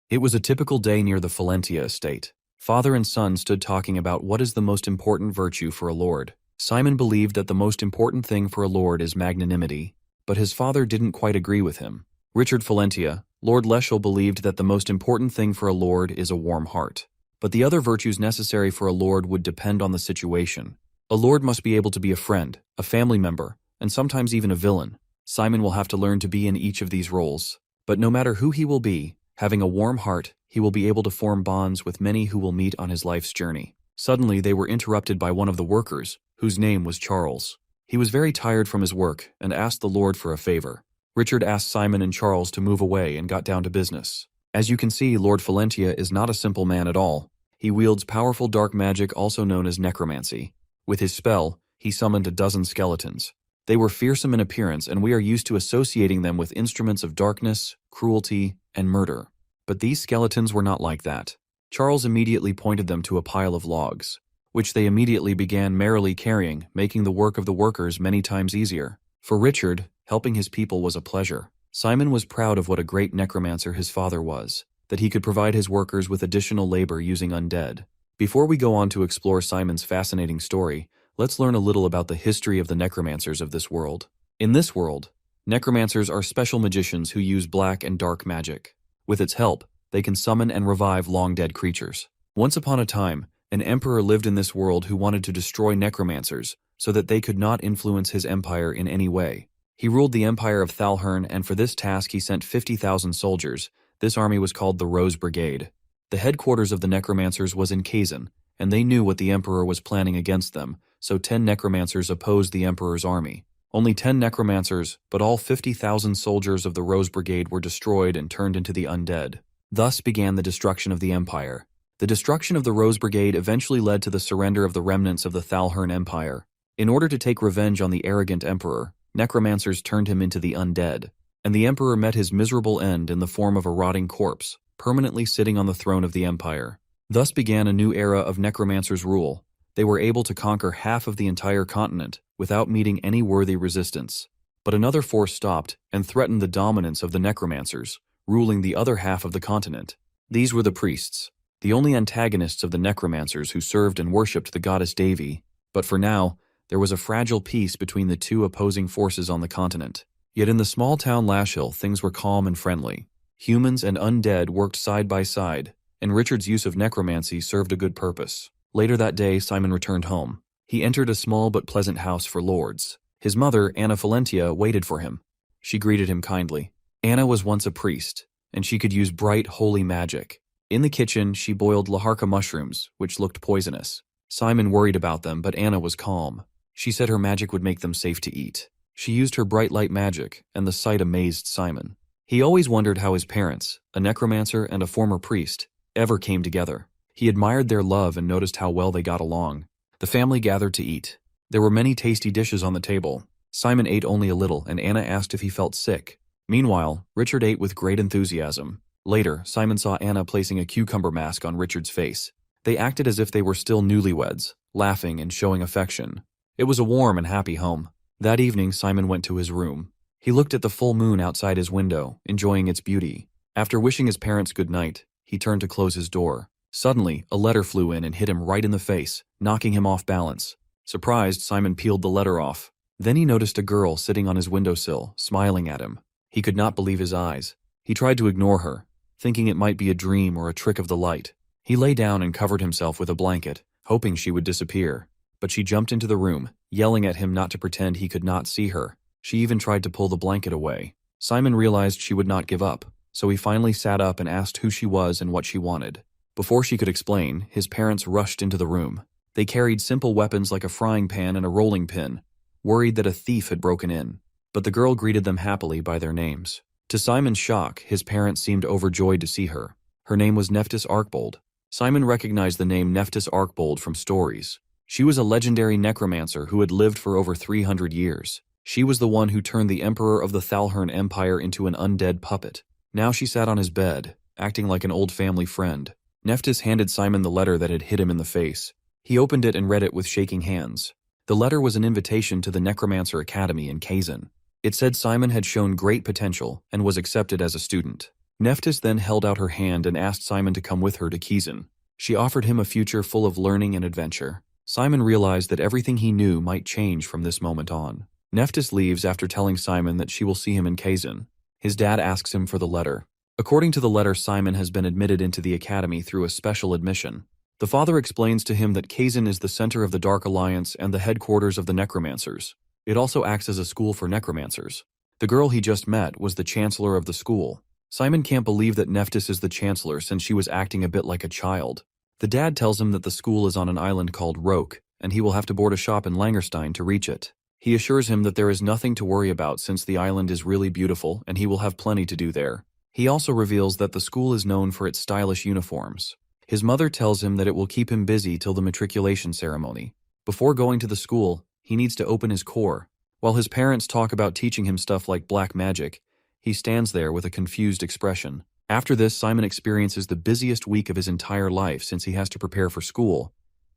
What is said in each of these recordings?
It was a typical day near the Valentia estate. Father and son stood talking about what is the most important virtue for a lord. Simon believed that the most important thing for a lord is magnanimity, but his father didn't quite agree with him. Richard Valentia, Lord Leschel, believed that the most important thing for a lord is a warm heart. But the other virtues necessary for a lord would depend on the situation. A lord must be able to be a friend, a family member, and sometimes even a villain. Simon will have to learn to be in each of these roles. But no matter who he will be, having a warm heart, he will be able to form bonds with many who will meet on his life's journey. Suddenly, they were interrupted by one of the workers, whose name was Charles. He was very tired from his work and asked the Lord for a favor. Richard asked Simon and Charles to move away and got down to business. As you can see, Lord Valentia is not a simple man at all. He wields powerful dark magic, also known as necromancy. With his spell, he summoned a dozen skeletons. They were fearsome in appearance, and we are used to associating them with instruments of darkness, cruelty, and murder. But these skeletons were not like that. Charles immediately pointed them to a pile of logs, which they immediately began merrily carrying, making the work of the workers many times easier. For Richard, helping his people was a pleasure. Simon was proud of what a great necromancer his father was, that he could provide his workers with additional labor using undead. Before we go on to explore Simon's fascinating story, let's learn a little about the history of the necromancers of this world. In this world, necromancers are special magicians who use black and dark magic. With its help, they can summon and revive long-dead creatures. Once upon a time, an emperor lived in this world who wanted to destroy necromancers so that they could not influence his empire in any way. He ruled the empire of Thalhern, and for this task he sent 50,000 soldiers. This army was called the Rose Brigade. The headquarters of the necromancers was in Kazan, and they knew what the emperor was planning against them, so 10 necromancers opposed the emperor's army. Only 10 necromancers, but all 50,000 soldiers of the Rose Brigade were destroyed and turned into the undead. Thus began the destruction of the empire. The destruction of the Rose Brigade eventually led to the surrender of the remnants of the Thalhern Empire. In order to take revenge on the arrogant emperor, necromancers turned him into the undead, and the emperor met his miserable end in the form of a rotting corpse, permanently sitting on the throne of the empire. Thus began a new era of necromancers' rule. They were able to conquer half of the entire continent without meeting any worthy resistance. But another force stopped and threatened the dominance of the necromancers, ruling the other half of the continent. These were the priests, the only antagonists of the necromancers who served and worshipped the goddess Devi. But for now, there was a fragile peace between the two opposing forces on the continent. Yet in the small town Lashhill, things were calm and friendly. Humans and undead worked side by side, and Richard's use of necromancy served a good purpose. Later that day, Simon returned home. He entered a small but pleasant house for lords. His mother, Anna Valentia, waited for him. She greeted him kindly. Anna was once a priest, and she could use bright, holy magic. In the kitchen, she boiled laharka mushrooms, which looked poisonous. Simon worried about them, but Anna was calm. She said her magic would make them safe to eat. She used her bright light magic, and the sight amazed Simon. He always wondered how his parents, a necromancer and a former priest, ever came together. He admired their love and noticed how well they got along. The family gathered to eat. There were many tasty dishes on the table. Simon ate only a little, and Anna asked if he felt sick. Meanwhile, Richard ate with great enthusiasm. Later, Simon saw Anna placing a cucumber mask on Richard's face. They acted as if they were still newlyweds, laughing and showing affection. It was a warm and happy home. That evening, Simon went to his room. He looked at the full moon outside his window, enjoying its beauty. After wishing his parents good night, he turned to close his door. Suddenly, a letter flew in and hit him right in the face, knocking him off balance. Surprised, Simon peeled the letter off. Then he noticed a girl sitting on his windowsill, smiling at him. He could not believe his eyes. He tried to ignore her, thinking it might be a dream or a trick of the light. He lay down and covered himself with a blanket, hoping she would disappear. But she jumped into the room, yelling at him not to pretend he could not see her. She even tried to pull the blanket away. Simon realized she would not give up, so he finally sat up and asked who she was and what she wanted. Before she could explain, his parents rushed into the room. They carried simple weapons like a frying pan and a rolling pin, worried that a thief had broken in. But the girl greeted them happily by their names. To Simon's shock, his parents seemed overjoyed to see her. Her name was Nephthys Arkbold. Simon recognized the name Nephthys Arkbold from stories. She was a legendary necromancer who had lived for over 300 years. She was the one who turned the emperor of the Thalhern Empire into an undead puppet. Now she sat on his bed, acting like an old family friend. Nephthys handed Simon the letter that had hit him in the face. He opened it and read it with shaking hands. The letter was an invitation to the Necromancer Academy in Kazan. It said Simon had shown great potential and was accepted as a student. Nephthys then held out her hand and asked Simon to come with her to Kizan. She offered him a future full of learning and adventure. Simon realized that everything he knew might change from this moment on. Nephthys leaves after telling Simon that she will see him in Kazan. His dad asks him for the letter. According to the letter, Simon has been admitted into the academy through a special admission. The father explains to him that Kazan is the center of the Dark Alliance and the headquarters of the necromancers. It also acts as a school for necromancers. The girl he just met was the chancellor of the school. Simon can't believe that Nephthys is the chancellor since she was acting a bit like a child. The dad tells him that the school is on an island called Roke, and he will have to board a shop in Langerstein to reach it. He assures him that there is nothing to worry about since the island is really beautiful and he will have plenty to do there. He also reveals that the school is known for its stylish uniforms. His mother tells him that it will keep him busy till the matriculation ceremony. Before going to the school, he needs to open his core. While his parents talk about teaching him stuff like black magic, he stands there with a confused expression. After this, Simon experiences the busiest week of his entire life since he has to prepare for school.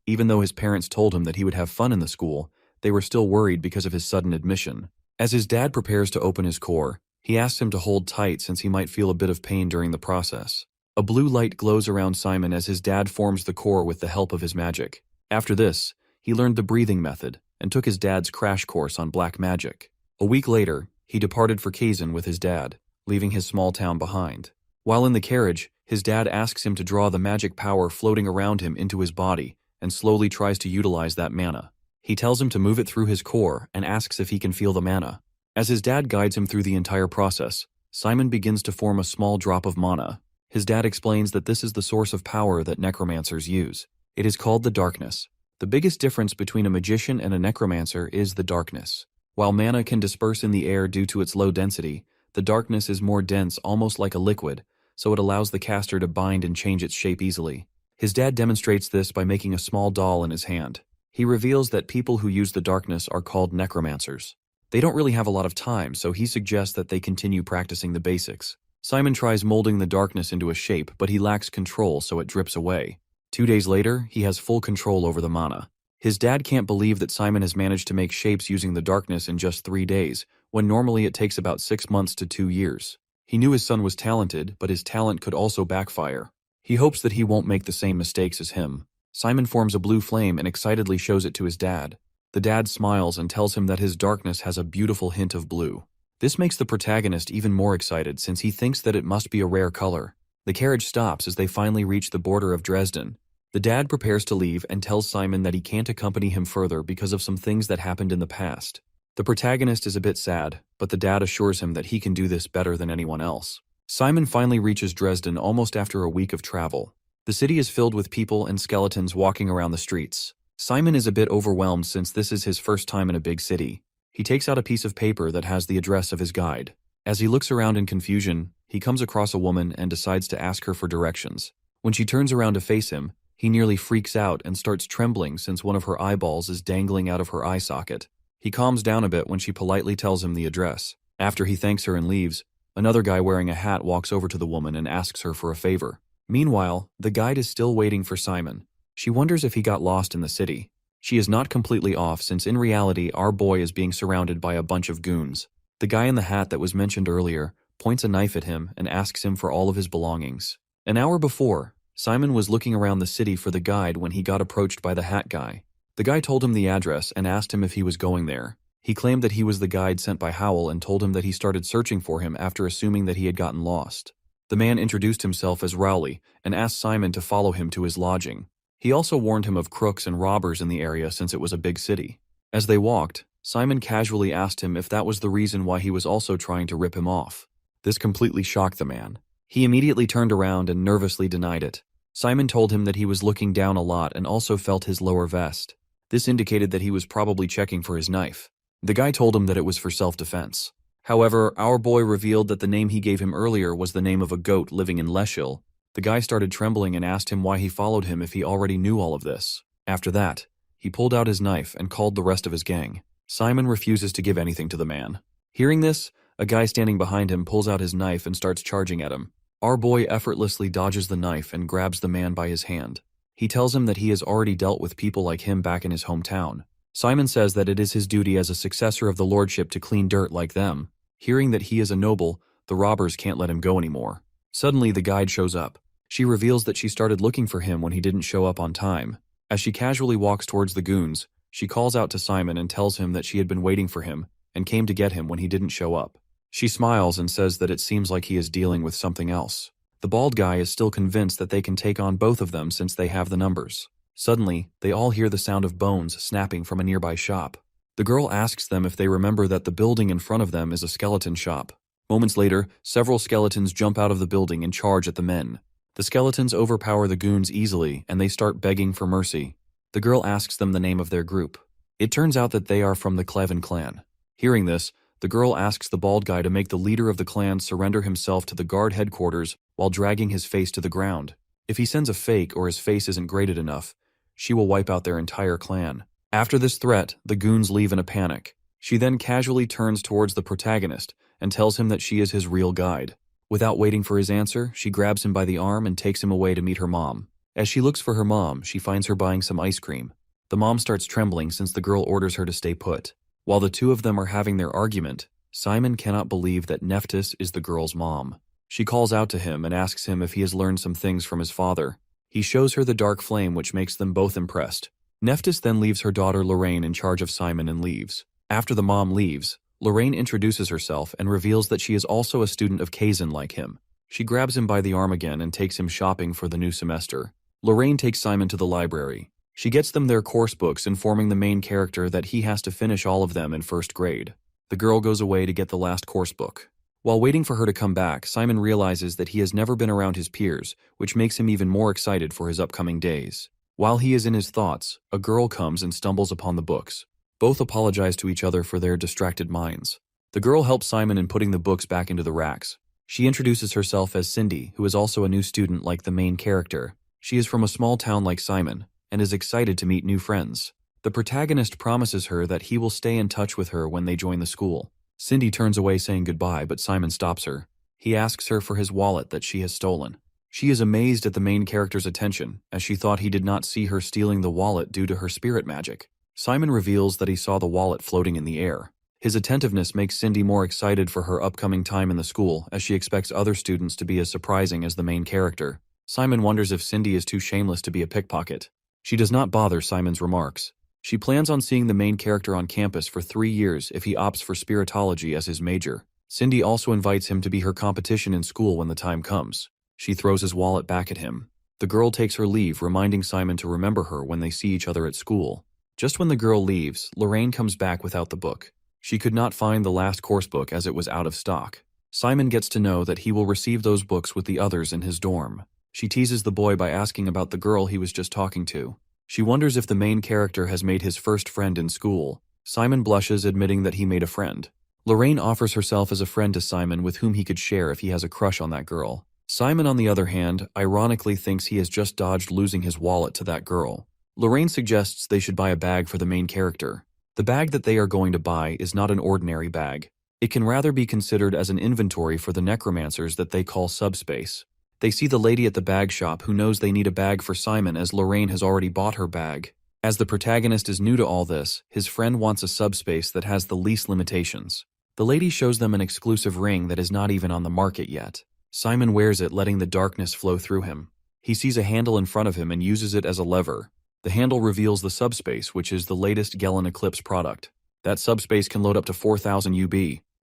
Even though his parents told him that he would have fun in the school, they were still worried because of his sudden admission. As his dad prepares to open his core, he asks him to hold tight since he might feel a bit of pain during the process. A blue light glows around Simon as his dad forms the core with the help of his magic. After this, he learned the breathing method and took his dad's crash course on black magic. A week later, he departed for Kazan with his dad, leaving his small town behind. While in the carriage, his dad asks him to draw the magic power floating around him into his body and slowly tries to utilize that mana. He tells him to move it through his core and asks if he can feel the mana. As his dad guides him through the entire process, Simon begins to form a small drop of mana. His dad explains that this is the source of power that necromancers use. It is called the darkness. The biggest difference between a magician and a necromancer is the darkness. While mana can disperse in the air due to its low density, the darkness is more dense, almost like a liquid, so it allows the caster to bind and change its shape easily. His dad demonstrates this by making a small doll in his hand. He reveals that people who use the darkness are called necromancers. They don't really have a lot of time, so he suggests that they continue practicing the basics. Simon tries molding the darkness into a shape, but he lacks control, so it drips away. 2 days later, he has full control over the mana. His dad can't believe that Simon has managed to make shapes using the darkness in just 3 days, when normally it takes about 6 months to 2 years. He knew his son was talented, but his talent could also backfire. He hopes that he won't make the same mistakes as him. Simon forms a blue flame and excitedly shows it to his dad. The dad smiles and tells him that his darkness has a beautiful hint of blue. This makes the protagonist even more excited since he thinks that it must be a rare color. The carriage stops as they finally reach the border of Dresden. The dad prepares to leave and tells Simon that he can't accompany him further because of some things that happened in the past. The protagonist is a bit sad, but the dad assures him that he can do this better than anyone else. Simon finally reaches Dresden almost after a week of travel. The city is filled with people and skeletons walking around the streets. Simon is a bit overwhelmed since this is his first time in a big city. He takes out a piece of paper that has the address of his guide. As he looks around in confusion, he comes across a woman and decides to ask her for directions. When she turns around to face him, he nearly freaks out and starts trembling since one of her eyeballs is dangling out of her eye socket. He calms down a bit when she politely tells him the address. After he thanks her and leaves, another guy wearing a hat walks over to the woman and asks her for a favor. Meanwhile, the guide is still waiting for Simon. She wonders if he got lost in the city. She is not completely off since in reality our boy is being surrounded by a bunch of goons. The guy in the hat that was mentioned earlier points a knife at him and asks him for all of his belongings. An hour before, Simon was looking around the city for the guide when he got approached by the hat guy. The guy told him the address and asked him if he was going there. He claimed that he was the guide sent by Howell and told him that he started searching for him after assuming that he had gotten lost. The man introduced himself as Rowley and asked Simon to follow him to his lodging. He also warned him of crooks and robbers in the area since it was a big city. As they walked, Simon casually asked him if that was the reason why he was also trying to rip him off. This completely shocked the man. He immediately turned around and nervously denied it. Simon told him that he was looking down a lot and also felt his lower vest. This indicated that he was probably checking for his knife. The guy told him that it was for self-defense. However, our boy revealed that the name he gave him earlier was the name of a goat living in Leschil. The guy started trembling and asked him why he followed him if he already knew all of this. After that, he pulled out his knife and called the rest of his gang. Simon refuses to give anything to the man. Hearing this, a guy standing behind him pulls out his knife and starts charging at him. Our boy effortlessly dodges the knife and grabs the man by his hand. He tells him that he has already dealt with people like him back in his hometown. Simon says that it is his duty as a successor of the lordship to clean dirt like them. Hearing that he is a noble, the robbers can't let him go anymore. Suddenly, the guide shows up. She reveals that she started looking for him when he didn't show up on time. As she casually walks towards the goons, she calls out to Simon and tells him that she had been waiting for him and came to get him when he didn't show up. She smiles and says that it seems like he is dealing with something else. The bald guy is still convinced that they can take on both of them since they have the numbers. Suddenly, they all hear the sound of bones snapping from a nearby shop. The girl asks them if they remember that the building in front of them is a skeleton shop. Moments later, several skeletons jump out of the building and charge at the men. The skeletons overpower the goons easily, and they start begging for mercy. The girl asks them the name of their group. It turns out that they are from the Cleven clan. Hearing this, the girl asks the bald guy to make the leader of the clan surrender himself to the guard headquarters while dragging his face to the ground. If he sends a fake or his face isn't graded enough, she will wipe out their entire clan. After this threat, the goons leave in a panic. She then casually turns towards the protagonist and tells him that she is his real guide. Without waiting for his answer, she grabs him by the arm and takes him away to meet her mom. As she looks for her mom, she finds her buying some ice cream. The mom starts trembling since the girl orders her to stay put. While the two of them are having their argument, Simon cannot believe that Nephthys is the girl's mom. She calls out to him and asks him if he has learned some things from his father. He shows her the dark flame, which makes them both impressed. Nephthys then leaves her daughter Lorraine in charge of Simon and leaves. After the mom leaves, Lorraine introduces herself and reveals that she is also a student of Kazan like him. She grabs him by the arm again and takes him shopping for the new semester. Lorraine takes Simon to the library. She gets them their course books, informing the main character that he has to finish all of them in first grade. The girl goes away to get the last course book. While waiting for her to come back, Simon realizes that he has never been around his peers, which makes him even more excited for his upcoming days. While he is in his thoughts, a girl comes and stumbles upon the books. Both apologize to each other for their distracted minds. The girl helps Simon in putting the books back into the racks. She introduces herself as Cindy, who is also a new student like the main character. She is from a small town like Simon, and is excited to meet new friends. The protagonist promises her that he will stay in touch with her when they join the school. Cindy turns away saying goodbye, but Simon stops her. He asks her for his wallet that she has stolen. She is amazed at the main character's attention, as she thought he did not see her stealing the wallet due to her spirit magic. Simon reveals that he saw the wallet floating in the air. His attentiveness makes Cindy more excited for her upcoming time in the school, as she expects other students to be as surprising as the main character. Simon wonders if Cindy is too shameless to be a pickpocket. She does not bother Simon's remarks. She plans on seeing the main character on campus for 3 years if he opts for spiritology as his major. Cindy also invites him to be her competition in school when the time comes. She throws his wallet back at him. The girl takes her leave, reminding Simon to remember her when they see each other at school. Just when the girl leaves, Lorraine comes back without the book. She could not find the last course book as it was out of stock. Simon gets to know that he will receive those books with the others in his dorm. She teases the boy by asking about the girl he was just talking to. She wonders if the main character has made his first friend in school. Simon blushes, admitting that he made a friend. Lorraine offers herself as a friend to Simon with whom he could share if he has a crush on that girl. Simon, on the other hand, ironically thinks he has just dodged losing his wallet to that girl. Lorraine suggests they should buy a bag for the main character. The bag that they are going to buy is not an ordinary bag. It can rather be considered as an inventory for the necromancers that they call subspace. They see the lady at the bag shop who knows they need a bag for Simon, as Lorraine has already bought her bag. As the protagonist is new to all this, his friend wants a subspace that has the least limitations. The lady shows them an exclusive ring that is not even on the market yet. Simon wears it, letting the darkness flow through him. He sees a handle in front of him and uses it as a lever. The handle reveals the subspace, which is the latest Gelen Eclipse product. That subspace can load up to 4,000 UB.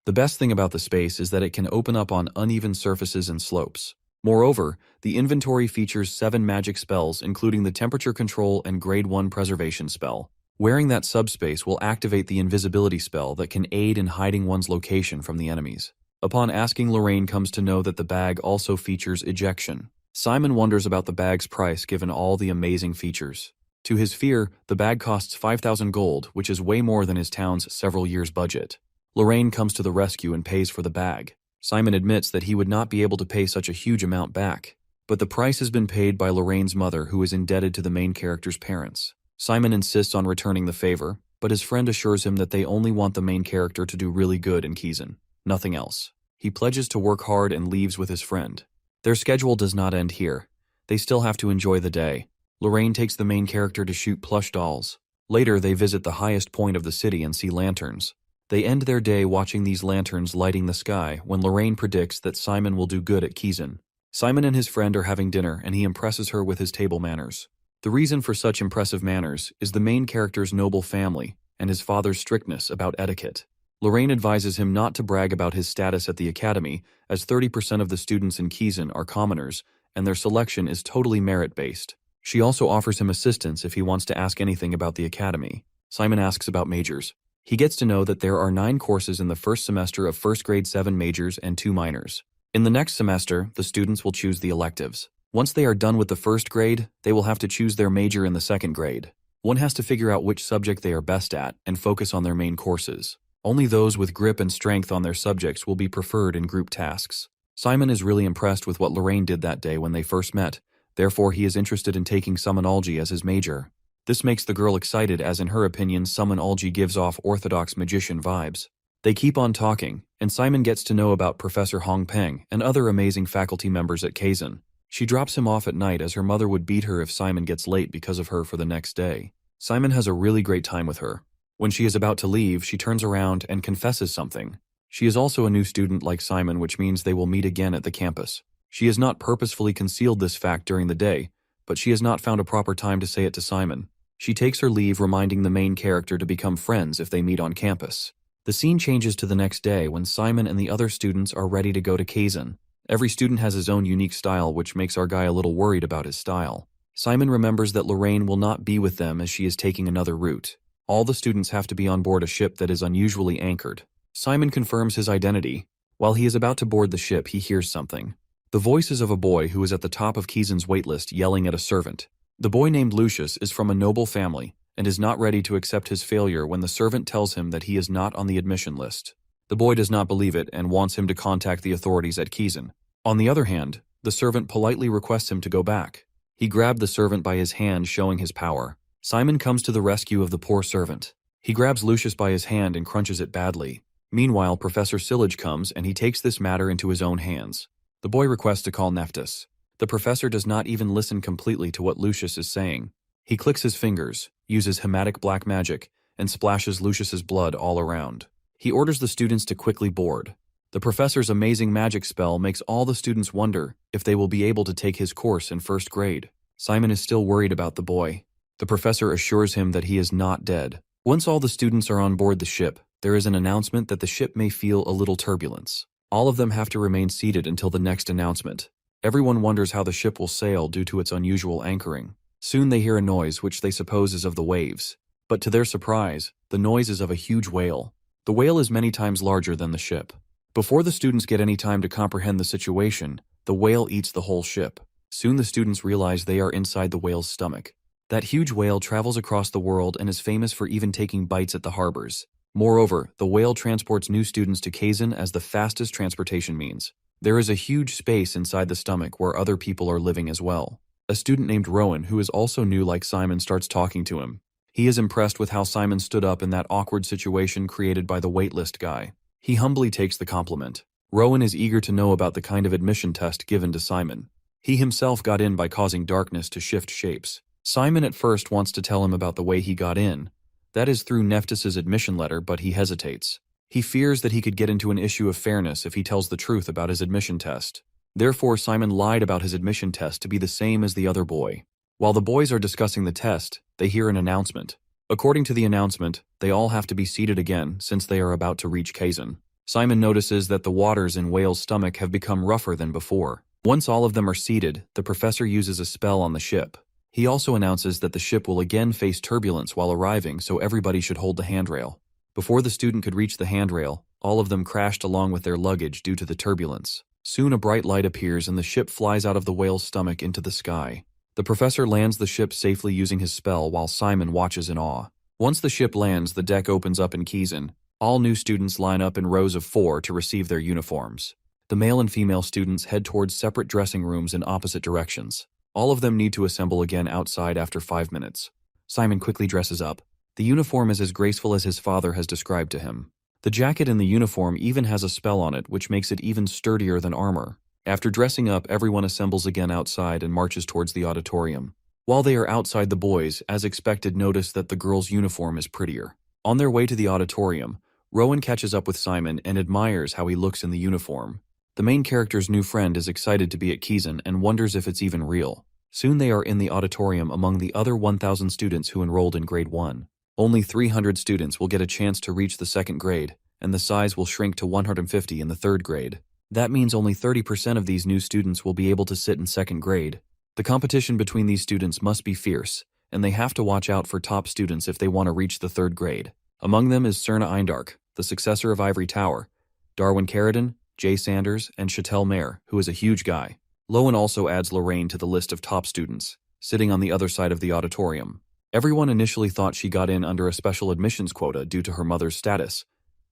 The best thing about the space is that it can open up on uneven surfaces and slopes. Moreover, the inventory features 7 magic spells, including the temperature control and grade 1 preservation spell. Wearing that subspace will activate the invisibility spell that can aid in hiding one's location from the enemies. Upon asking, Lorraine comes to know that the bag also features ejection. Simon wonders about the bag's price given all the amazing features. To his fear, the bag costs 5,000 gold, which is way more than his town's several years' budget. Lorraine comes to the rescue and pays for the bag. Simon admits that he would not be able to pay such a huge amount back, but the price has been paid by Lorraine's mother, who is indebted to the main character's parents. Simon insists on returning the favor, but his friend assures him that they only want the main character to do really good in Kazan, nothing else. He pledges to work hard and leaves with his friend. Their schedule does not end here. They still have to enjoy the day. Lorraine takes the main character to shoot plush dolls. Later, they visit the highest point of the city and see lanterns. They end their day watching these lanterns lighting the sky when Lorraine predicts that Simon will do good at Kazan. Simon and his friend are having dinner and he impresses her with his table manners. The reason for such impressive manners is the main character's noble family and his father's strictness about etiquette. Lorraine advises him not to brag about his status at the academy, as 30% of the students in Kaizen are commoners, and their selection is totally merit-based. She also offers him assistance if he wants to ask anything about the academy. Simon asks about majors. He gets to know that there are 9 courses in the first semester of first grade, 7 majors and 2 minors. In the next semester, the students will choose the electives. Once they are done with the first grade, they will have to choose their major in the second grade. One has to figure out which subject they are best at and focus on their main courses. Only those with grip and strength on their subjects will be preferred in group tasks. Simon is really impressed with what Lorraine did that day when they first met. Therefore, he is interested in taking summonology as his major. This makes the girl excited as in her opinion, summonology gives off orthodox magician vibes. They keep on talking, and Simon gets to know about Professor Hong Peng and other amazing faculty members at Kaizen. She drops him off at night as her mother would beat her if Simon gets late because of her for the next day. Simon has a really great time with her. When she is about to leave, she turns around and confesses something. She is also a new student like Simon, which means they will meet again at the campus. She has not purposefully concealed this fact during the day, but she has not found a proper time to say it to Simon. She takes her leave, reminding the main character to become friends if they meet on campus. The scene changes to the next day when Simon and the other students are ready to go to Kaizen. Every student has his own unique style, which makes our guy a little worried about his style. Simon remembers that Lorraine will not be with them as she is taking another route. All the students have to be on board a ship that is unusually anchored. Simon confirms his identity. While he is about to board the ship, he hears something. The voice is of a boy who is at the top of Kaizen's waitlist yelling at a servant. The boy named Lucius is from a noble family and is not ready to accept his failure when the servant tells him that he is not on the admission list. The boy does not believe it and wants him to contact the authorities at Kaizen. On the other hand, the servant politely requests him to go back. He grabbed the servant by his hand, showing his power. Simon comes to the rescue of the poor servant. He grabs Lucius by his hand and crunches it badly. Meanwhile, Professor Sillage comes and he takes this matter into his own hands. The boy requests to call Nephthys. The professor does not even listen completely to what Lucius is saying. He clicks his fingers, uses hematic black magic, and splashes Lucius's blood all around. He orders the students to quickly board. The professor's amazing magic spell makes all the students wonder if they will be able to take his course in first grade. Simon is still worried about the boy. The professor assures him that he is not dead. Once all the students are on board the ship, there is an announcement that the ship may feel a little turbulence. All of them have to remain seated until the next announcement. Everyone wonders how the ship will sail due to its unusual anchoring. Soon they hear a noise which they suppose is of the waves. But to their surprise, the noise is of a huge whale. The whale is many times larger than the ship. Before the students get any time to comprehend the situation, the whale eats the whole ship. Soon the students realize they are inside the whale's stomach. That huge whale travels across the world and is famous for even taking bites at the harbors. Moreover, the whale transports new students to Kaizen as the fastest transportation means. There is a huge space inside the stomach where other people are living as well. A student named Rowan, who is also new like Simon, starts talking to him. He is impressed with how Simon stood up in that awkward situation created by the waitlist guy. He humbly takes the compliment. Rowan is eager to know about the kind of admission test given to Simon. He himself got in by causing darkness to shift shapes. Simon at first wants to tell him about the way he got in. That is through Nephthys' admission letter, but he hesitates. He fears that he could get into an issue of fairness if he tells the truth about his admission test. Therefore, Simon lied about his admission test to be the same as the other boy. While the boys are discussing the test, they hear an announcement. According to the announcement, they all have to be seated again since they are about to reach Kaizen. Simon notices that the waters in Whale's stomach have become rougher than before. Once all of them are seated, the professor uses a spell on the ship. He also announces that the ship will again face turbulence while arriving, so everybody should hold the handrail. Before the student could reach the handrail, all of them crashed along with their luggage due to the turbulence. Soon a bright light appears and the ship flies out of the whale's stomach into the sky. The professor lands the ship safely using his spell while Simon watches in awe. Once the ship lands, the deck opens up in Kaizen. All new students line up in rows of 4 to receive their uniforms. The male and female students head towards separate dressing rooms in opposite directions. All of them need to assemble again outside after 5 minutes. Simon quickly dresses up. The uniform is as graceful as his father has described to him. The jacket in the uniform even has a spell on it which makes it even sturdier than armor. After dressing up, everyone assembles again outside and marches towards the auditorium. While they are outside, the boys, as expected, notice that the girl's uniform is prettier. On their way to the auditorium, Rowan catches up with Simon and admires how he looks in the uniform. The main character's new friend is excited to be at Kizan and wonders if it's even real. Soon they are in the auditorium among the other 1,000 students who enrolled in grade 1. Only 300 students will get a chance to reach the second grade, and the size will shrink to 150 in the third grade. That means only 30% of these new students will be able to sit in second grade. The competition between these students must be fierce, and they have to watch out for top students if they want to reach the third grade. Among them is Cerna Eindark, the successor of Ivory Tower, Darwin Carradine, Jay Sanders, and Chattel Mayer, who is a huge guy. Lowen also adds Lorraine to the list of top students, sitting on the other side of the auditorium. Everyone initially thought she got in under a special admissions quota due to her mother's status,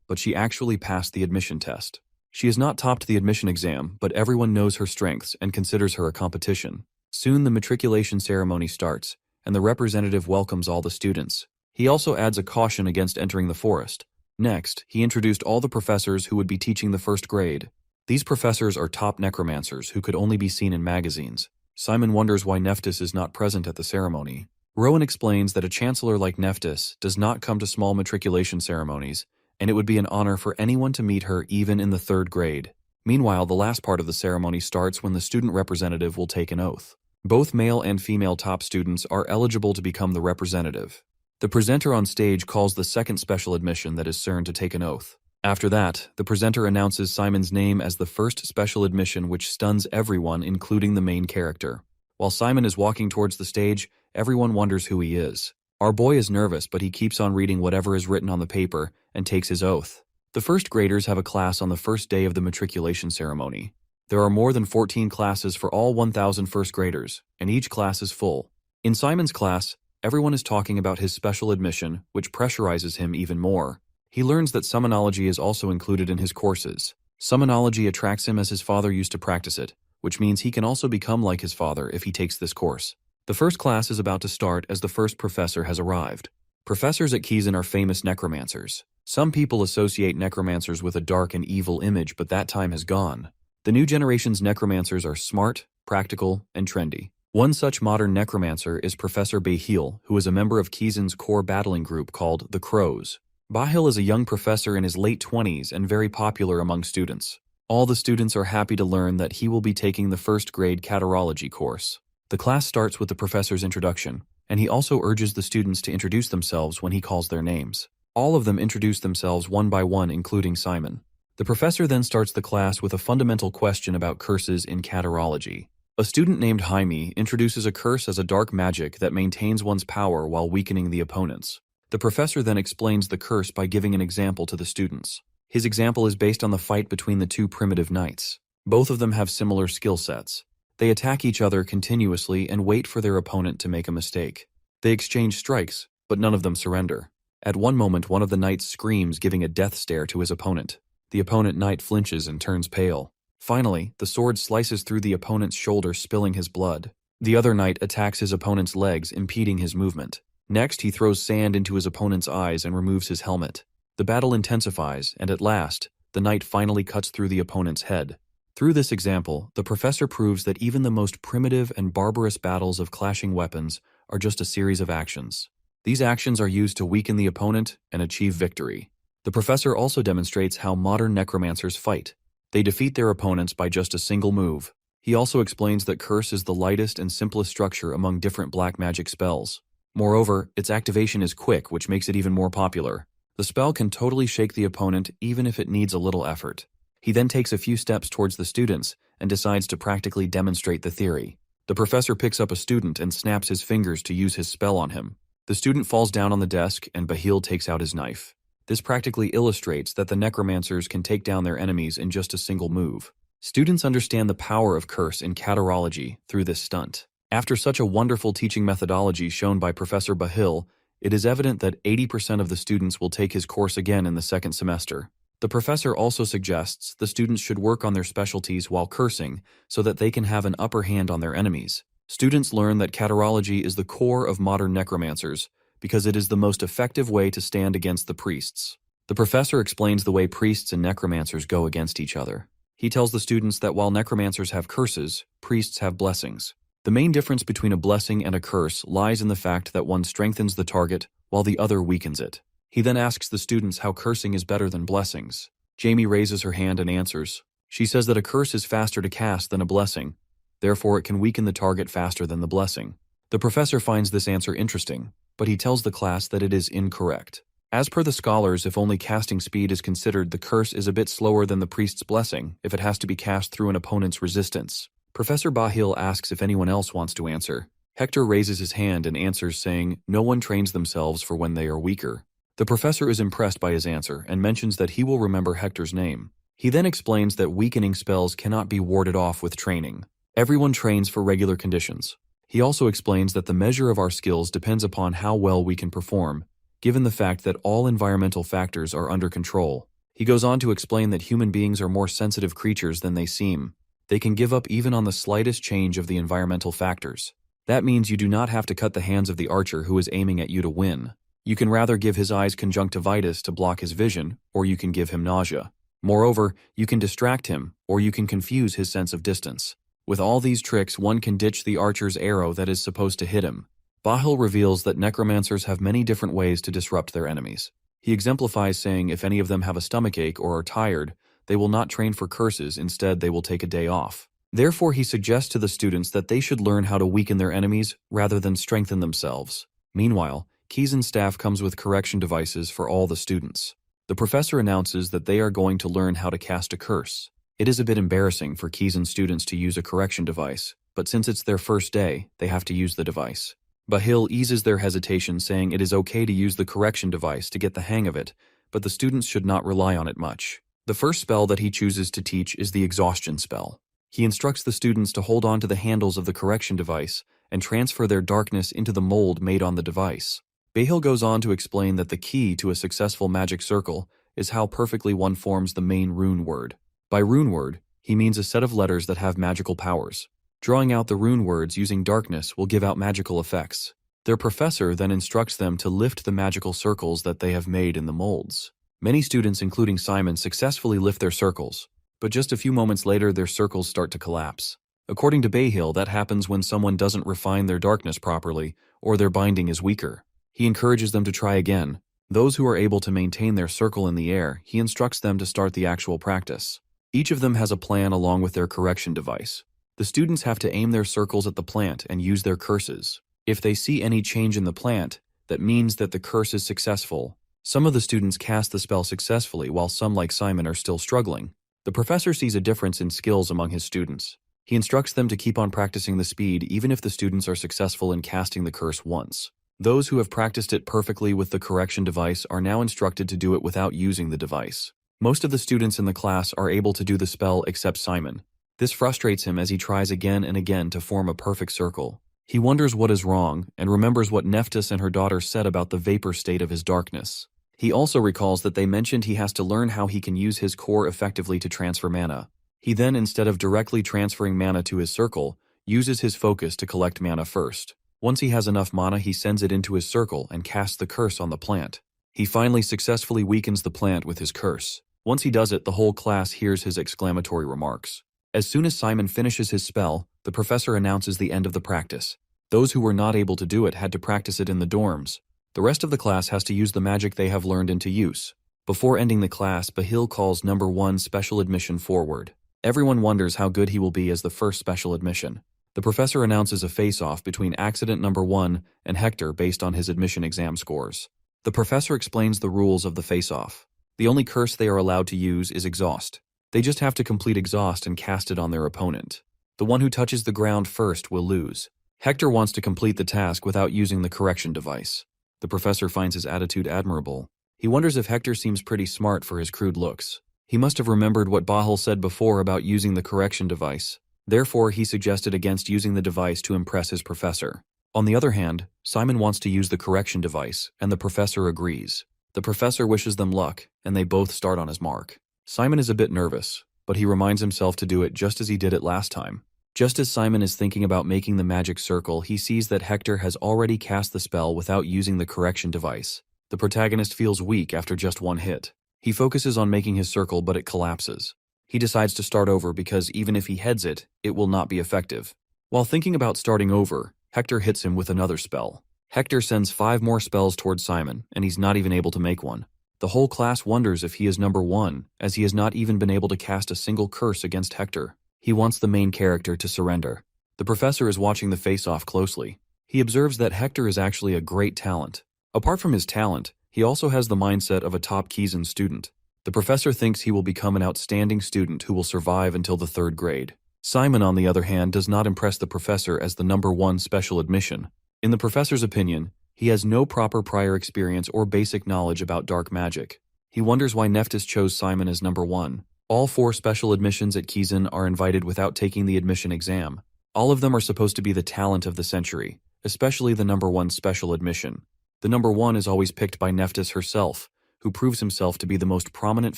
but she actually passed the admission test. She has not topped the admission exam, but everyone knows her strengths and considers her a competition. Soon the matriculation ceremony starts, and the representative welcomes all the students. He also adds a caution against entering the forest. Next, he introduced all the professors who would be teaching the first grade. These professors are top necromancers who could only be seen in magazines. Simon wonders why Nephthys is not present at the ceremony. Rowan explains that a chancellor like Nephthys does not come to small matriculation ceremonies, and it would be an honor for anyone to meet her even in the third grade. Meanwhile, the last part of the ceremony starts when the student representative will take an oath. Both male and female top students are eligible to become the representative. The presenter on stage calls the second special admission that is CERN to take an oath. After that, the presenter announces Simon's name as the first special admission, which stuns everyone, including the main character. While Simon is walking towards the stage, everyone wonders who he is. Our boy is nervous, but he keeps on reading whatever is written on the paper and takes his oath. The first graders have a class on the first day of the matriculation ceremony. There are more than 14 classes for all 1,000 first graders, and each class is full. In Simon's class, everyone is talking about his special admission, which pressurizes him even more. He learns that summonology is also included in his courses. Summonology attracts him as his father used to practice it, which means he can also become like his father if he takes this course. The first class is about to start as the first professor has arrived. Professors at Kizan are famous necromancers. Some people associate necromancers with a dark and evil image, but that time has gone. The new generation's necromancers are smart, practical, and trendy. One such modern necromancer is Professor Bahil, who is a member of Kizan's core battling group called the Crows. Bahil is a young professor in his late 20s and very popular among students. All the students are happy to learn that he will be taking the first grade catarology course. The class starts with the professor's introduction, and he also urges the students to introduce themselves when he calls their names. All of them introduce themselves one by one, including Simon. The professor then starts the class with a fundamental question about curses in catarology. A student named Jaime introduces a curse as a dark magic that maintains one's power while weakening the opponents. The professor then explains the curse by giving an example to the students. His example is based on the fight between the two primitive knights. Both of them have similar skill sets. They attack each other continuously and wait for their opponent to make a mistake. They exchange strikes, but none of them surrender. At one moment, one of the knights screams, giving a death stare to his opponent. The opponent knight flinches and turns pale. Finally, the sword slices through the opponent's shoulder, spilling his blood. The other knight attacks his opponent's legs, impeding his movement. Next, he throws sand into his opponent's eyes and removes his helmet. The battle intensifies, and at last, the knight finally cuts through the opponent's head. Through this example, the professor proves that even the most primitive and barbarous battles of clashing weapons are just a series of actions. These actions are used to weaken the opponent and achieve victory. The professor also demonstrates how modern necromancers fight. They defeat their opponents by just a single move. He also explains that curse is the lightest and simplest structure among different black magic spells. Moreover, its activation is quick, which makes it even more popular. The spell can totally shake the opponent even if it needs a little effort. He then takes a few steps towards the students and decides to practically demonstrate the theory. The professor picks up a student and snaps his fingers to use his spell on him. The student falls down on the desk and Bahil takes out his knife. This practically illustrates that the necromancers can take down their enemies in just a single move. Students understand the power of curse in catarology through this stunt. After such a wonderful teaching methodology shown by Professor Bahil, it is evident that 80% of the students will take his course again in the second semester. The professor also suggests the students should work on their specialties while cursing so that they can have an upper hand on their enemies. Students learn that catarology is the core of modern necromancers because it is the most effective way to stand against the priests. The professor explains the way priests and necromancers go against each other. He tells the students that while necromancers have curses, priests have blessings. The main difference between a blessing and a curse lies in the fact that one strengthens the target while the other weakens it. He then asks the students how cursing is better than blessings. Jamie raises her hand and answers, She says that a curse is faster to cast than a blessing. Therefore, it can weaken the target faster than the blessing. The professor finds this answer interesting, but he tells the class that it is incorrect. As per the scholars, if only casting speed is considered, the curse is a bit slower than the priest's blessing if it has to be cast through an opponent's resistance. Professor Bahil asks if anyone else wants to answer. Hector raises his hand and answers, saying, "No one trains themselves for when they are weaker." The professor is impressed by his answer and mentions that he will remember Hector's name. He then explains that weakening spells cannot be warded off with training. Everyone trains for regular conditions. He also explains that the measure of our skills depends upon how well we can perform, given the fact that all environmental factors are under control. He goes on to explain that human beings are more sensitive creatures than they seem. They can give up even on the slightest change of the environmental factors. That means you do not have to cut the hands of the archer who is aiming at you to win. You can rather give his eyes conjunctivitis to block his vision, or you can give him nausea. Moreover, you can distract him, or you can confuse his sense of distance. With all these tricks, one can ditch the archer's arrow that is supposed to hit him. Bahil reveals that necromancers have many different ways to disrupt their enemies. He exemplifies saying if any of them have a stomachache or are tired, they will not train for curses, instead they will take a day off. Therefore, he suggests to the students that they should learn how to weaken their enemies rather than strengthen themselves. Meanwhile, Keyes' staff comes with correction devices for all the students. The professor announces that they are going to learn how to cast a curse. It is a bit embarrassing for Keyes students to use a correction device, but since it's their first day, they have to use the device. Bahil eases their hesitation, saying it is okay to use the correction device to get the hang of it, but the students should not rely on it much. The first spell that he chooses to teach is the exhaustion spell. He instructs the students to hold on to the handles of the correction device and transfer their darkness into the mold made on the device. Bahil goes on to explain that the key to a successful magic circle is how perfectly one forms the main rune word. By rune word, he means a set of letters that have magical powers. Drawing out the rune words using darkness will give out magical effects. Their professor then instructs them to lift the magical circles that they have made in the molds. Many students, including Simon, successfully lift their circles, but just a few moments later their circles start to collapse. According to Bahil, that happens when someone doesn't refine their darkness properly or their binding is weaker. He encourages them to try again. Those who are able to maintain their circle in the air, he instructs them to start the actual practice. Each of them has a plan along with their correction device. The students have to aim their circles at the plant and use their curses. If they see any change in the plant, that means that the curse is successful. Some of the students cast the spell successfully, while some, like Simon, are still struggling. The professor sees a difference in skills among his students. He instructs them to keep on practicing the speed even if the students are successful in casting the curse once. Those who have practiced it perfectly with the correction device are now instructed to do it without using the device. Most of the students in the class are able to do the spell except Simon. This frustrates him as he tries again and again to form a perfect circle. He wonders what is wrong and remembers what Nephthys and her daughter said about the vapor state of his darkness. He also recalls that they mentioned he has to learn how he can use his core effectively to transfer mana. He then, instead of directly transferring mana to his circle, uses his focus to collect mana first. Once he has enough mana, he sends it into his circle and casts the curse on the plant. He finally successfully weakens the plant with his curse. Once he does it, the whole class hears his exclamatory remarks. As soon as Simon finishes his spell, the professor announces the end of the practice. Those who were not able to do it had to practice it in the dorms. The rest of the class has to use the magic they have learned into use. Before ending the class, Bahil calls number 1 special admission forward. Everyone wonders how good he will be as the first special admission. The professor announces a face-off between accident number 1 and Hector based on his admission exam scores. The professor explains the rules of the face-off. The only curse they are allowed to use is exhaust. They just have to complete exhaust and cast it on their opponent. The one who touches the ground first will lose. Hector wants to complete the task without using the correction device. The professor finds his attitude admirable. He wonders if Hector seems pretty smart for his crude looks. He must have remembered what Bahil said before about using the correction device. Therefore, he suggested against using the device to impress his professor. On the other hand, Simon wants to use the correction device, and the professor agrees. The professor wishes them luck, and they both start on his mark. Simon is a bit nervous, but he reminds himself to do it just as he did it last time. Just as Simon is thinking about making the magic circle, he sees that Hector has already cast the spell without using the correction device. The protagonist feels weak after just one hit. He focuses on making his circle, but it collapses. He decides to start over because even if he heads it, it will not be effective. While thinking about starting over, Hector hits him with another spell. Hector sends 5 more spells towards Simon, and he's not even able to make one. The whole class wonders if he is number one, as he has not even been able to cast a single curse against Hector. He wants the main character to surrender. The professor is watching the face-off closely. He observes that Hector is actually a great talent. Apart from his talent, he also has the mindset of a top Kizan student. The professor thinks he will become an outstanding student who will survive until the 3rd grade. Simon, on the other hand, does not impress the professor as the number one special admission. In the professor's opinion, he has no proper prior experience or basic knowledge about dark magic. He wonders why Nephthys chose Simon as number one. All 4 special admissions at Kizan are invited without taking the admission exam. All of them are supposed to be the talent of the century, especially the number one special admission. The number one is always picked by Nephthys herself, who proves himself to be the most prominent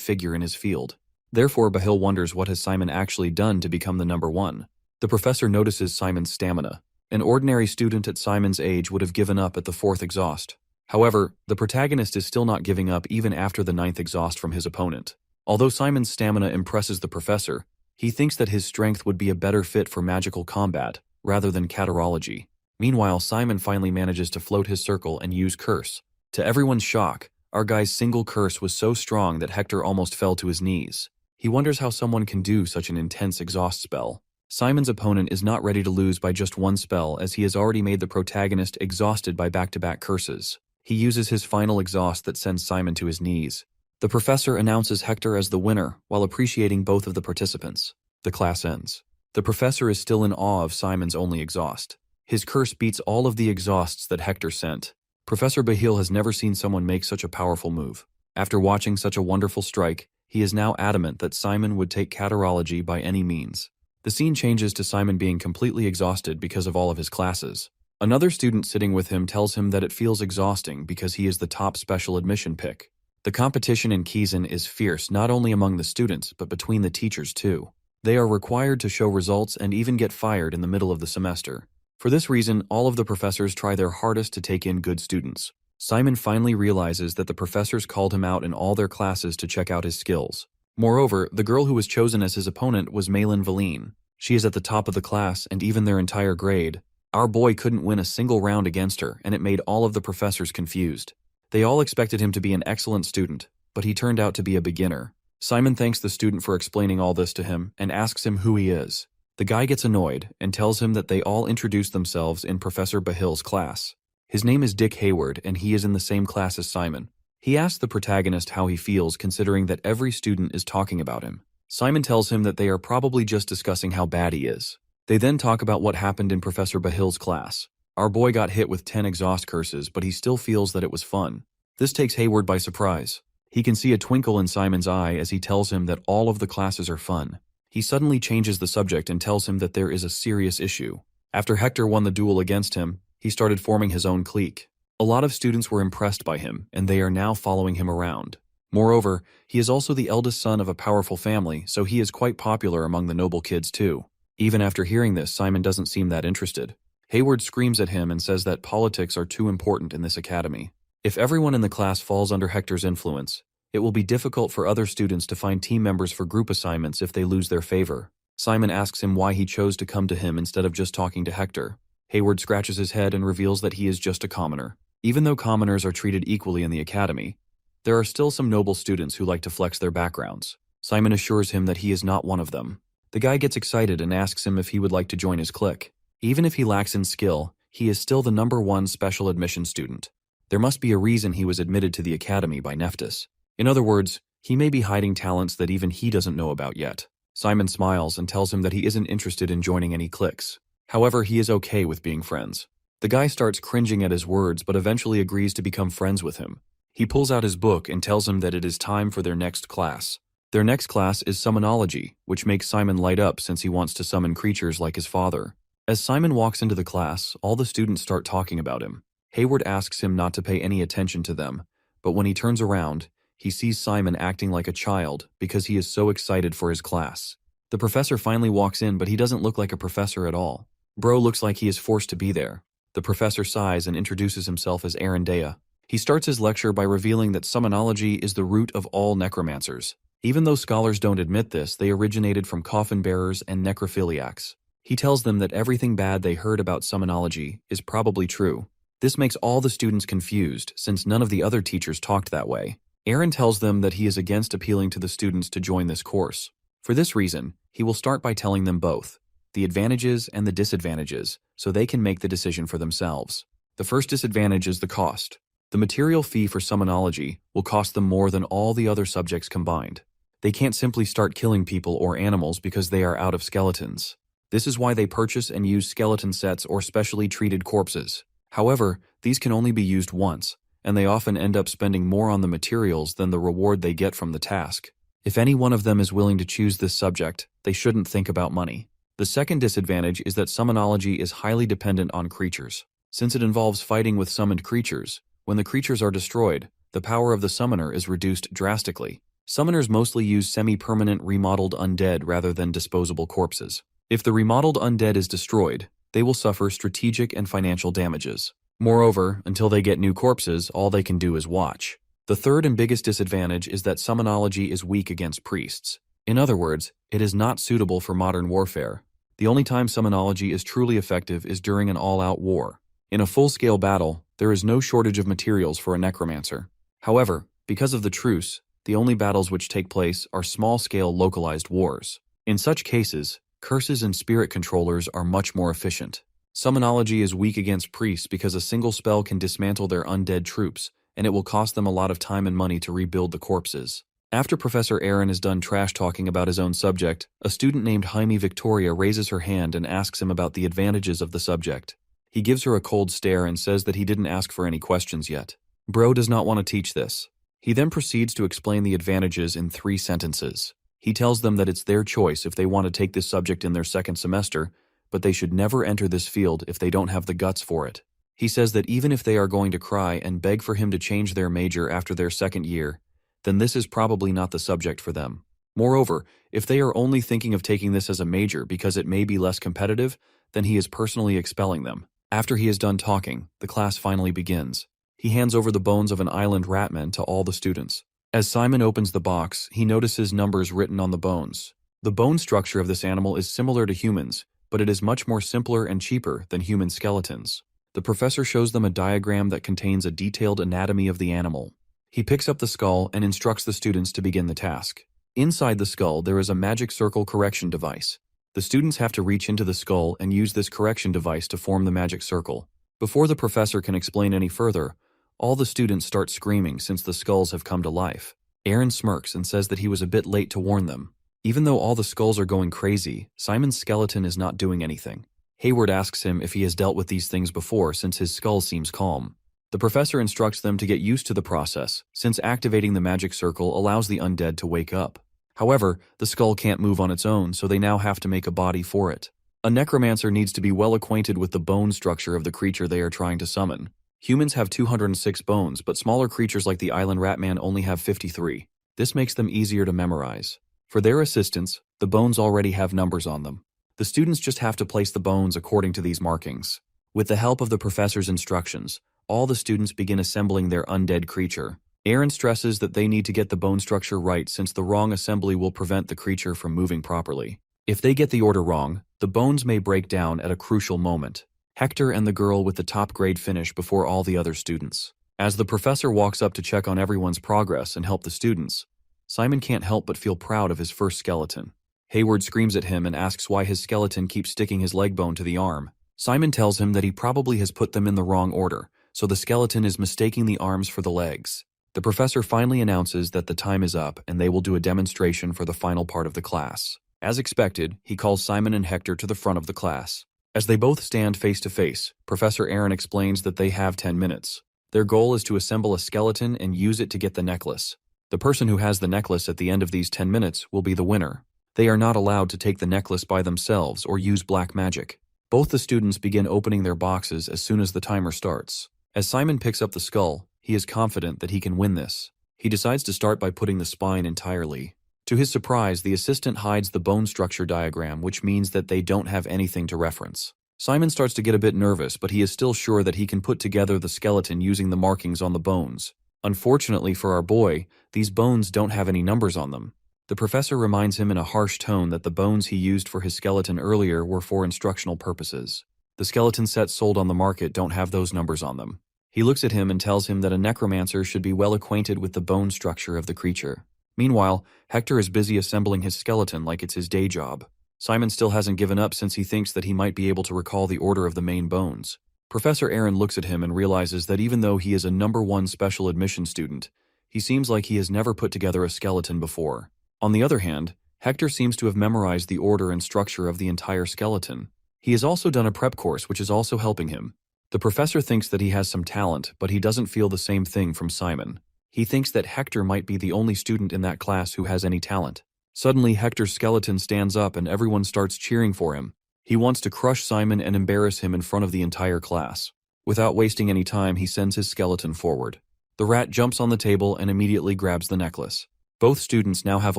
figure in his field. Therefore, Bahil wonders what has Simon actually done to become the number one. The professor notices Simon's stamina. An ordinary student at Simon's age would have given up at the 4th exhaust. However, the protagonist is still not giving up even after the 9th exhaust from his opponent. Although Simon's stamina impresses the professor, he thinks that his strength would be a better fit for magical combat, rather than catarology. Meanwhile, Simon finally manages to float his circle and use curse. To everyone's shock, our guy's single curse was so strong that Hector almost fell to his knees. He wonders how someone can do such an intense exhaust spell. Simon's opponent is not ready to lose by just one spell, as he has already made the protagonist exhausted by back-to-back curses. He uses his final exhaust that sends Simon to his knees. The professor announces Hector as the winner, while appreciating both of the participants. The class ends. The professor is still in awe of Simon's only exhaust. His curse beats all of the exhausts that Hector sent. Professor Bahil has never seen someone make such a powerful move. After watching such a wonderful strike, he is now adamant that Simon would take catarology by any means. The scene changes to Simon being completely exhausted because of all of his classes. Another student sitting with him tells him that it feels exhausting because he is the top special admission pick. The competition in Kizan is fierce not only among the students, but between the teachers too. They are required to show results and even get fired in the middle of the semester. For this reason, all of the professors try their hardest to take in good students. Simon finally realizes that the professors called him out in all their classes to check out his skills. Moreover, the girl who was chosen as his opponent was Malin Valine. She is at the top of the class and even their entire grade. Our boy couldn't win a single round against her, and it made all of the professors confused. They all expected him to be an excellent student, but he turned out to be a beginner. Simon thanks the student for explaining all this to him and asks him who he is. The guy gets annoyed and tells him that they all introduced themselves in Professor Bahil's class. His name is Dick Hayward, and he is in the same class as Simon. He asks the protagonist how he feels considering that every student is talking about him. Simon tells him that they are probably just discussing how bad he is. They then talk about what happened in Professor Bahil's class. Our boy got hit with 10 exhaust curses, but he still feels that it was fun. This takes Hayward by surprise. He can see a twinkle in Simon's eye as he tells him that all of the classes are fun. He suddenly changes the subject and tells him that there is a serious issue. After Hector won the duel against him, he started forming his own clique. A lot of students were impressed by him, and they are now following him around. Moreover, he is also the eldest son of a powerful family, so he is quite popular among the noble kids too. Even after hearing this, Simon doesn't seem that interested. Hayward screams at him and says that politics are too important in this academy. If everyone in the class falls under Hector's influence, it will be difficult for other students to find team members for group assignments if they lose their favor. Simon asks him why he chose to come to him instead of just talking to Hector. Hayward scratches his head and reveals that he is just a commoner. Even though commoners are treated equally in the academy, there are still some noble students who like to flex their backgrounds. Simon assures him that he is not one of them. The guy gets excited and asks him if he would like to join his clique. Even if he lacks in skill, he is still the number one special admission student. There must be a reason he was admitted to the academy by Nephthys. In other words, he may be hiding talents that even he doesn't know about yet. Simon smiles and tells him that he isn't interested in joining any cliques. However, he is okay with being friends. The guy starts cringing at his words but eventually agrees to become friends with him. He pulls out his book and tells him that it is time for their next class. Their next class is summonology, which makes Simon light up since he wants to summon creatures like his father. As Simon walks into the class, all the students start talking about him. Hayward asks him not to pay any attention to them, but when he turns around, he sees Simon acting like a child because he is so excited for his class. The professor finally walks in, but he doesn't look like a professor at all. Bro looks like he is forced to be there. The professor sighs and introduces himself as Arendea. He starts his lecture by revealing that summonology is the root of all necromancers. Even though scholars don't admit this, they originated from coffin bearers and necrophiliacs. He tells them that everything bad they heard about summonology is probably true. This makes all the students confused, since none of the other teachers talked that way. Aaron tells them that he is against appealing to the students to join this course. For this reason, he will start by telling them both the advantages and the disadvantages, so they can make the decision for themselves. The first disadvantage is the cost. The material fee for summonology will cost them more than all the other subjects combined. They can't simply start killing people or animals because they are out of skeletons. This is why they purchase and use skeleton sets or specially treated corpses. However, these can only be used once, and they often end up spending more on the materials than the reward they get from the task. If any one of them is willing to choose this subject, they shouldn't think about money. The second disadvantage is that summonology is highly dependent on creatures. Since it involves fighting with summoned creatures, when the creatures are destroyed, the power of the summoner is reduced drastically. Summoners mostly use semi-permanent remodeled undead rather than disposable corpses. If the remodeled undead is destroyed, they will suffer strategic and financial damages. Moreover, until they get new corpses, all they can do is watch. The third and biggest disadvantage is that summonology is weak against priests. In other words, it is not suitable for modern warfare. The only time summonology is truly effective is during an all-out war. In a full-scale battle, there is no shortage of materials for a necromancer. However, because of the truce, the only battles which take place are small-scale localized wars. In such cases, curses and spirit controllers are much more efficient. Summonology is weak against priests because a single spell can dismantle their undead troops, and it will cost them a lot of time and money to rebuild the corpses. After Professor Aaron is done trash-talking about his own subject, a student named Jaime Victoria raises her hand and asks him about the advantages of the subject. He gives her a cold stare and says that he didn't ask for any questions yet. Bro does not want to teach this. He then proceeds to explain the advantages in 3 sentences. He tells them that it's their choice if they want to take this subject in their second semester, but they should never enter this field if they don't have the guts for it. He says that even if they are going to cry and beg for him to change their major after their second year, then this is probably not the subject for them. Moreover, if they are only thinking of taking this as a major because it may be less competitive, then he is personally expelling them. After he is done talking, the class finally begins. He hands over the bones of an island ratman to all the students. As Simon opens the box, he notices numbers written on the bones. The bone structure of this animal is similar to humans, but it is much more simpler and cheaper than human skeletons. The professor shows them a diagram that contains a detailed anatomy of the animal. He picks up the skull and instructs the students to begin the task. Inside the skull, there is a magic circle correction device. The students have to reach into the skull and use this correction device to form the magic circle. Before the professor can explain any further, all the students start screaming since the skulls have come to life. Aaron smirks and says that he was a bit late to warn them. Even though all the skulls are going crazy, Simon's skeleton is not doing anything. Hayward asks him if he has dealt with these things before since his skull seems calm. The professor instructs them to get used to the process, since activating the magic circle allows the undead to wake up. However, the skull can't move on its own, so they now have to make a body for it. A necromancer needs to be well acquainted with the bone structure of the creature they are trying to summon. Humans have 206 bones, but smaller creatures like the island ratman only have 53. This makes them easier to memorize. For their assistance, the bones already have numbers on them. The students just have to place the bones according to these markings. With the help of the professor's instructions, all the students begin assembling their undead creature. Aaron stresses that they need to get the bone structure right since the wrong assembly will prevent the creature from moving properly. If they get the order wrong, the bones may break down at a crucial moment. Hector and the girl with the top grade finish before all the other students. As the professor walks up to check on everyone's progress and help the students, Simon can't help but feel proud of his first skeleton. Hayward screams at him and asks why his skeleton keeps sticking his leg bone to the arm. Simon tells him that he probably has put them in the wrong order, so the skeleton is mistaking the arms for the legs. The professor finally announces that the time is up and they will do a demonstration for the final part of the class. As expected, he calls Simon and Hector to the front of the class. As they both stand face to face, Professor Aaron explains that they have 10 minutes. Their goal is to assemble a skeleton and use it to get the necklace. The person who has the necklace at the end of these 10 minutes will be the winner. They are not allowed to take the necklace by themselves or use black magic. Both the students begin opening their boxes as soon as the timer starts. As Simon picks up the skull, he is confident that he can win this. He decides to start by putting the spine entirely. To his surprise, the assistant hides the bone structure diagram, which means that they don't have anything to reference. Simon starts to get a bit nervous, but he is still sure that he can put together the skeleton using the markings on the bones. Unfortunately for our boy, these bones don't have any numbers on them. The professor reminds him in a harsh tone that the bones he used for his skeleton earlier were for instructional purposes. The skeleton sets sold on the market don't have those numbers on them. He looks at him and tells him that a necromancer should be well acquainted with the bone structure of the creature. Meanwhile, Hector is busy assembling his skeleton like it's his day job. Simon still hasn't given up since he thinks that he might be able to recall the order of the main bones. Professor Aaron looks at him and realizes that even though he is a #1 special admission student, he seems like he has never put together a skeleton before. On the other hand, Hector seems to have memorized the order and structure of the entire skeleton. He has also done a prep course, which is also helping him. The professor thinks that he has some talent, but he doesn't feel the same thing from Simon. He thinks that Hector might be the only student in that class who has any talent. Suddenly, Hector's skeleton stands up and everyone starts cheering for him. He wants to crush Simon and embarrass him in front of the entire class. Without wasting any time, he sends his skeleton forward. The rat jumps on the table and immediately grabs the necklace. Both students now have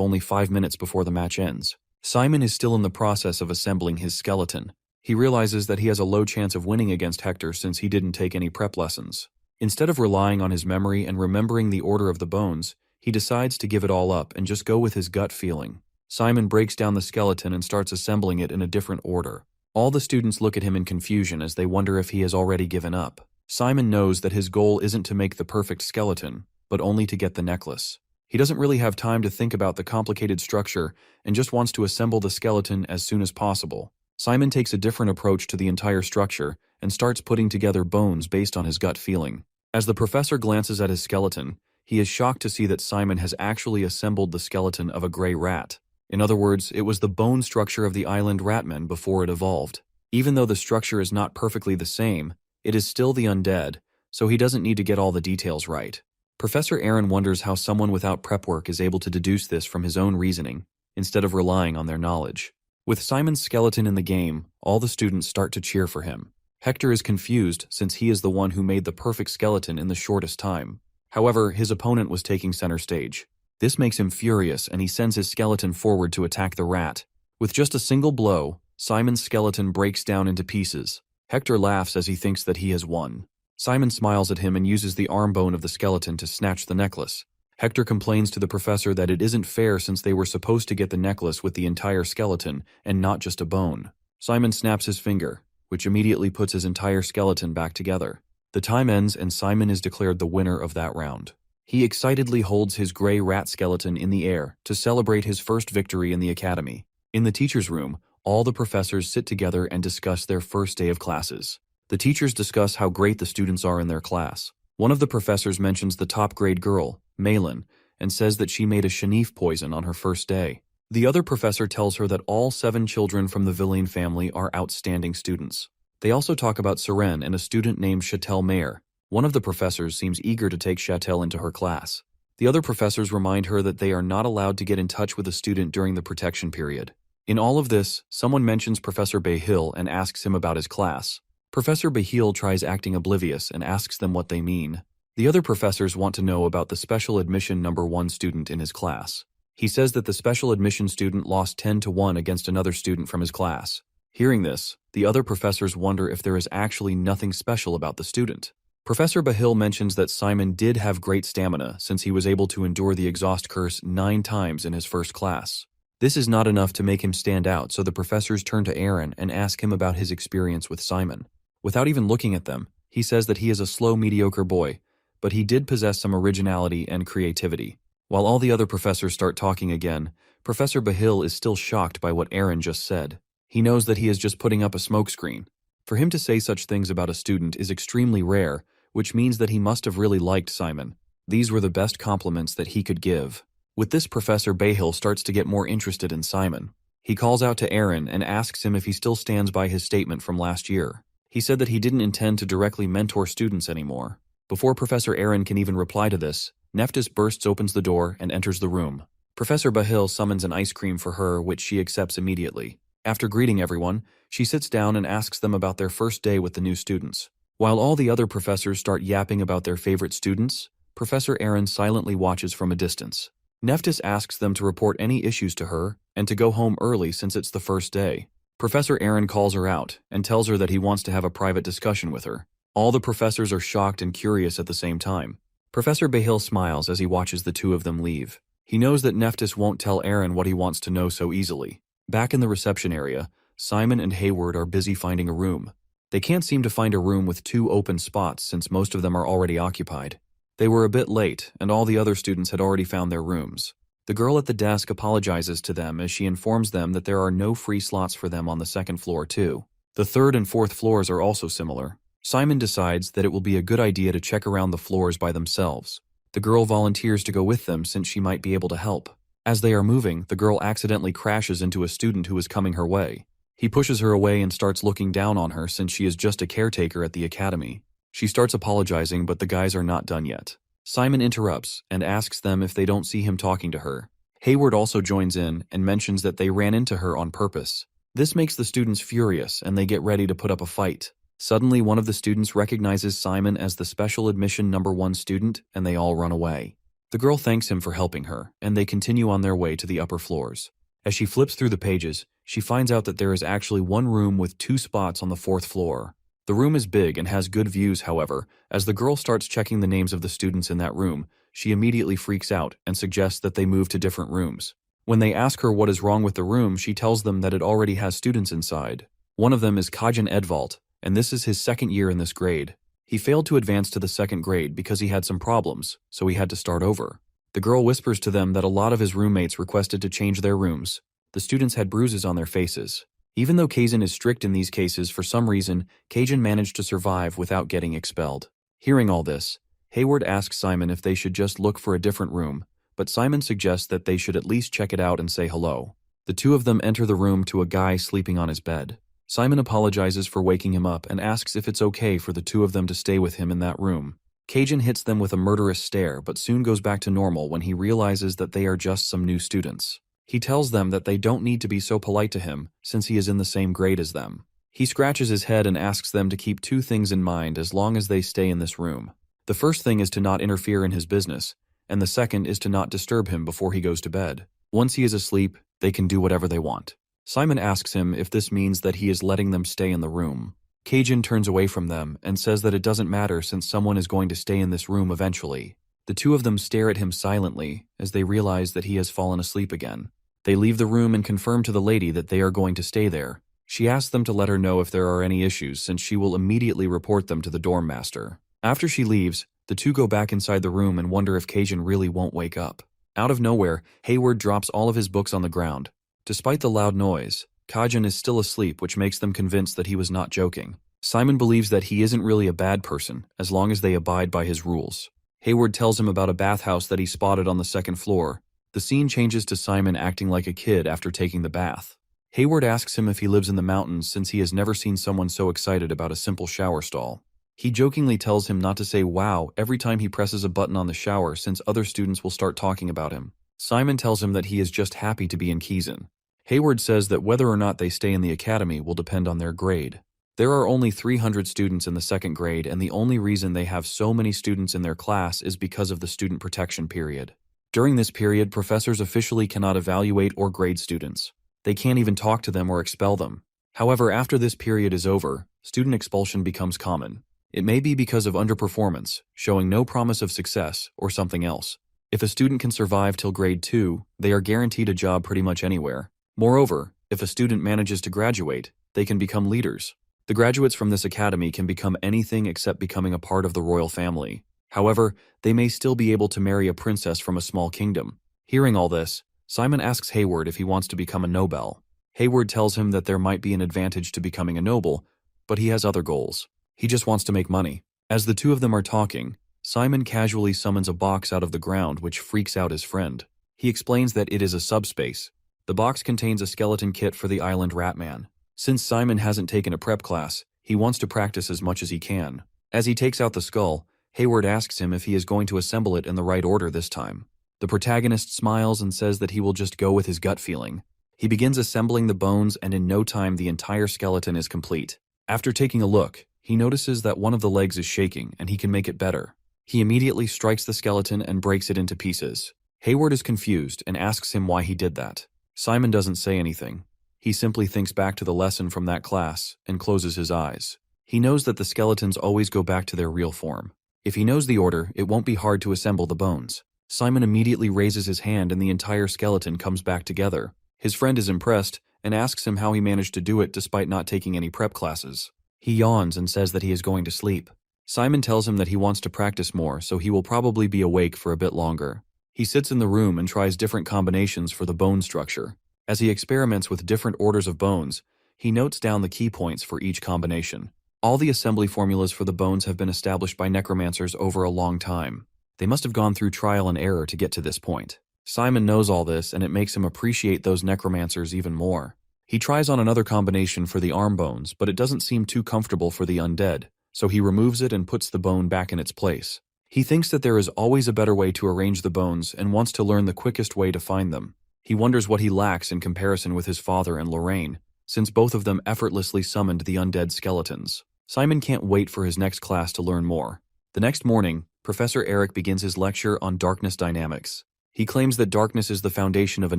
only 5 minutes before the match ends. Simon is still in the process of assembling his skeleton. He realizes that he has a low chance of winning against Hector since he didn't take any prep lessons. Instead of relying on his memory and remembering the order of the bones, he decides to give it all up and just go with his gut feeling. Simon breaks down the skeleton and starts assembling it in a different order. All the students look at him in confusion as they wonder if he has already given up. Simon knows that his goal isn't to make the perfect skeleton, but only to get the necklace. He doesn't really have time to think about the complicated structure and just wants to assemble the skeleton as soon as possible. Simon takes a different approach to the entire structure and starts putting together bones based on his gut feeling. As the professor glances at his skeleton, he is shocked to see that Simon has actually assembled the skeleton of a gray rat. In other words, it was the bone structure of the island ratmen before it evolved. Even though the structure is not perfectly the same, it is still the undead, so he doesn't need to get all the details right. Professor Aaron wonders how someone without prep work is able to deduce this from his own reasoning, instead of relying on their knowledge. With Simon's skeleton in the game, all the students start to cheer for him. Hector is confused since he is the one who made the perfect skeleton in the shortest time. However, his opponent was taking center stage. This makes him furious and he sends his skeleton forward to attack the rat. With just a single blow, Simon's skeleton breaks down into pieces. Hector laughs as he thinks that he has won. Simon smiles at him and uses the arm bone of the skeleton to snatch the necklace. Hector complains to the professor that it isn't fair since they were supposed to get the necklace with the entire skeleton and not just a bone. Simon snaps his finger, which immediately puts his entire skeleton back together. The time ends and Simon is declared the winner of that round. He excitedly holds his gray rat skeleton in the air to celebrate his first victory in the academy. In the teacher's room, all the professors sit together and discuss their first day of classes. The teachers discuss how great the students are in their class. One of the professors mentions the top grade girl, Malin, and says that she made a chenif poison on her first day. The other professor tells her that all 7 children from the Villain family are outstanding students. They also talk about Seren and a student named Chatel Mayer. One of the professors seems eager to take Chatel into her class. The other professors remind her that they are not allowed to get in touch with a student during the protection period. In all of this, someone mentions Professor Behil and asks him about his class. Professor Behil tries acting oblivious and asks them what they mean. The other professors want to know about the special admission #1 student in his class. He says that the special admission student lost 10-1 against another student from his class. Hearing this, the other professors wonder if there is actually nothing special about the student. Professor Behil mentions that Simon did have great stamina since he was able to endure the exhaust curse 9 times in his first class. This is not enough to make him stand out, so the professors turn to Aaron and ask him about his experience with Simon. Without even looking at them, he says that he is a slow, mediocre boy, but he did possess some originality and creativity. While all the other professors start talking again, Professor Behil is still shocked by what Aaron just said. He knows that he is just putting up a smokescreen. For him to say such things about a student is extremely rare, which means that he must have really liked Simon. These were the best compliments that he could give. With this, Professor Behil starts to get more interested in Simon. He calls out to Aaron and asks him if he still stands by his statement from last year. He said that he didn't intend to directly mentor students anymore. Before Professor Aaron can even reply to this, Nephthys opens the door and enters the room. Professor Behil summons an ice cream for her, which she accepts immediately. After greeting everyone, she sits down and asks them about their first day with the new students. While all the other professors start yapping about their favorite students, Professor Aaron silently watches from a distance. Nephthys asks them to report any issues to her and to go home early since it's the first day. Professor Aaron calls her out and tells her that he wants to have a private discussion with her. All the professors are shocked and curious at the same time. Professor Behil smiles as he watches the two of them leave. He knows that Nephthys won't tell Aaron what he wants to know so easily. Back in the reception area, Simon and Hayward are busy finding a room. They can't seem to find a room with 2 open spots since most of them are already occupied. They were a bit late, and all the other students had already found their rooms. The girl at the desk apologizes to them as she informs them that there are no free slots for them on the 2nd floor too. The 3rd and 4th floors are also similar. Simon decides that it will be a good idea to check around the floors by themselves. The girl volunteers to go with them since she might be able to help. As they are moving, the girl accidentally crashes into a student who is coming her way. He pushes her away and starts looking down on her since she is just a caretaker at the academy. She starts apologizing, but the guys are not done yet. Simon interrupts and asks them if they don't see him talking to her. Hayward also joins in and mentions that they ran into her on purpose. This makes the students furious and they get ready to put up a fight. Suddenly, one of the students recognizes Simon as the special admission number 1 student and they all run away. The girl thanks him for helping her and they continue on their way to the upper floors. As she flips through the pages, she finds out that there is actually 1 room with 2 spots on the 4th floor. The room is big and has good views, however. As the girl starts checking the names of the students in that room, she immediately freaks out and suggests that they move to different rooms. When they ask her what is wrong with the room, she tells them that it already has students inside. One of them is Kajin Edvald, and this is his 2nd year in this grade. He failed to advance to the 2nd grade because he had some problems, so he had to start over. The girl whispers to them that a lot of his roommates requested to change their rooms. The students had bruises on their faces. Even though Kajin is strict in these cases, for some reason, Kajin managed to survive without getting expelled. Hearing all this, Hayward asks Simon if they should just look for a different room, but Simon suggests that they should at least check it out and say hello. The 2 of them enter the room to a guy sleeping on his bed. Simon apologizes for waking him up and asks if it's okay for the 2 of them to stay with him in that room. Kajin hits them with a murderous stare but soon goes back to normal when he realizes that they are just some new students. He tells them that they don't need to be so polite to him since he is in the same grade as them. He scratches his head and asks them to keep 2 things in mind as long as they stay in this room. The first thing is to not interfere in his business, and the second is to not disturb him before he goes to bed. Once he is asleep, they can do whatever they want. Simon asks him if this means that he is letting them stay in the room. Kajin turns away from them and says that it doesn't matter since someone is going to stay in this room eventually. The 2 of them stare at him silently as they realize that he has fallen asleep again. They leave the room and confirm to the lady that they are going to stay there. She asks them to let her know if there are any issues since she will immediately report them to the dorm master. After she leaves, the 2 go back inside the room and wonder if Kajin really won't wake up. Out of nowhere, Hayward drops all of his books on the ground. Despite the loud noise, Kajin is still asleep, which makes them convinced that he was not joking. Simon believes that he isn't really a bad person as long as they abide by his rules. Hayward tells him about a bathhouse that he spotted on the 2nd floor. The scene changes to Simon acting like a kid after taking the bath. Hayward asks him if he lives in the mountains since he has never seen someone so excited about a simple shower stall. He jokingly tells him not to say wow every time he presses a button on the shower since other students will start talking about him. Simon tells him that he is just happy to be in Kajin. Hayward says that whether or not they stay in the academy will depend on their grade. There are only 300 students in the 2nd grade, and the only reason they have so many students in their class is because of the student protection period. During this period, professors officially cannot evaluate or grade students. They can't even talk to them or expel them. However, after this period is over, student expulsion becomes common. It may be because of underperformance, showing no promise of success, or something else. If a student can survive till grade 2, they are guaranteed a job pretty much anywhere. Moreover, if a student manages to graduate, they can become leaders. The graduates from this academy can become anything except becoming a part of the royal family. However, they may still be able to marry a princess from a small kingdom. Hearing all this, Simon asks Hayward if he wants to become a noble. Hayward tells him that there might be an advantage to becoming a noble, but he has other goals. He just wants to make money. As the 2 of them are talking, Simon casually summons a box out of the ground which freaks out his friend. He explains that it is a subspace. The box contains a skeleton kit for the island Ratman. Since Simon hasn't taken a prep class, he wants to practice as much as he can. As he takes out the skull, Hayward asks him if he is going to assemble it in the right order this time. The protagonist smiles and says that he will just go with his gut feeling. He begins assembling the bones and in no time the entire skeleton is complete. After taking a look, he notices that one of the legs is shaking and he can make it better. He immediately strikes the skeleton and breaks it into pieces. Hayward is confused and asks him why he did that. Simon doesn't say anything. He simply thinks back to the lesson from that class and closes his eyes. He knows that the skeletons always go back to their real form. If he knows the order, it won't be hard to assemble the bones. Simon immediately raises his hand and the entire skeleton comes back together. His friend is impressed and asks him how he managed to do it despite not taking any prep classes. He yawns and says that he is going to sleep. Simon tells him that he wants to practice more, so he will probably be awake for a bit longer. He sits in the room and tries different combinations for the bone structure. As he experiments with different orders of bones, he notes down the key points for each combination. All the assembly formulas for the bones have been established by necromancers over a long time. They must have gone through trial and error to get to this point. Simon knows all this, and it makes him appreciate those necromancers even more. He tries on another combination for the arm bones, but it doesn't seem too comfortable for the undead, so he removes it and puts the bone back in its place. He thinks that there is always a better way to arrange the bones and wants to learn the quickest way to find them. He wonders what he lacks in comparison with his father and Lorraine, since both of them effortlessly summoned the undead skeletons. Simon can't wait for his next class to learn more. The next morning, Professor Eric begins his lecture on darkness dynamics. He claims that darkness is the foundation of a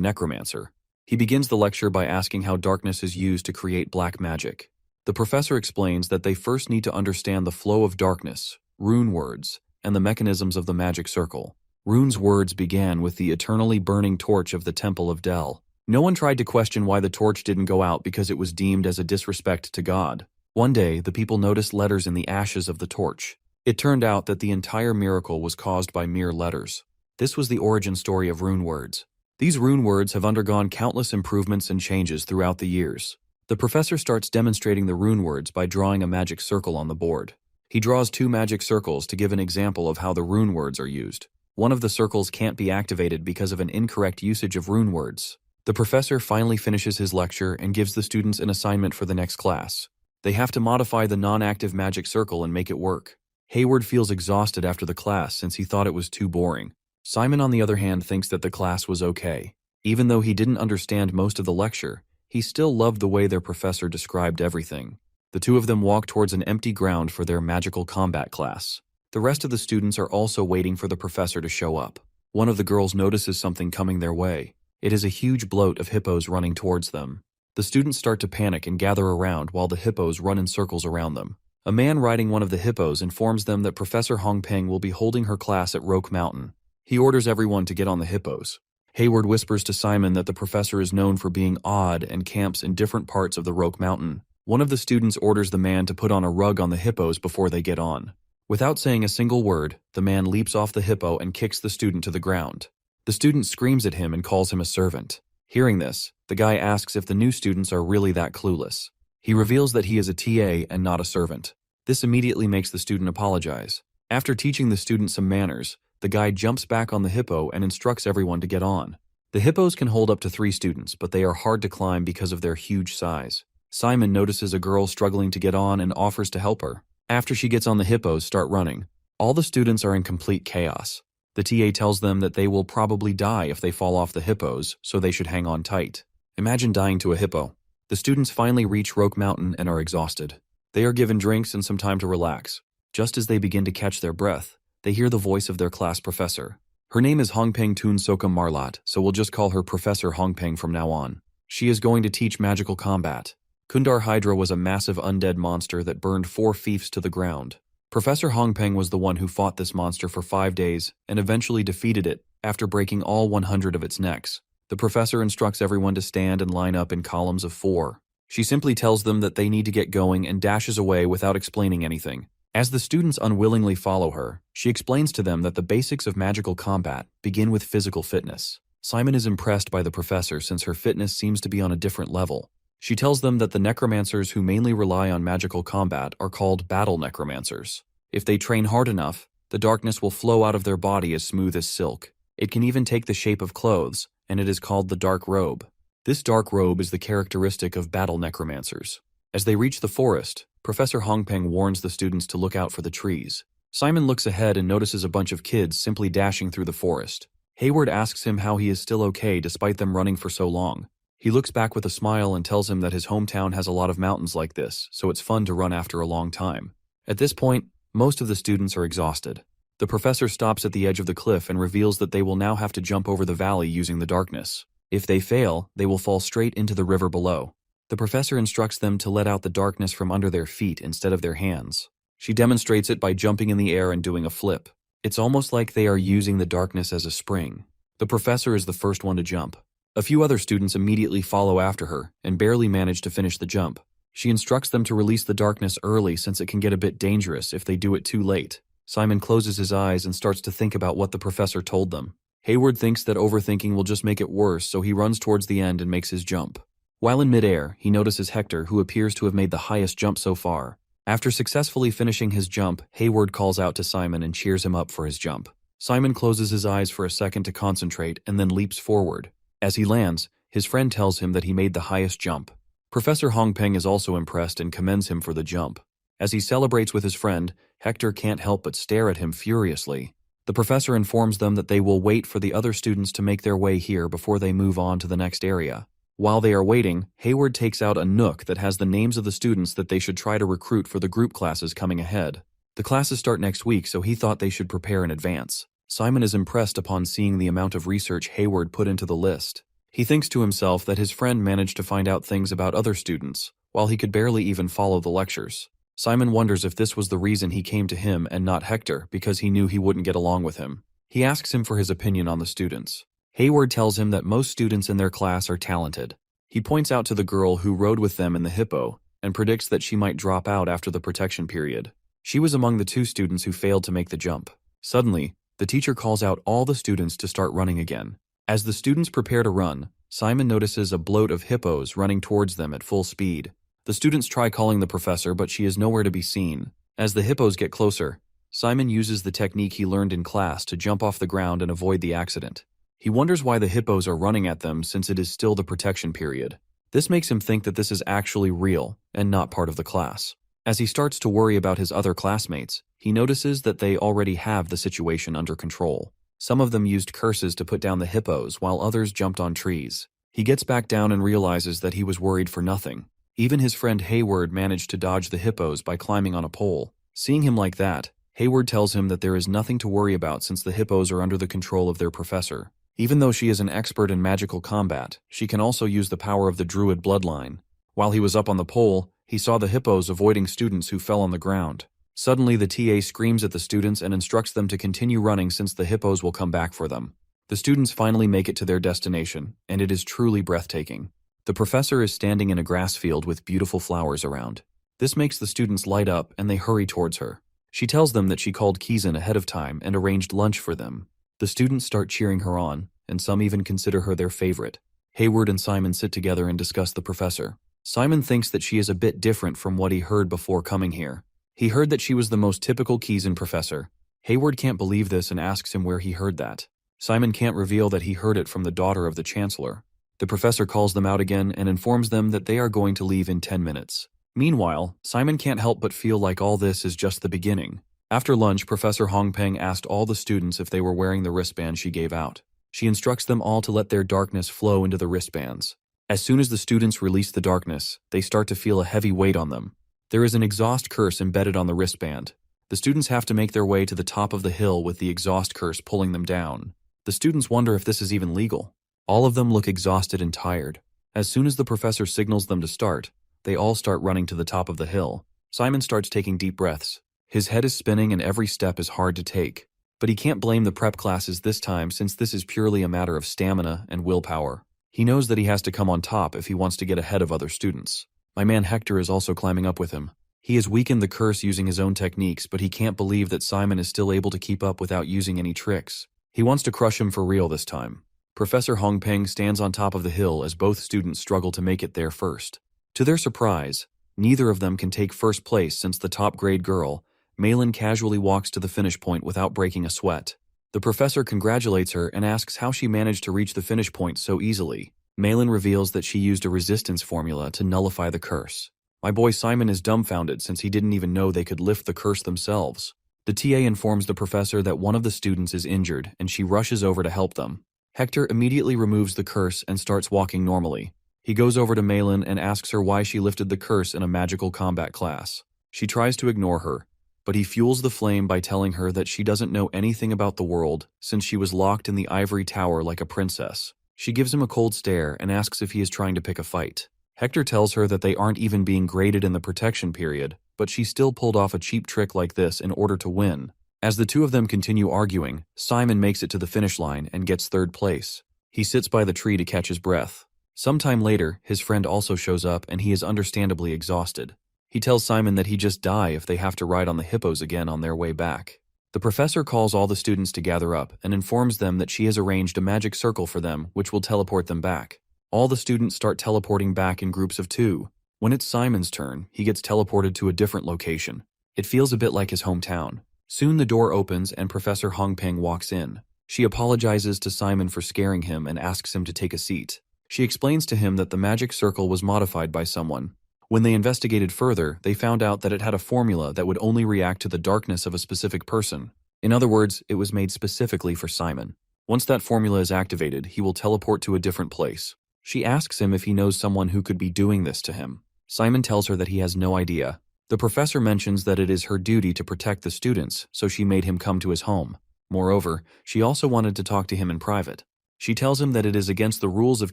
necromancer. He begins the lecture by asking how darkness is used to create black magic. The professor explains that they first need to understand the flow of darkness, rune words, and the mechanisms of the magic circle. Rune's words began with the eternally burning torch of the Temple of Del. No one tried to question why the torch didn't go out because it was deemed as a disrespect to God. One day, the people noticed letters in the ashes of the torch. It turned out that the entire miracle was caused by mere letters. This was the origin story of rune words. These rune words have undergone countless improvements and changes throughout the years. The professor starts demonstrating the rune words by drawing a magic circle on the board. He draws 2 magic circles to give an example of how the rune words are used. One of the circles can't be activated because of an incorrect usage of rune words. The professor finally finishes his lecture and gives the students an assignment for the next class. They have to modify the non-active magic circle and make it work. Hayward feels exhausted after the class since he thought it was too boring. Simon, on the other hand, thinks that the class was okay. Even though he didn't understand most of the lecture, he still loved the way their professor described everything. The two of them walk towards an empty ground for their magical combat class. The rest of the students are also waiting for the professor to show up. One of the girls notices something coming their way. It is a huge bloat of hippos running towards them. The students start to panic and gather around while the hippos run in circles around them. A man riding one of the hippos informs them that Professor Hongpeng will be holding her class at Roque Mountain. He orders everyone to get on the hippos. Hayward whispers to Simon that the professor is known for being odd and camps in different parts of the Roque Mountain. One of the students orders the man to put on a rug on the hippos before they get on. Without saying a single word, the man leaps off the hippo and kicks the student to the ground. The student screams at him and calls him a servant. Hearing this, the guy asks if the new students are really that clueless. He reveals that he is a TA and not a servant. This immediately makes the student apologize. After teaching the student some manners, the guy jumps back on the hippo and instructs everyone to get on. The hippos can hold up to 3 students, but they are hard to climb because of their huge size. Simon notices a girl struggling to get on and offers to help her. After she gets on, the hippos start running. All the students are in complete chaos. The TA tells them that they will probably die if they fall off the hippos, so they should hang on tight. Imagine dying to a hippo. The students finally reach Roque Mountain and are exhausted. They are given drinks and some time to relax. Just as they begin to catch their breath, they hear the voice of their class professor. Her name is Hongpeng Tun Sokam Marlat, so we'll just call her Professor Hongpeng from now on. She is going to teach magical combat. Kundar Hydra was a massive undead monster that burned 4 fiefs to the ground. Professor Hongpeng was the one who fought this monster for 5 days and eventually defeated it after breaking all 100 of its necks. The professor instructs everyone to stand and line up in columns of 4. She simply tells them that they need to get going and dashes away without explaining anything. As the students unwillingly follow her, she explains to them that the basics of magical combat begin with physical fitness. Simon is impressed by the professor since her fitness seems to be on a different level. She tells them that the necromancers who mainly rely on magical combat are called battle necromancers. If they train hard enough, the darkness will flow out of their body as smooth as silk. It can even take the shape of clothes, and it is called the dark robe. This dark robe is the characteristic of battle necromancers. As they reach the forest, Professor Hongpeng warns the students to look out for the trees. Simon looks ahead and notices a bunch of kids simply dashing through the forest. Hayward asks him how he is still okay despite them running for so long. He looks back with a smile and tells him that his hometown has a lot of mountains like this, so it's fun to run after a long time. At this point, most of the students are exhausted. The professor stops at the edge of the cliff and reveals that they will now have to jump over the valley using the darkness. If they fail, they will fall straight into the river below. The professor instructs them to let out the darkness from under their feet instead of their hands. She demonstrates it by jumping in the air and doing a flip. It's almost like they are using the darkness as a spring. The professor is the first one to jump. A few other students immediately follow after her and barely manage to finish the jump. She instructs them to release the darkness early since it can get a bit dangerous if they do it too late. Simon closes his eyes and starts to think about what the professor told them. Hayward thinks that overthinking will just make it worse, so he runs towards the end and makes his jump. While in midair, he notices Hector, who appears to have made the highest jump so far. After successfully finishing his jump, Hayward calls out to Simon and cheers him up for his jump. Simon closes his eyes for a second to concentrate and then leaps forward. As he lands, his friend tells him that he made the highest jump. Professor Hongpeng is also impressed and commends him for the jump. As he celebrates with his friend, Hector can't help but stare at him furiously. The professor informs them that they will wait for the other students to make their way here before they move on to the next area. While they are waiting, Hayward takes out a nook that has the names of the students that they should try to recruit for the group classes coming ahead. The classes start next week, so he thought they should prepare in advance. Simon is impressed upon seeing the amount of research Hayward put into the list. He thinks to himself that his friend managed to find out things about other students, while he could barely even follow the lectures. Simon wonders if this was the reason he came to him and not Hector, because he knew he wouldn't get along with him. He asks him for his opinion on the students. Hayward tells him that most students in their class are talented. He points out to the girl who rode with them in the hippo, and predicts that she might drop out after the protection period. She was among the 2 students who failed to make the jump. Suddenly, the teacher calls out all the students to start running again. As the students prepare to run, Simon notices a bloat of hippos running towards them at full speed. The students try calling the professor, but she is nowhere to be seen. As the hippos get closer, Simon uses the technique he learned in class to jump off the ground and avoid the accident. He wonders why the hippos are running at them since it is still the protection period. This makes him think that this is actually real and not part of the class. As he starts to worry about his other classmates, he notices that they already have the situation under control. Some of them used curses to put down the hippos while others jumped on trees. He gets back down and realizes that he was worried for nothing. Even his friend Hayward managed to dodge the hippos by climbing on a pole. Seeing him like that, Hayward tells him that there is nothing to worry about since the hippos are under the control of their professor. Even though she is an expert in magical combat, she can also use the power of the druid bloodline. While he was up on the pole, he saw the hippos avoiding students who fell on the ground. Suddenly, the TA screams at the students and instructs them to continue running since the hippos will come back for them. The students finally make it to their destination, and it is truly breathtaking. The professor is standing in a grass field with beautiful flowers around. This makes the students light up and they hurry towards her. She tells them that she called Kizan ahead of time and arranged lunch for them. The students start cheering her on, and some even consider her their favorite. Hayward and Simon sit together and discuss the professor. Simon thinks that she is a bit different from what he heard before coming here. He heard that she was the most typical Kizan professor. Hayward can't believe this and asks him where he heard that. Simon can't reveal that he heard it from the daughter of the chancellor. The professor calls them out again and informs them that they are going to leave in 10 minutes. Meanwhile, Simon can't help but feel like all this is just the beginning. After lunch, Professor Hongpeng asked all the students if they were wearing the wristband she gave out. She instructs them all to let their darkness flow into the wristbands. As soon as the students release the darkness, they start to feel a heavy weight on them. There is an exhaust curse embedded on the wristband. The students have to make their way to the top of the hill with the exhaust curse pulling them down. The students wonder if this is even legal. All of them look exhausted and tired. As soon as the professor signals them to start, they all start running to the top of the hill. Simon starts taking deep breaths. His head is spinning and every step is hard to take. But he can't blame the prep classes this time since this is purely a matter of stamina and willpower. He knows that he has to come on top if he wants to get ahead of other students. My man Hector is also climbing up with him. He has weakened the curse using his own techniques, but he can't believe that Simon is still able to keep up without using any tricks. He wants to crush him for real this time. Professor Hongpeng stands on top of the hill as both students struggle to make it there first. To their surprise, neither of them can take first place since the top-grade girl, Malin, casually walks to the finish point without breaking a sweat. The professor congratulates her and asks how she managed to reach the finish point so easily. Malin reveals that she used a resistance formula to nullify the curse. My boy Simon is dumbfounded since he didn't even know they could lift the curse themselves. The TA informs the professor that one of the students is injured and she rushes over to help them. Hector immediately removes the curse and starts walking normally. He goes over to Malin and asks her why she lifted the curse in a magical combat class. She tries to ignore her, but he fuels the flame by telling her that she doesn't know anything about the world since she was locked in the ivory tower like a princess. She gives him a cold stare and asks if he is trying to pick a fight. Hector tells her that they aren't even being graded in the protection period, but she still pulled off a cheap trick like this in order to win. As the two of them continue arguing, Simon makes it to the finish line and gets third place. He sits by the tree to catch his breath. Sometime later, his friend also shows up and he is understandably exhausted. He tells Simon that he'd just die if they have to ride on the hippos again on their way back. The professor calls all the students to gather up and informs them that she has arranged a magic circle for them which will teleport them back. All the students start teleporting back in groups of 2. When it's Simon's turn, he gets teleported to a different location. It feels a bit like his hometown. Soon the door opens and Professor Hongpeng walks in. She apologizes to Simon for scaring him and asks him to take a seat. She explains to him that the magic circle was modified by someone. When they investigated further, they found out that it had a formula that would only react to the darkness of a specific person. In other words, it was made specifically for Simon. Once that formula is activated, he will teleport to a different place. She asks him if he knows someone who could be doing this to him. Simon tells her that he has no idea. The professor mentions that it is her duty to protect the students, so she made him come to his home. Moreover, she also wanted to talk to him in private. She tells him that it is against the rules of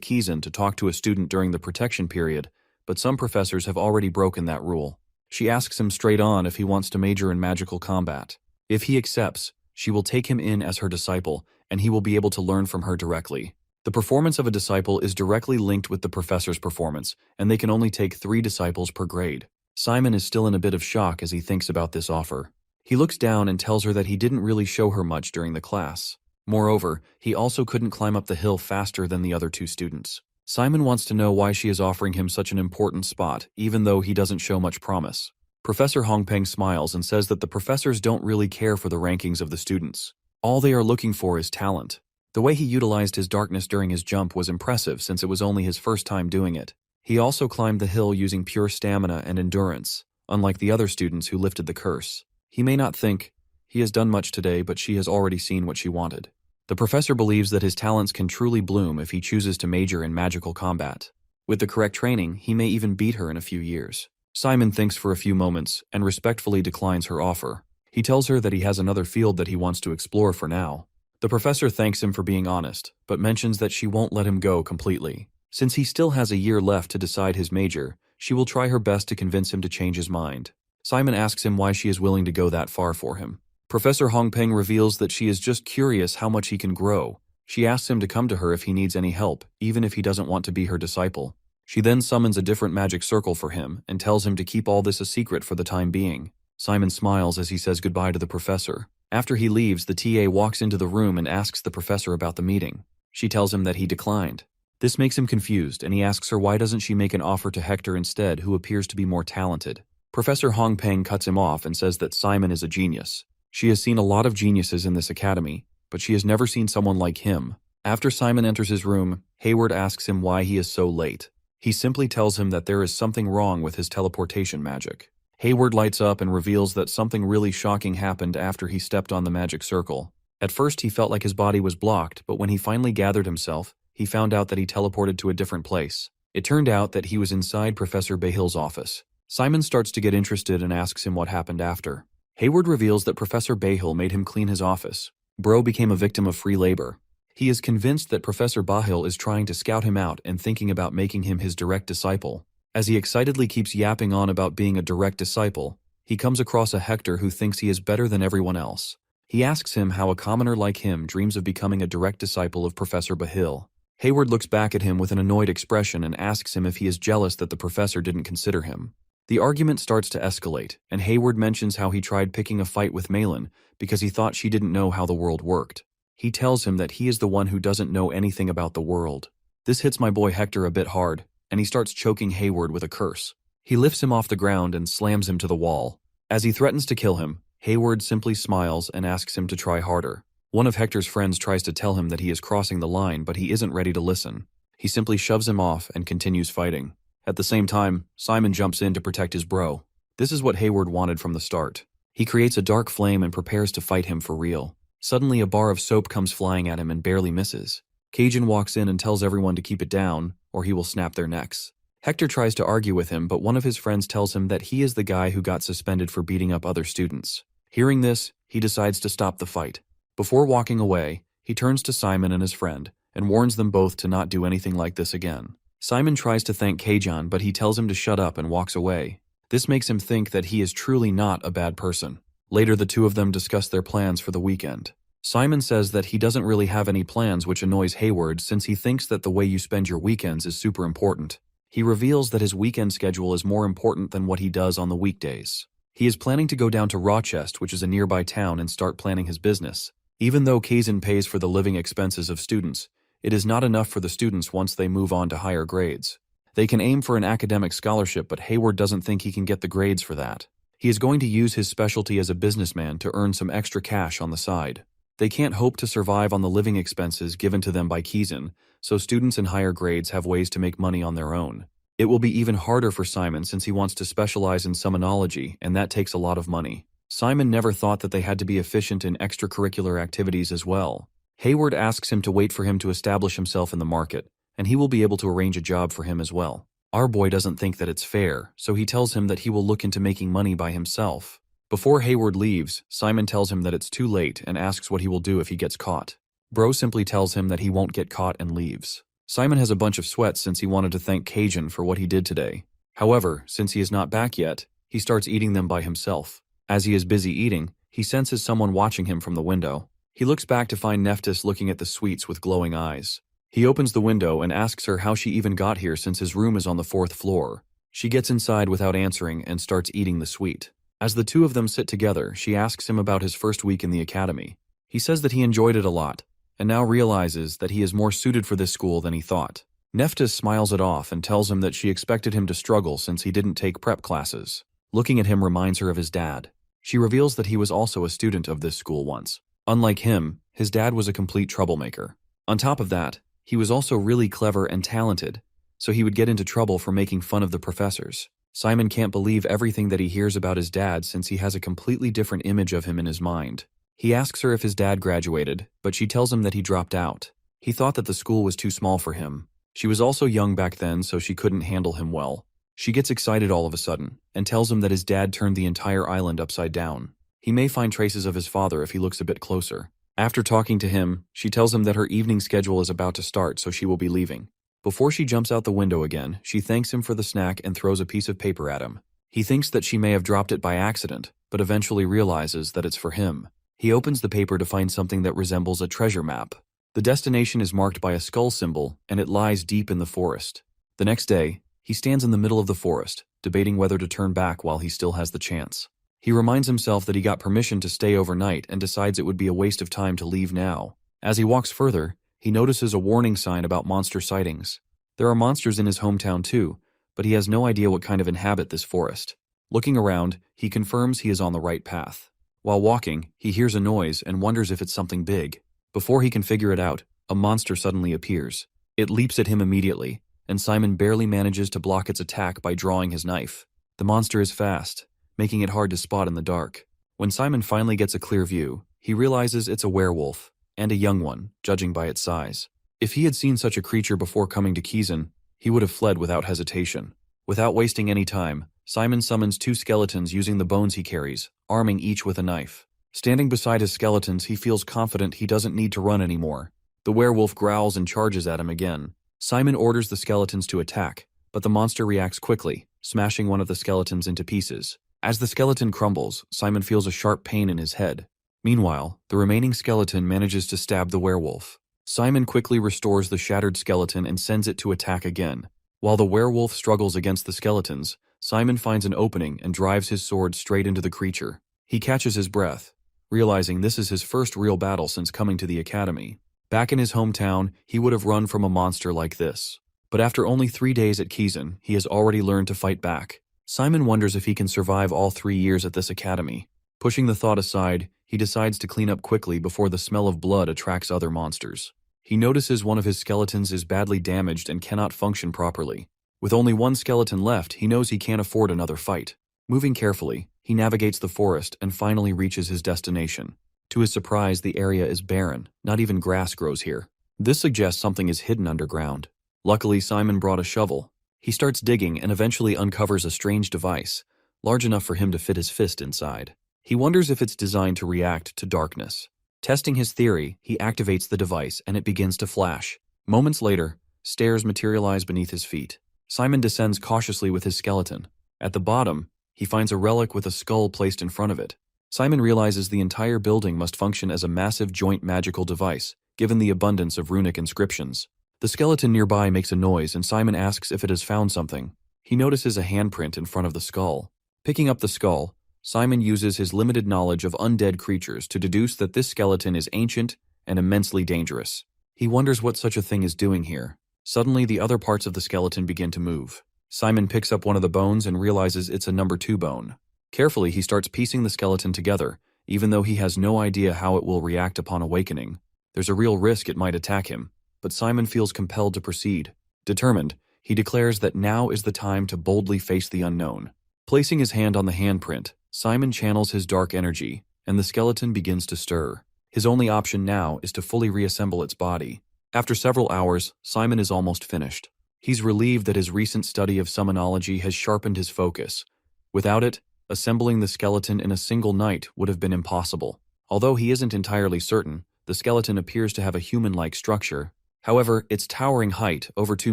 Kizan to talk to a student during the protection period, but some professors have already broken that rule. She asks him straight on if he wants to major in magical combat. If he accepts, she will take him in as her disciple, and he will be able to learn from her directly. The performance of a disciple is directly linked with the professor's performance, and they can only take 3 disciples per grade. Simon is still in a bit of shock as he thinks about this offer. He looks down and tells her that he didn't really show her much during the class. Moreover, he also couldn't climb up the hill faster than the other 2 students. Simon wants to know why she is offering him such an important spot, even though he doesn't show much promise. Professor Hongpeng smiles and says that the professors don't really care for the rankings of the students. All they are looking for is talent. The way he utilized his darkness during his jump was impressive since it was only his first time doing it. He also climbed the hill using pure stamina and endurance, unlike the other students who lifted the curse. He may not think he has done much today, but she has already seen what she wanted. The professor believes that his talents can truly bloom if he chooses to major in magical combat. With the correct training, he may even beat her in a few years. Simon thinks for a few moments and respectfully declines her offer. He tells her that he has another field that he wants to explore for now. The professor thanks him for being honest, but mentions that she won't let him go completely. Since he still has a year left to decide his major, she will try her best to convince him to change his mind. Simon asks him why she is willing to go that far for him. Professor Hongpeng reveals that she is just curious how much he can grow. She asks him to come to her if he needs any help, even if he doesn't want to be her disciple. She then summons a different magic circle for him and tells him to keep all this a secret for the time being. Simon smiles as he says goodbye to the professor. After he leaves, the TA walks into the room and asks the professor about the meeting. She tells him that he declined. This makes him confused, and he asks her why doesn't she make an offer to Hector instead, who appears to be more talented. Professor Hongpeng cuts him off and says that Simon is a genius. She has seen a lot of geniuses in this academy, but she has never seen someone like him. After Simon enters his room, Hayward asks him why he is so late. He simply tells him that there is something wrong with his teleportation magic. Hayward lights up and reveals that something really shocking happened after he stepped on the magic circle. At first he felt like his body was blocked, but when he finally gathered himself, he found out that he teleported to a different place. It turned out that he was inside Professor Bahill's office. Simon starts to get interested and asks him what happened after. Hayward reveals that Professor Bahill made him clean his office. Bro became a victim of free labor. He is convinced that Professor Bahill is trying to scout him out and thinking about making him his direct disciple. As he excitedly keeps yapping on about being a direct disciple, he comes across a Hector who thinks he is better than everyone else. He asks him how a commoner like him dreams of becoming a direct disciple of Professor Bahill. Hayward looks back at him with an annoyed expression and asks him if he is jealous that the professor didn't consider him. The argument starts to escalate, and Hayward mentions how he tried picking a fight with Malin because he thought she didn't know how the world worked. He tells him that he is the one who doesn't know anything about the world. This hits my boy Hector a bit hard, and he starts choking Hayward with a curse. He lifts him off the ground and slams him to the wall. As he threatens to kill him, Hayward simply smiles and asks him to try harder. One of Hector's friends tries to tell him that he is crossing the line, but he isn't ready to listen. He simply shoves him off and continues fighting. At the same time, Simon jumps in to protect his bro. This is what Hayward wanted from the start. He creates a dark flame and prepares to fight him for real. Suddenly a bar of soap comes flying at him and barely misses. Cajun walks in and tells everyone to keep it down, or he will snap their necks. Hector tries to argue with him, but one of his friends tells him that he is the guy who got suspended for beating up other students. Hearing this, he decides to stop the fight. Before walking away, he turns to Simon and his friend and warns them both to not do anything like this again. Simon tries to thank Cajun, but he tells him to shut up and walks away. This makes him think that he is truly not a bad person. Later, the two of them discuss their plans for the weekend. Simon says that he doesn't really have any plans, which annoys Hayward since he thinks that the way you spend your weekends is super important. He reveals that his weekend schedule is more important than what he does on the weekdays. He is planning to go down to Rochester, which is a nearby town, and start planning his business. Even though Kaizen pays for the living expenses of students, it is not enough for the students once they move on to higher grades. They can aim for an academic scholarship, but Hayward doesn't think he can get the grades for that. He is going to use his specialty as a businessman to earn some extra cash on the side. They can't hope to survive on the living expenses given to them by Kaizen, so students in higher grades have ways to make money on their own. It will be even harder for Simon since he wants to specialize in summonology, and that takes a lot of money. Simon never thought that they had to be efficient in extracurricular activities as well. Hayward asks him to wait for him to establish himself in the market, and he will be able to arrange a job for him as well. Our boy doesn't think that it's fair, so he tells him that he will look into making money by himself. Before Hayward leaves, Simon tells him that it's too late and asks what he will do if he gets caught. Bro simply tells him that he won't get caught and leaves. Simon has a bunch of sweats since he wanted to thank Kaizen for what he did today. However, since he is not back yet, he starts eating them by himself. As he is busy eating, he senses someone watching him from the window. He looks back to find Nephthys looking at the sweets with glowing eyes. He opens the window and asks her how she even got here since his room is on the 4th floor. She gets inside without answering and starts eating the sweet. As the two of them sit together, she asks him about his first week in the academy. He says that he enjoyed it a lot, and now realizes that he is more suited for this school than he thought. Nephthys smiles it off and tells him that she expected him to struggle since he didn't take prep classes. Looking at him reminds her of his dad. She reveals that he was also a student of this school once. Unlike him, his dad was a complete troublemaker. On top of that, he was also really clever and talented, so he would get into trouble for making fun of the professors. Simon can't believe everything that he hears about his dad since he has a completely different image of him in his mind. He asks her if his dad graduated, but she tells him that he dropped out. He thought that the school was too small for him. She was also young back then, so she couldn't handle him well. She gets excited all of a sudden, and tells him that his dad turned the entire island upside down. He may find traces of his father if he looks a bit closer. After talking to him, she tells him that her evening schedule is about to start, so she will be leaving. Before she jumps out the window again, she thanks him for the snack and throws a piece of paper at him. He thinks that she may have dropped it by accident, but eventually realizes that it's for him. He opens the paper to find something that resembles a treasure map. The destination is marked by a skull symbol, and it lies deep in the forest. The next day, he stands in the middle of the forest, debating whether to turn back while he still has the chance. He reminds himself that he got permission to stay overnight and decides it would be a waste of time to leave now. As he walks further, he notices a warning sign about monster sightings. There are monsters in his hometown too, but he has no idea what kind of inhabit this forest. Looking around, he confirms he is on the right path. While walking, he hears a noise and wonders if it's something big. Before he can figure it out, a monster suddenly appears. It leaps at him immediately, and Simon barely manages to block its attack by drawing his knife. The monster is fast, making it hard to spot in the dark. When Simon finally gets a clear view, he realizes it's a werewolf, and a young one, judging by its size. If he had seen such a creature before coming to Kaizen, he would have fled without hesitation. Without wasting any time, Simon summons two skeletons using the bones he carries, arming each with a knife. Standing beside his skeletons, he feels confident he doesn't need to run anymore. The werewolf growls and charges at him again. Simon orders the skeletons to attack, but the monster reacts quickly, smashing one of the skeletons into pieces. As the skeleton crumbles, Simon feels a sharp pain in his head. Meanwhile, the remaining skeleton manages to stab the werewolf. Simon quickly restores the shattered skeleton and sends it to attack again. While the werewolf struggles against the skeletons, Simon finds an opening and drives his sword straight into the creature. He catches his breath, realizing this is his first real battle since coming to the academy. Back in his hometown, he would have run from a monster like this. But after only 3 days at Kaizen, he has already learned to fight back. Simon wonders if he can survive all 3 years at this academy. Pushing the thought aside, he decides to clean up quickly before the smell of blood attracts other monsters. He notices one of his skeletons is badly damaged and cannot function properly. With only one skeleton left, he knows he can't afford another fight. Moving carefully, he navigates the forest and finally reaches his destination. To his surprise, the area is barren. Not even grass grows here. This suggests something is hidden underground. Luckily, Simon brought a shovel. He starts digging and eventually uncovers a strange device, large enough for him to fit his fist inside. He wonders if it's designed to react to darkness. Testing his theory, he activates the device and it begins to flash. Moments later, stairs materialize beneath his feet. Simon descends cautiously with his skeleton. At the bottom, he finds a relic with a skull placed in front of it. Simon realizes the entire building must function as a massive joint magical device, given the abundance of runic inscriptions. The skeleton nearby makes a noise and Simon asks if it has found something. He notices a handprint in front of the skull. Picking up the skull, Simon uses his limited knowledge of undead creatures to deduce that this skeleton is ancient and immensely dangerous. He wonders what such a thing is doing here. Suddenly, the other parts of the skeleton begin to move. Simon picks up one of the bones and realizes it's a number 2 bone. Carefully, he starts piecing the skeleton together, even though he has no idea how it will react upon awakening. There's a real risk it might attack him, but Simon feels compelled to proceed. Determined, he declares that now is the time to boldly face the unknown. Placing his hand on the handprint, Simon channels his dark energy, and the skeleton begins to stir. His only option now is to fully reassemble its body. After several hours, Simon is almost finished. He's relieved that his recent study of summonology has sharpened his focus. Without it, assembling the skeleton in a single night would have been impossible. Although he isn't entirely certain, the skeleton appears to have a human-like structure. However, its towering height, over 2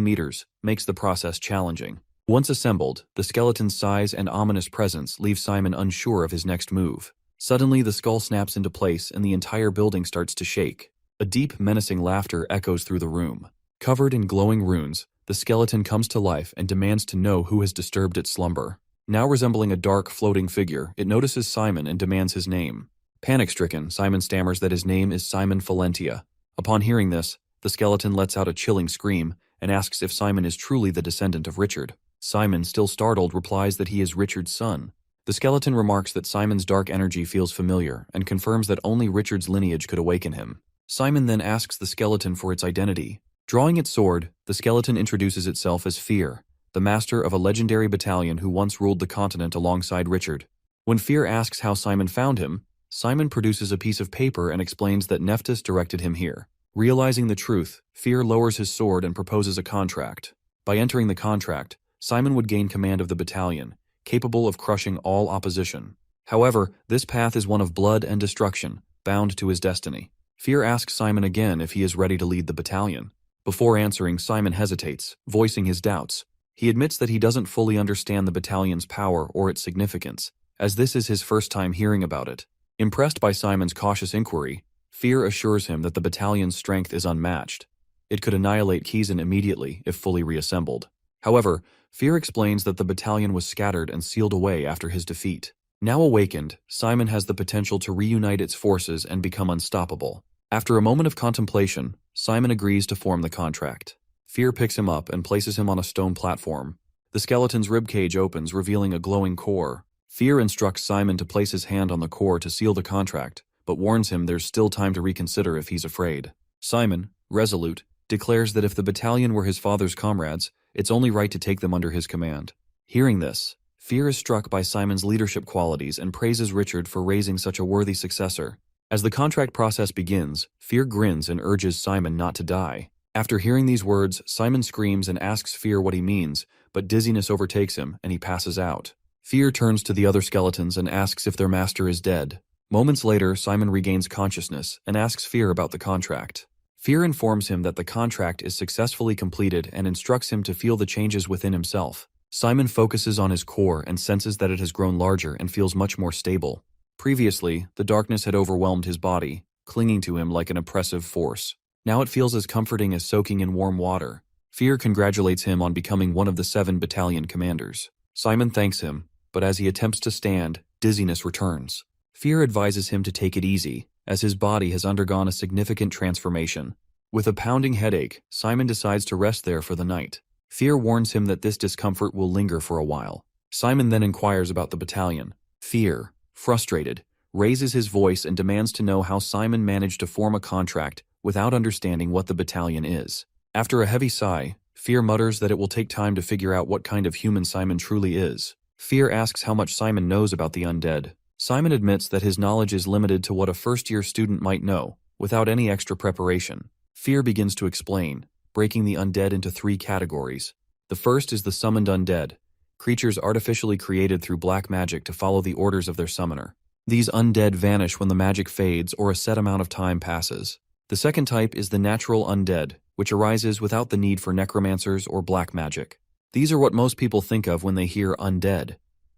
meters, makes the process challenging. Once assembled, the skeleton's size and ominous presence leave Simon unsure of his next move. Suddenly, the skull snaps into place and the entire building starts to shake. A deep, menacing laughter echoes through the room. Covered in glowing runes, the skeleton comes to life and demands to know who has disturbed its slumber. Now resembling a dark, floating figure, it notices Simon and demands his name. Panic-stricken, Simon stammers that his name is Simon Valentia. Upon hearing this, the skeleton lets out a chilling scream and asks if Simon is truly the descendant of Richard. Simon, still startled, replies that he is Richard's son. The skeleton remarks that Simon's dark energy feels familiar and confirms that only Richard's lineage could awaken him. Simon then asks the skeleton for its identity. Drawing its sword, the skeleton introduces itself as Fear, the master of a legendary battalion who once ruled the continent alongside Richard. When Fear asks how Simon found him, Simon produces a piece of paper and explains that Nephthys directed him here. Realizing the truth, Fear lowers his sword and proposes a contract. By entering the contract, Simon would gain command of the battalion, capable of crushing all opposition. However, this path is one of blood and destruction, bound to his destiny. Fear asks Simon again if he is ready to lead the battalion. Before answering, Simon hesitates, voicing his doubts. He admits that he doesn't fully understand the battalion's power or its significance, as this is his first time hearing about it. Impressed by Simon's cautious inquiry, Fear assures him that the battalion's strength is unmatched. It could annihilate Kizan immediately if fully reassembled. However, Fear explains that the battalion was scattered and sealed away after his defeat. Now awakened, Simon has the potential to reunite its forces and become unstoppable. After a moment of contemplation, Simon agrees to form the contract. Fear picks him up and places him on a stone platform. The skeleton's ribcage opens, revealing a glowing core. Fear instructs Simon to place his hand on the core to seal the contract, but warns him there's still time to reconsider if he's afraid. Simon, resolute, declares that if the battalion were his father's comrades, it's only right to take them under his command. Hearing this, Fear is struck by Simon's leadership qualities and praises Richard for raising such a worthy successor. As the contract process begins, Fear grins and urges Simon not to die. After hearing these words, Simon screams and asks Fear what he means, but dizziness overtakes him and he passes out. Fear turns to the other skeletons and asks if their master is dead. Moments later, Simon regains consciousness and asks Fear about the contract. Fear informs him that the contract is successfully completed and instructs him to feel the changes within himself. Simon focuses on his core and senses that it has grown larger and feels much more stable. Previously, the darkness had overwhelmed his body, clinging to him like an oppressive force. Now it feels as comforting as soaking in warm water. Fear congratulates him on becoming one of the 7 battalion commanders. Simon thanks him, but as he attempts to stand, dizziness returns. Fear advises him to take it easy, as his body has undergone a significant transformation. With a pounding headache, Simon decides to rest there for the night. Fear warns him that this discomfort will linger for a while. Simon then inquires about the battalion. Fear, frustrated, raises his voice and demands to know how Simon managed to form a contract without understanding what the battalion is. After a heavy sigh, Fear mutters that it will take time to figure out what kind of human Simon truly is. Fear asks how much Simon knows about the undead. Simon admits that his knowledge is limited to what a first-year student might know, without any extra preparation. Fear begins to explain, breaking the undead into 3 categories. The first is the summoned undead, creatures artificially created through black magic to follow the orders of their summoner. These undead vanish when the magic fades or a set amount of time passes. The second type is the natural undead, which arises without the need for necromancers or black magic. These are what most people think of when they hear undead.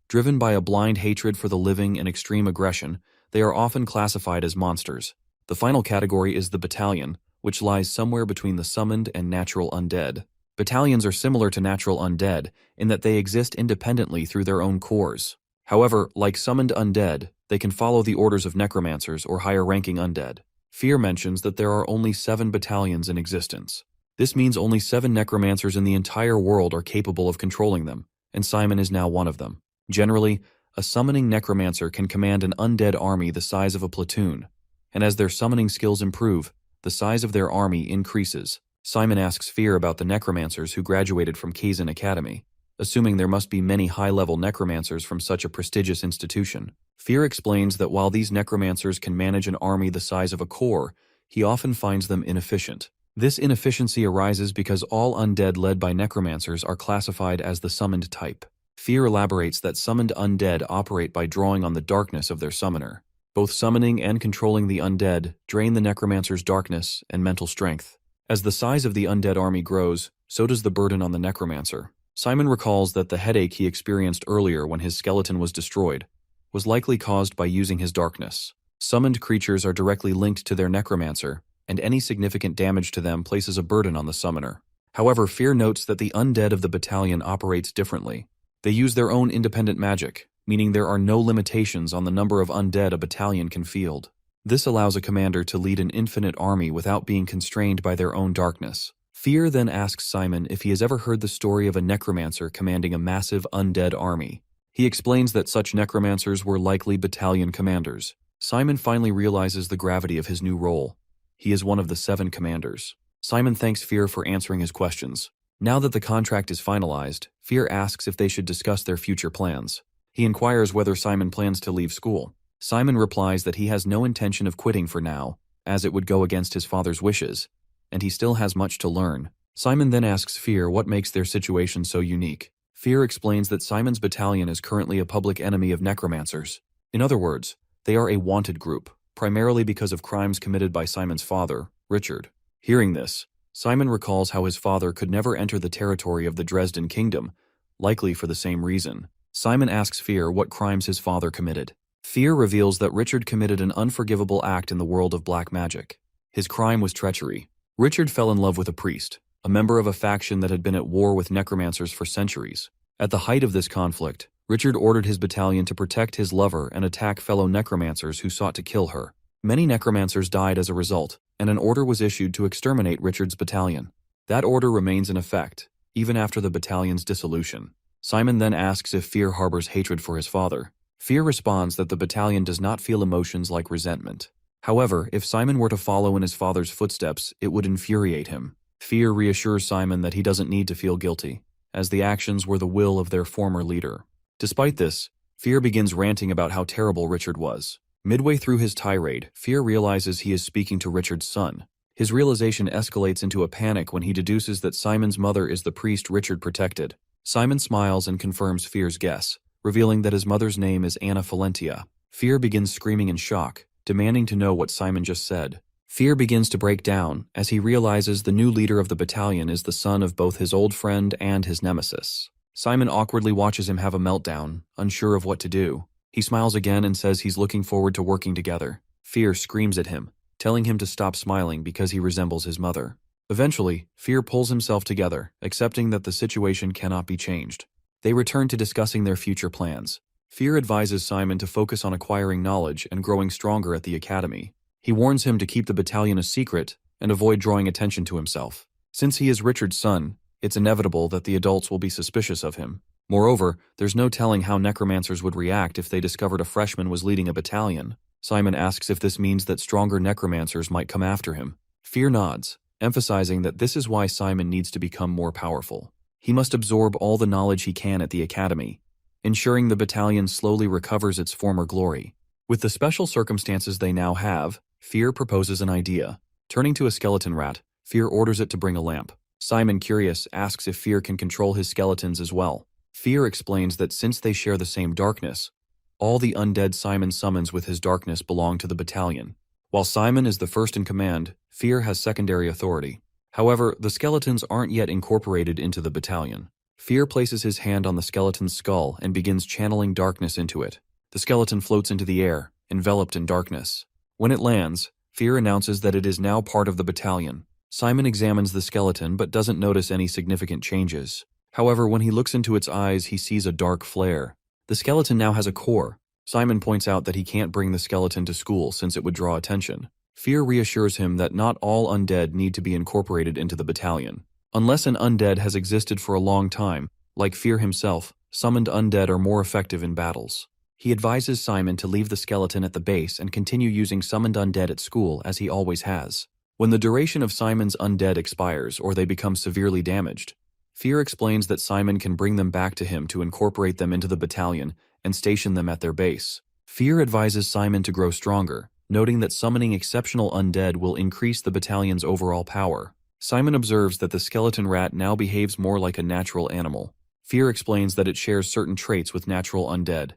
Driven by a blind hatred for the living and extreme aggression, They are often classified as monsters. The final category is the battalion, which lies somewhere between the summoned and natural undead. Battalions are similar to natural undead in that they exist independently through their own cores. However, like summoned undead, they can follow the orders of necromancers or higher-ranking undead. Fear mentions that there are only 7 battalions in existence. This means only 7 necromancers in the entire world are capable of controlling them, and Simon is now one of them. Generally, a summoning necromancer can command an undead army the size of a platoon, and as their summoning skills improve, the size of their army increases. Simon asks Fear about the necromancers who graduated from Kazan Academy, assuming there must be many high-level necromancers from such a prestigious institution. Fear explains that while these necromancers can manage an army the size of a corps, he often finds them inefficient. This inefficiency arises because all undead led by necromancers are classified as the summoned type. Fear elaborates that summoned undead operate by drawing on the darkness of their summoner. Both summoning and controlling the undead drain the necromancer's darkness and mental strength. As the size of the undead army grows, so does the burden on the necromancer. Simon recalls that the headache he experienced earlier when his skeleton was destroyed was likely caused by using his darkness. Summoned creatures are directly linked to their necromancer, and any significant damage to them places a burden on the summoner. However, Fear notes that the undead of the battalion operates differently. They use their own independent magic, meaning there are no limitations on the number of undead a battalion can field. This allows a commander to lead an infinite army without being constrained by their own darkness. Fear then asks Simon if he has ever heard the story of a necromancer commanding a massive undead army. He explains that such necromancers were likely battalion commanders. Simon finally realizes the gravity of his new role. He is one of the 7 commanders. Simon thanks Fear for answering his questions. Now that the contract is finalized, Fear asks if they should discuss their future plans. He inquires whether Simon plans to leave school. Simon replies that he has no intention of quitting for now, as it would go against his father's wishes, and he still has much to learn. Simon then asks Fear what makes their situation so unique. Fear explains that Simon's battalion is currently a public enemy of necromancers. In other words, they are a wanted group, primarily because of crimes committed by Simon's father, Richard. Hearing this, Simon recalls how his father could never enter the territory of the Dresden Kingdom, likely for the same reason. Simon asks Fear what crimes his father committed. Fear reveals that Richard committed an unforgivable act in the world of black magic. His crime was treachery. Richard fell in love with a priest, a member of a faction that had been at war with necromancers for centuries. At the height of this conflict, Richard ordered his battalion to protect his lover and attack fellow necromancers who sought to kill her. Many necromancers died as a result, and an order was issued to exterminate Richard's battalion. That order remains in effect, even after the battalion's dissolution. Simon then asks if Fear harbors hatred for his father. Fear responds that the battalion does not feel emotions like resentment. However, if Simon were to follow in his father's footsteps, it would infuriate him. Fear reassures Simon that he doesn't need to feel guilty, as the actions were the will of their former leader. Despite this, Fear begins ranting about how terrible Richard was. Midway through his tirade, Fear realizes he is speaking to Richard's son. His realization escalates into a panic when he deduces that Simon's mother is the priest Richard protected. Simon smiles and confirms Fear's guess, revealing that his mother's name is Anna Falentia. Fear begins screaming in shock, demanding to know what Simon just said. Fear begins to break down as he realizes the new leader of the battalion is the son of both his old friend and his nemesis. Simon awkwardly watches him have a meltdown, unsure of what to do. He smiles again and says he's looking forward to working together. Fear screams at him, telling him to stop smiling because he resembles his mother. Eventually, Fear pulls himself together, accepting that the situation cannot be changed. They return to discussing their future plans. Fear advises Simon to focus on acquiring knowledge and growing stronger at the academy. He warns him to keep the battalion a secret and avoid drawing attention to himself. Since he is Richard's son, it's inevitable that the adults will be suspicious of him. Moreover, there's no telling how necromancers would react if they discovered a freshman was leading a battalion. Simon asks if this means that stronger necromancers might come after him. Fear nods, emphasizing that this is why Simon needs to become more powerful. He must absorb all the knowledge he can at the academy, ensuring the battalion slowly recovers its former glory. With the special circumstances they now have, Fear proposes an idea. Turning to a skeleton rat, Fear orders it to bring a lamp. Simon, curious, asks if Fear can control his skeletons as well. Fear explains that since they share the same darkness, all the undead Simon summons with his darkness belong to the battalion. While Simon is the first in command, Fear has secondary authority. However, the skeletons aren't yet incorporated into the battalion. Fear places his hand on the skeleton's skull and begins channeling darkness into it. The skeleton floats into the air, enveloped in darkness. When it lands, Fear announces that it is now part of the battalion. Simon examines the skeleton but doesn't notice any significant changes. However, when he looks into its eyes, he sees a dark flare. The skeleton now has a core. Simon points out that he can't bring the skeleton to school since it would draw attention. Fear reassures him that not all undead need to be incorporated into the battalion. Unless an undead has existed for a long time, like Fear himself, summoned undead are more effective in battles. He advises Simon to leave the skeleton at the base and continue using summoned undead at school as he always has. When the duration of Simon's undead expires or they become severely damaged, Fear explains that Simon can bring them back to him to incorporate them into the battalion and station them at their base. Fear advises Simon to grow stronger, noting that summoning exceptional undead will increase the battalion's overall power. Simon observes that the skeleton rat now behaves more like a natural animal. Fear explains that it shares certain traits with natural undead.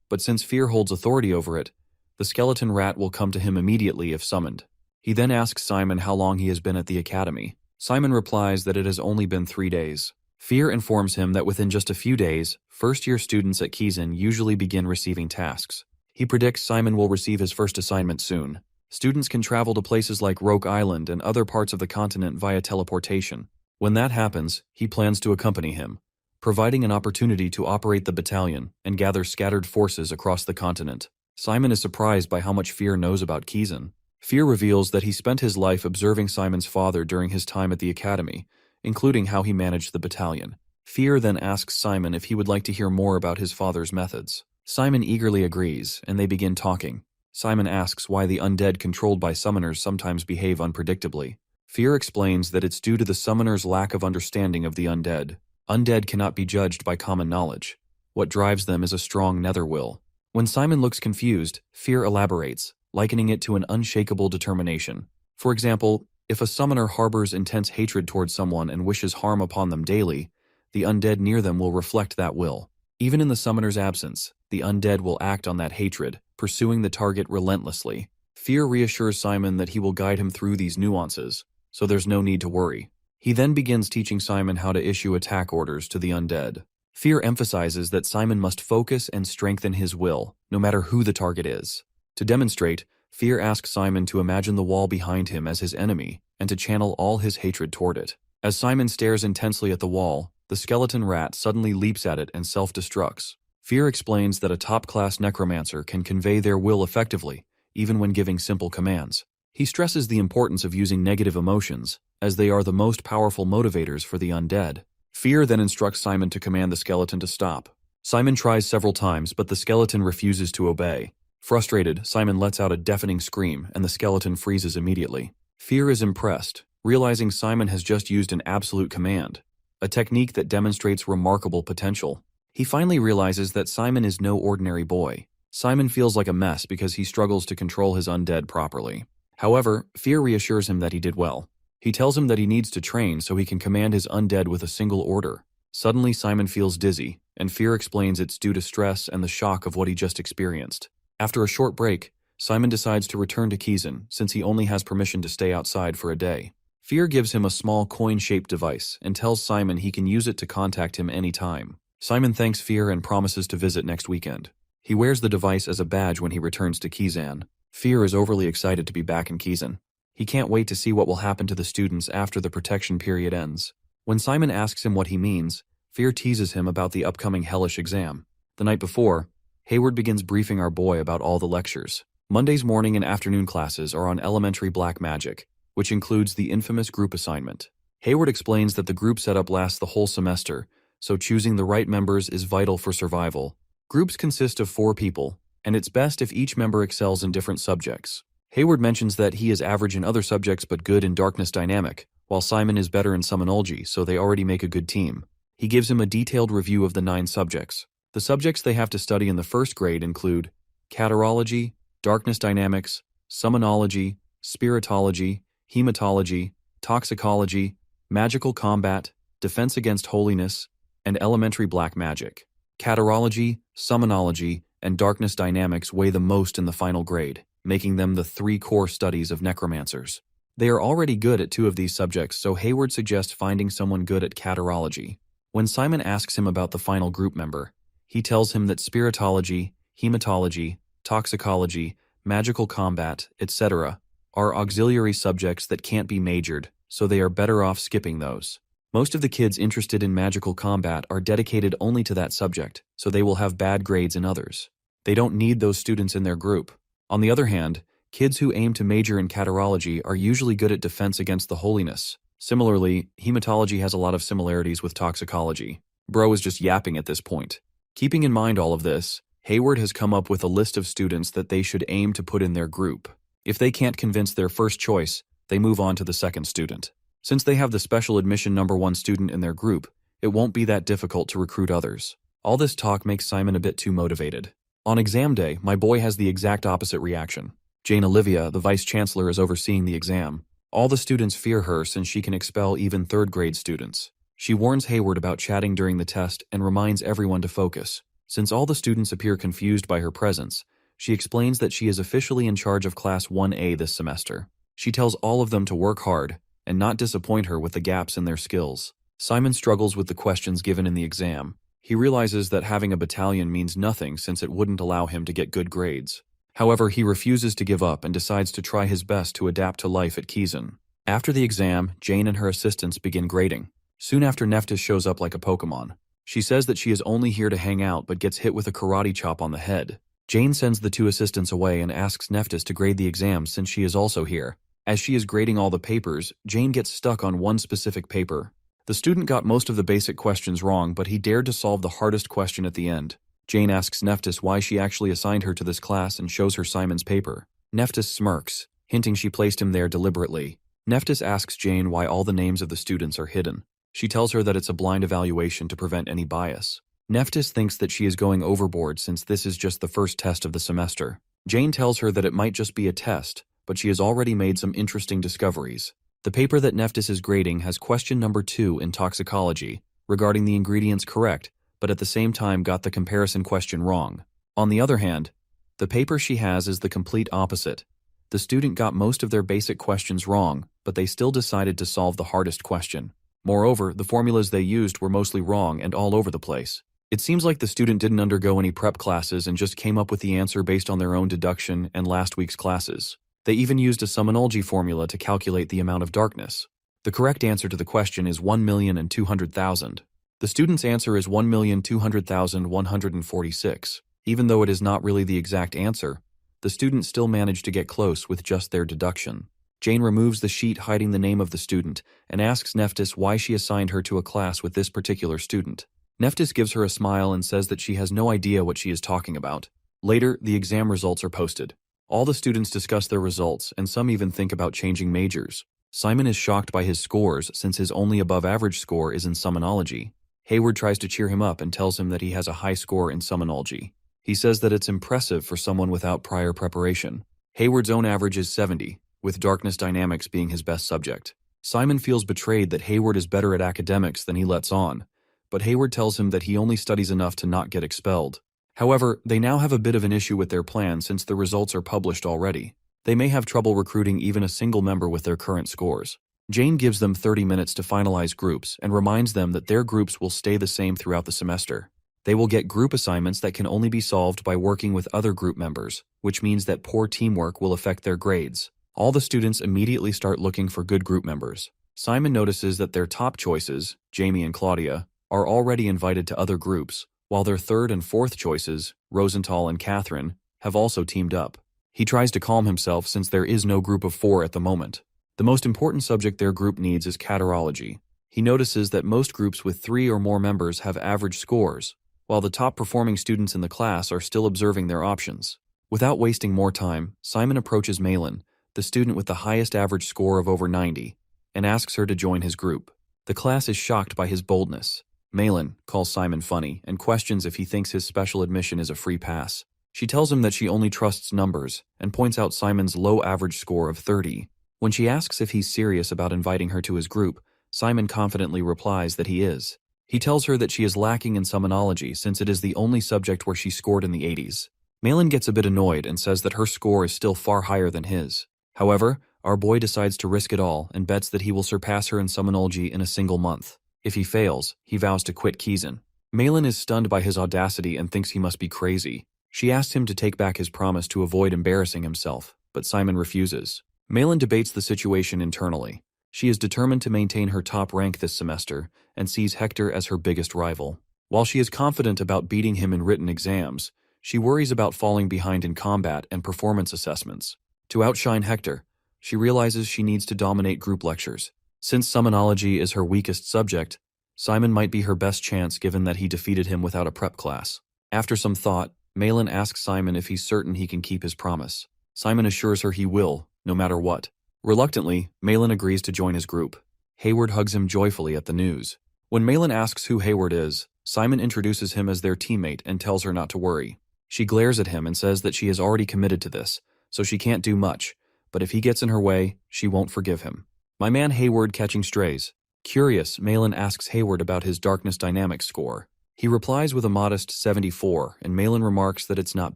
But since Fear holds authority over it, the skeleton rat will come to him immediately if summoned. He then asks Simon how long he has been at the academy. Simon replies that it has only been 3 days. Fear informs him that within just a few days, first-year students at Kizan usually begin receiving tasks. He predicts Simon will receive his first assignment soon. Students can travel to places like Roke Island and other parts of the continent via teleportation. When that happens, he plans to accompany him, providing an opportunity to operate the battalion and gather scattered forces across the continent. Simon is surprised by how much Fear knows about Kizan. Fear reveals that he spent his life observing Simon's father during his time at the academy, including how he managed the battalion. Fear then asks Simon if he would like to hear more about his father's methods. Simon eagerly agrees, and they begin talking. Simon asks why the undead controlled by summoners sometimes behave unpredictably. Fear explains that it's due to the summoner's lack of understanding of the undead. Undead cannot be judged by common knowledge. What drives them is a strong nether will. When Simon looks confused, Fear elaborates, likening it to an unshakable determination. For example, if a summoner harbors intense hatred towards someone and wishes harm upon them daily, the undead near them will reflect that will. Even in the summoner's absence, the undead will act on that hatred, pursuing the target relentlessly. Fear reassures Simon that he will guide him through these nuances, so there's no need to worry. He then begins teaching Simon how to issue attack orders to the undead. Fear emphasizes that Simon must focus and strengthen his will, no matter who the target is. To demonstrate, Fear asks Simon to imagine the wall behind him as his enemy and to channel all his hatred toward it. As Simon stares intensely at the wall, the skeleton rat suddenly leaps at it and self-destructs. Fear explains that a top-class necromancer can convey their will effectively, even when giving simple commands. He stresses the importance of using negative emotions, as they are the most powerful motivators for the undead. Fear then instructs Simon to command the skeleton to stop. Simon tries several times, but the skeleton refuses to obey. Frustrated, Simon lets out a deafening scream, and the skeleton freezes immediately. Fear is impressed, realizing Simon has just used an absolute command, a technique that demonstrates remarkable potential. He finally realizes that Simon is no ordinary boy. Simon feels like a mess because he struggles to control his undead properly. However, Fear reassures him that he did well. He tells him that he needs to train so he can command his undead with a single order. Suddenly, Simon feels dizzy, and Fear explains it's due to stress and the shock of what he just experienced. After a short break, Simon decides to return to Kizan since he only has permission to stay outside for a day. Fear gives him a small coin-shaped device and tells Simon he can use it to contact him anytime. Simon thanks Fear and promises to visit next weekend. He wears the device as a badge when he returns to Kizan. Fear is overly excited to be back in Kizan. He can't wait to see what will happen to the students after the protection period ends. When Simon asks him what he means, Fear teases him about the upcoming hellish exam. The night before, Hayward begins briefing our boy about all the lectures. Monday's morning and afternoon classes are on elementary black magic, which includes the infamous group assignment. Hayward explains that the group setup lasts the whole semester, so choosing the right members is vital for survival. Groups consist of 4 people, and it's best if each member excels in different subjects. Hayward mentions that he is average in other subjects but good in darkness dynamic, while Simon is better in summonology, so they already make a good team. He gives him a detailed review of the 9 subjects. The subjects they have to study in the first grade include catarology, darkness dynamics, summonology, spiritology, hematology, toxicology, magical combat, defense against holiness, and elementary black magic. Catarology, summonology, and darkness dynamics weigh the most in the final grade, making them the 3 core studies of necromancers. They are already good at 2 of these subjects, so Hayward suggests finding someone good at catarology. When Simon asks him about the final group member, he tells him that spiritology, hematology, toxicology, magical combat, etc., are auxiliary subjects that can't be majored, so they are better off skipping those. Most of the kids interested in magical combat are dedicated only to that subject, so they will have bad grades in others. They don't need those students in their group. On the other hand, kids who aim to major in catarology are usually good at defense against the holiness. Similarly, hematology has a lot of similarities with toxicology. Bro is just yapping at this point. Keeping in mind all of this, Hayward has come up with a list of students that they should aim to put in their group. If they can't convince their first choice, they move on to the second student. Since they have the special admission #1 student in their group, it won't be that difficult to recruit others. All this talk makes Simon a bit too motivated. On exam day, my boy has the exact opposite reaction. Jane Olivia, the vice-chancellor, is overseeing the exam. All the students fear her since she can expel even third-grade students. She warns Hayward about chatting during the test and reminds everyone to focus. Since all the students appear confused by her presence, she explains that she is officially in charge of Class 1A this semester. She tells all of them to work hard and not disappoint her with the gaps in their skills. Simon struggles with the questions given in the exam. He realizes that having a battalion means nothing since it wouldn't allow him to get good grades. However, he refuses to give up and decides to try his best to adapt to life at Kizan. After the exam, Jane and her assistants begin grading. Soon after, Nephthys shows up like a Pokemon. She says that she is only here to hang out but gets hit with a karate chop on the head. Jane sends the two assistants away and asks Nephthys to grade the exam since she is also here. As she is grading all the papers, Jane gets stuck on one specific paper. The student got most of the basic questions wrong, but he dared to solve the hardest question at the end. Jane asks Nephthys why she actually assigned her to this class and shows her Simon's paper. Nephthys smirks, hinting she placed him there deliberately. Nephthys asks Jane why all the names of the students are hidden. She tells her that it's a blind evaluation to prevent any bias. Nephthys thinks that she is going overboard since this is just the first test of the semester. Jane tells her that it might just be a test, but she has already made some interesting discoveries. The paper that Nephthys is grading has question number 2 in toxicology, regarding the ingredients correct, but at the same time got the comparison question wrong. On the other hand, the paper she has is the complete opposite. The student got most of their basic questions wrong, but they still decided to solve the hardest question. Moreover, the formulas they used were mostly wrong and all over the place. It seems like the student didn't undergo any prep classes and just came up with the answer based on their own deduction and last week's classes. They even used a summonology formula to calculate the amount of darkness. The correct answer to the question is 1,200,000. The student's answer is 1,200,146. Even though it is not really the exact answer, the student still managed to get close with just their deduction. Jane removes the sheet hiding the name of the student and asks Nephthys why she assigned her to a class with this particular student. Nephthys gives her a smile and says that she has no idea what she is talking about. Later, the exam results are posted. All the students discuss their results, and some even think about changing majors. Simon is shocked by his scores since his only above-average score is in summonology. Hayward tries to cheer him up and tells him that he has a high score in summonology. He says that it's impressive for someone without prior preparation. Hayward's own average is 70, with darkness dynamics being his best subject. Simon feels betrayed that Hayward is better at academics than he lets on, but Hayward tells him that he only studies enough to not get expelled. However, they now have a bit of an issue with their plan since the results are published already. They may have trouble recruiting even a single member with their current scores. Jane gives them 30 minutes to finalize groups and reminds them that their groups will stay the same throughout the semester. They will get group assignments that can only be solved by working with other group members, which means that poor teamwork will affect their grades. All the students immediately start looking for good group members. Simon notices that their top choices, Jamie and Claudia, are already invited to other groups, while their third and fourth choices, Rosenthal and Catherine, have also teamed up. He tries to calm himself since there is no group of 4 at the moment. The most important subject their group needs is catarology. He notices that most groups with 3 or more members have average scores, while the top-performing students in the class are still observing their options. Without wasting more time, Simon approaches Malin, the student with the highest average score of over 90, and asks her to join his group. The class is shocked by his boldness. Malin calls Simon funny and questions if he thinks his special admission is a free pass. She tells him that she only trusts numbers and points out Simon's low average score of 30. When she asks if he's serious about inviting her to his group, Simon confidently replies that he is. He tells her that she is lacking in summonology since it is the only subject where she scored in the 80s. Malin gets a bit annoyed and says that her score is still far higher than his. However, our boy decides to risk it all and bets that he will surpass her in summonology in a single month. If he fails, he vows to quit Kizan. Malin is stunned by his audacity and thinks he must be crazy. She asks him to take back his promise to avoid embarrassing himself, but Simon refuses. Malin debates the situation internally. She is determined to maintain her top rank this semester and sees Hector as her biggest rival. While she is confident about beating him in written exams, she worries about falling behind in combat and performance assessments. To outshine Hector, she realizes she needs to dominate group lectures. Since summonology is her weakest subject, Simon might be her best chance given that he defeated him without a prep class. After some thought, Malin asks Simon if he's certain he can keep his promise. Simon assures her he will, no matter what. Reluctantly, Malin agrees to join his group. Hayward hugs him joyfully at the news. When Malin asks who Hayward is, Simon introduces him as their teammate and tells her not to worry. She glares at him and says that she has already committed to this, so she can't do much, but if he gets in her way, she won't forgive him. My man Hayward catching strays. Curious, Malin asks Hayward about his darkness dynamics score. He replies with a modest 74, and Malin remarks that it's not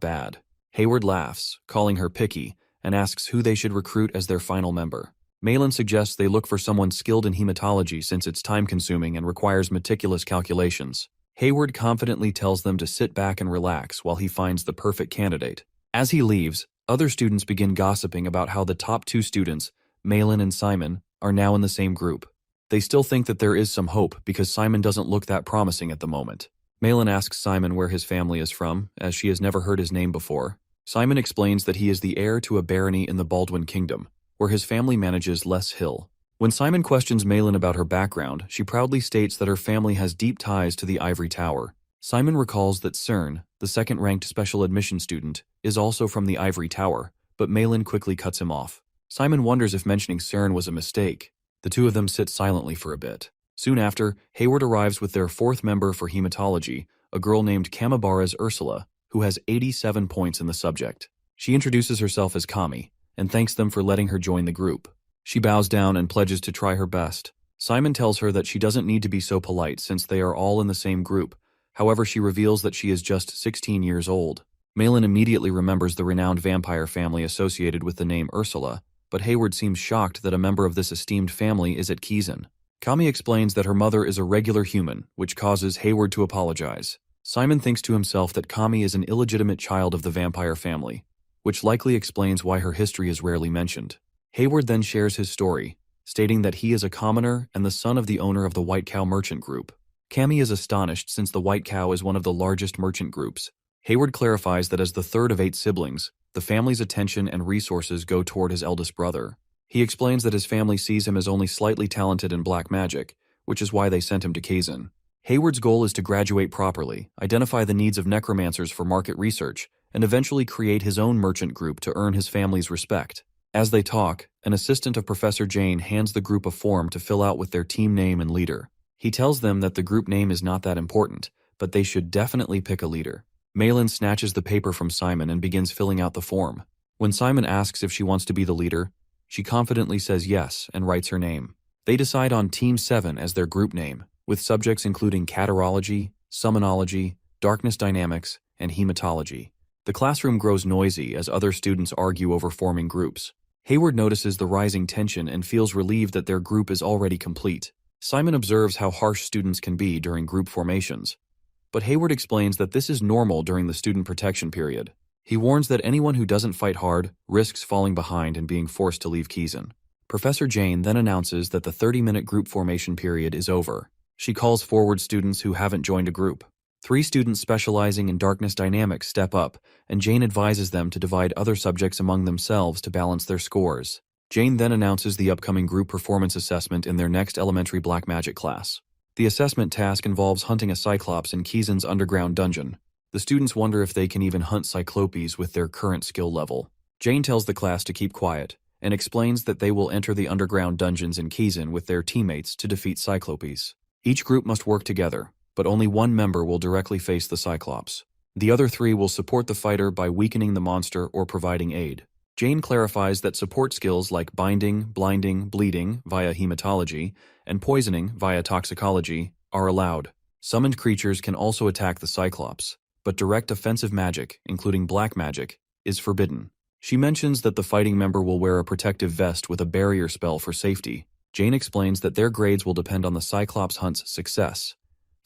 bad. Hayward laughs, calling her picky, and asks who they should recruit as their final member. Malin suggests they look for someone skilled in hematology since it's time-consuming and requires meticulous calculations. Hayward confidently tells them to sit back and relax while he finds the perfect candidate. As he leaves, other students begin gossiping about how the top two students, Malin and Simon, are now in the same group. They still think that there is some hope because Simon doesn't look that promising at the moment. Malin asks Simon where his family is from, as she has never heard his name before. Simon explains that he is the heir to a barony in the Baldwin Kingdom, where his family manages Les Hill. When Simon questions Malin about her background, she proudly states that her family has deep ties to the Ivory Tower. Simon recalls that CERN, the second-ranked special admission student, is also from the Ivory Tower, but Malin quickly cuts him off. Simon wonders if mentioning CERN was a mistake. The two of them sit silently for a bit. Soon after, Hayward arrives with their fourth member for hematology, a girl named Kamibara's Ursula, who has 87 points in the subject. She introduces herself as Kami, and thanks them for letting her join the group. She bows down and pledges to try her best. Simon tells her that she doesn't need to be so polite since they are all in the same group. However, she reveals that she is just 16 years old. Malin immediately remembers the renowned vampire family associated with the name Ursula, but Hayward seems shocked that a member of this esteemed family is at Kizan. Kami explains that her mother is a regular human, which causes Hayward to apologize. Simon thinks to himself that Kami is an illegitimate child of the vampire family, which likely explains why her history is rarely mentioned. Hayward then shares his story, stating that he is a commoner and the son of the owner of the White Cow Merchant Group. Kami is astonished since the White Cow is one of the largest merchant groups. Hayward clarifies that as the third of 8 siblings, the family's attention and resources go toward his eldest brother. He explains that his family sees him as only slightly talented in black magic, which is why they sent him to Kazan. Hayward's goal is to graduate properly, identify the needs of necromancers for market research, and eventually create his own merchant group to earn his family's respect. As they talk, an assistant of Professor Jane hands the group a form to fill out with their team name and leader. He tells them that the group name is not that important, but they should definitely pick a leader. Malin snatches the paper from Simon and begins filling out the form. When Simon asks if she wants to be the leader, she confidently says yes and writes her name. They decide on Team 7 as their group name, with subjects including catarology, summonology, darkness dynamics, and hematology. The classroom grows noisy as other students argue over forming groups. Hayward notices the rising tension and feels relieved that their group is already complete. Simon observes how harsh students can be during group formations, but Hayward explains that this is normal during the student protection period. He warns that anyone who doesn't fight hard risks falling behind and being forced to leave Kizan. Professor Jane then announces that the 30-minute group formation period is over. She calls forward students who haven't joined a group. 3 students specializing in darkness dynamics step up, and Jane advises them to divide other subjects among themselves to balance their scores. Jane then announces the upcoming group performance assessment in their next elementary black magic class. The assessment task involves hunting a Cyclops in Kizan's underground dungeon. The students wonder if they can even hunt Cyclopes with their current skill level. Jane tells the class to keep quiet, and explains that they will enter the underground dungeons in Kizan with their teammates to defeat Cyclopes. Each group must work together, but only one member will directly face the Cyclops. The other 3 will support the fighter by weakening the monster or providing aid. Jane clarifies that support skills like binding, blinding, bleeding via hematology, and poisoning via toxicology are allowed. Summoned creatures can also attack the Cyclops, but direct offensive magic, including black magic, is forbidden. She mentions that the fighting member will wear a protective vest with a barrier spell for safety. Jane explains that their grades will depend on the Cyclops hunt's success,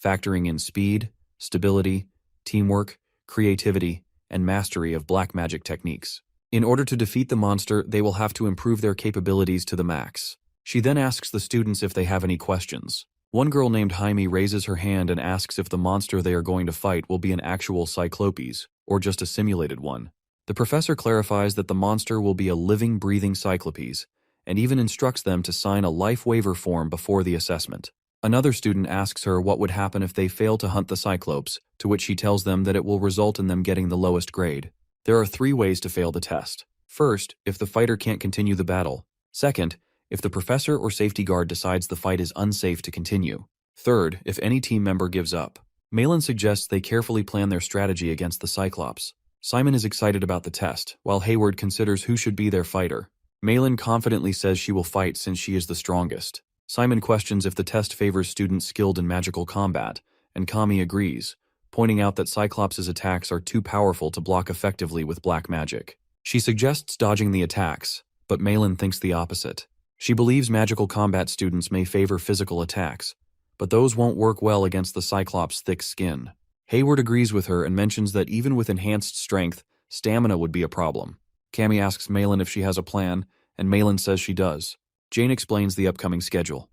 factoring in speed, stability, teamwork, creativity, and mastery of black magic techniques. In order to defeat the monster, they will have to improve their capabilities to the max. She then asks the students if they have any questions. One girl named Jaime raises her hand and asks if the monster they are going to fight will be an actual Cyclopes, or just a simulated one. The professor clarifies that the monster will be a living, breathing Cyclopes, and even instructs them to sign a life waiver form before the assessment. Another student asks her what would happen if they fail to hunt the Cyclopes, to which she tells them that it will result in them getting the lowest grade. There are 3 ways to fail the test. First, if the fighter can't continue the battle. Second, if the professor or safety guard decides the fight is unsafe to continue. Third, if any team member gives up. Malin suggests they carefully plan their strategy against the Cyclops. Simon is excited about the test, while Hayward considers who should be their fighter. Malin confidently says she will fight since she is the strongest. Simon questions if the test favors students skilled in magical combat, and Kami agrees, pointing out that Cyclops' attacks are too powerful to block effectively with black magic. She suggests dodging the attacks, but Malin thinks the opposite. She believes magical combat students may favor physical attacks, but those won't work well against the Cyclops' thick skin. Hayward agrees with her and mentions that even with enhanced strength, stamina would be a problem. Kami asks Malin if she has a plan, and Malin says she does. Jane explains the upcoming schedule.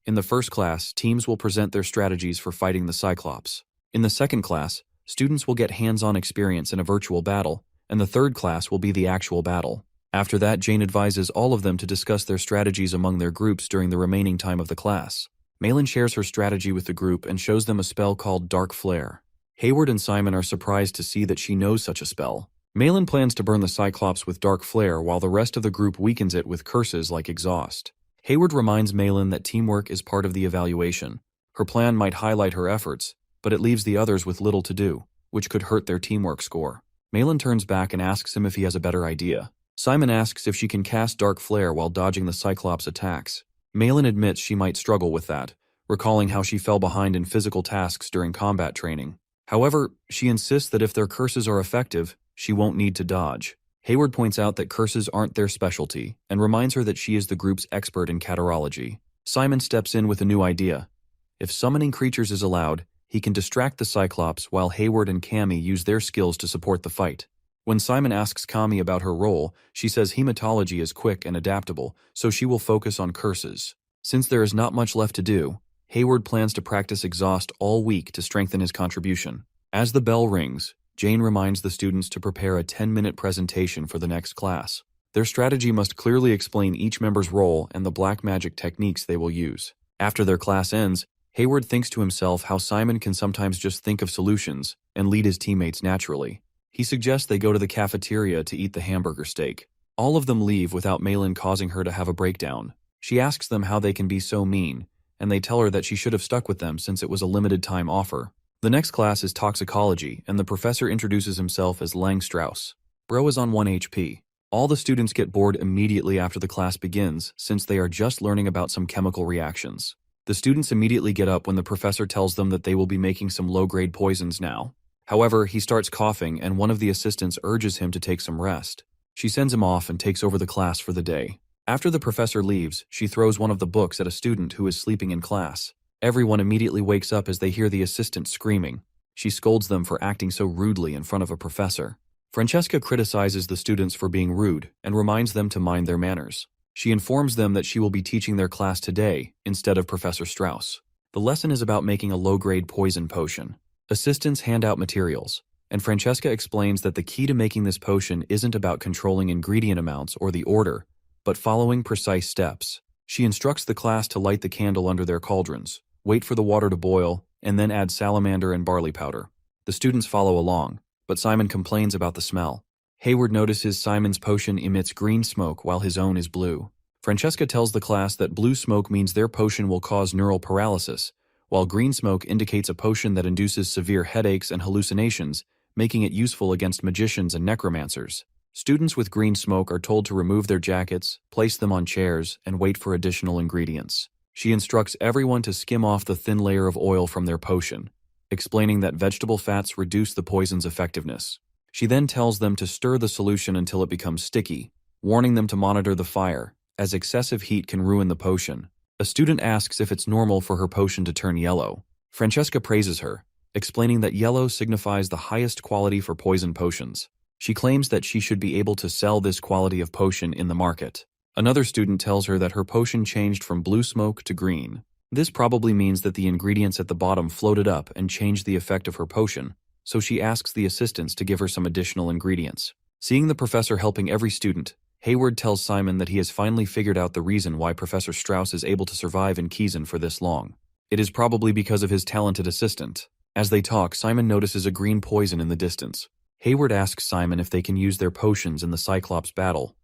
In the first class, teams will present their strategies for fighting the Cyclops. In the second class, students will get hands-on experience in a virtual battle, and the third class will be the actual battle. After that, Jane advises all of them to discuss their strategies among their groups during the remaining time of the class. Malin shares her strategy with the group and shows them a spell called Dark Flare. Hayward and Simon are surprised to see that she knows such a spell. Malin plans to burn the Cyclops with Dark Flare while the rest of the group weakens it with curses like Exhaust. Hayward reminds Malin that teamwork is part of the evaluation. Her plan might highlight her efforts, but it leaves the others with little to do, which could hurt their teamwork score. Malin turns back and asks him if he has a better idea. Simon asks if she can cast Dark Flare while dodging the Cyclops' attacks. Malin admits she might struggle with that, recalling how she fell behind in physical tasks during combat training. However, she insists that if their curses are effective, she won't need to dodge. Hayward points out that curses aren't their specialty, and reminds her that she is the group's expert in catarology. Simon steps in with a new idea. If summoning creatures is allowed, he can distract the Cyclops while Hayward and Kami use their skills to support the fight. When Simon asks Kami about her role, she says hematology is quick and adaptable, so she will focus on curses. Since there is not much left to do, Hayward plans to practice Exhaust all week to strengthen his contribution. As the bell rings, Jane reminds the students to prepare a 10-minute presentation for the next class. Their strategy must clearly explain each member's role and the black magic techniques they will use. After their class ends, Hayward thinks to himself how Simon can sometimes just think of solutions and lead his teammates naturally. He suggests they go to the cafeteria to eat the hamburger steak. All of them leave without Malin causing her to have a breakdown. She asks them how they can be so mean, and they tell her that she should have stuck with them since it was a limited-time offer. The next class is toxicology, and the professor introduces himself as Lang Strauss. Bro is on 1 HP. All the students get bored immediately after the class begins, since they are just learning about some chemical reactions. The students immediately get up when the professor tells them that they will be making some low-grade poisons now. However, he starts coughing, and one of the assistants urges him to take some rest. She sends him off and takes over the class for the day. After the professor leaves, she throws one of the books at a student who is sleeping in class. Everyone immediately wakes up as they hear the assistant screaming. She scolds them for acting so rudely in front of a professor. Francesca criticizes the students for being rude and reminds them to mind their manners. She informs them that she will be teaching their class today instead of Professor Strauss. The lesson is about making a low-grade poison potion. Assistants hand out materials, and Francesca explains that the key to making this potion isn't about controlling ingredient amounts or the order, but following precise steps. She instructs the class to light the candle under their cauldrons, wait for the water to boil, and then add salamander and barley powder. The students follow along, but Simon complains about the smell. Hayward notices Simon's potion emits green smoke while his own is blue. Francesca tells the class that blue smoke means their potion will cause neural paralysis, while green smoke indicates a potion that induces severe headaches and hallucinations, making it useful against magicians and necromancers. Students with green smoke are told to remove their jackets, place them on chairs, and wait for additional ingredients. She instructs everyone to skim off the thin layer of oil from their potion, explaining that vegetable fats reduce the poison's effectiveness. She then tells them to stir the solution until it becomes sticky, warning them to monitor the fire, as excessive heat can ruin the potion. A student asks if it's normal for her potion to turn yellow. Francesca praises her, explaining that yellow signifies the highest quality for poison potions. She claims that she should be able to sell this quality of potion in the market. Another student tells her that her potion changed from blue smoke to green. This probably means that the ingredients at the bottom floated up and changed the effect of her potion, so she asks the assistants to give her some additional ingredients. Seeing the professor helping every student, Hayward tells Simon that he has finally figured out the reason why Professor Strauss is able to survive in Kiezen for this long. It is probably because of his talented assistant. As they talk, Simon notices a green poison in the distance. Hayward asks Simon if they can use their potions in the Cyclops battle,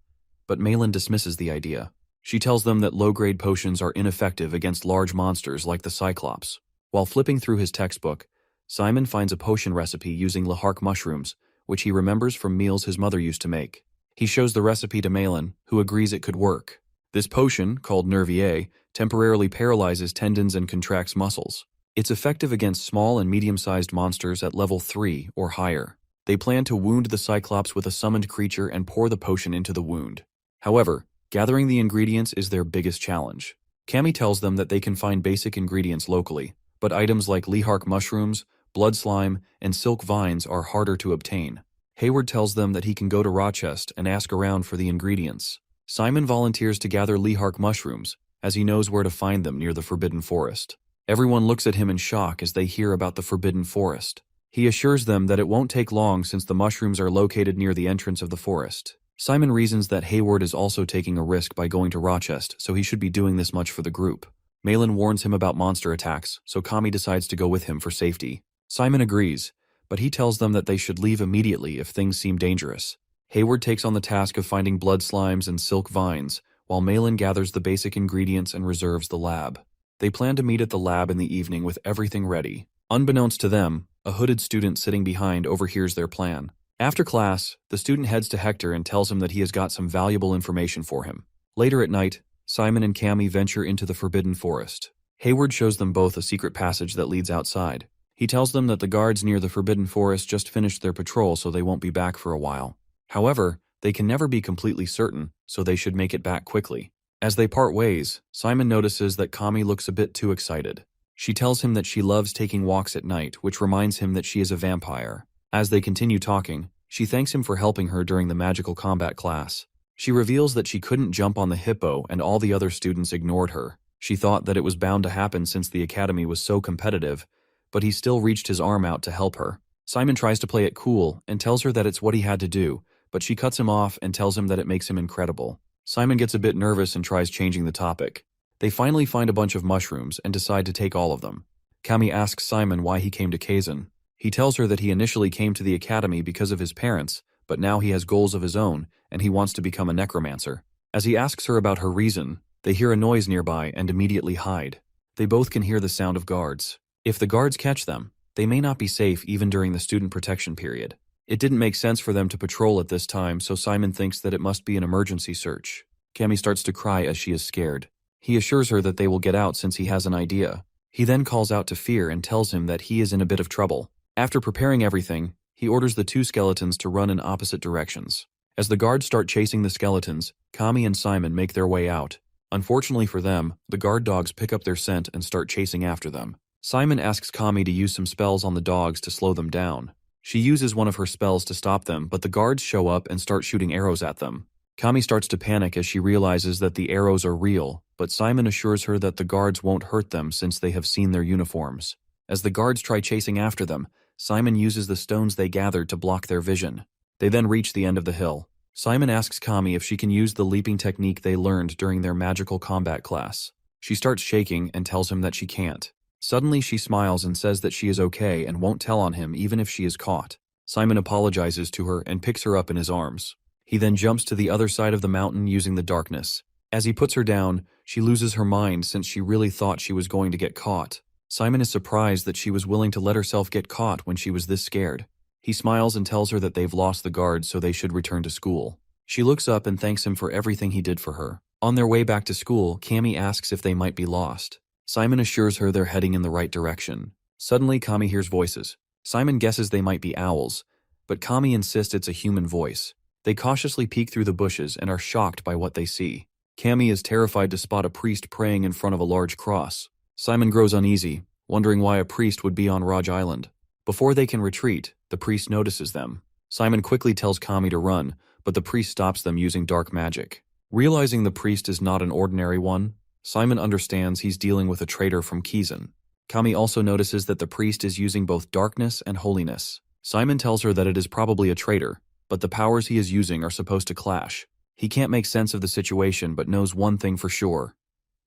but Malin dismisses the idea. She tells them that low-grade potions are ineffective against large monsters like the Cyclops. While flipping through his textbook, Simon finds a potion recipe using Lahark mushrooms, which he remembers from meals his mother used to make. He shows the recipe to Malin, who agrees it could work. This potion, called Nervier, temporarily paralyzes tendons and contracts muscles. It's effective against small and medium-sized monsters at level 3 or higher. They plan to wound the Cyclops with a summoned creature and pour the potion into the wound. However, gathering the ingredients is their biggest challenge. Cammy tells them that they can find basic ingredients locally, but items like Lehark mushrooms, blood slime, and silk vines are harder to obtain. Hayward tells them that he can go to Rochester and ask around for the ingredients. Simon volunteers to gather Lehark mushrooms, as he knows where to find them near the Forbidden Forest. Everyone looks at him in shock as they hear about the Forbidden Forest. He assures them that it won't take long since the mushrooms are located near the entrance of the forest. Simon reasons that Hayward is also taking a risk by going to Rochester, so he should be doing this much for the group. Malin warns him about monster attacks, so Kami decides to go with him for safety. Simon agrees, but he tells them that they should leave immediately if things seem dangerous. Hayward takes on the task of finding blood slimes and silk vines, while Malin gathers the basic ingredients and reserves the lab. They plan to meet at the lab in the evening with everything ready. Unbeknownst to them, a hooded student sitting behind overhears their plan. After class, the student heads to Hector and tells him that he has got some valuable information for him. Later at night, Simon and Cammy venture into the Forbidden Forest. Hayward shows them both a secret passage that leads outside. He tells them that the guards near the Forbidden Forest just finished their patrol, so they won't be back for a while. However, they can never be completely certain, so they should make it back quickly. As they part ways, Simon notices that Kami looks a bit too excited. She tells him that she loves taking walks at night, which reminds him that she is a vampire. As they continue talking, she thanks him for helping her during the magical combat class. She reveals that she couldn't jump on the hippo and all the other students ignored her. She thought that it was bound to happen since the academy was so competitive, but he still reached his arm out to help her. Simon tries to play it cool and tells her that it's what he had to do, but she cuts him off and tells him that it makes him incredible. Simon gets a bit nervous and tries changing the topic. They finally find a bunch of mushrooms and decide to take all of them. Kami asks Simon why he came to Kaizen. He tells her that he initially came to the academy because of his parents, but now he has goals of his own, and he wants to become a necromancer. As he asks her about her reason, they hear a noise nearby and immediately hide. They both can hear the sound of guards. If the guards catch them, they may not be safe even during the student protection period. It didn't make sense for them to patrol at this time, so Simon thinks that it must be an emergency search. Cammy starts to cry as she is scared. He assures her that they will get out since he has an idea. He then calls out to Fear and tells him that he is in a bit of trouble. After preparing everything, he orders the two skeletons to run in opposite directions. As the guards start chasing the skeletons, Kami and Simon make their way out. Unfortunately for them, the guard dogs pick up their scent and start chasing after them. Simon asks Kami to use some spells on the dogs to slow them down. She uses one of her spells to stop them, but the guards show up and start shooting arrows at them. Kami starts to panic as she realizes that the arrows are real, but Simon assures her that the guards won't hurt them since they have seen their uniforms. As the guards try chasing after them, Simon uses the stones they gathered to block their vision. They then reach the end of the hill. Simon asks Kami if she can use the leaping technique they learned during their magical combat class. She starts shaking and tells him that she can't. Suddenly she smiles and says that she is okay and won't tell on him even if she is caught. Simon apologizes to her and picks her up in his arms. He then jumps to the other side of the mountain using the darkness. As he puts her down, she loses her mind since she really thought she was going to get caught. Simon is surprised that she was willing to let herself get caught when she was this scared. He smiles and tells her that they've lost the guards so they should return to school. She looks up and thanks him for everything he did for her. On their way back to school, Kami asks if they might be lost. Simon assures her they're heading in the right direction. Suddenly, Kami hears voices. Simon guesses they might be owls, but Kami insists it's a human voice. They cautiously peek through the bushes and are shocked by what they see. Kami is terrified to spot a priest praying in front of a large cross. Simon grows uneasy, wondering why a priest would be on Raj Island. Before they can retreat, the priest notices them. Simon quickly tells Kami to run, but the priest stops them using dark magic. Realizing the priest is not an ordinary one, Simon understands he's dealing with a traitor from Kizan. Kami also notices that the priest is using both darkness and holiness. Simon tells her that it is probably a traitor, but the powers he is using are supposed to clash. He can't make sense of the situation but knows one thing for sure.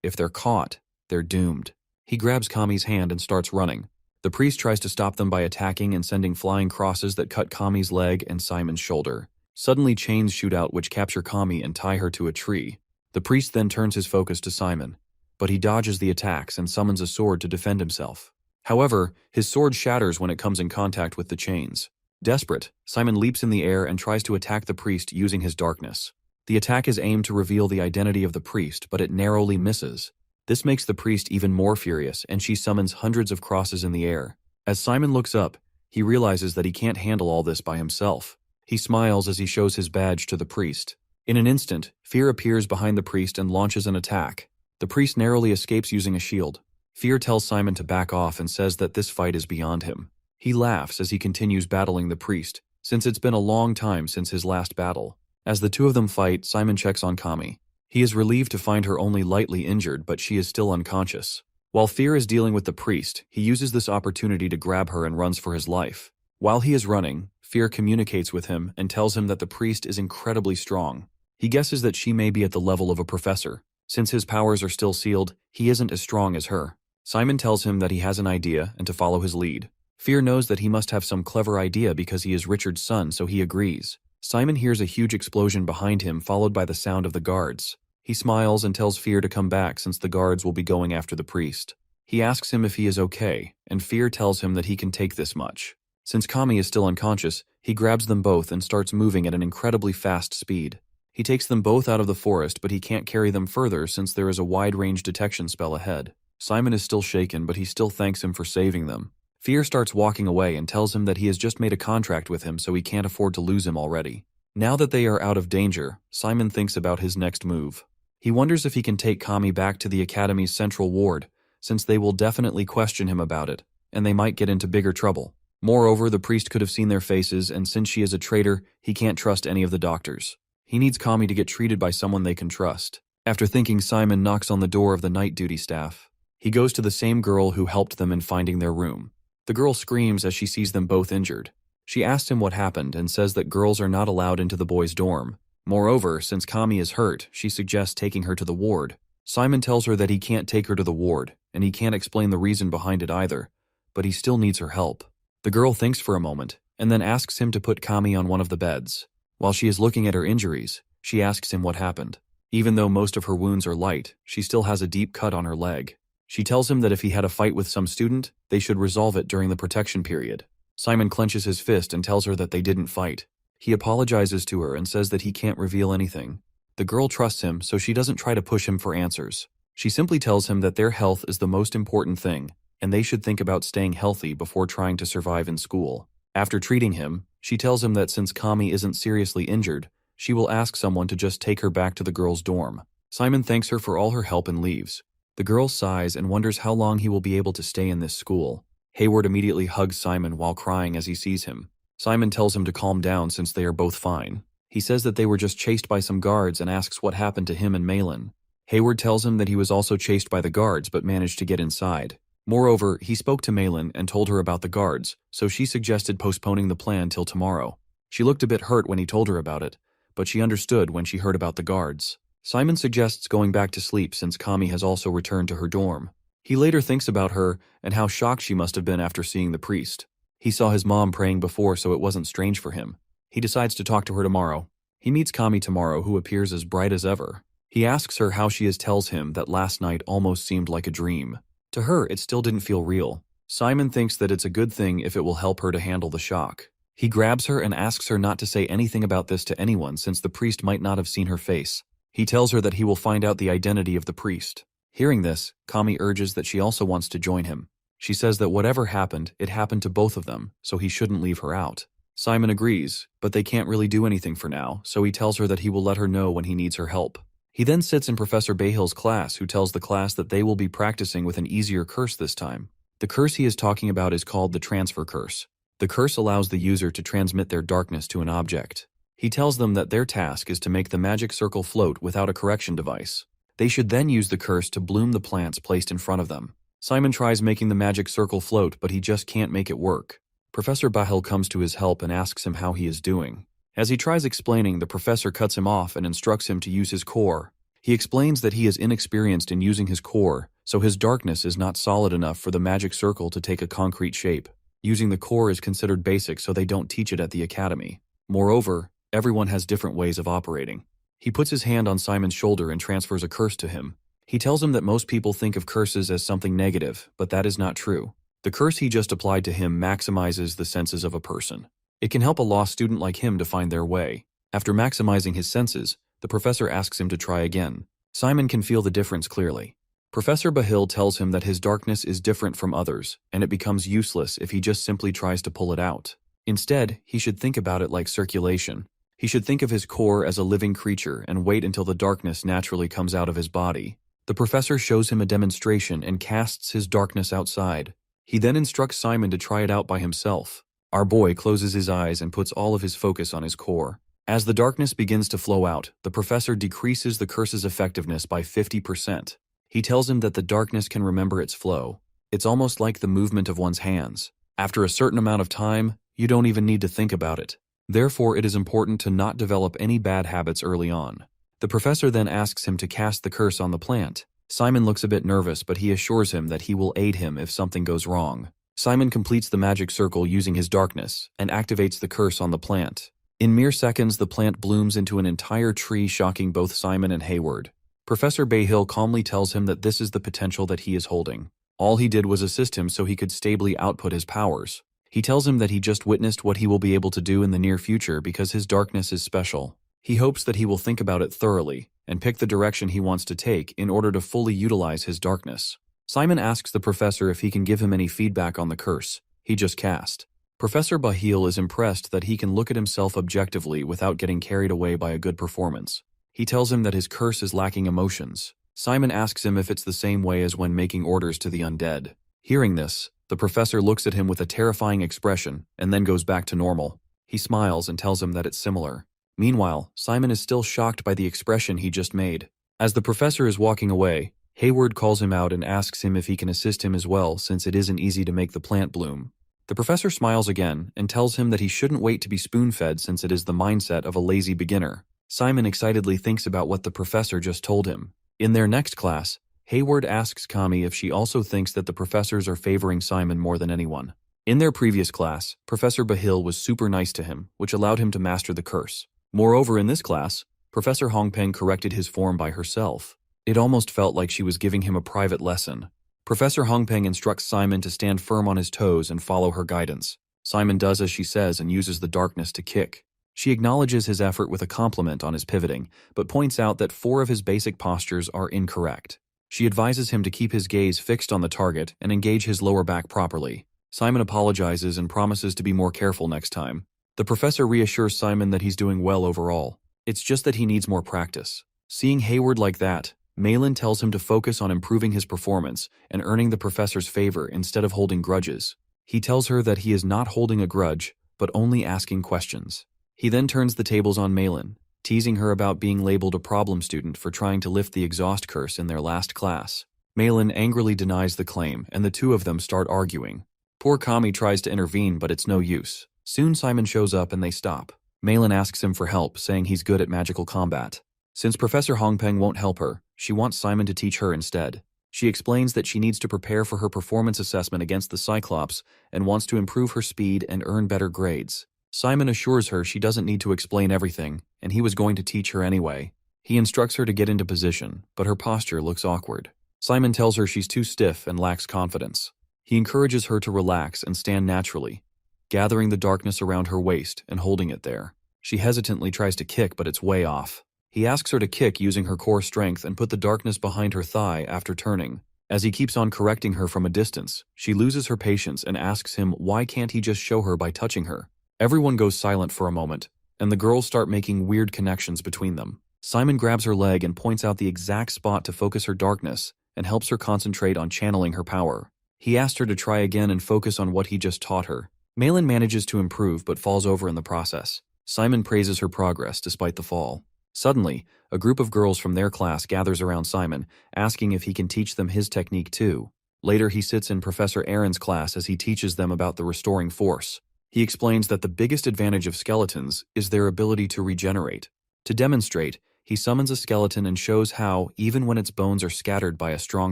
If they're caught, they're doomed. He grabs Kami's hand and starts running. The priest tries to stop them by attacking and sending flying crosses that cut Kami's leg and Simon's shoulder. Suddenly chains shoot out which capture Kami and tie her to a tree. The priest then turns his focus to Simon, but he dodges the attacks and summons a sword to defend himself. However, his sword shatters when it comes in contact with the chains. Desperate, Simon leaps in the air and tries to attack the priest using his darkness. The attack is aimed to reveal the identity of the priest, but it narrowly misses. This makes the priest even more furious, and she summons hundreds of crosses in the air. As Simon looks up, he realizes that he can't handle all this by himself. He smiles as he shows his badge to the priest. In an instant, Fear appears behind the priest and launches an attack. The priest narrowly escapes using a shield. Fear tells Simon to back off and says that this fight is beyond him. He laughs as he continues battling the priest, since it's been a long time since his last battle. As the two of them fight, Simon checks on Kami. He is relieved to find her only lightly injured, but she is still unconscious. While Fear is dealing with the priest, he uses this opportunity to grab her and runs for his life. While he is running, Fear communicates with him and tells him that the priest is incredibly strong. He guesses that she may be at the level of a professor. Since his powers are still sealed, he isn't as strong as her. Simon tells him that he has an idea and to follow his lead. Fear knows that he must have some clever idea because he is Richard's son, so he agrees. Simon hears a huge explosion behind him, followed by the sound of the guards. He smiles and tells Fear to come back since the guards will be going after the priest. He asks him if he is okay, and Fear tells him that he can take this much. Since Kami is still unconscious, he grabs them both and starts moving at an incredibly fast speed. He takes them both out of the forest, but he can't carry them further since there is a wide-range detection spell ahead. Simon is still shaken, but he still thanks him for saving them. Fear starts walking away and tells him that he has just made a contract with him, so he can't afford to lose him already. Now that they are out of danger, Simon thinks about his next move. He wonders if he can take Kami back to the Academy's central ward, since they will definitely question him about it, and they might get into bigger trouble. Moreover, the priest could have seen their faces, and since she is a traitor, he can't trust any of the doctors. He needs Kami to get treated by someone they can trust. After thinking, Simon knocks on the door of the night duty staff. He goes to the same girl who helped them in finding their room. The girl screams as she sees them both injured. She asks him what happened and says that girls are not allowed into the boys' dorm. Moreover, since Kami is hurt, she suggests taking her to the ward. Simon tells her that he can't take her to the ward, and he can't explain the reason behind it either, but he still needs her help. The girl thinks for a moment, and then asks him to put Kami on one of the beds. While she is looking at her injuries, she asks him what happened. Even though most of her wounds are light, she still has a deep cut on her leg. She tells him that if he had a fight with some student, they should resolve it during the protection period. Simon clenches his fist and tells her that they didn't fight. He apologizes to her and says that he can't reveal anything. The girl trusts him, so she doesn't try to push him for answers. She simply tells him that their health is the most important thing, and they should think about staying healthy before trying to survive in school. After treating him, she tells him that since Kami isn't seriously injured, she will ask someone to just take her back to the girls' dorm. Simon thanks her for all her help and leaves. The girl sighs and wonders how long he will be able to stay in this school. Hayward immediately hugs Simon while crying as he sees him. Simon tells him to calm down since they are both fine. He says that they were just chased by some guards and asks what happened to him and Malin. Hayward tells him that he was also chased by the guards but managed to get inside. Moreover, he spoke to Malin and told her about the guards, so she suggested postponing the plan till tomorrow. She looked a bit hurt when he told her about it, but she understood when she heard about the guards. Simon suggests going back to sleep since Kami has also returned to her dorm. He later thinks about her and how shocked she must have been after seeing the priest. He saw his mom praying before, so it wasn't strange for him. He decides to talk to her tomorrow. He meets Kami tomorrow, who appears as bright as ever. He asks her how she is, tells him that last night almost seemed like a dream. To her, it still didn't feel real. Simon thinks that it's a good thing if it will help her to handle the shock. He grabs her and asks her not to say anything about this to anyone since the priest might not have seen her face. He tells her that he will find out the identity of the priest. Hearing this, Kami urges that she also wants to join him. She says that whatever happened, it happened to both of them, so he shouldn't leave her out. Simon agrees, but they can't really do anything for now, so he tells her that he will let her know when he needs her help. He then sits in Professor Bahill's class, who tells the class that they will be practicing with an easier curse this time. The curse he is talking about is called the transfer curse. The curse allows the user to transmit their darkness to an object. He tells them that their task is to make the magic circle float without a correction device. They should then use the curse to bloom the plants placed in front of them. Simon tries making the magic circle float, but he just can't make it work. Professor Bahil comes to his help and asks him how he is doing. As he tries explaining, the professor cuts him off and instructs him to use his core. He explains that he is inexperienced in using his core, so his darkness is not solid enough for the magic circle to take a concrete shape. Using the core is considered basic, so they don't teach it at the academy. Moreover, everyone has different ways of operating. He puts his hand on Simon's shoulder and transfers a curse to him. He tells him that most people think of curses as something negative, but that is not true. The curse he just applied to him maximizes the senses of a person. It can help a lost student like him to find their way. After maximizing his senses, the professor asks him to try again. Simon can feel the difference clearly. Professor Bahil tells him that his darkness is different from others, and it becomes useless if he just simply tries to pull it out. Instead, he should think about it like circulation. He should think of his core as a living creature and wait until the darkness naturally comes out of his body. The professor shows him a demonstration and casts his darkness outside. He then instructs Simon to try it out by himself. Our boy closes his eyes and puts all of his focus on his core. As the darkness begins to flow out, the professor decreases the curse's effectiveness by 50%. He tells him that the darkness can remember its flow. It's almost like the movement of one's hands. After a certain amount of time, you don't even need to think about it. Therefore, it is important to not develop any bad habits early on. The professor then asks him to cast the curse on the plant. Simon looks a bit nervous, but he assures him that he will aid him if something goes wrong. Simon completes the magic circle using his darkness and activates the curse on the plant. In mere seconds, the plant blooms into an entire tree, shocking both Simon and Hayward. Professor Bahil calmly tells him that this is the potential that he is holding. All he did was assist him so he could stably output his powers. He tells him that he just witnessed what he will be able to do in the near future because his darkness is special. He hopes that he will think about it thoroughly and pick the direction he wants to take in order to fully utilize his darkness. Simon asks the professor if he can give him any feedback on the curse he just cast. Professor Bahil is impressed that he can look at himself objectively without getting carried away by a good performance. He tells him that his curse is lacking emotions. Simon asks him if it's the same way as when making orders to the undead. Hearing this, the professor looks at him with a terrifying expression and then goes back to normal. He smiles and tells him that it's similar. Meanwhile, Simon is still shocked by the expression he just made. As the professor is walking away, Hayward calls him out and asks him if he can assist him as well, since it isn't easy to make the plant bloom. The professor smiles again and tells him that he shouldn't wait to be spoon-fed since it is the mindset of a lazy beginner. Simon excitedly thinks about what the professor just told him. In their next class, Hayward asks Kami if she also thinks that the professors are favoring Simon more than anyone. In their previous class, Professor Bahil was super nice to him, which allowed him to master the curse. Moreover, in this class, Professor Hongpeng corrected his form by herself. It almost felt like she was giving him a private lesson. Professor Hongpeng instructs Simon to stand firm on his toes and follow her guidance. Simon does as she says and uses the darkness to kick. She acknowledges his effort with a compliment on his pivoting, but points out that 4 of his basic postures are incorrect. She advises him to keep his gaze fixed on the target and engage his lower back properly. Simon apologizes and promises to be more careful next time. The professor reassures Simon that he's doing well overall. It's just that he needs more practice. Seeing Hayward like that, Malin tells him to focus on improving his performance and earning the professor's favor instead of holding grudges. He tells her that he is not holding a grudge, but only asking questions. He then turns the tables on Malin, teasing her about being labeled a problem student for trying to lift the exhaust curse in their last class. Malin angrily denies the claim, and the two of them start arguing. Poor Kami tries to intervene, but it's no use. Soon Simon shows up and they stop. Malin asks him for help, saying he's good at magical combat. Since Professor Hongpeng won't help her, she wants Simon to teach her instead. She explains that she needs to prepare for her performance assessment against the Cyclops and wants to improve her speed and earn better grades. Simon assures her she doesn't need to explain everything, and he was going to teach her anyway. He instructs her to get into position, but her posture looks awkward. Simon tells her she's too stiff and lacks confidence. He encourages her to relax and stand naturally, gathering the darkness around her waist and holding it there. She hesitantly tries to kick, but it's way off. He asks her to kick using her core strength and put the darkness behind her thigh after turning. As he keeps on correcting her from a distance, she loses her patience and asks him why can't he just show her by touching her. Everyone goes silent for a moment, and the girls start making weird connections between them. Simon grabs her leg and points out the exact spot to focus her darkness and helps her concentrate on channeling her power. He asked her to try again and focus on what he just taught her. Malin manages to improve but falls over in the process. Simon praises her progress despite the fall. Suddenly, a group of girls from their class gathers around Simon, asking if he can teach them his technique too. Later, he sits in Professor Aaron's class as he teaches them about the restoring force. He explains that the biggest advantage of skeletons is their ability to regenerate. To demonstrate, he summons a skeleton and shows how, even when its bones are scattered by a strong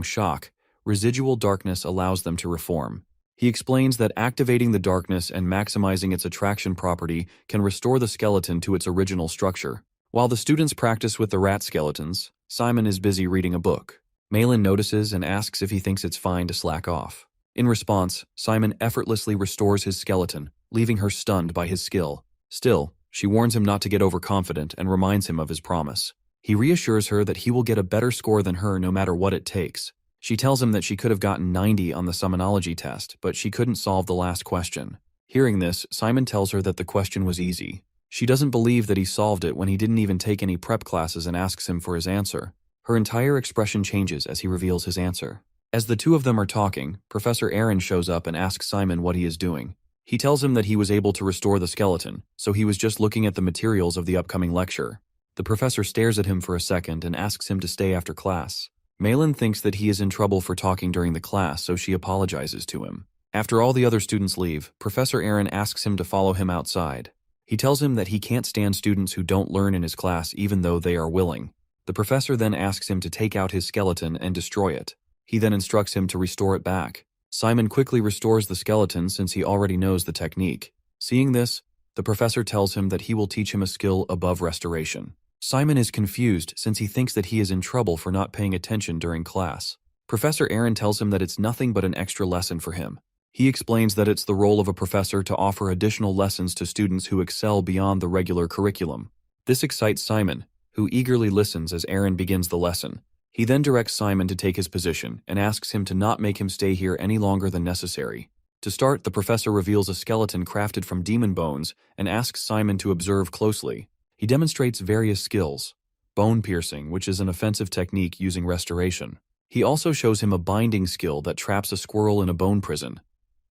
shock, residual darkness allows them to reform. He explains that activating the darkness and maximizing its attraction property can restore the skeleton to its original structure. While the students practice with the rat skeletons, Simon is busy reading a book. Malin notices and asks if he thinks it's fine to slack off. In response, Simon effortlessly restores his skeleton, leaving her stunned by his skill. Still, she warns him not to get overconfident and reminds him of his promise. He reassures her that he will get a better score than her no matter what it takes. She tells him that she could have gotten 90 on the summonology test, but she couldn't solve the last question. Hearing this, Simon tells her that the question was easy. She doesn't believe that he solved it when he didn't even take any prep classes and asks him for his answer. Her entire expression changes as he reveals his answer. As the two of them are talking, Professor Aaron shows up and asks Simon what he is doing. He tells him that he was able to restore the skeleton, so he was just looking at the materials of the upcoming lecture. The professor stares at him for a second and asks him to stay after class. Malin thinks that he is in trouble for talking during the class, so she apologizes to him. After all the other students leave, Professor Aaron asks him to follow him outside. He tells him that he can't stand students who don't learn in his class even though they are willing. The professor then asks him to take out his skeleton and destroy it. He then instructs him to restore it back. Simon quickly restores the skeleton since he already knows the technique. Seeing this, the professor tells him that he will teach him a skill above restoration. Simon is confused since he thinks that he is in trouble for not paying attention during class. Professor Aaron tells him that it's nothing but an extra lesson for him. He explains that it's the role of a professor to offer additional lessons to students who excel beyond the regular curriculum. This excites Simon, who eagerly listens as Aaron begins the lesson. He then directs Simon to take his position and asks him to not make him stay here any longer than necessary. To start, the professor reveals a skeleton crafted from demon bones and asks Simon to observe closely. He demonstrates various skills: bone piercing, which is an offensive technique using restoration. He also shows him a binding skill that traps a squirrel in a bone prison,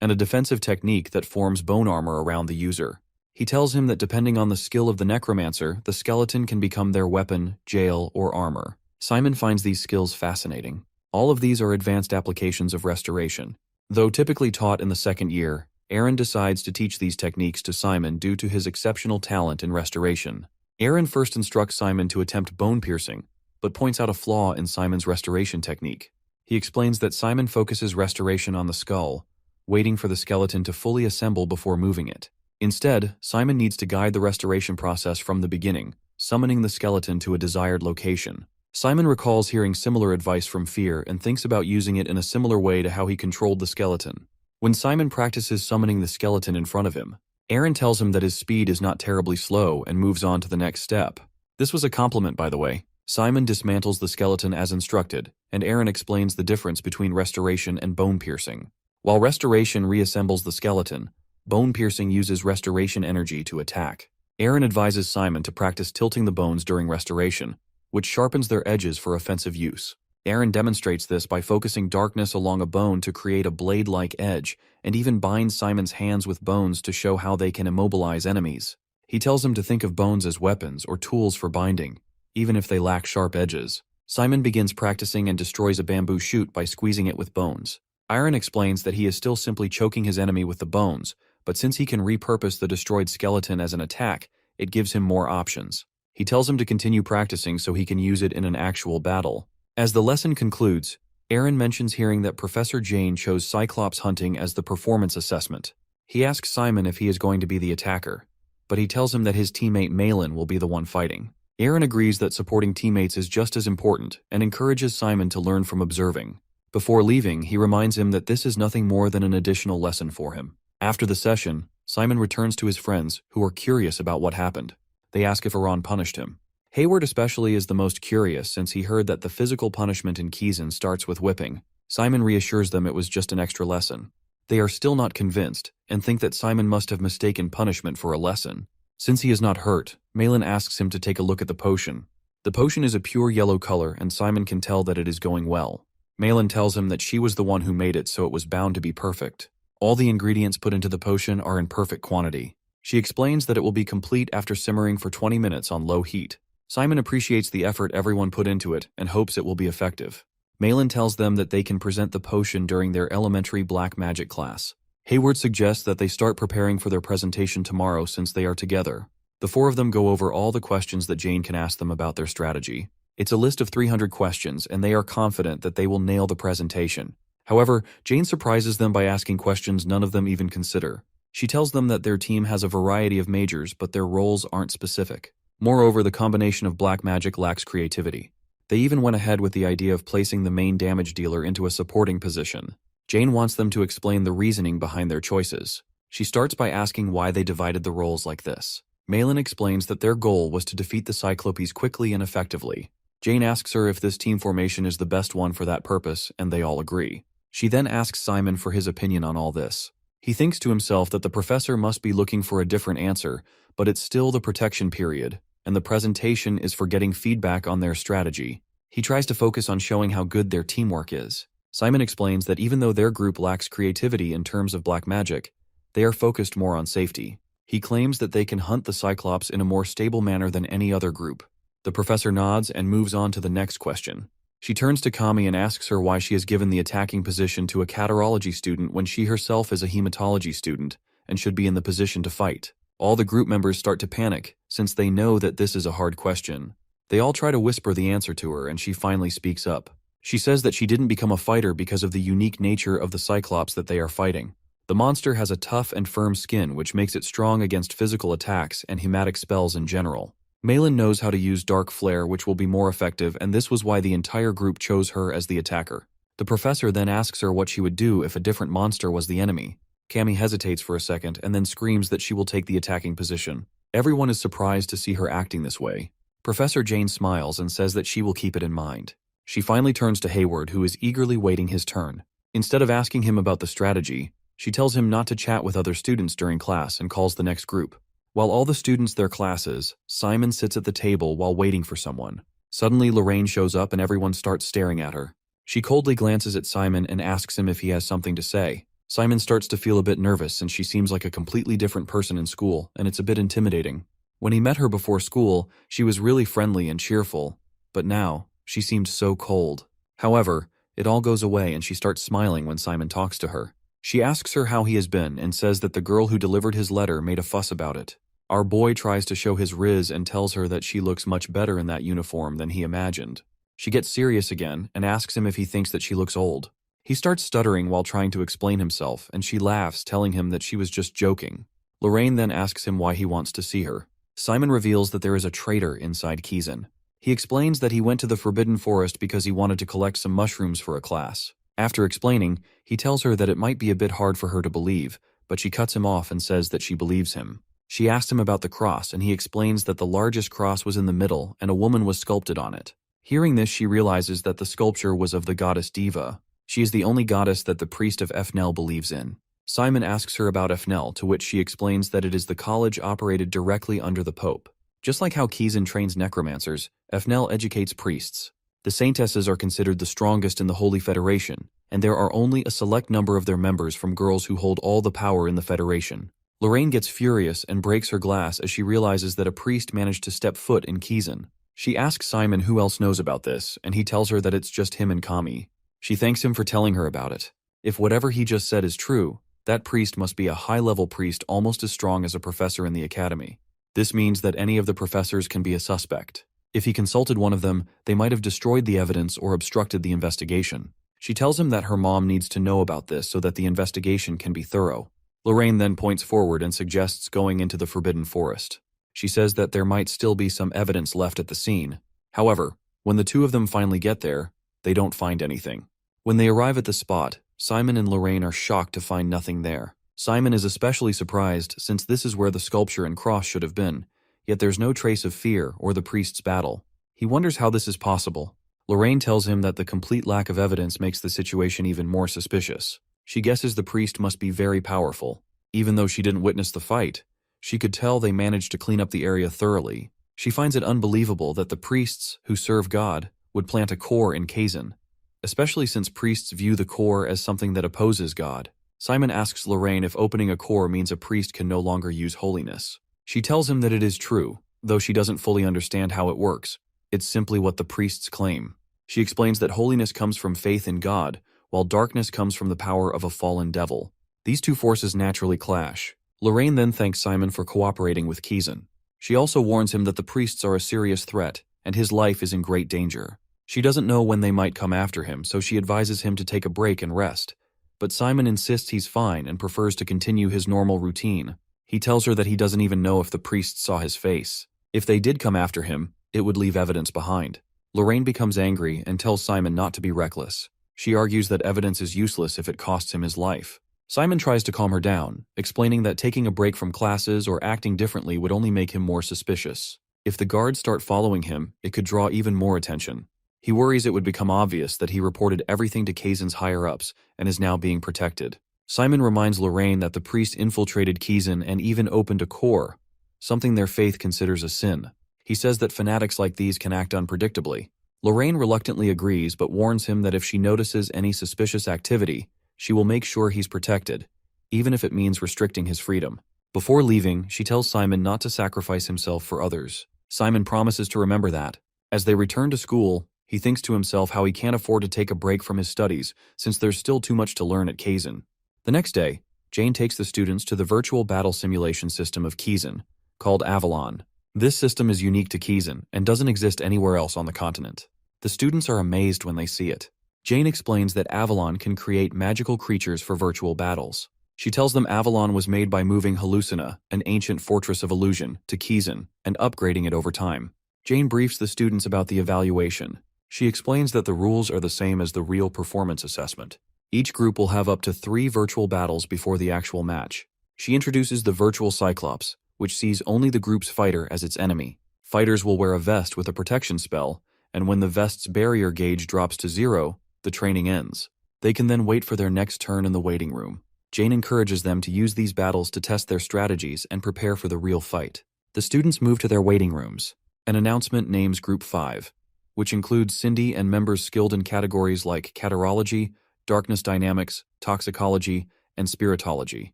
and a defensive technique that forms bone armor around the user. He tells him that depending on the skill of the necromancer, the skeleton can become their weapon, jail, or armor. Simon finds these skills fascinating. All of these are advanced applications of restoration. Though typically taught in the second year, Aaron decides to teach these techniques to Simon due to his exceptional talent in restoration. Aaron first instructs Simon to attempt bone piercing, but points out a flaw in Simon's restoration technique. He explains that Simon focuses restoration on the skull, waiting for the skeleton to fully assemble before moving it. Instead, Simon needs to guide the restoration process from the beginning, summoning the skeleton to a desired location. Simon recalls hearing similar advice from Fear and thinks about using it in a similar way to how he controlled the skeleton. When Simon practices summoning the skeleton in front of him, Aaron tells him that his speed is not terribly slow and moves on to the next step. This was a compliment, by the way. Simon dismantles the skeleton as instructed, and Aaron explains the difference between restoration and bone piercing. While restoration reassembles the skeleton, bone piercing uses restoration energy to attack. Aaron advises Simon to practice tilting the bones during restoration, which sharpens their edges for offensive use. Aaron demonstrates this by focusing darkness along a bone to create a blade-like edge, and even binds Simon's hands with bones to show how they can immobilize enemies. He tells him to think of bones as weapons or tools for binding, even if they lack sharp edges. Simon begins practicing and destroys a bamboo shoot by squeezing it with bones. Aaron explains that he is still simply choking his enemy with the bones, but since he can repurpose the destroyed skeleton as an attack, it gives him more options. He tells him to continue practicing so he can use it in an actual battle. As the lesson concludes, Aaron mentions hearing that Professor Jane chose Cyclops hunting as the performance assessment. He asks Simon if he is going to be the attacker, but he tells him that his teammate Malin will be the one fighting. Aaron agrees that supporting teammates is just as important and encourages Simon to learn from observing. Before leaving, he reminds him that this is nothing more than an additional lesson for him. After the session, Simon returns to his friends, who are curious about what happened. They ask if Iran punished him. Hayward especially is the most curious since he heard that the physical punishment in Kizan starts with whipping. Simon reassures them it was just an extra lesson. They are still not convinced and think that Simon must have mistaken punishment for a lesson. Since he is not hurt, Malin asks him to take a look at the potion. The potion is a pure yellow color and Simon can tell that it is going well. Malin tells him that she was the one who made it, so it was bound to be perfect. All the ingredients put into the potion are in perfect quantity. She explains that it will be complete after simmering for 20 minutes on low heat. Simon appreciates the effort everyone put into it and hopes it will be effective. Malin tells them that they can present the potion during their elementary black magic class. Hayward suggests that they start preparing for their presentation tomorrow since they are together. The four of them go over all the questions that Jane can ask them about their strategy. It's a list of 300 questions, and they are confident that they will nail the presentation. However, Jane surprises them by asking questions none of them even consider. She tells them that their team has a variety of majors, but their roles aren't specific. Moreover, the combination of black magic lacks creativity. They even went ahead with the idea of placing the main damage dealer into a supporting position. Jane wants them to explain the reasoning behind their choices. She starts by asking why they divided the roles like this. Malin explains that their goal was to defeat the Cyclopes quickly and effectively. Jane asks her if this team formation is the best one for that purpose, and they all agree. She then asks Simon for his opinion on all this. He thinks to himself that the professor must be looking for a different answer, but it's still the protection period, and the presentation is for getting feedback on their strategy. He tries to focus on showing how good their teamwork is. Simon explains that even though their group lacks creativity in terms of black magic, they are focused more on safety. He claims that they can hunt the Cyclops in a more stable manner than any other group. The professor nods and moves on to the next question. She turns to Kami and asks her why she has given the attacking position to a catarology student when she herself is a hematology student and should be in the position to fight. All the group members start to panic, since they know that this is a hard question. They all try to whisper the answer to her, and she finally speaks up. She says that she didn't become a fighter because of the unique nature of the Cyclops that they are fighting. The monster has a tough and firm skin, which makes it strong against physical attacks and hematic spells in general. Malin knows how to use Dark Flare, which will be more effective, and this was why the entire group chose her as the attacker. The professor then asks her what she would do if a different monster was the enemy. Kami hesitates for a second and then screams that she will take the attacking position. Everyone is surprised to see her acting this way. Professor Jane smiles and says that she will keep it in mind. She finally turns to Hayward, who is eagerly waiting his turn. Instead of asking him about the strategy, she tells him not to chat with other students during class and calls the next group. While all the students their classes, Simon sits at the table while waiting for someone. Suddenly, Lorraine shows up and everyone starts staring at her. She coldly glances at Simon and asks him if he has something to say. Simon starts to feel a bit nervous since she seems like a completely different person in school, and it's a bit intimidating. When he met her before school, she was really friendly and cheerful, but now, she seemed so cold. However, it all goes away and she starts smiling when Simon talks to her. She asks her how he has been and says that the girl who delivered his letter made a fuss about it. Our boy tries to show his riz and tells her that she looks much better in that uniform than he imagined. She gets serious again and asks him if he thinks that she looks old. He starts stuttering while trying to explain himself, and she laughs, telling him that she was just joking. Lorraine then asks him why he wants to see her. Simon reveals that there is a traitor inside Kizan. He explains that he went to the Forbidden Forest because he wanted to collect some mushrooms for a class. After explaining, he tells her that it might be a bit hard for her to believe, but she cuts him off and says that she believes him. She asks him about the cross, and he explains that the largest cross was in the middle and a woman was sculpted on it. Hearing this, she realizes that the sculpture was of the goddess Diva. She is the only goddess that the priest of Efnel believes in. Simon asks her about Efnel, to which she explains that it is the college operated directly under the Pope. Just like how Kizan trains necromancers, Efnel educates priests. The Saintesses are considered the strongest in the Holy Federation, and there are only a select number of their members from girls who hold all the power in the Federation. Lorraine gets furious and breaks her glass as she realizes that a priest managed to step foot in Kizan. She asks Simon who else knows about this, and he tells her that it's just him and Kami. She thanks him for telling her about it. If whatever he just said is true, that priest must be a high-level priest almost as strong as a professor in the academy. This means that any of the professors can be a suspect. If he consulted one of them, they might have destroyed the evidence or obstructed the investigation. She tells him that her mom needs to know about this so that the investigation can be thorough. Lorraine then points forward and suggests going into the Forbidden Forest. She says that there might still be some evidence left at the scene. However, when the two of them finally get there, they don't find anything. When they arrive at the spot, Simon and Lorraine are shocked to find nothing there. Simon is especially surprised since this is where the sculpture and cross should have been, yet there's no trace of fear or the priest's battle. He wonders how this is possible. Lorraine tells him that the complete lack of evidence makes the situation even more suspicious. She guesses the priest must be very powerful. Even though she didn't witness the fight, she could tell they managed to clean up the area thoroughly. She finds it unbelievable that the priests, who serve God, would plant a core in Kazan. especially since priests view the core as something that opposes God. Simon asks Lorraine if opening a core means a priest can no longer use holiness. She tells him that it is true, though she doesn't fully understand how it works. It's simply what the priests claim. She explains that holiness comes from faith in God, while darkness comes from the power of a fallen devil. These two forces naturally clash. Lorraine then thanks Simon for cooperating with Kizan. She also warns him that the priests are a serious threat, and his life is in great danger. She doesn't know when they might come after him, so she advises him to take a break and rest. But Simon insists he's fine and prefers to continue his normal routine. He tells her that he doesn't even know if the priests saw his face. If they did come after him, it would leave evidence behind. Lorraine becomes angry and tells Simon not to be reckless. She argues that evidence is useless if it costs him his life. Simon tries to calm her down, explaining that taking a break from classes or acting differently would only make him more suspicious. If the guards start following him, it could draw even more attention. He worries it would become obvious that he reported everything to Kazan's higher-ups and is now being protected. Simon reminds Lorraine that the priest infiltrated Kazan and even opened a core, something their faith considers a sin. He says that fanatics like these can act unpredictably. Lorraine reluctantly agrees but warns him that if she notices any suspicious activity, she will make sure he's protected, even if it means restricting his freedom. Before leaving, she tells Simon not to sacrifice himself for others. Simon promises to remember that. As they return to school, he thinks to himself how he can't afford to take a break from his studies since there's still too much to learn at Kazan. The next day, Jane takes the students to the virtual battle simulation system of Kazan, called Avalon. This system is unique to Kazan and doesn't exist anywhere else on the continent. The students are amazed when they see it. Jane explains that Avalon can create magical creatures for virtual battles. She tells them Avalon was made by moving Hallucina, an ancient fortress of illusion, to Kazan and upgrading it over time. Jane briefs the students about the evaluation. She explains that the rules are the same as the real performance assessment. Each group will have up to 3 virtual battles before the actual match. She introduces the virtual Cyclops, which sees only the group's fighter as its enemy. Fighters will wear a vest with a protection spell, and when the vest's barrier gauge drops to 0, the training ends. They can then wait for their next turn in the waiting room. Jane encourages them to use these battles to test their strategies and prepare for the real fight. The students move to their waiting rooms. An announcement names Group 5, which includes Cindy and members skilled in categories like catarology, darkness dynamics, toxicology, and spiritology.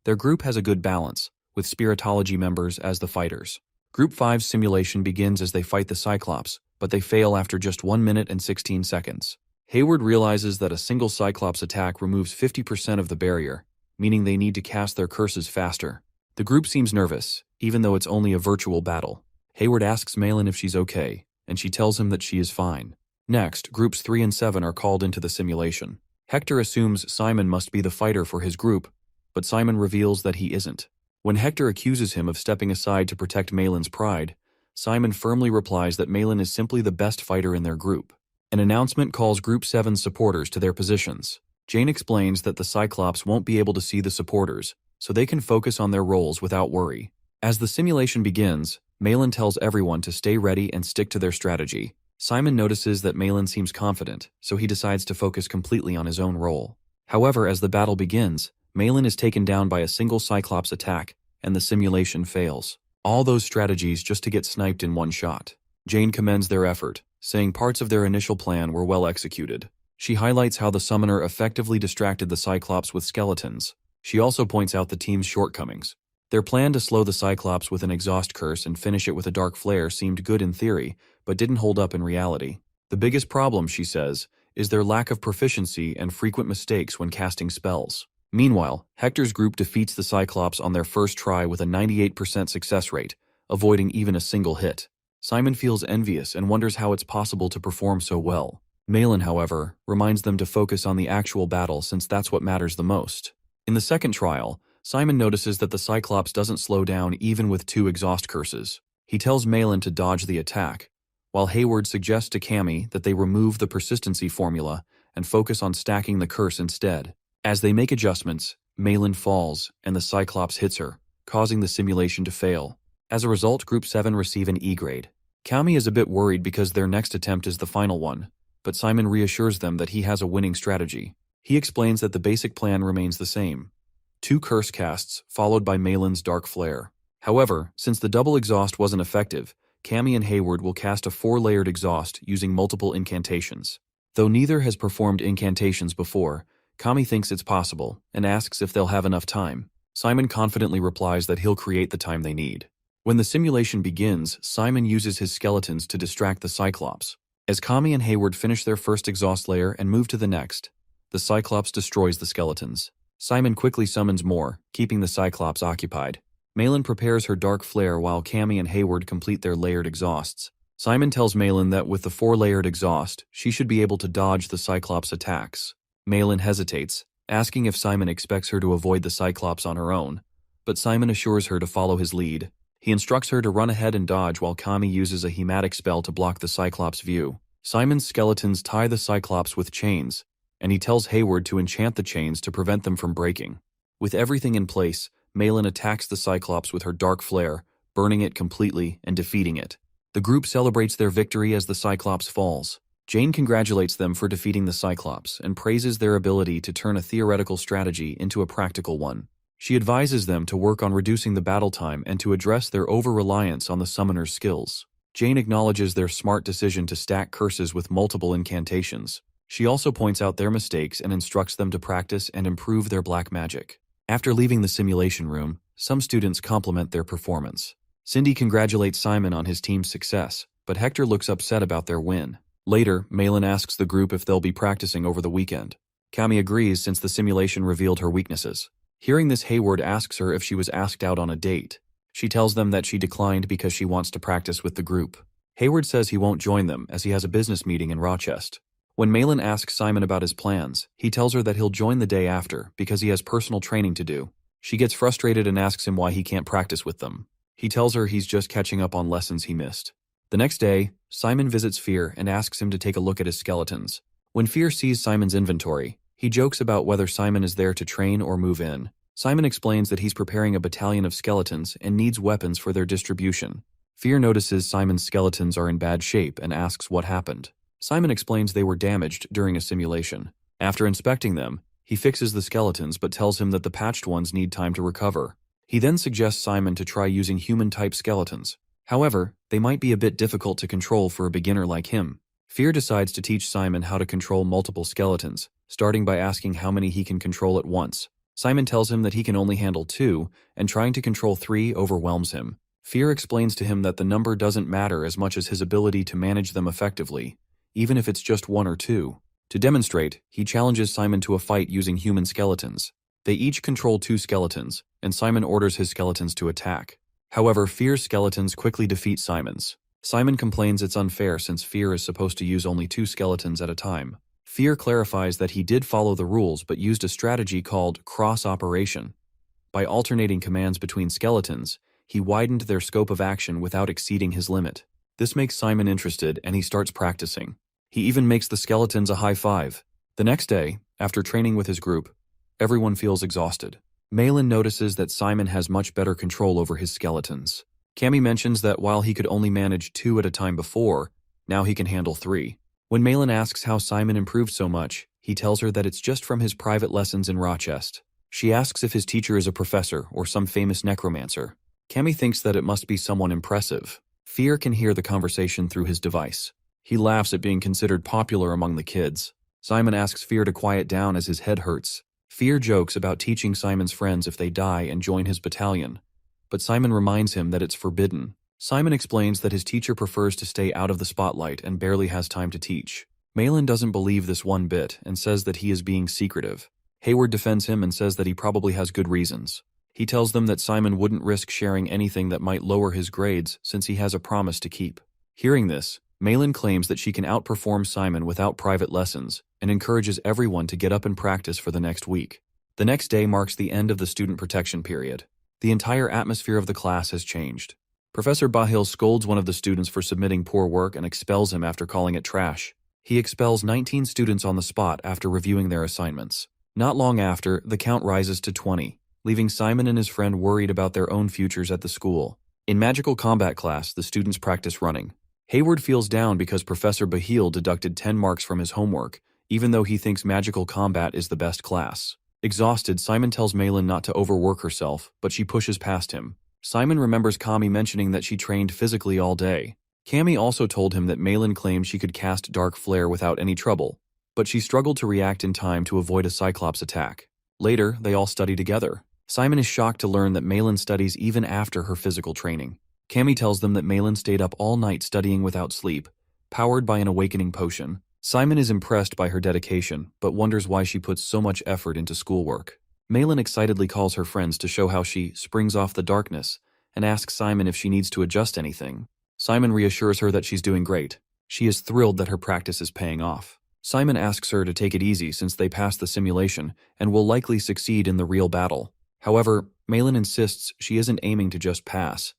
Their group has a good balance, with spiritology members as the fighters. Group 5's simulation begins as they fight the Cyclops, but they fail after just 1 minute and 16 seconds. Hayward realizes that a single Cyclops attack removes 50% of the barrier, meaning they need to cast their curses faster. The group seems nervous, even though it's only a virtual battle. Hayward asks Malin if she's okay, and she tells him that she is fine. Next, Groups 3 and 7 are called into the simulation. Hector assumes Simon must be the fighter for his group, but Simon reveals that he isn't. When Hector accuses him of stepping aside to protect Malin's pride, Simon firmly replies that Malin is simply the best fighter in their group. An announcement calls Group 7's supporters to their positions. Jane explains that the Cyclops won't be able to see the supporters, so they can focus on their roles without worry. As the simulation begins, Malin tells everyone to stay ready and stick to their strategy. Simon notices that Malin seems confident, so he decides to focus completely on his own role. However, as the battle begins, Malin is taken down by a single Cyclops attack, and the simulation fails. All those strategies just to get sniped in one shot. Jane commends their effort, saying parts of their initial plan were well executed. She highlights how the summoner effectively distracted the Cyclops with skeletons. She also points out the team's shortcomings. Their plan to slow the Cyclops with an exhaust curse and finish it with a dark flare seemed good in theory, but didn't hold up in reality. The biggest problem, she says, is their lack of proficiency and frequent mistakes when casting spells. Meanwhile, Hector's group defeats the Cyclops on their first try with a 98% success rate, avoiding even a single hit. Simon feels envious and wonders how it's possible to perform so well. Malin, however, reminds them to focus on the actual battle since that's what matters the most. In the second trial, Simon notices that the Cyclops doesn't slow down even with 2 exhaust curses. He tells Malin to dodge the attack, while Hayward suggests to Cammy that they remove the persistency formula and focus on stacking the curse instead. As they make adjustments, Malin falls and the Cyclops hits her, causing the simulation to fail. As a result, Group 7 receive an E grade. Cammy is a bit worried because their next attempt is the final one, but Simon reassures them that he has a winning strategy. He explains that the basic plan remains the same. 2 curse casts, followed by Malin's dark flare. However, since the double exhaust wasn't effective, Cammy and Hayward will cast a 4-layered exhaust using multiple incantations. Though neither has performed incantations before, Kami thinks it's possible and asks if they'll have enough time. Simon confidently replies that he'll create the time they need. When the simulation begins, Simon uses his skeletons to distract the Cyclops. As Kami and Hayward finish their first exhaust layer and move to the next, the Cyclops destroys the skeletons. Simon quickly summons more, keeping the Cyclops occupied. Malin prepares her dark flare while Kami and Hayward complete their layered exhausts. Simon tells Malin that with the 4-layered exhaust, she should be able to dodge the Cyclops' attacks. Malin hesitates, asking if Simon expects her to avoid the Cyclops on her own, but Simon assures her to follow his lead. He instructs her to run ahead and dodge while Kami uses a hematic spell to block the Cyclops' view. Simon's skeletons tie the Cyclops with chains, and he tells Hayward to enchant the chains to prevent them from breaking. With everything in place, Malin attacks the Cyclops with her dark flare, burning it completely and defeating it. The group celebrates their victory as the Cyclops falls. Jane congratulates them for defeating the Cyclops and praises their ability to turn a theoretical strategy into a practical one. She advises them to work on reducing the battle time and to address their over-reliance on the summoner's skills. Jane acknowledges their smart decision to stack curses with multiple incantations. She also points out their mistakes and instructs them to practice and improve their black magic. After leaving the simulation room, some students compliment their performance. Cindy congratulates Simon on his team's success, but Hector looks upset about their win. Later, Malin asks the group if they'll be practicing over the weekend. Kami agrees since the simulation revealed her weaknesses. Hearing this, Hayward asks her if she was asked out on a date. She tells them that she declined because she wants to practice with the group. Hayward says he won't join them as he has a business meeting in Rochester. When Malin asks Simon about his plans, he tells her that he'll join the day after because he has personal training to do. She gets frustrated and asks him why he can't practice with them. He tells her he's just catching up on lessons he missed. The next day, Simon visits Fear and asks him to take a look at his skeletons. When Fear sees Simon's inventory, he jokes about whether Simon is there to train or move in. Simon explains that he's preparing a battalion of skeletons and needs weapons for their distribution. Fear notices Simon's skeletons are in bad shape and asks what happened. Simon explains they were damaged during a simulation. After inspecting them, he fixes the skeletons but tells him that the patched ones need time to recover. He then suggests Simon to try using human-type skeletons. However, they might be a bit difficult to control for a beginner like him. Fear decides to teach Simon how to control multiple skeletons, starting by asking how many he can control at once. Simon tells him that he can only handle 2, and trying to control 3 overwhelms him. Fear explains to him that the number doesn't matter as much as his ability to manage them effectively, even if it's just 1 or 2. To demonstrate, he challenges Simon to a fight using human skeletons. They each control 2 skeletons, and Simon orders his skeletons to attack. However, Fear's skeletons quickly defeat Simon's. Simon complains it's unfair since Fear is supposed to use only 2 skeletons at a time. Fear clarifies that he did follow the rules but used a strategy called cross-operation. By alternating commands between skeletons, he widened their scope of action without exceeding his limit. This makes Simon interested and he starts practicing. He even makes the skeletons a high five. The next day, after training with his group, everyone feels exhausted. Malin notices that Simon has much better control over his skeletons. Kami mentions that while he could only manage 2 at a time before, now he can handle 3. When Malin asks how Simon improved so much, he tells her that it's just from his private lessons in Rochester. She asks if his teacher is a professor or some famous necromancer. Kami thinks that it must be someone impressive. Fear can hear the conversation through his device. He laughs at being considered popular among the kids. Simon asks Fear to quiet down as his head hurts. Fear jokes about teaching Simon's friends if they die and join his battalion, but Simon reminds him that it's forbidden. Simon explains that his teacher prefers to stay out of the spotlight and barely has time to teach. Malin doesn't believe this one bit and says that he is being secretive. Hayward defends him and says that he probably has good reasons. He tells them that Simon wouldn't risk sharing anything that might lower his grades since he has a promise to keep. Hearing this, Malin claims that she can outperform Simon without private lessons and encourages everyone to get up and practice for the next week. The next day marks the end of the student protection period. The entire atmosphere of the class has changed. Professor Bahil scolds one of the students for submitting poor work and expels him after calling it trash. He expels 19 students on the spot after reviewing their assignments. Not long after, the count rises to 20, leaving Simon and his friend worried about their own futures at the school. In magical combat class, the students practice running. Hayward feels down because Professor Bahil deducted 10 marks from his homework, even though he thinks magical combat is the best class. Exhausted, Simon tells Malin not to overwork herself, but she pushes past him. Simon remembers Kami mentioning that she trained physically all day. Cammy also told him that Malin claimed she could cast Dark Flare without any trouble, but she struggled to react in time to avoid a Cyclops attack. Later, they all study together. Simon is shocked to learn that Malin studies even after her physical training. Cammy tells them that Malin stayed up all night studying without sleep, powered by an awakening potion. Simon is impressed by her dedication, but wonders why she puts so much effort into schoolwork. Malin excitedly calls her friends to show how she springs off the darkness and asks Simon if she needs to adjust anything. Simon reassures her that she's doing great. She is thrilled that her practice is paying off. Simon asks her to take it easy since they passed the simulation and will likely succeed in the real battle. However, Malin insists she isn't aiming to just pass.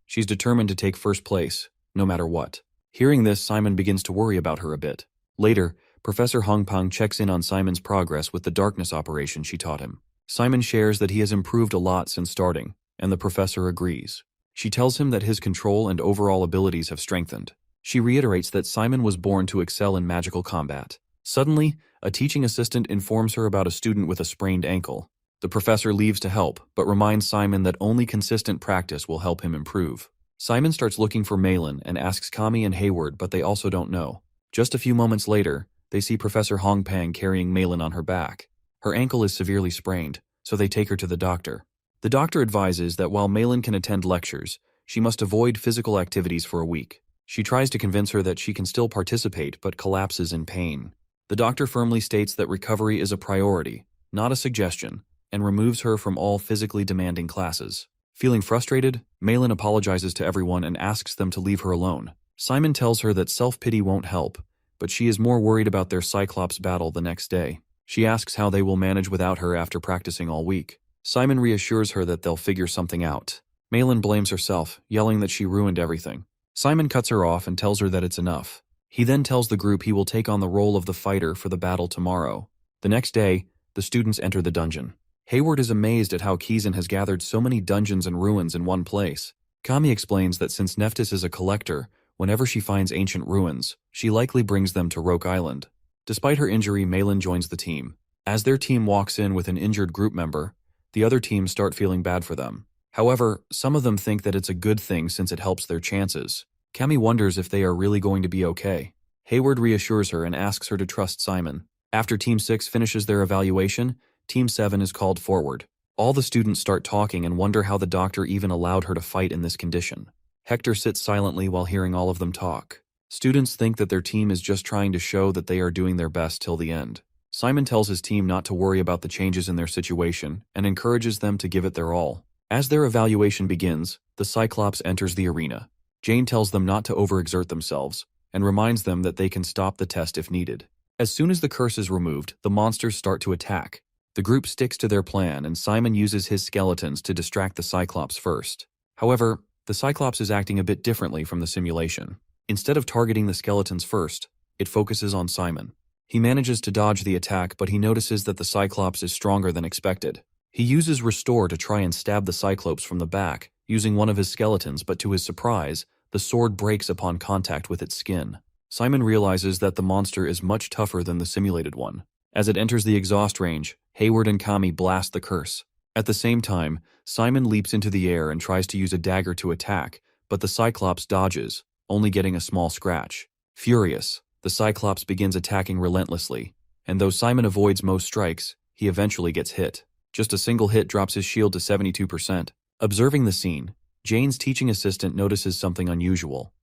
She's determined to take first place, no matter what. Hearing this, Simon begins to worry about her a bit. Later, Professor Hongpang checks in on Simon's progress with the darkness operation she taught him. Simon shares that he has improved a lot since starting, and the professor agrees. She tells him that his control and overall abilities have strengthened. She reiterates that Simon was born to excel in magical combat. Suddenly, a teaching assistant informs her about a student with a sprained ankle. The professor leaves to help, but reminds Simon that only consistent practice will help him improve. Simon starts looking for Malin and asks Kami and Hayward, but they also don't know. Just a few moments later, they see Professor Hongpang carrying Malin on her back. Her ankle is severely sprained, so they take her to the doctor. The doctor advises that while Malin can attend lectures, she must avoid physical activities for a week. She tries to convince her that she can still participate but collapses in pain. The doctor firmly states that recovery is a priority, not a suggestion, and removes her from all physically demanding classes. Feeling frustrated, Malin apologizes to everyone and asks them to leave her alone. Simon tells her that self-pity won't help, but she is more worried about their Cyclops battle the next day. She asks how they will manage without her after practicing all week. Simon reassures her that they'll figure something out. Malin blames herself, yelling that she ruined everything. Simon cuts her off and tells her that it's enough. He then tells the group he will take on the role of the fighter for the battle tomorrow. The next day, the students enter the dungeon. Hayward is amazed at how Kizan has gathered so many dungeons and ruins in one place. Kami explains that since Nephthys is a collector, whenever she finds ancient ruins, she likely brings them to Roke Island. Despite her injury, Malin joins the team. As their team walks in with an injured group member, the other teams start feeling bad for them. However, some of them think that it's a good thing since it helps their chances. Kami wonders if they are really going to be okay. Hayward reassures her and asks her to trust Simon. After Team 6 finishes their evaluation, Team 7 is called forward. All the students start talking and wonder how the doctor even allowed her to fight in this condition. Hector sits silently while hearing all of them talk. Students think that their team is just trying to show that they are doing their best till the end. Simon tells his team not to worry about the changes in their situation and encourages them to give it their all. As their evaluation begins, the Cyclops enters the arena. Jane tells them not to overexert themselves and reminds them that they can stop the test if needed. As soon as the curse is removed, the monsters start to attack. The group sticks to their plan and Simon uses his skeletons to distract the Cyclops first. However, the Cyclops is acting a bit differently from the simulation. Instead of targeting the skeletons first, it focuses on Simon. He manages to dodge the attack, but he notices that the Cyclops is stronger than expected. He uses Restore to try and stab the Cyclops from the back, using one of his skeletons, but to his surprise, the sword breaks upon contact with its skin. Simon realizes that the monster is much tougher than the simulated one. As it enters the exhaust range, Hayward and Kami blast the curse. At the same time, Simon leaps into the air and tries to use a dagger to attack, but the Cyclops dodges, only getting a small scratch. Furious, the Cyclops begins attacking relentlessly, and though Simon avoids most strikes, he eventually gets hit. Just a single hit drops his shield to 72%. Observing the scene, Jane's teaching assistant notices something unusual.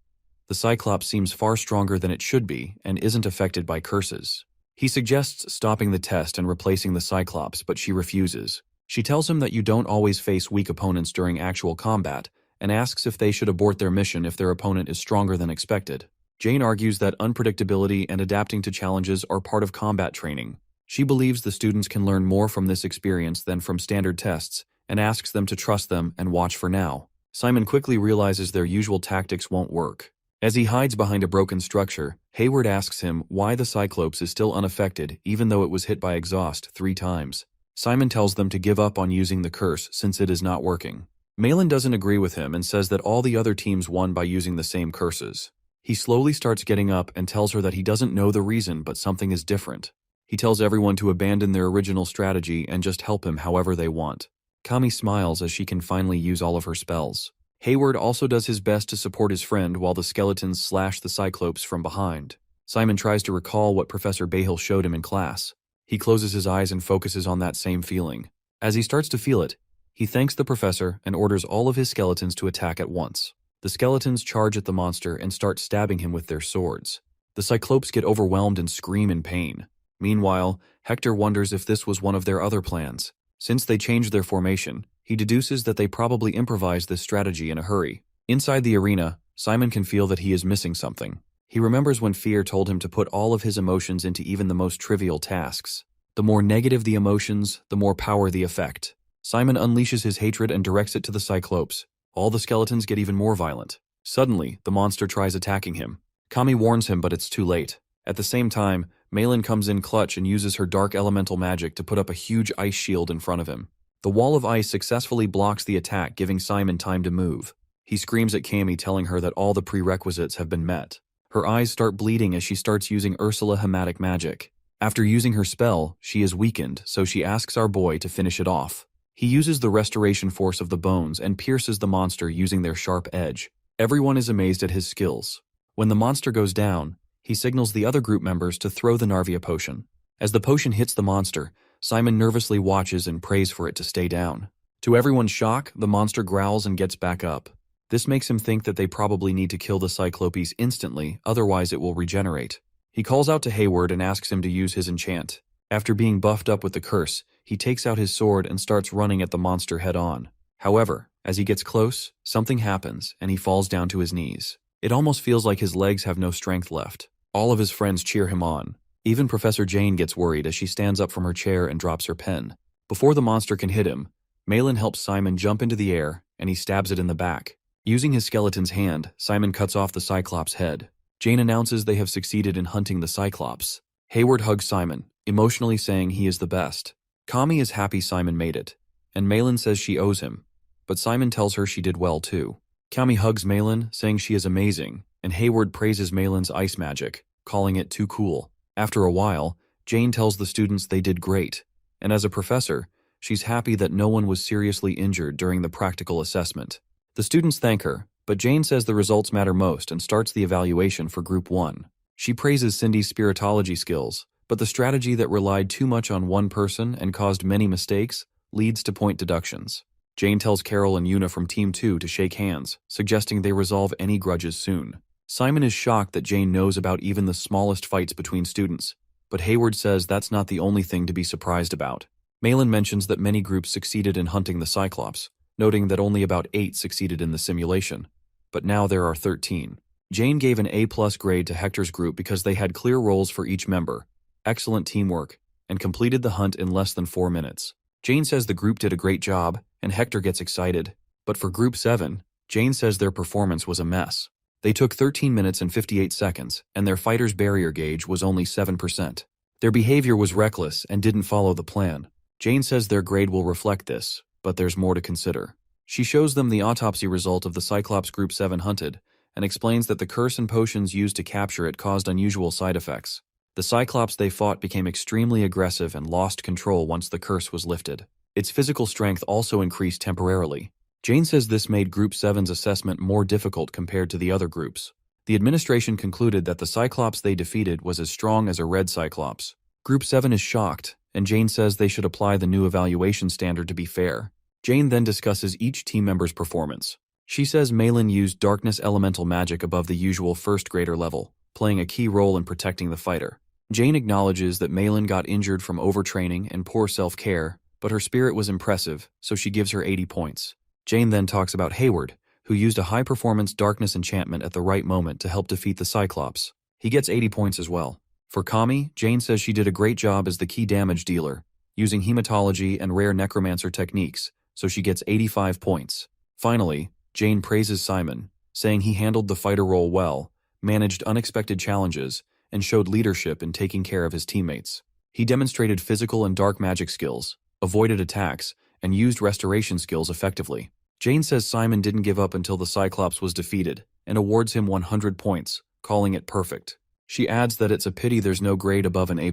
The Cyclops seems far stronger than it should be and isn't affected by curses. He suggests stopping the test and replacing the Cyclops, but she refuses. She tells him that you don't always face weak opponents during actual combat, and asks if they should abort their mission if their opponent is stronger than expected. Jane argues that unpredictability and adapting to challenges are part of combat training. She believes the students can learn more from this experience than from standard tests, and asks them to trust them and watch for now. Simon quickly realizes their usual tactics won't work. As he hides behind a broken structure, Hayward asks him why the Cyclops is still unaffected even though it was hit by exhaust 3 times. Simon tells them to give up on using the curse since it is not working. Malin doesn't agree with him and says that all the other teams won by using the same curses. He slowly starts getting up and tells her that he doesn't know the reason, but something is different. He tells everyone to abandon their original strategy and just help him however they want. Kami smiles as she can finally use all of her spells. Hayward also does his best to support his friend while the skeletons slash the Cyclopes from behind. Simon tries to recall what Professor Bahill showed him in class. He closes his eyes and focuses on that same feeling. As he starts to feel it, he thanks the professor and orders all of his skeletons to attack at once. The skeletons charge at the monster and start stabbing him with their swords. The Cyclopes get overwhelmed and scream in pain. Meanwhile, Hector wonders if this was one of their other plans. Since they changed their formation, he deduces that they probably improvised this strategy in a hurry. Inside the arena, Simon can feel that he is missing something. He remembers when fear told him to put all of his emotions into even the most trivial tasks. The more negative the emotions, the more power the effect. Simon unleashes his hatred and directs it to the Cyclopes. All the skeletons get even more violent. Suddenly, the monster tries attacking him. Kami warns him, but it's too late. At the same time, Malin comes in clutch and uses her dark elemental magic to put up a huge ice shield in front of him. The wall of ice successfully blocks the attack, giving Simon time to move. He screams at Kami, telling her that all the prerequisites have been met. Her eyes start bleeding as she starts using Ursula Hematic magic. After using her spell, she is weakened, so she asks our boy to finish it off. He uses the restoration force of the bones and pierces the monster using their sharp edge. Everyone is amazed at his skills. When the monster goes down, he signals the other group members to throw the Narvia potion. As the potion hits the monster, Simon nervously watches and prays for it to stay down. To everyone's shock, the monster growls and gets back up. This makes him think that they probably need to kill the Cyclopes instantly, otherwise it will regenerate. He calls out to Hayward and asks him to use his enchant. After being buffed up with the curse, he takes out his sword and starts running at the monster head-on. However, as he gets close, something happens and he falls down to his knees. It almost feels like his legs have no strength left. All of his friends cheer him on. Even Professor Jane gets worried as she stands up from her chair and drops her pen. Before the monster can hit him, Malin helps Simon jump into the air and he stabs it in the back. Using his skeleton's hand, Simon cuts off the Cyclops' head. Jane announces they have succeeded in hunting the Cyclops. Hayward hugs Simon, emotionally saying he is the best. Kami is happy Simon made it, and Malin says she owes him, but Simon tells her she did well too. Kami hugs Malin, saying she is amazing, and Hayward praises Malin's ice magic, calling it too cool. After a while, Jane tells the students they did great, and as a professor, she's happy that no one was seriously injured during the practical assessment. The students thank her, but Jane says the results matter most and starts the evaluation for Group 1. She praises Cindy's spiritology skills, but the strategy that relied too much on one person and caused many mistakes leads to point deductions. Jane tells Carol and Yuna from Team 2 to shake hands, suggesting they resolve any grudges soon. Simon is shocked that Jane knows about even the smallest fights between students, but Hayward says that's not the only thing to be surprised about. Malin mentions that many groups succeeded in hunting the Cyclops, noting that only about 8 succeeded in the simulation, but now there are 13. Jane gave an A+ grade to Hector's group because they had clear roles for each member, excellent teamwork, and completed the hunt in less than 4 minutes. Jane says the group did a great job, and Hector gets excited. But for Group 7, Jane says their performance was a mess. They took 13 minutes and 58 seconds, and their fighter's barrier gauge was only 7%. Their behavior was reckless and didn't follow the plan. Jane says their grade will reflect this, but there's more to consider. She shows them the autopsy result of the Cyclops Group 7 hunted, and explains that the curse and potions used to capture it caused unusual side effects. The Cyclops they fought became extremely aggressive and lost control once the curse was lifted. Its physical strength also increased temporarily. Jane says this made Group 7's assessment more difficult compared to the other groups. The administration concluded that the Cyclops they defeated was as strong as a red Cyclops. Group 7 is shocked, and Jane says they should apply the new evaluation standard to be fair. Jane then discusses each team member's performance. She says Malin used darkness elemental magic above the usual first grader level, playing a key role in protecting the fighter. Jane acknowledges that Malin got injured from overtraining and poor self-care, but her spirit was impressive, so she gives her 80 points. Jane then talks about Hayward, who used a high-performance darkness enchantment at the right moment to help defeat the Cyclops. He gets 80 points as well. For Kami, Jane says she did a great job as the key damage dealer, using hematology and rare necromancer techniques, so she gets 85 points. Finally, Jane praises Simon, saying he handled the fighter role well, managed unexpected challenges, and showed leadership in taking care of his teammates. He demonstrated physical and dark magic skills, avoided attacks, and used restoration skills effectively. Jane says Simon didn't give up until the Cyclops was defeated, and awards him 100 points, calling it perfect. She adds that it's a pity there's no grade above an A+.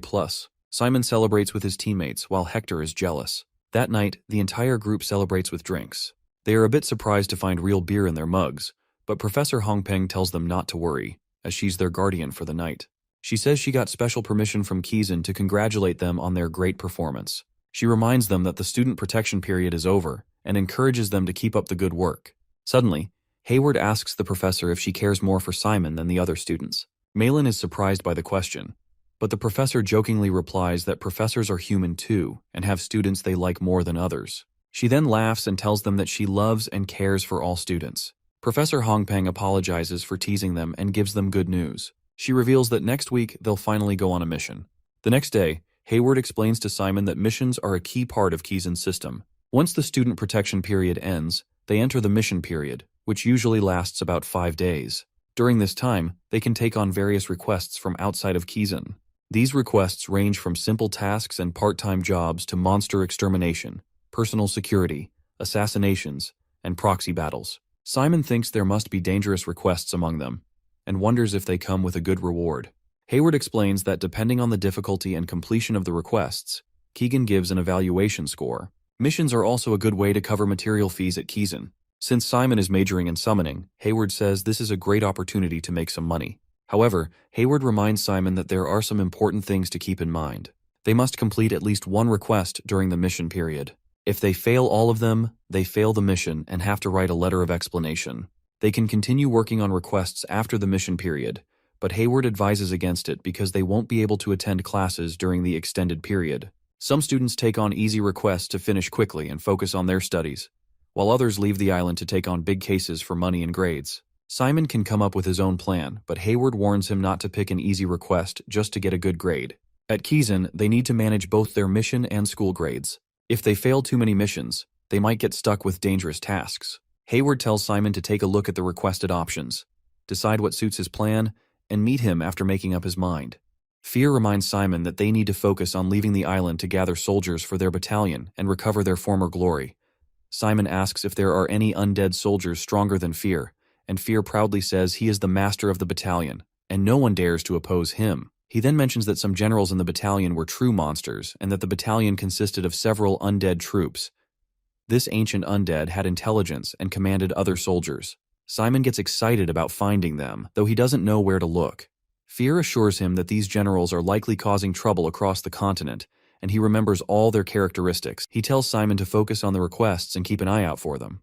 Simon celebrates with his teammates while Hector is jealous. That night, the entire group celebrates with drinks. They are a bit surprised to find real beer in their mugs, but Professor Hongpeng tells them not to worry, as she's their guardian for the night. She says she got special permission from Kizan to congratulate them on their great performance. She reminds them that the student protection period is over and encourages them to keep up the good work. Suddenly, Hayward asks the professor if she cares more for Simon than the other students. Malin is surprised by the question, but the professor jokingly replies that professors are human too and have students they like more than others. She then laughs and tells them that she loves and cares for all students. Professor Hongpeng apologizes for teasing them and gives them good news. She reveals that next week they'll finally go on a mission. The next day, Hayward explains to Simon that missions are a key part of Kizan's system. Once the student protection period ends, they enter the mission period, which usually lasts about 5 days. During this time, they can take on various requests from outside of Kizan. These requests range from simple tasks and part-time jobs to monster extermination, personal security, assassinations, and proxy battles. Simon thinks there must be dangerous requests among them, and wonders if they come with a good reward. Hayward explains that depending on the difficulty and completion of the requests, Keegan gives an evaluation score. Missions are also a good way to cover material fees at Kizan. Since Simon is majoring in summoning, Hayward says this is a great opportunity to make some money. However, Hayward reminds Simon that there are some important things to keep in mind. They must complete at least one request during the mission period. If they fail all of them, they fail the mission and have to write a letter of explanation. They can continue working on requests after the mission period, but Hayward advises against it because they won't be able to attend classes during the extended period. Some students take on easy requests to finish quickly and focus on their studies, while others leave the island to take on big cases for money and grades. Simon can come up with his own plan, but Hayward warns him not to pick an easy request just to get a good grade. At Kizan, they need to manage both their mission and school grades. If they fail too many missions, they might get stuck with dangerous tasks. Hayward tells Simon to take a look at the requested options, decide what suits his plan, and meet him after making up his mind. Fear reminds Simon that they need to focus on leaving the island to gather soldiers for their battalion and recover their former glory. Simon asks if there are any undead soldiers stronger than Fear, and Fear proudly says he is the master of the battalion, and no one dares to oppose him. He then mentions that some generals in the battalion were true monsters, and that the battalion consisted of several undead troops. This ancient undead had intelligence and commanded other soldiers. Simon gets excited about finding them, though he doesn't know where to look. Fear assures him that these generals are likely causing trouble across the continent, and he remembers all their characteristics. He tells Simon to focus on the requests and keep an eye out for them.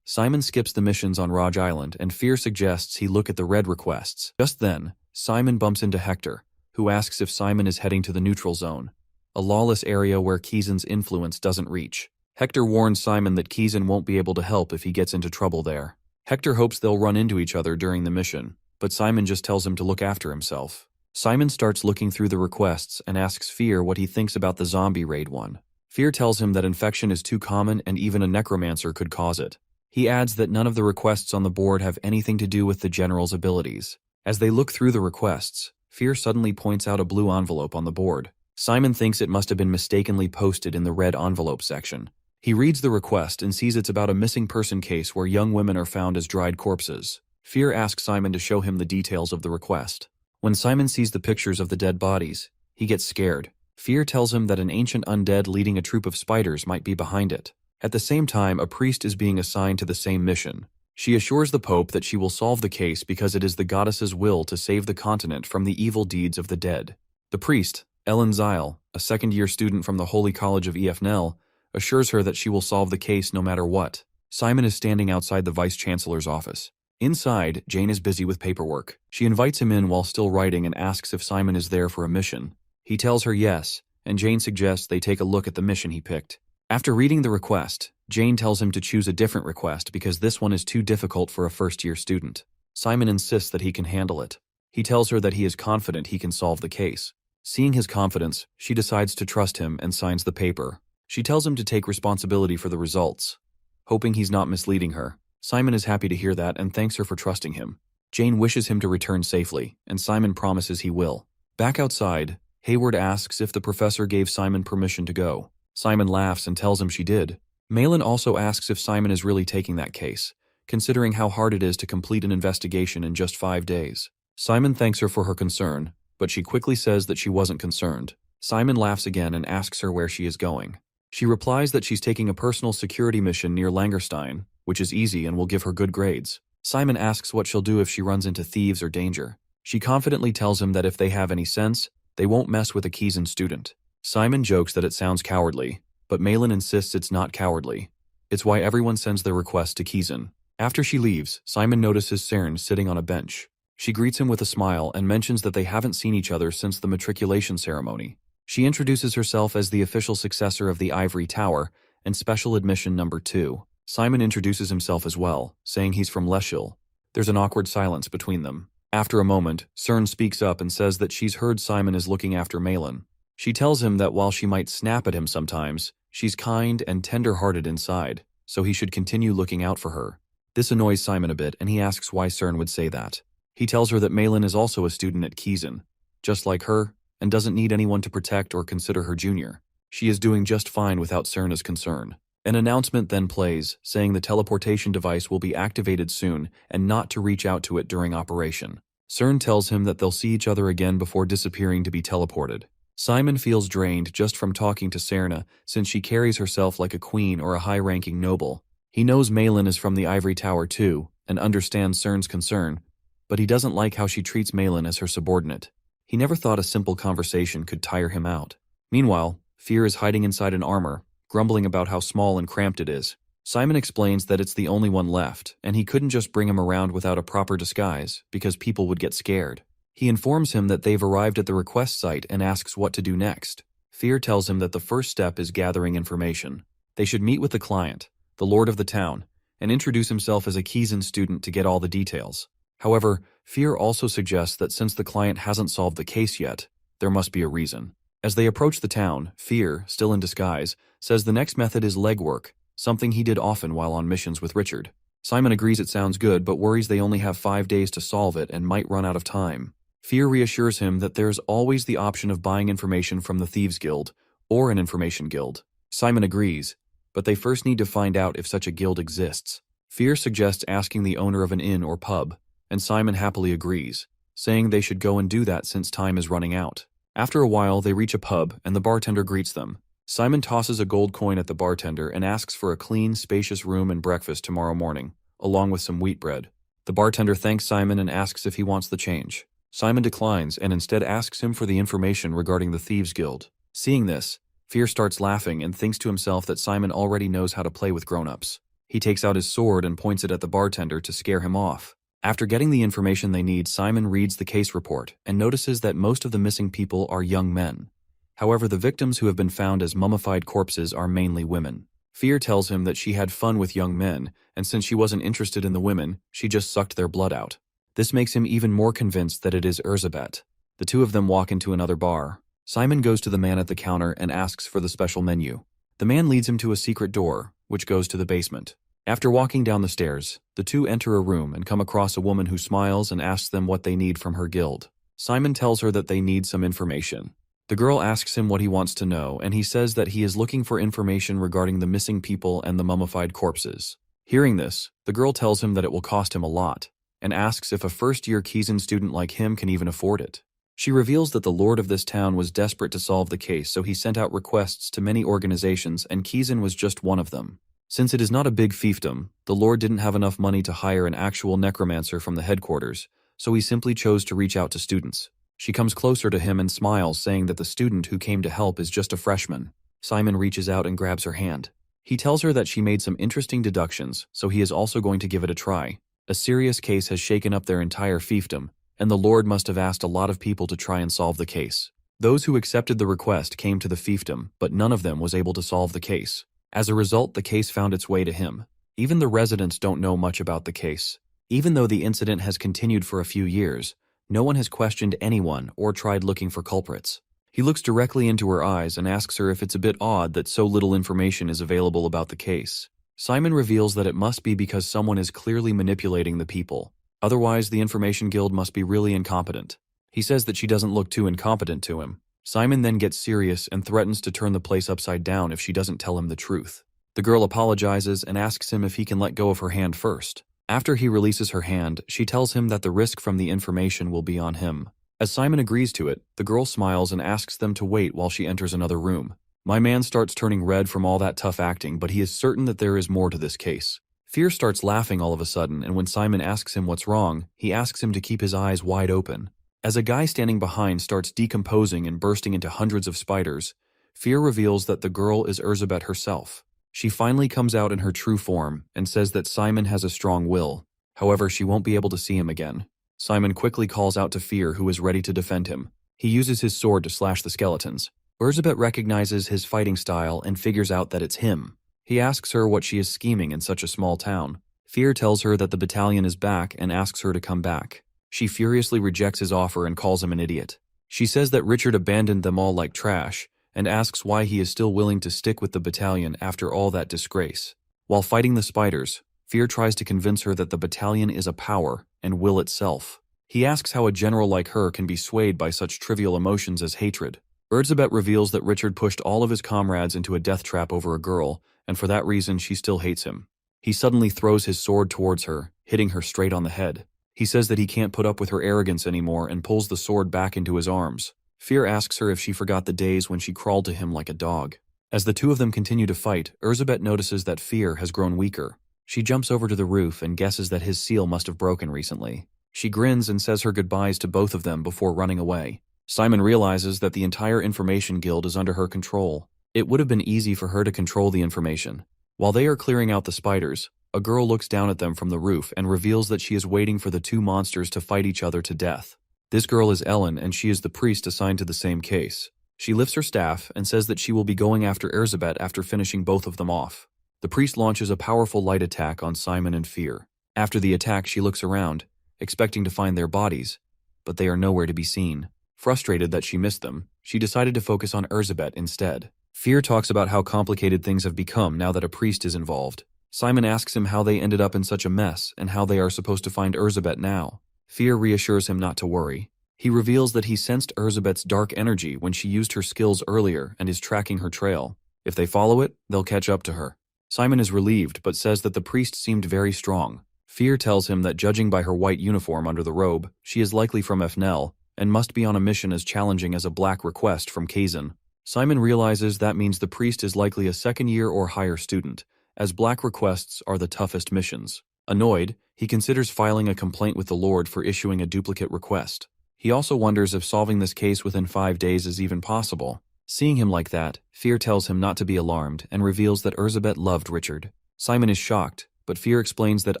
Simon skips the missions on Raj Island, and Fear suggests he look at the red requests. Just then, Simon bumps into Hector, who asks if Simon is heading to the neutral zone, a lawless area where Kizan's influence doesn't reach. Hector warns Simon that Kizan won't be able to help if he gets into trouble there. Hector hopes they'll run into each other during the mission, but Simon just tells him to look after himself. Simon starts looking through the requests and asks Fear what he thinks about the zombie raid one. Fear tells him that infection is too common and even a necromancer could cause it. He adds that none of the requests on the board have anything to do with the general's abilities. As they look through the requests, Fear suddenly points out a blue envelope on the board. Simon thinks it must have been mistakenly posted in the red envelope section. He reads the request and sees it's about a missing person case where young women are found as dried corpses. Fear asks Simon to show him the details of the request. When Simon sees the pictures of the dead bodies, he gets scared. Fear tells him that an ancient undead leading a troop of spiders might be behind it. At the same time, a priest is being assigned to the same mission. She assures the Pope that she will solve the case because it is the goddess's will to save the continent from the evil deeds of the dead. The priest, Ellen Zyle, a second-year student from the Holy College of EFNL, assures her that she will solve the case no matter what. Simon is standing outside the Vice-Chancellor's office. Inside, Jane is busy with paperwork. She invites him in while still writing and asks if Simon is there for a mission. He tells her yes, and Jane suggests they take a look at the mission he picked. After reading the request, Jane tells him to choose a different request because this one is too difficult for a first-year student. Simon insists that he can handle it. He tells her that he is confident he can solve the case. Seeing his confidence, she decides to trust him and signs the paper. She tells him to take responsibility for the results. Hoping he's not misleading her, Simon is happy to hear that and thanks her for trusting him. Jane wishes him to return safely, and Simon promises he will. Back outside, Hayward asks if the professor gave Simon permission to go. Simon laughs and tells him she did. Malin also asks if Simon is really taking that case, considering how hard it is to complete an investigation in just 5 days. Simon thanks her for her concern, but she quickly says that she wasn't concerned. Simon laughs again and asks her where she is going. She replies that she's taking a personal security mission near Langerstein, which is easy and will give her good grades. Simon asks what she'll do if she runs into thieves or danger. She confidently tells him that if they have any sense, they won't mess with a Kiezen student. Simon jokes that it sounds cowardly, but Malin insists it's not cowardly. It's why everyone sends their requests to Kiezen. After she leaves, Simon notices Cern sitting on a bench. She greets him with a smile and mentions that they haven't seen each other since the matriculation ceremony. She introduces herself as the official successor of the Ivory Tower and Special Admission number 2. Simon introduces himself as well, saying he's from Leschil. There's an awkward silence between them. After a moment, Cern speaks up and says that she's heard Simon is looking after Malin. She tells him that while she might snap at him sometimes, she's kind and tender-hearted inside, so he should continue looking out for her. This annoys Simon a bit, and he asks why Cern would say that. He tells her that Malin is also a student at Kiezen, just like her, and doesn't need anyone to protect or consider her junior. She is doing just fine without Cerna's concern. An announcement then plays, saying the teleportation device will be activated soon and not to reach out to it during operation. Cern tells him that they'll see each other again before disappearing to be teleported. Simon feels drained just from talking to Cerna, since she carries herself like a queen or a high-ranking noble. He knows Malin is from the Ivory Tower too, and understands Cern's concern, but he doesn't like how she treats Malin as her subordinate. He never thought a simple conversation could tire him out. Meanwhile, Fear is hiding inside an armor, grumbling about how small and cramped it is. Simon explains that it's the only one left, and he couldn't just bring him around without a proper disguise, because people would get scared. He informs him that they've arrived at the request site and asks what to do next. Fear tells him that the first step is gathering information. They should meet with the client, the lord of the town, and introduce himself as a Kiezen student to get all the details. However, Fear also suggests that since the client hasn't solved the case yet, there must be a reason. As they approach the town, Fear, still in disguise, says the next method is legwork, something he did often while on missions with Richard. Simon agrees it sounds good, but worries they only have 5 days to solve it and might run out of time. Fear reassures him that there's always the option of buying information from the Thieves Guild or an information guild. Simon agrees, but they first need to find out if such a guild exists. Fear suggests asking the owner of an inn or pub, and Simon happily agrees, saying they should go and do that since time is running out. After a while, they reach a pub, and the bartender greets them. Simon tosses a gold coin at the bartender and asks for a clean, spacious room and breakfast tomorrow morning, along with some wheat bread. The bartender thanks Simon and asks if he wants the change. Simon declines and instead asks him for the information regarding the Thieves Guild. Seeing this, Fear starts laughing and thinks to himself that Simon already knows how to play with grown-ups. He takes out his sword and points it at the bartender to scare him off. After getting the information they need, Simon reads the case report and notices that most of the missing people are young men. However, the victims who have been found as mummified corpses are mainly women. Fear tells him that she had fun with young men, and since she wasn't interested in the women, she just sucked their blood out. This makes him even more convinced that it is Erzabet. The two of them walk into another bar. Simon goes to the man at the counter and asks for the special menu. The man leads him to a secret door, which goes to the basement. After walking down the stairs, the two enter a room and come across a woman who smiles and asks them what they need from her guild. Simon tells her that they need some information. The girl asks him what he wants to know, and he says that he is looking for information regarding the missing people and the mummified corpses. Hearing this, the girl tells him that it will cost him a lot, and asks if a first-year Kiezen student like him can even afford it. She reveals that the lord of this town was desperate to solve the case, so he sent out requests to many organizations, and Kiezen was just one of them. Since it is not a big fiefdom, the lord didn't have enough money to hire an actual necromancer from the headquarters, so he simply chose to reach out to students. She comes closer to him and smiles, saying that the student who came to help is just a freshman. Simon reaches out and grabs her hand. He tells her that she made some interesting deductions, so he is also going to give it a try. A serious case has shaken up their entire fiefdom, and the lord must have asked a lot of people to try and solve the case. Those who accepted the request came to the fiefdom, but none of them was able to solve the case. As a result, the case found its way to him. Even the residents don't know much about the case. Even though the incident has continued for a few years, no one has questioned anyone or tried looking for culprits. He looks directly into her eyes and asks her if it's a bit odd that so little information is available about the case. Simon reveals that it must be because someone is clearly manipulating the people. Otherwise, the Information Guild must be really incompetent. He says that she doesn't look too incompetent to him. Simon then gets serious and threatens to turn the place upside down if she doesn't tell him the truth. The girl apologizes and asks him if he can let go of her hand first. After he releases her hand, she tells him that the risk from the information will be on him. As Simon agrees to it, the girl smiles and asks them to wait while she enters another room. My man starts turning red from all that tough acting, but he is certain that there is more to this case. Fear starts laughing all of a sudden, and when Simon asks him what's wrong, he asks him to keep his eyes wide open. As a guy standing behind starts decomposing and bursting into hundreds of spiders, Fear reveals that the girl is Erzsébet herself. She finally comes out in her true form and says that Simon has a strong will. However, she won't be able to see him again. Simon quickly calls out to Fear, who is ready to defend him. He uses his sword to slash the skeletons. Erzsébet recognizes his fighting style and figures out that it's him. He asks her what she is scheming in such a small town. Fear tells her that the battalion is back and asks her to come back. She furiously rejects his offer and calls him an idiot. She says that Richard abandoned them all like trash, and asks why he is still willing to stick with the battalion after all that disgrace. While fighting the spiders, Fear tries to convince her that the battalion is a power and will itself. He asks how a general like her can be swayed by such trivial emotions as hatred. Erzsébet reveals that Richard pushed all of his comrades into a death trap over a girl, and for that reason she still hates him. He suddenly throws his sword towards her, hitting her straight on the head. He says that he can't put up with her arrogance anymore and pulls the sword back into his arms. Fear asks her if she forgot the days when she crawled to him like a dog. As the two of them continue to fight, Erzsébet notices that Fear has grown weaker. She jumps over to the roof and guesses that his seal must have broken recently. She grins and says her goodbyes to both of them before running away. Simon realizes that the entire Information Guild is under her control. It would have been easy for her to control the information. While they are clearing out the spiders, a girl looks down at them from the roof and reveals that she is waiting for the two monsters to fight each other to death. This girl is Ellen, and she is the priest assigned to the same case. She lifts her staff and says that she will be going after Erzsébet after finishing both of them off. The priest launches a powerful light attack on Simon and Fear. After the attack, she looks around, expecting to find their bodies, but they are nowhere to be seen. Frustrated that she missed them, she decided to focus on Erzsébet instead. Fear talks about how complicated things have become now that a priest is involved. Simon asks him how they ended up in such a mess and how they are supposed to find Erzsébet now. Fear reassures him not to worry. He reveals that he sensed Erzsébet's dark energy when she used her skills earlier and is tracking her trail. If they follow it, they'll catch up to her. Simon is relieved but says that the priest seemed very strong. Fear tells him that judging by her white uniform under the robe, she is likely from Fnel and must be on a mission as challenging as a black request from Kazan. Simon realizes that means the priest is likely a second-year or higher student, as black requests are the toughest missions. Annoyed, he considers filing a complaint with the Lord for issuing a duplicate request. He also wonders if solving this case within 5 days is even possible. Seeing him like that, Fear tells him not to be alarmed and reveals that Erzsébet loved Richard. Simon is shocked, but Fear explains that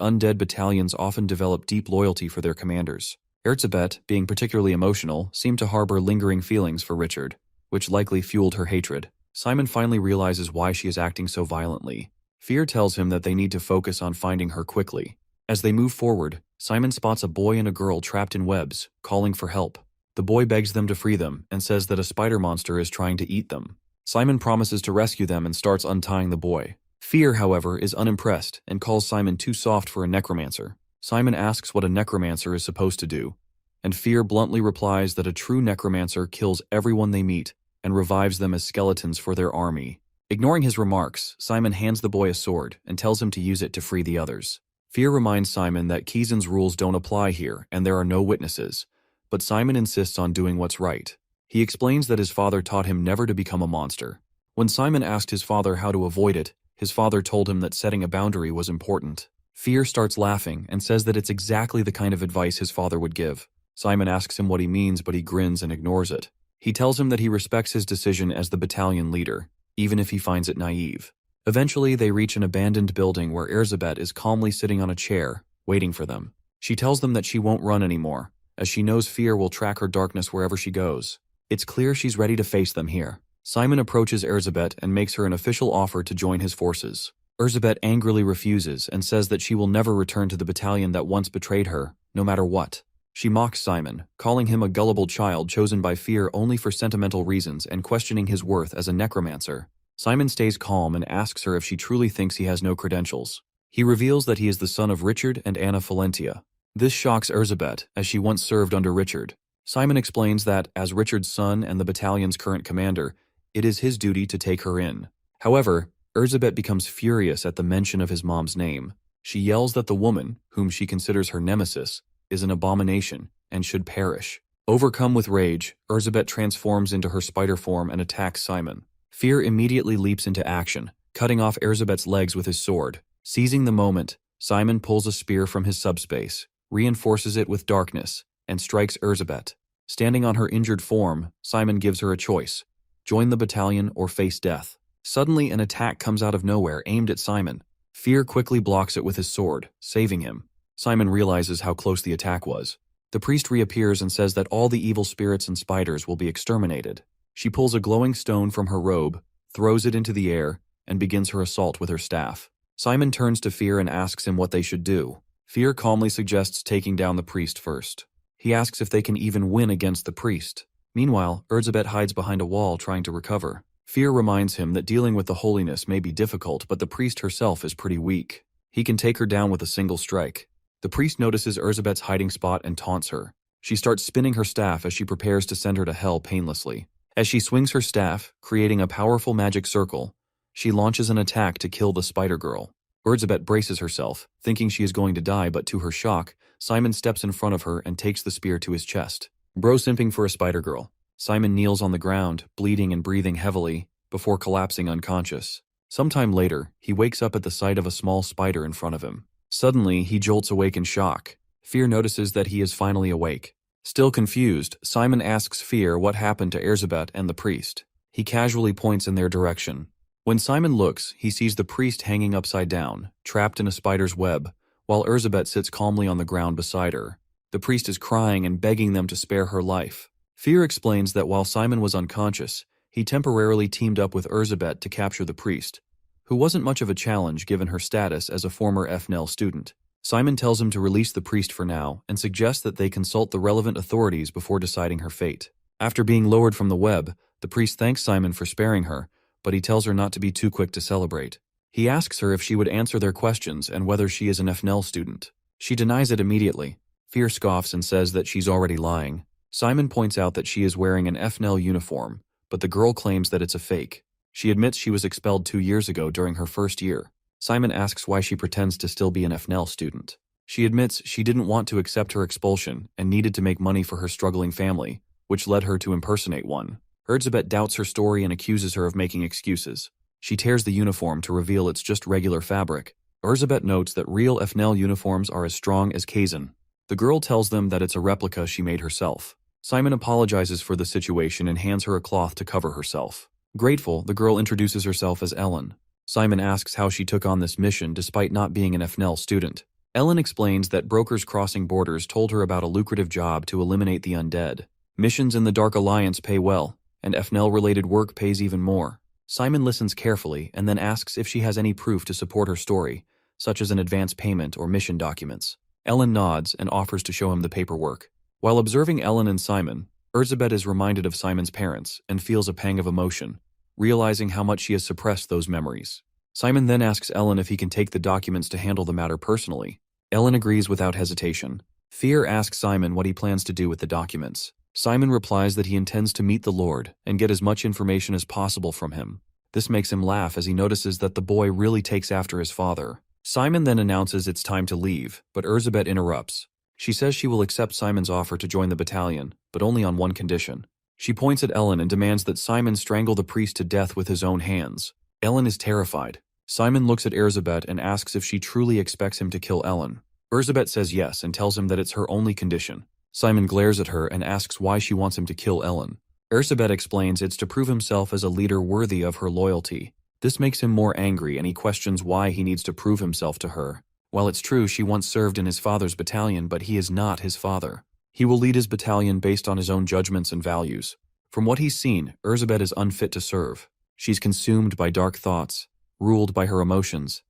undead battalions often develop deep loyalty for their commanders. Erzsébet, being particularly emotional, seemed to harbor lingering feelings for Richard, which likely fueled her hatred. Simon finally realizes why she is acting so violently. Fear tells him that they need to focus on finding her quickly. As they move forward, Simon spots a boy and a girl trapped in webs, calling for help. The boy begs them to free them and says that a spider monster is trying to eat them. Simon promises to rescue them and starts untying the boy. Fear, however, is unimpressed and calls Simon too soft for a necromancer. Simon asks what a necromancer is supposed to do, and Fear bluntly replies that a true necromancer kills everyone they meet and revives them as skeletons for their army. Ignoring his remarks, Simon hands the boy a sword and tells him to use it to free the others. Fear reminds Simon that Kazan's rules don't apply here and there are no witnesses, but Simon insists on doing what's right. He explains that his father taught him never to become a monster. When Simon asked his father how to avoid it, his father told him that setting a boundary was important. Fear starts laughing and says that it's exactly the kind of advice his father would give. Simon asks him what he means, but he grins and ignores it. He tells him that he respects his decision as the battalion leader, even if he finds it naive. Eventually, they reach an abandoned building where Erzsébet is calmly sitting on a chair, waiting for them. She tells them that she won't run anymore, as she knows Fear will track her darkness wherever she goes. It's clear she's ready to face them here. Simon approaches Erzsébet and makes her an official offer to join his forces. Erzsébet angrily refuses and says that she will never return to the battalion that once betrayed her, no matter what. She mocks Simon, calling him a gullible child chosen by Fear only for sentimental reasons and questioning his worth as a necromancer. Simon stays calm and asks her if she truly thinks he has no credentials. He reveals that he is the son of Richard and Anna Falentia. This shocks Erzsébet, as she once served under Richard. Simon explains that, as Richard's son and the battalion's current commander, it is his duty to take her in. However, Erzsébet becomes furious at the mention of his mom's name. She yells that the woman, whom she considers her nemesis, is an abomination and should perish. Overcome with rage, Erzsébet transforms into her spider form and attacks Simon. Fear immediately leaps into action, cutting off Erzsébet's legs with his sword. Seizing the moment, Simon pulls a spear from his subspace, reinforces it with darkness, and strikes Erzsébet. Standing on her injured form, Simon gives her a choice: join the battalion or face death. Suddenly, an attack comes out of nowhere aimed at Simon. Fear quickly blocks it with his sword, saving him. Simon realizes how close the attack was. The priest reappears and says that all the evil spirits and spiders will be exterminated. She pulls a glowing stone from her robe, throws it into the air, and begins her assault with her staff. Simon turns to Fear and asks him what they should do. Fear calmly suggests taking down the priest first. He asks if they can even win against the priest. Meanwhile, Erzsébet hides behind a wall trying to recover. Fear reminds him that dealing with the holiness may be difficult, but the priest herself is pretty weak. He can take her down with a single strike. The priest notices Erzsébet's hiding spot and taunts her. She starts spinning her staff as she prepares to send her to hell painlessly. As she swings her staff, creating a powerful magic circle, she launches an attack to kill the spider girl. Erzsébet braces herself, thinking she is going to die, but to her shock, Simon steps in front of her and takes the spear to his chest. Bro simping for a spider girl. Simon kneels on the ground, bleeding and breathing heavily, before collapsing unconscious. Sometime later, he wakes up at the sight of a small spider in front of him. Suddenly, he jolts awake in shock. Fear notices that he is finally awake. Still confused, Simon asks Fear what happened to Erzsébet and the priest. He casually points in their direction. When Simon looks, he sees the priest hanging upside down, trapped in a spider's web, while Erzsébet sits calmly on the ground beside her. The priest is crying and begging them to spare her life. Fear explains that while Simon was unconscious, he temporarily teamed up with Erzsébet to capture the priest, who wasn't much of a challenge given her status as a former FNL student. Simon tells him to release the priest for now and suggests that they consult the relevant authorities before deciding her fate. After being lowered from the web, the priest thanks Simon for sparing her, but he tells her not to be too quick to celebrate. He asks her if she would answer their questions and whether she is an FNL student. She denies it immediately. Fear scoffs and says that she's already lying. Simon points out that she is wearing an FNL uniform, but the girl claims that it's a fake. She admits she was expelled 2 years ago during her first year. Simon asks why she pretends to still be an FNL student. She admits she didn't want to accept her expulsion and needed to make money for her struggling family, which led her to impersonate one. Erzsébet doubts her story and accuses her of making excuses. She tears the uniform to reveal it's just regular fabric. Erzsébet notes that real FNL uniforms are as strong as Kazan. The girl tells them that it's a replica she made herself. Simon apologizes for the situation and hands her a cloth to cover herself. Grateful, the girl introduces herself as Ellen. Simon asks how she took on this mission despite not being an FNL student. Ellen explains that brokers crossing borders told her about a lucrative job to eliminate the undead. Missions in the Dark Alliance pay well, and FNL-related work pays even more. Simon listens carefully and then asks if she has any proof to support her story, such as an advance payment or mission documents. Ellen nods and offers to show him the paperwork. While observing Ellen and Simon, Erzsébet is reminded of Simon's parents and feels a pang of emotion, realizing how much she has suppressed those memories. Simon then asks Ellen if he can take the documents to handle the matter personally. Ellen agrees without hesitation. Fear asks Simon what he plans to do with the documents. Simon replies that he intends to meet the Lord and get as much information as possible from him. This makes him laugh as he notices that the boy really takes after his father. Simon then announces it's time to leave, but Erzsébet interrupts. She says she will accept Simon's offer to join the battalion, but only on one condition. She points at Ellen and demands that Simon strangle the priest to death with his own hands. Ellen is terrified. Simon looks at Erzsébet and asks if she truly expects him to kill Ellen. Erzsébet says yes and tells him that it's her only condition. Simon glares at her and asks why she wants him to kill Ellen. Erzsébet explains it's to prove himself as a leader worthy of her loyalty. This makes him more angry and he questions why he needs to prove himself to her. While it's true she once served in his father's battalion, but he is not his father. He will lead his battalion based on his own judgments and values. From what he's seen, Erzsébet is unfit to serve. She's consumed by dark thoughts, ruled by her emotions,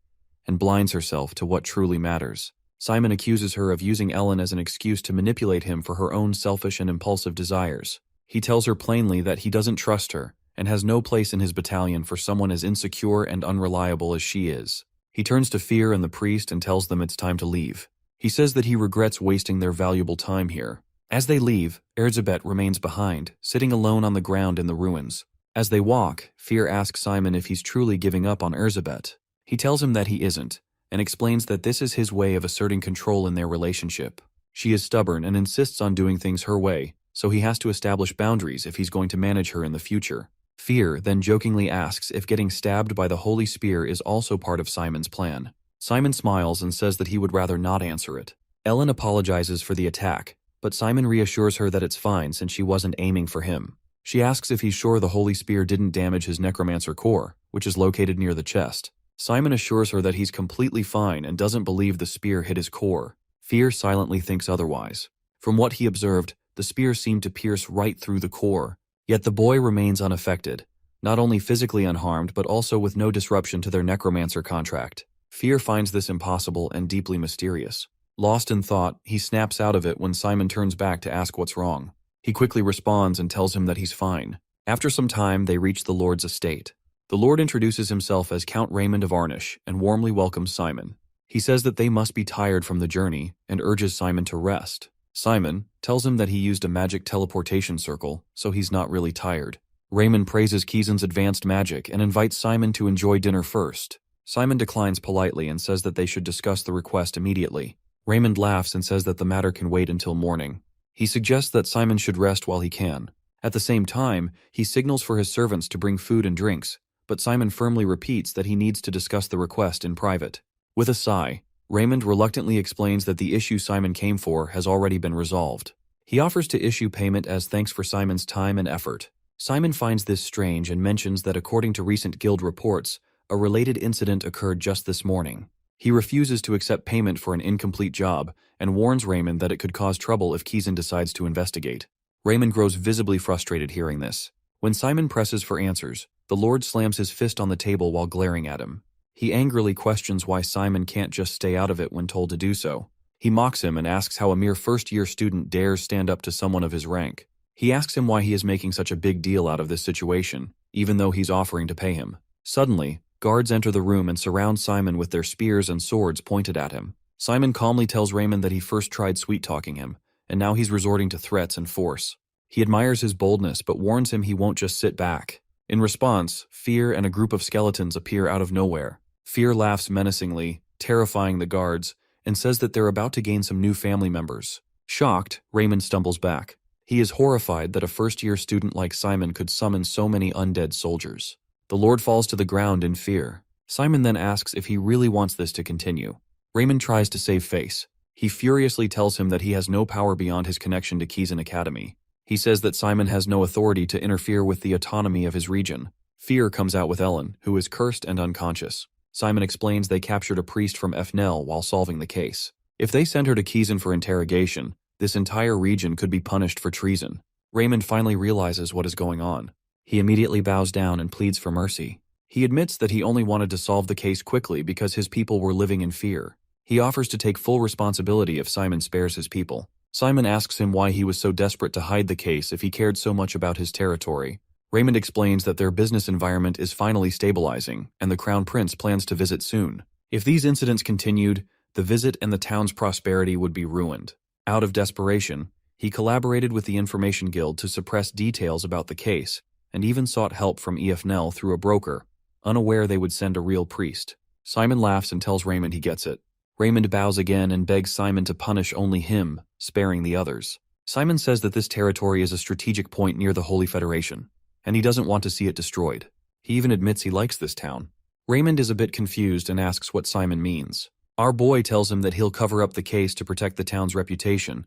and blinds herself to what truly matters. Simon accuses her of using Ellen as an excuse to manipulate him for her own selfish and impulsive desires. He tells her plainly that he doesn't trust her and has no place in his battalion for someone as insecure and unreliable as she is. He turns to Fear and the priest and tells them it's time to leave. He says that he regrets wasting their valuable time here. As they leave, Erzsébet remains behind, sitting alone on the ground in the ruins. As they walk, Fear asks Simon if he's truly giving up on Erzsébet. He tells him that he isn't, and explains that this is his way of asserting control in their relationship. She is stubborn and insists on doing things her way, so he has to establish boundaries if he's going to manage her in the future. Fear then jokingly asks if getting stabbed by the holy spear is also part of Simon's plan. Simon smiles and says that he would rather not answer it. Ellen apologizes for the attack, but Simon reassures her that it's fine since she wasn't aiming for him. She asks if he's sure the holy spear didn't damage his necromancer core, which is located near the chest. Simon assures her that he's completely fine and doesn't believe the spear hit his core. Fear silently thinks otherwise. From what he observed, the spear seemed to pierce right through the core. Yet the boy remains unaffected, not only physically unharmed but also with no disruption to their necromancer contract. Fear finds this impossible and deeply mysterious. Lost in thought, he snaps out of it when Simon turns back to ask what's wrong. He quickly responds and tells him that he's fine. After some time, they reach the Lord's estate. The Lord introduces himself as Count Raymond of Arnish and warmly welcomes Simon. He says that they must be tired from the journey and urges Simon to rest. Simon tells him that he used a magic teleportation circle, so he's not really tired. Raymond praises Kizan's advanced magic and invites Simon to enjoy dinner first. Simon declines politely and says that they should discuss the request immediately. Raymond laughs and says that the matter can wait until morning. He suggests that Simon should rest while he can. At the same time, he signals for his servants to bring food and drinks, but Simon firmly repeats that he needs to discuss the request in private. With a sigh, Raymond reluctantly explains that the issue Simon came for has already been resolved. He offers to issue payment as thanks for Simon's time and effort. Simon finds this strange and mentions that according to recent guild reports, a related incident occurred just this morning. He refuses to accept payment for an incomplete job and warns Raymond that it could cause trouble if Kizan decides to investigate. Raymond grows visibly frustrated hearing this. When Simon presses for answers, the Lord slams his fist on the table while glaring at him. He angrily questions why Simon can't just stay out of it when told to do so. He mocks him and asks how a mere first-year student dares stand up to someone of his rank. He asks him why he is making such a big deal out of this situation, even though he's offering to pay him. Suddenly, guards enter the room and surround Simon with their spears and swords pointed at him. Simon calmly tells Raymond that he first tried sweet-talking him, and now he's resorting to threats and force. He admires his boldness but warns him he won't just sit back. In response, Fear and a group of skeletons appear out of nowhere. Fear laughs menacingly, terrifying the guards, and says that they're about to gain some new family members. Shocked, Raymond stumbles back. He is horrified that a first-year student like Simon could summon so many undead soldiers. The Lord falls to the ground in fear. Simon then asks if he really wants this to continue. Raymond tries to save face. He furiously tells him that he has no power beyond his connection to Kizan Academy. He says that Simon has no authority to interfere with the autonomy of his region. Fear comes out with Ellen, who is cursed and unconscious. Simon explains they captured a priest from Fnel while solving the case. If they send her to Kizan for interrogation, this entire region could be punished for treason. Raymond finally realizes what is going on. He immediately bows down and pleads for mercy. He admits that he only wanted to solve the case quickly because his people were living in fear. He offers to take full responsibility if Simon spares his people. Simon asks him why he was so desperate to hide the case if he cared so much about his territory. Raymond explains that their business environment is finally stabilizing, and the Crown Prince plans to visit soon. If these incidents continued, the visit and the town's prosperity would be ruined. Out of desperation, he collaborated with the Information Guild to suppress details about the case, and even sought help from EFNL through a broker, unaware they would send a real priest. Simon laughs and tells Raymond he gets it. Raymond bows again and begs Simon to punish only him, sparing the others. Simon says that this territory is a strategic point near the Holy Federation, and he doesn't want to see it destroyed. He even admits he likes this town. Raymond is a bit confused and asks what Simon means. Our boy tells him that he'll cover up the case to protect the town's reputation,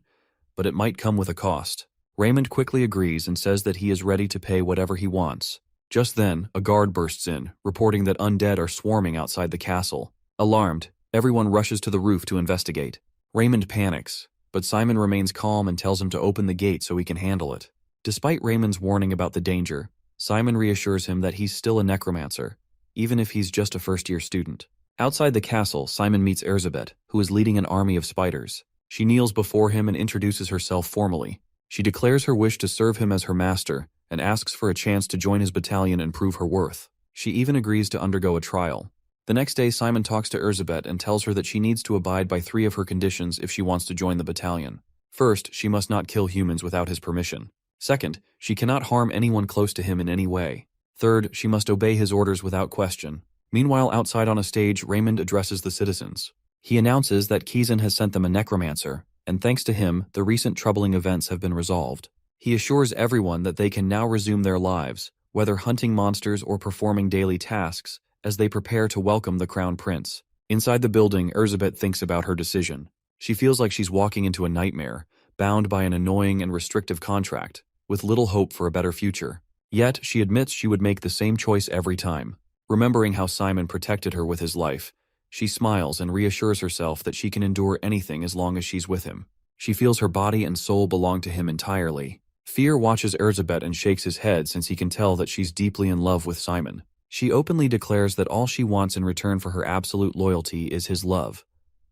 but it might come with a cost. Raymond quickly agrees and says that he is ready to pay whatever he wants. Just then, a guard bursts in, reporting that undead are swarming outside the castle. Alarmed, everyone rushes to the roof to investigate. Raymond panics, but Simon remains calm and tells him to open the gate so he can handle it. Despite Raymond's warning about the danger, Simon reassures him that he's still a necromancer, even if he's just a first-year student. Outside the castle, Simon meets Erzabet, who is leading an army of spiders. She kneels before him and introduces herself formally. She declares her wish to serve him as her master and asks for a chance to join his battalion and prove her worth. She even agrees to undergo a trial. The next day, Simon talks to Erzabet and tells her that she needs to abide by 3 of her conditions if she wants to join the battalion. First, she must not kill humans without his permission. Second, she cannot harm anyone close to him in any way. Third, she must obey his orders without question. Meanwhile, outside on a stage, Raymond addresses the citizens. He announces that Kizan has sent them a necromancer, and thanks to him, the recent troubling events have been resolved. He assures everyone that they can now resume their lives, whether hunting monsters or performing daily tasks, as they prepare to welcome the crown prince. Inside the building, Erzsébet thinks about her decision. She feels like she's walking into a nightmare, bound by an annoying and restrictive contract, with little hope for a better future. Yet, she admits she would make the same choice every time. Remembering how Simon protected her with his life, she smiles and reassures herself that she can endure anything as long as she's with him. She feels her body and soul belong to him entirely. Fear watches Erzsébet and shakes his head since he can tell that she's deeply in love with Simon. She openly declares that all she wants in return for her absolute loyalty is his love,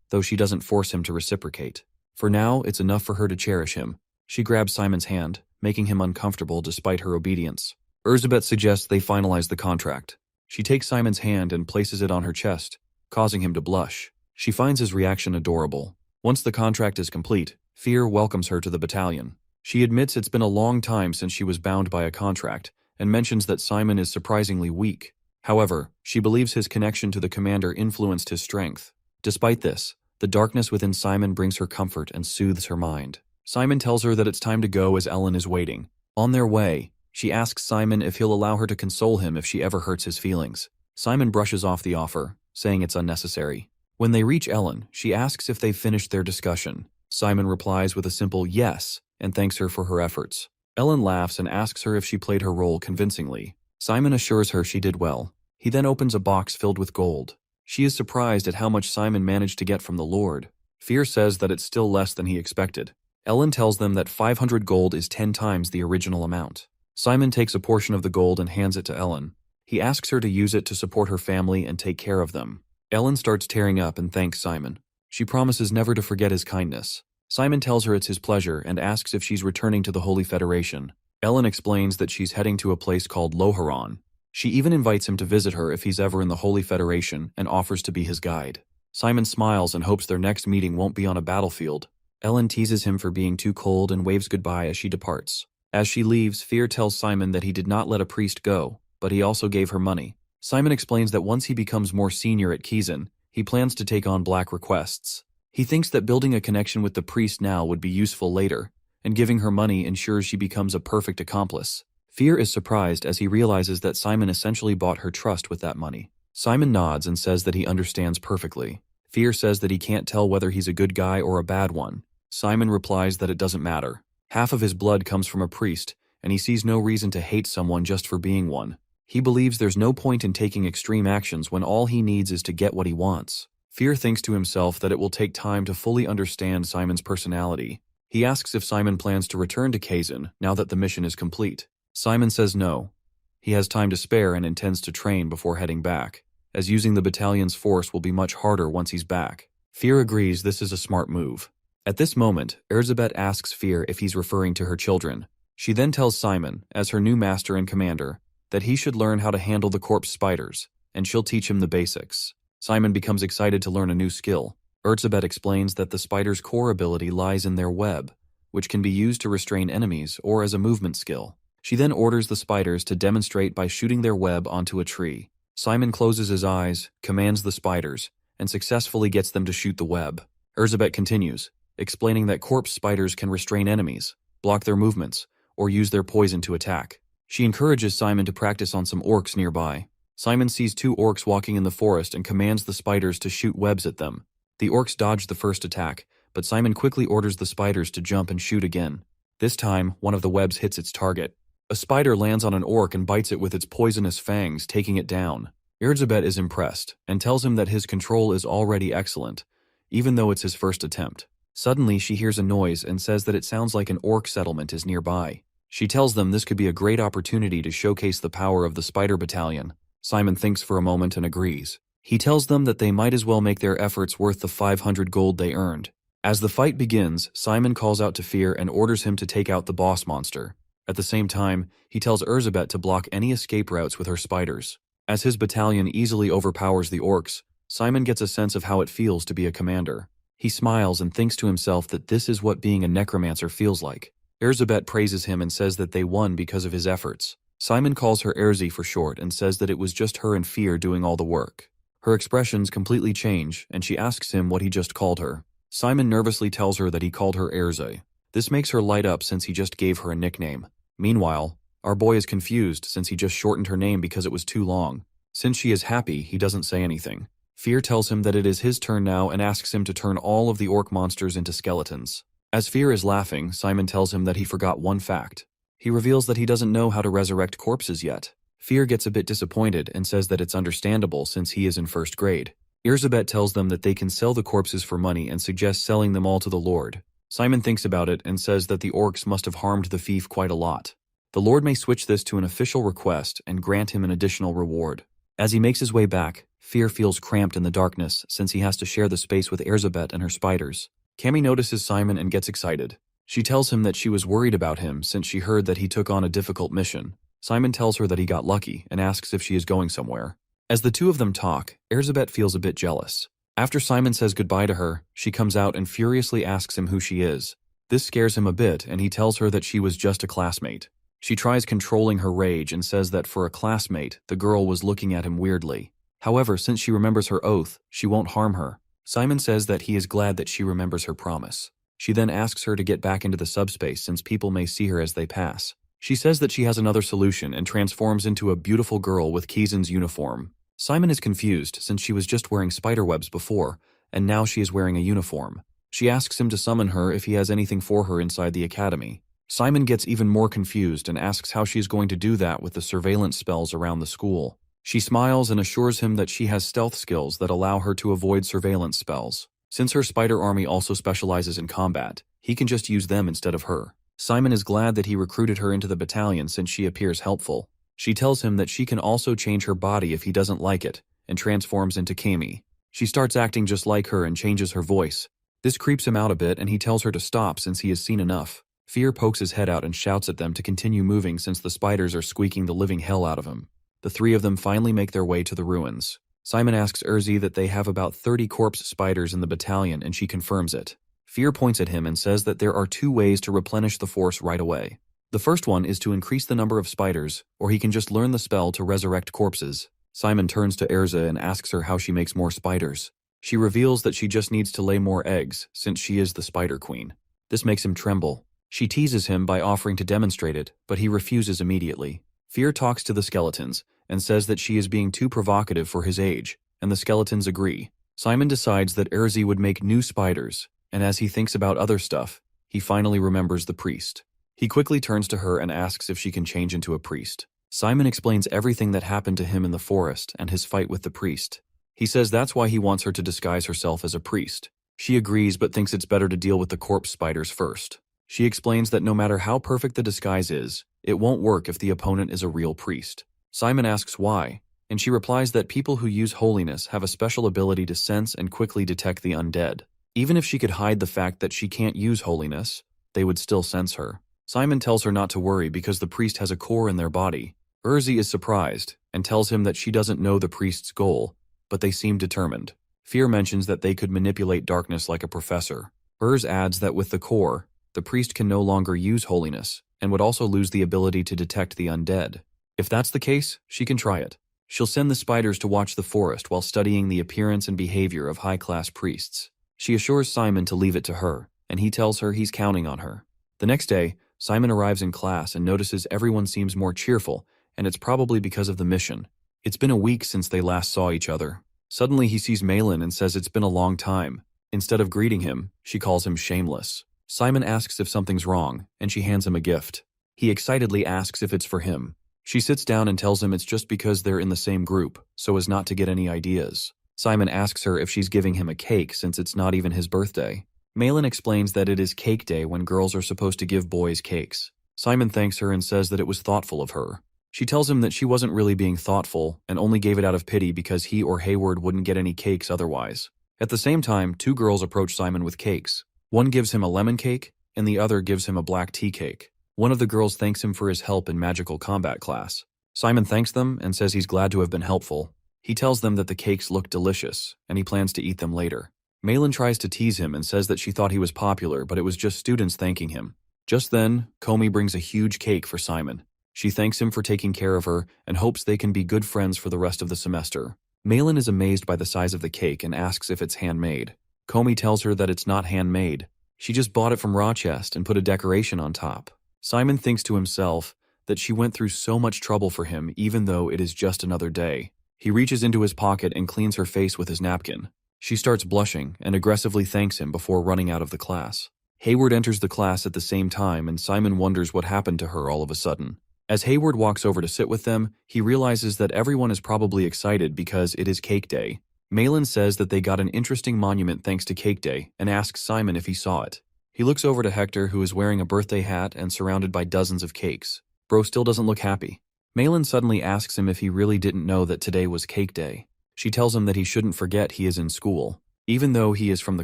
though she doesn't force him to reciprocate. For now, it's enough for her to cherish him. She grabs Simon's hand, making him uncomfortable despite her obedience. Erzsébet suggests they finalize the contract. She takes Simon's hand and places it on her chest, causing him to blush. She finds his reaction adorable. Once the contract is complete, Fear welcomes her to the battalion. She admits it's been a long time since she was bound by a contract, and mentions that Simon is surprisingly weak. However, she believes his connection to the commander influenced his strength. Despite this, the darkness within Simon brings her comfort and soothes her mind. Simon tells her that it's time to go as Ellen is waiting. On their way, she asks Simon if he'll allow her to console him if she ever hurts his feelings. Simon brushes off the offer, saying it's unnecessary. When they reach Ellen, she asks if they've finished their discussion. Simon replies with a simple yes and thanks her for her efforts. Ellen laughs and asks her if she played her role convincingly. Simon assures her she did well. He then opens a box filled with gold. She is surprised at how much Simon managed to get from the Lord. Fear says that it's still less than he expected. Ellen tells them that 500 gold is 10 times the original amount. Simon takes a portion of the gold and hands it to Ellen. He asks her to use it to support her family and take care of them. Ellen starts tearing up and thanks Simon. She promises never to forget his kindness. Simon tells her it's his pleasure and asks if she's returning to the Holy Federation. Ellen explains that she's heading to a place called Loharon. She even invites him to visit her if he's ever in the Holy Federation and offers to be his guide. Simon smiles and hopes their next meeting won't be on a battlefield. Ellen teases him for being too cold and waves goodbye as she departs. As she leaves, Fear tells Simon that he did not let a priest go, but he also gave her money. Simon explains that once he becomes more senior at Kizan, he plans to take on black requests. He thinks that building a connection with the priest now would be useful later, and giving her money ensures she becomes a perfect accomplice. Fear is surprised as he realizes that Simon essentially bought her trust with that money. Simon nods and says that he understands perfectly. Fear says that he can't tell whether he's a good guy or a bad one. Simon replies that it doesn't matter. Half of his blood comes from a priest, and he sees no reason to hate someone just for being one. He believes there's no point in taking extreme actions when all he needs is to get what he wants. Fear thinks to himself that it will take time to fully understand Simon's personality. He asks if Simon plans to return to Kazan now that the mission is complete. Simon says no. He has time to spare and intends to train before heading back, as using the battalion's force will be much harder once he's back. Fear agrees this is a smart move. At this moment, Erzsébet asks Fear if he's referring to her children. She then tells Simon, as her new master and commander, that he should learn how to handle the corpse spiders, and she'll teach him the basics. Simon becomes excited to learn a new skill. Erzsébet explains that the spider's core ability lies in their web, which can be used to restrain enemies or as a movement skill. She then orders the spiders to demonstrate by shooting their web onto a tree. Simon closes his eyes, commands the spiders, and successfully gets them to shoot the web. Erzsébet continues, explaining that corpse spiders can restrain enemies, block their movements, or use their poison to attack. She encourages Simon to practice on some orcs nearby. Simon sees 2 orcs walking in the forest and commands the spiders to shoot webs at them. The orcs dodge the first attack, but Simon quickly orders the spiders to jump and shoot again. This time, one of the webs hits its target. A spider lands on an orc and bites it with its poisonous fangs, taking it down. Erzsébet is impressed and tells him that his control is already excellent, even though it's his first attempt. Suddenly, she hears a noise and says that it sounds like an orc settlement is nearby. She tells them this could be a great opportunity to showcase the power of the spider battalion. Simon thinks for a moment and agrees. He tells them that they might as well make their efforts worth the 500 gold they earned. As the fight begins, Simon calls out to Fear and orders him to take out the boss monster. At the same time, he tells Erzsébet to block any escape routes with her spiders. As his battalion easily overpowers the orcs, Simon gets a sense of how it feels to be a commander. He smiles and thinks to himself that this is what being a necromancer feels like. Erzsébet praises him and says that they won because of his efforts. Simon calls her Erzi for short and says that it was just her and Fear doing all the work. Her expressions completely change, and she asks him what he just called her. Simon nervously tells her that he called her Erze. This makes her light up since he just gave her a nickname. Meanwhile, Our boy is confused since he just shortened her name because it was too long. Since she is happy, he doesn't say anything. Fear tells him that it is his turn now and asks him to turn all of the orc monsters into skeletons. As Fear is laughing, Simon tells him that he forgot one fact. He reveals that he doesn't know how to resurrect corpses yet. Fear gets a bit disappointed and says that it's understandable since he is in first grade. Elizabeth tells them that they can sell the corpses for money and suggests selling them all to the Lord. Simon thinks about it and says that the orcs must have harmed the thief quite a lot. The Lord may switch this to an official request and grant him an additional reward. As he makes his way back, Fear feels cramped in the darkness since he has to share the space with Elizabeth and her spiders. Cammy notices Simon and gets excited. She tells him that she was worried about him since she heard that he took on a difficult mission. Simon tells her that he got lucky and asks if she is going somewhere. As the two of them talk, Elizabeth feels a bit jealous. After Simon says goodbye to her, she comes out and furiously asks him who she is. This scares him a bit and he tells her that she was just a classmate. She tries controlling her rage and says that for a classmate, the girl was looking at him weirdly. However, since she remembers her oath, she won't harm her. Simon says that he is glad that she remembers her promise. She then asks her to get back into the subspace since people may see her as they pass. She says that she has another solution and transforms into a beautiful girl with Kizan's uniform. Simon is confused since she was just wearing spiderwebs before, and now she is wearing a uniform. She asks him to summon her if he has anything for her inside the academy. Simon gets even more confused and asks how she is going to do that with the surveillance spells around the school. She smiles and assures him that she has stealth skills that allow her to avoid surveillance spells. Since her spider army also specializes in combat, he can just use them instead of her. Simon is glad that he recruited her into the battalion since she appears helpful. She tells him that she can also change her body if he doesn't like it, and transforms into Cammy. She starts acting just like her and changes her voice. This creeps him out a bit and he tells her to stop since he has seen enough. Fear pokes his head out and shouts at them to continue moving since the spiders are squeaking the living hell out of him. The three of them finally make their way to the ruins. Simon asks Urzi that they have about 30 corpse spiders in the battalion and she confirms it. Fear points at him and says that there are 2 ways to replenish the force right away. The first one is to increase the number of spiders, or he can just learn the spell to resurrect corpses. Simon turns to Erza and asks her how she makes more spiders. She reveals that she just needs to lay more eggs, since she is the spider queen. This makes him tremble. She teases him by offering to demonstrate it, but he refuses immediately. Fear talks to the skeletons, and says that she is being too provocative for his age, and the skeletons agree. Simon decides that Erzi would make new spiders, and as he thinks about other stuff, he finally remembers the priest. He quickly turns to her and asks if she can change into a priest. Simon explains everything that happened to him in the forest and his fight with the priest. He says that's why he wants her to disguise herself as a priest. She agrees but thinks it's better to deal with the corpse spiders first. She explains that no matter how perfect the disguise is, it won't work if the opponent is a real priest. Simon asks why, and she replies that people who use holiness have a special ability to sense and quickly detect the undead. Even if she could hide the fact that she can't use holiness, they would still sense her. Simon tells her not to worry because the priest has a core in their body. Urzi is surprised and tells him that she doesn't know the priest's goal, but they seem determined. Fear mentions that they could manipulate darkness like a professor. Urz adds that with the core, the priest can no longer use holiness and would also lose the ability to detect the undead. If that's the case, she can try it. She'll send the spiders to watch the forest while studying the appearance and behavior of high-class priests. She assures Simon to leave it to her, and he tells her he's counting on her. The next day, Simon arrives in class and notices everyone seems more cheerful, and it's probably because of the mission. It's been a week since they last saw each other. Suddenly he sees Malin and says it's been a long time. Instead of greeting him, she calls him shameless. Simon asks if something's wrong, and she hands him a gift. He excitedly asks if it's for him. She sits down and tells him it's just because they're in the same group, so as not to get any ideas. Simon asks her if she's giving him a cake since it's not even his birthday. Malin explains that it is cake day when girls are supposed to give boys cakes. Simon thanks her and says that it was thoughtful of her. She tells him that she wasn't really being thoughtful and only gave it out of pity because he or Hayward wouldn't get any cakes otherwise. At the same time, 2 girls approach Simon with cakes. One gives him a lemon cake, and the other gives him a black tea cake. One of the girls thanks him for his help in magical combat class. Simon thanks them and says he's glad to have been helpful. He tells them that the cakes look delicious, and he plans to eat them later. Malin tries to tease him and says that she thought he was popular, but it was just students thanking him. Just then, Comey brings a huge cake for Simon. She thanks him for taking care of her and hopes they can be good friends for the rest of the semester. Malin is amazed by the size of the cake and asks if it's handmade. Comey tells her that it's not handmade. She just bought it from Rochest and put a decoration on top. Simon thinks to himself that she went through so much trouble for him even though it is just another day. He reaches into his pocket and cleans her face with his napkin. She starts blushing and aggressively thanks him before running out of the class. Hayward enters the class at the same time, and Simon wonders what happened to her all of a sudden. As Hayward walks over to sit with them, he realizes that everyone is probably excited because it is Cake Day. Malin says that they got an interesting monument thanks to Cake Day and asks Simon if he saw it. He looks over to Hector, who is wearing a birthday hat and surrounded by dozens of cakes. Bro still doesn't look happy. Malin suddenly asks him if he really didn't know that today was Cake Day. She tells him that he shouldn't forget he is in school. Even though he is from the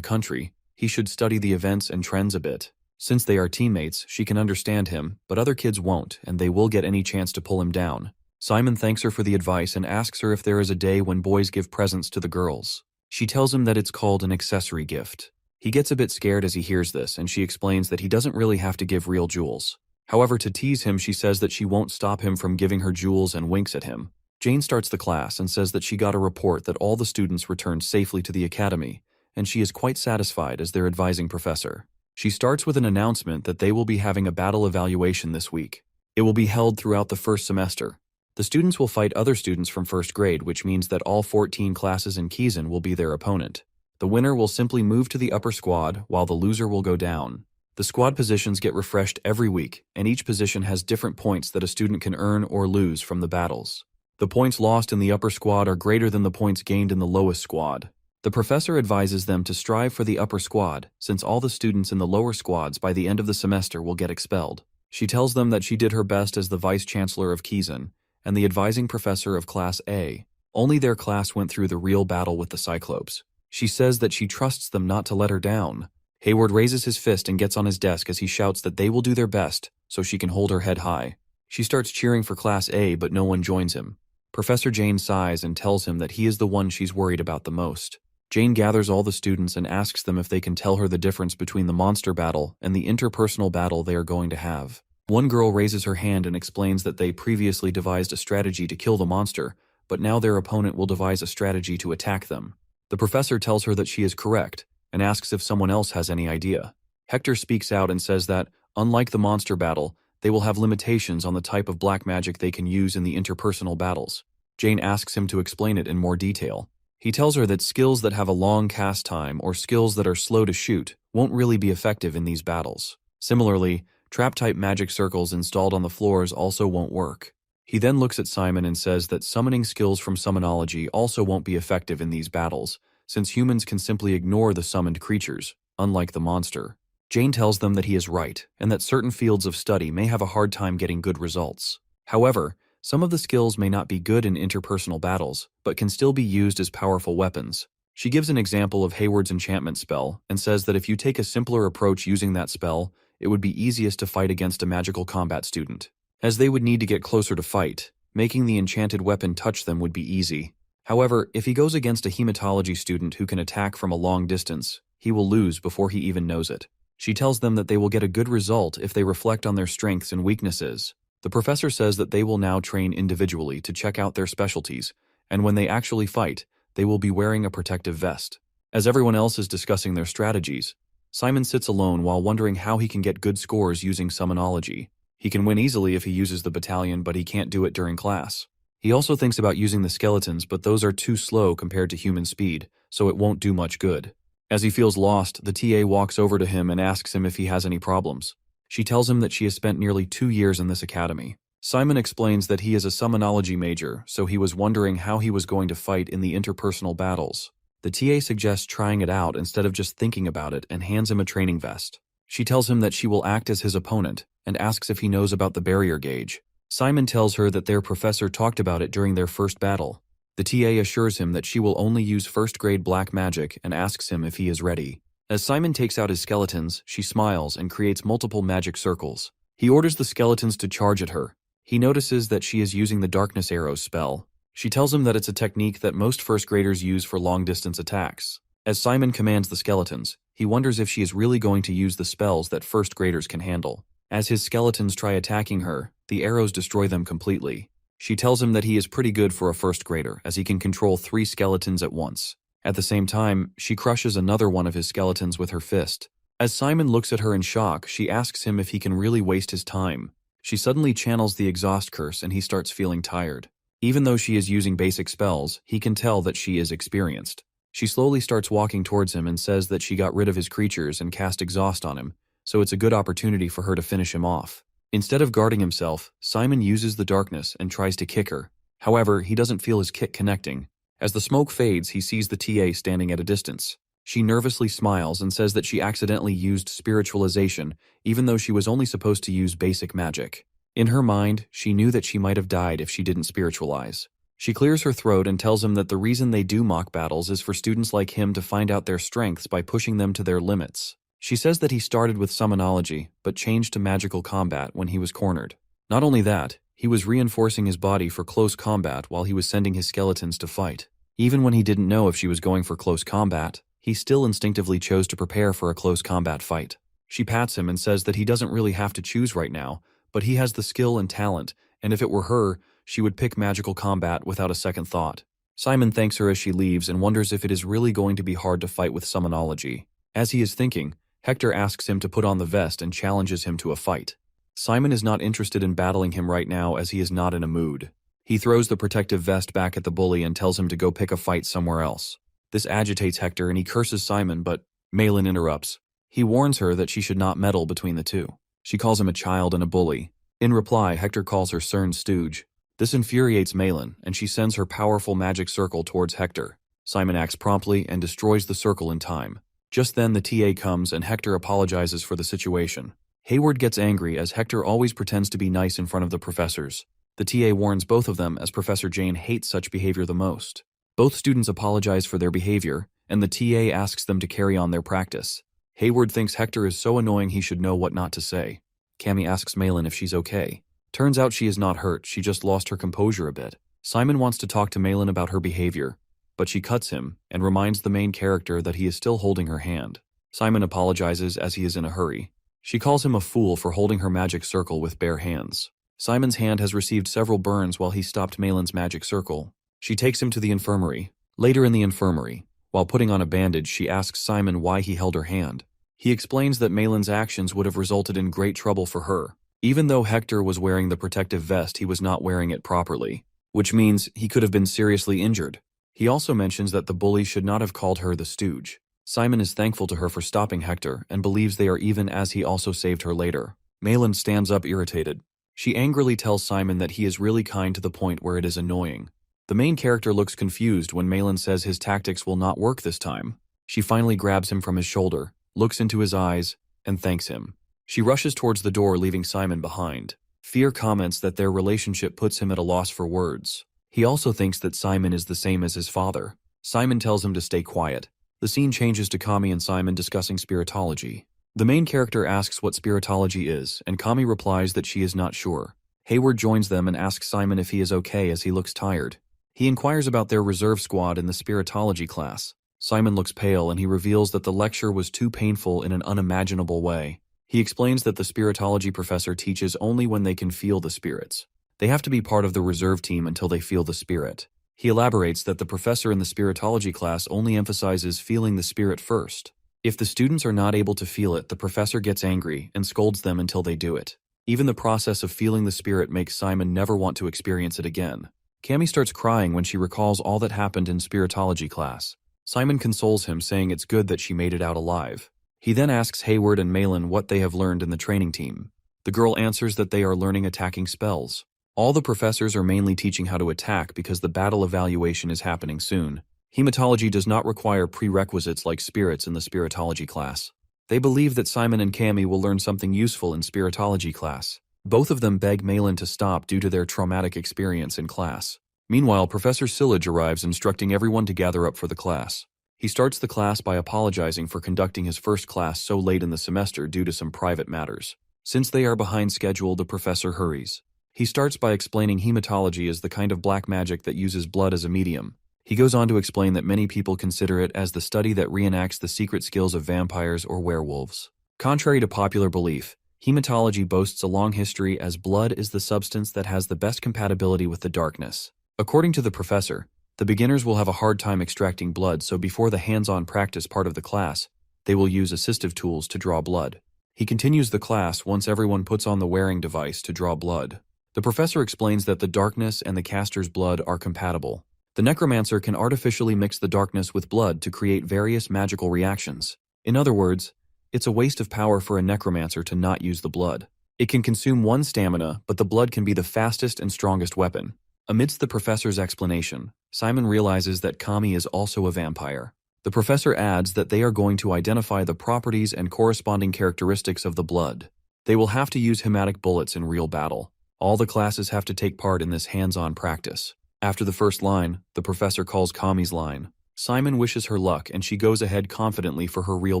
country, he should study the events and trends a bit. Since they are teammates, she can understand him, but other kids won't, and they will get any chance to pull him down. Simon thanks her for the advice and asks her if there is a day when boys give presents to the girls. She tells him that it's called an accessory gift. He gets a bit scared as he hears this, and she explains that he doesn't really have to give real jewels. However, to tease him, she says that she won't stop him from giving her jewels and winks at him. Jane starts the class and says that she got a report that all the students returned safely to the academy, and she is quite satisfied as their advising professor. She starts with an announcement that they will be having a battle evaluation this week. It will be held throughout the first semester. The students will fight other students from first grade, which means that all 14 classes in Kizan will be their opponent. The winner will simply move to the upper squad, while the loser will go down. The squad positions get refreshed every week, and each position has different points that a student can earn or lose from the battles. The points lost in the upper squad are greater than the points gained in the lowest squad. The professor advises them to strive for the upper squad, since all the students in the lower squads by the end of the semester will get expelled. She tells them that she did her best as the vice-chancellor of Kizan and the advising professor of Class A. Only their class went through the real battle with the Cyclopes. She says that she trusts them not to let her down. Hayward raises his fist and gets on his desk as he shouts that they will do their best so she can hold her head high. She starts cheering for Class A, but no one joins him. Professor Jane sighs and tells him that he is the one she's worried about the most. Jane gathers all the students and asks them if they can tell her the difference between the monster battle and the interpersonal battle they are going to have. One girl raises her hand and explains that they previously devised a strategy to kill the monster, but now their opponent will devise a strategy to attack them. The professor tells her that she is correct and asks if someone else has any idea. Hector speaks out and says that, unlike the monster battle, they will have limitations on the type of black magic they can use in the interpersonal battles. Jane asks him to explain it in more detail. He tells her that skills that have a long cast time or skills that are slow to shoot won't really be effective in these battles. Similarly, trap-type magic circles installed on the floors also won't work. He then looks at Simon and says that summoning skills from summonology also won't be effective in these battles, since humans can simply ignore the summoned creatures, unlike the monster. Jane tells them that he is right, and that certain fields of study may have a hard time getting good results. However, some of the skills may not be good in interpersonal battles, but can still be used as powerful weapons. She gives an example of Hayward's enchantment spell, and says that if you take a simpler approach using that spell, it would be easiest to fight against a magical combat student, as they would need to get closer to fight. Making the enchanted weapon touch them would be easy. However, if he goes against a hematology student who can attack from a long distance, he will lose before he even knows it. She tells them that they will get a good result if they reflect on their strengths and weaknesses. The professor says that they will now train individually to check out their specialties, and when they actually fight, they will be wearing a protective vest. As everyone else is discussing their strategies, Simon sits alone while wondering how he can get good scores using summonology. He can win easily if he uses the battalion, but he can't do it during class. He also thinks about using the skeletons, but those are too slow compared to human speed, so it won't do much good. As he feels lost, the TA walks over to him and asks him if he has any problems. She tells him that she has spent nearly 2 years in this academy. Simon explains that he is a summonology major, so he was wondering how he was going to fight in the interpersonal battles. The TA suggests trying it out instead of just thinking about it and hands him a training vest. She tells him that she will act as his opponent and asks if he knows about the barrier gauge. Simon tells her that their professor talked about it during their first battle. The TA assures him that she will only use first-grade black magic and asks him if he is ready. As Simon takes out his skeletons, she smiles and creates multiple magic circles. He orders the skeletons to charge at her. He notices that she is using the Darkness Arrows spell. She tells him that it's a technique that most first graders use for long-distance attacks. As Simon commands the skeletons, he wonders if she is really going to use the spells that first graders can handle. As his skeletons try attacking her, the arrows destroy them completely. She tells him that he is pretty good for a first grader, as he can control 3 skeletons at once. At the same time, she crushes another one of his skeletons with her fist. As Simon looks at her in shock, she asks him if he can really waste his time. She suddenly channels the exhaust curse and he starts feeling tired. Even though she is using basic spells, he can tell that she is experienced. She slowly starts walking towards him and says that she got rid of his creatures and cast exhaust on him, so it's a good opportunity for her to finish him off. Instead of guarding himself, Simon uses the darkness and tries to kick her. However, he doesn't feel his kick connecting. As the smoke fades, he sees the TA standing at a distance. She nervously smiles and says that she accidentally used spiritualization, even though she was only supposed to use basic magic. In her mind, she knew that she might have died if she didn't spiritualize. She clears her throat and tells him that the reason they do mock battles is for students like him to find out their strengths by pushing them to their limits. She says that he started with summonology, but changed to magical combat when he was cornered. Not only that, he was reinforcing his body for close combat while he was sending his skeletons to fight. Even when he didn't know if she was going for close combat, he still instinctively chose to prepare for a close combat fight. She pats him and says that he doesn't really have to choose right now, but he has the skill and talent, and if it were her, she would pick magical combat without a second thought. Simon thanks her as she leaves and wonders if it is really going to be hard to fight with summonology. As he is thinking, Hector asks him to put on the vest and challenges him to a fight. Simon is not interested in battling him right now as he is not in a mood. He throws the protective vest back at the bully and tells him to go pick a fight somewhere else. This agitates Hector and he curses Simon, but Malin interrupts. He warns her that she should not meddle between the two. She calls him a child and a bully. In reply, Hector calls her Cern's stooge. This infuriates Malin, and she sends her powerful magic circle towards Hector. Simon acts promptly and destroys the circle in time. Just then the TA comes and Hector apologizes for the situation. Hayward gets angry as Hector always pretends to be nice in front of the professors. The TA warns both of them as Professor Jane hates such behavior the most. Both students apologize for their behavior, and the TA asks them to carry on their practice. Hayward thinks Hector is so annoying he should know what not to say. Cammy asks Malin if she's okay. Turns out she is not hurt, she just lost her composure a bit. Simon wants to talk to Malin about her behavior, but she cuts him and reminds the main character that he is still holding her hand. Simon apologizes as he is in a hurry. She calls him a fool for holding her magic circle with bare hands. Simon's hand has received several burns while he stopped Malin's magic circle. She takes him to the infirmary. Later in the infirmary, while putting on a bandage, she asks Simon why he held her hand. He explains that Malin's actions would have resulted in great trouble for her. Even though Hector was wearing the protective vest, he was not wearing it properly, which means he could have been seriously injured. He also mentions that the bully should not have called her the stooge. Simon is thankful to her for stopping Hector and believes they are even as he also saved her later. Malin stands up irritated. She angrily tells Simon that he is really kind to the point where it is annoying. The main character looks confused when Malin says his tactics will not work this time. She finally grabs him from his shoulder, looks into his eyes, and thanks him. She rushes towards the door, leaving Simon behind. Fear comments that their relationship puts him at a loss for words. He also thinks that Simon is the same as his father. Simon tells him to stay quiet. The scene changes to Kami and Simon discussing spiritology. The main character asks what spiritology is, and Kami replies that she is not sure. Hayward joins them and asks Simon if he is okay as he looks tired. He inquires about their reserve squad in the spiritology class. Simon looks pale and he reveals that the lecture was too painful in an unimaginable way. He explains that the spiritology professor teaches only when they can feel the spirits. They have to be part of the reserve team until they feel the spirit. He elaborates that the professor in the spiritology class only emphasizes feeling the spirit first. If the students are not able to feel it, the professor gets angry and scolds them until they do it. Even the process of feeling the spirit makes Simon never want to experience it again. Cammy starts crying when she recalls all that happened in spiritology class. Simon consoles him, saying it's good that she made it out alive. He then asks Hayward and Malin what they have learned in the training team. The girl answers that they are learning attacking spells. All the professors are mainly teaching how to attack because the battle evaluation is happening soon. Hematology does not require prerequisites like spirits in the spiritology class. They believe that Simon and Cammy will learn something useful in spiritology class. Both of them beg Malin to stop due to their traumatic experience in class. Meanwhile, Professor Sillage arrives instructing everyone to gather up for the class. He starts the class by apologizing for conducting his first class so late in the semester due to some private matters. Since they are behind schedule, the professor hurries. He starts by explaining hematology is the kind of black magic that uses blood as a medium. He goes on to explain that many people consider it as the study that reenacts the secret skills of vampires or werewolves. Contrary to popular belief, hematology boasts a long history as blood is the substance that has the best compatibility with the darkness. According to the professor, the beginners will have a hard time extracting blood, so before the hands-on practice part of the class, they will use assistive tools to draw blood. He continues the class once everyone puts on the wearing device to draw blood. The professor explains that the darkness and the caster's blood are compatible. The necromancer can artificially mix the darkness with blood to create various magical reactions. In other words, it's a waste of power for a necromancer to not use the blood. It can consume 1 stamina, but the blood can be the fastest and strongest weapon. Amidst the professor's explanation, Simon realizes that Kami is also a vampire. The professor adds that they are going to identify the properties and corresponding characteristics of the blood. They will have to use hematic bullets in real battle. All the classes have to take part in this hands-on practice. After the first line, the professor calls Kami's line. Simon wishes her luck and she goes ahead confidently for her real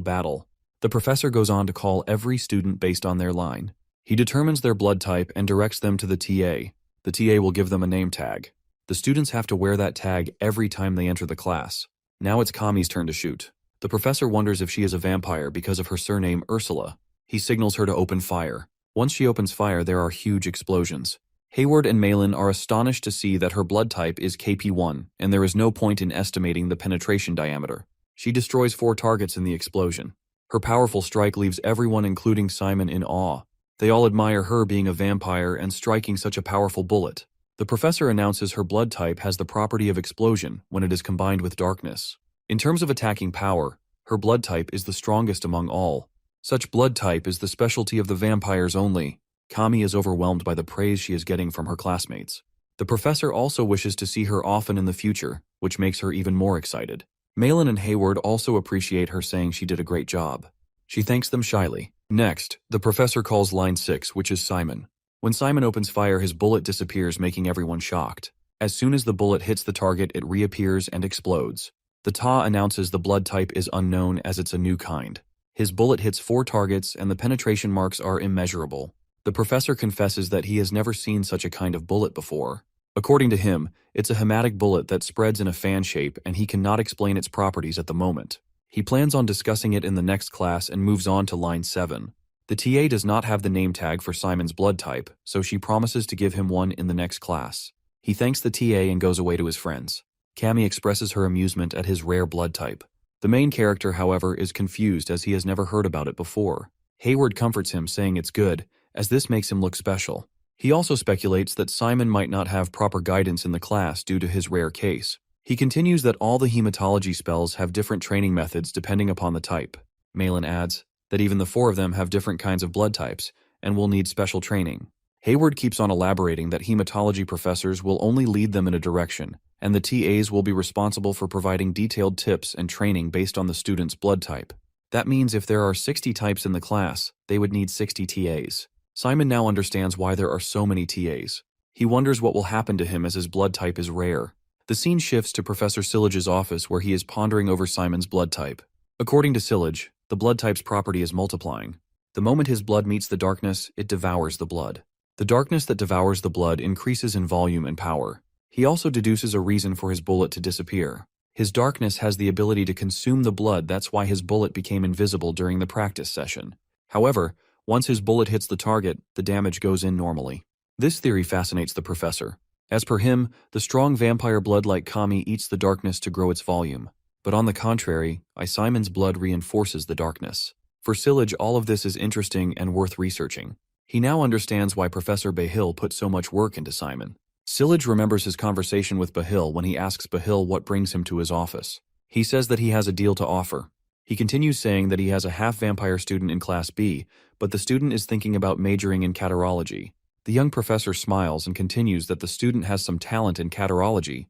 battle. The professor goes on to call every student based on their line. He determines their blood type and directs them to the TA. The TA will give them a name tag. The students have to wear that tag every time they enter the class. Now it's Kami's turn to shoot. The professor wonders if she is a vampire because of her surname Ursula. He signals her to open fire. Once she opens fire, there are huge explosions. Hayward and Malin are astonished to see that her blood type is KP1, and there is no point in estimating the penetration diameter. She destroys 4 targets in the explosion. Her powerful strike leaves everyone, including Simon, in awe. They all admire her being a vampire and striking such a powerful bullet. The professor announces her blood type has the property of explosion when it is combined with darkness. In terms of attacking power, her blood type is the strongest among all. Such blood type is the specialty of the vampires only. Kami is overwhelmed by the praise she is getting from her classmates. The professor also wishes to see her often in the future, which makes her even more excited. Malin and Hayward also appreciate her, saying she did a great job. She thanks them shyly. Next, the professor calls line 6, which is Simon. When Simon opens fire, his bullet disappears, making everyone shocked. As soon as the bullet hits the target, it reappears and explodes. The TA announces the blood type is unknown as it's a new kind. His bullet hits 4 targets and the penetration marks are immeasurable. The professor confesses that he has never seen such a kind of bullet before. According to him, it's a hematic bullet that spreads in a fan shape and he cannot explain its properties at the moment. He plans on discussing it in the next class and moves on to line 7. The TA does not have the name tag for Simon's blood type, so she promises to give him one in the next class. He thanks the TA and goes away to his friends. Kami expresses her amusement at his rare blood type. The main character, however, is confused as he has never heard about it before. Hayward comforts him, saying it's good, as this makes him look special. He also speculates that Simon might not have proper guidance in the class due to his rare case. He continues that all the hematology spells have different training methods depending upon the type. Malin adds that even the 4 of them have different kinds of blood types and will need special training. Hayward keeps on elaborating that hematology professors will only lead them in a direction, and the TAs will be responsible for providing detailed tips and training based on the student's blood type. That means if there are 60 types in the class, they would need 60 TAs. Simon now understands why there are so many TAs. He wonders what will happen to him as his blood type is rare. The scene shifts to Professor Sillage's office where he is pondering over Simon's blood type. According to Sillage, the blood type's property is multiplying. The moment his blood meets the darkness, it devours the blood. The darkness that devours the blood increases in volume and power. He also deduces a reason for his bullet to disappear. His darkness has the ability to consume the blood, that's why his bullet became invisible during the practice session. However, once his bullet hits the target, the damage goes in normally. This theory fascinates the professor. As per him, the strong vampire blood like Kami eats the darkness to grow its volume. But on the contrary, Simon's blood reinforces the darkness. For Sillage, all of this is interesting and worth researching. He now understands why Professor Bahil put so much work into Simon. Sillage remembers his conversation with Bahil when he asks Bahil what brings him to his office. He says that he has a deal to offer. He continues saying that he has a half-vampire student in Class B, but the student is thinking about majoring in catarrhology. The young professor smiles and continues that the student has some talent in catarrhology,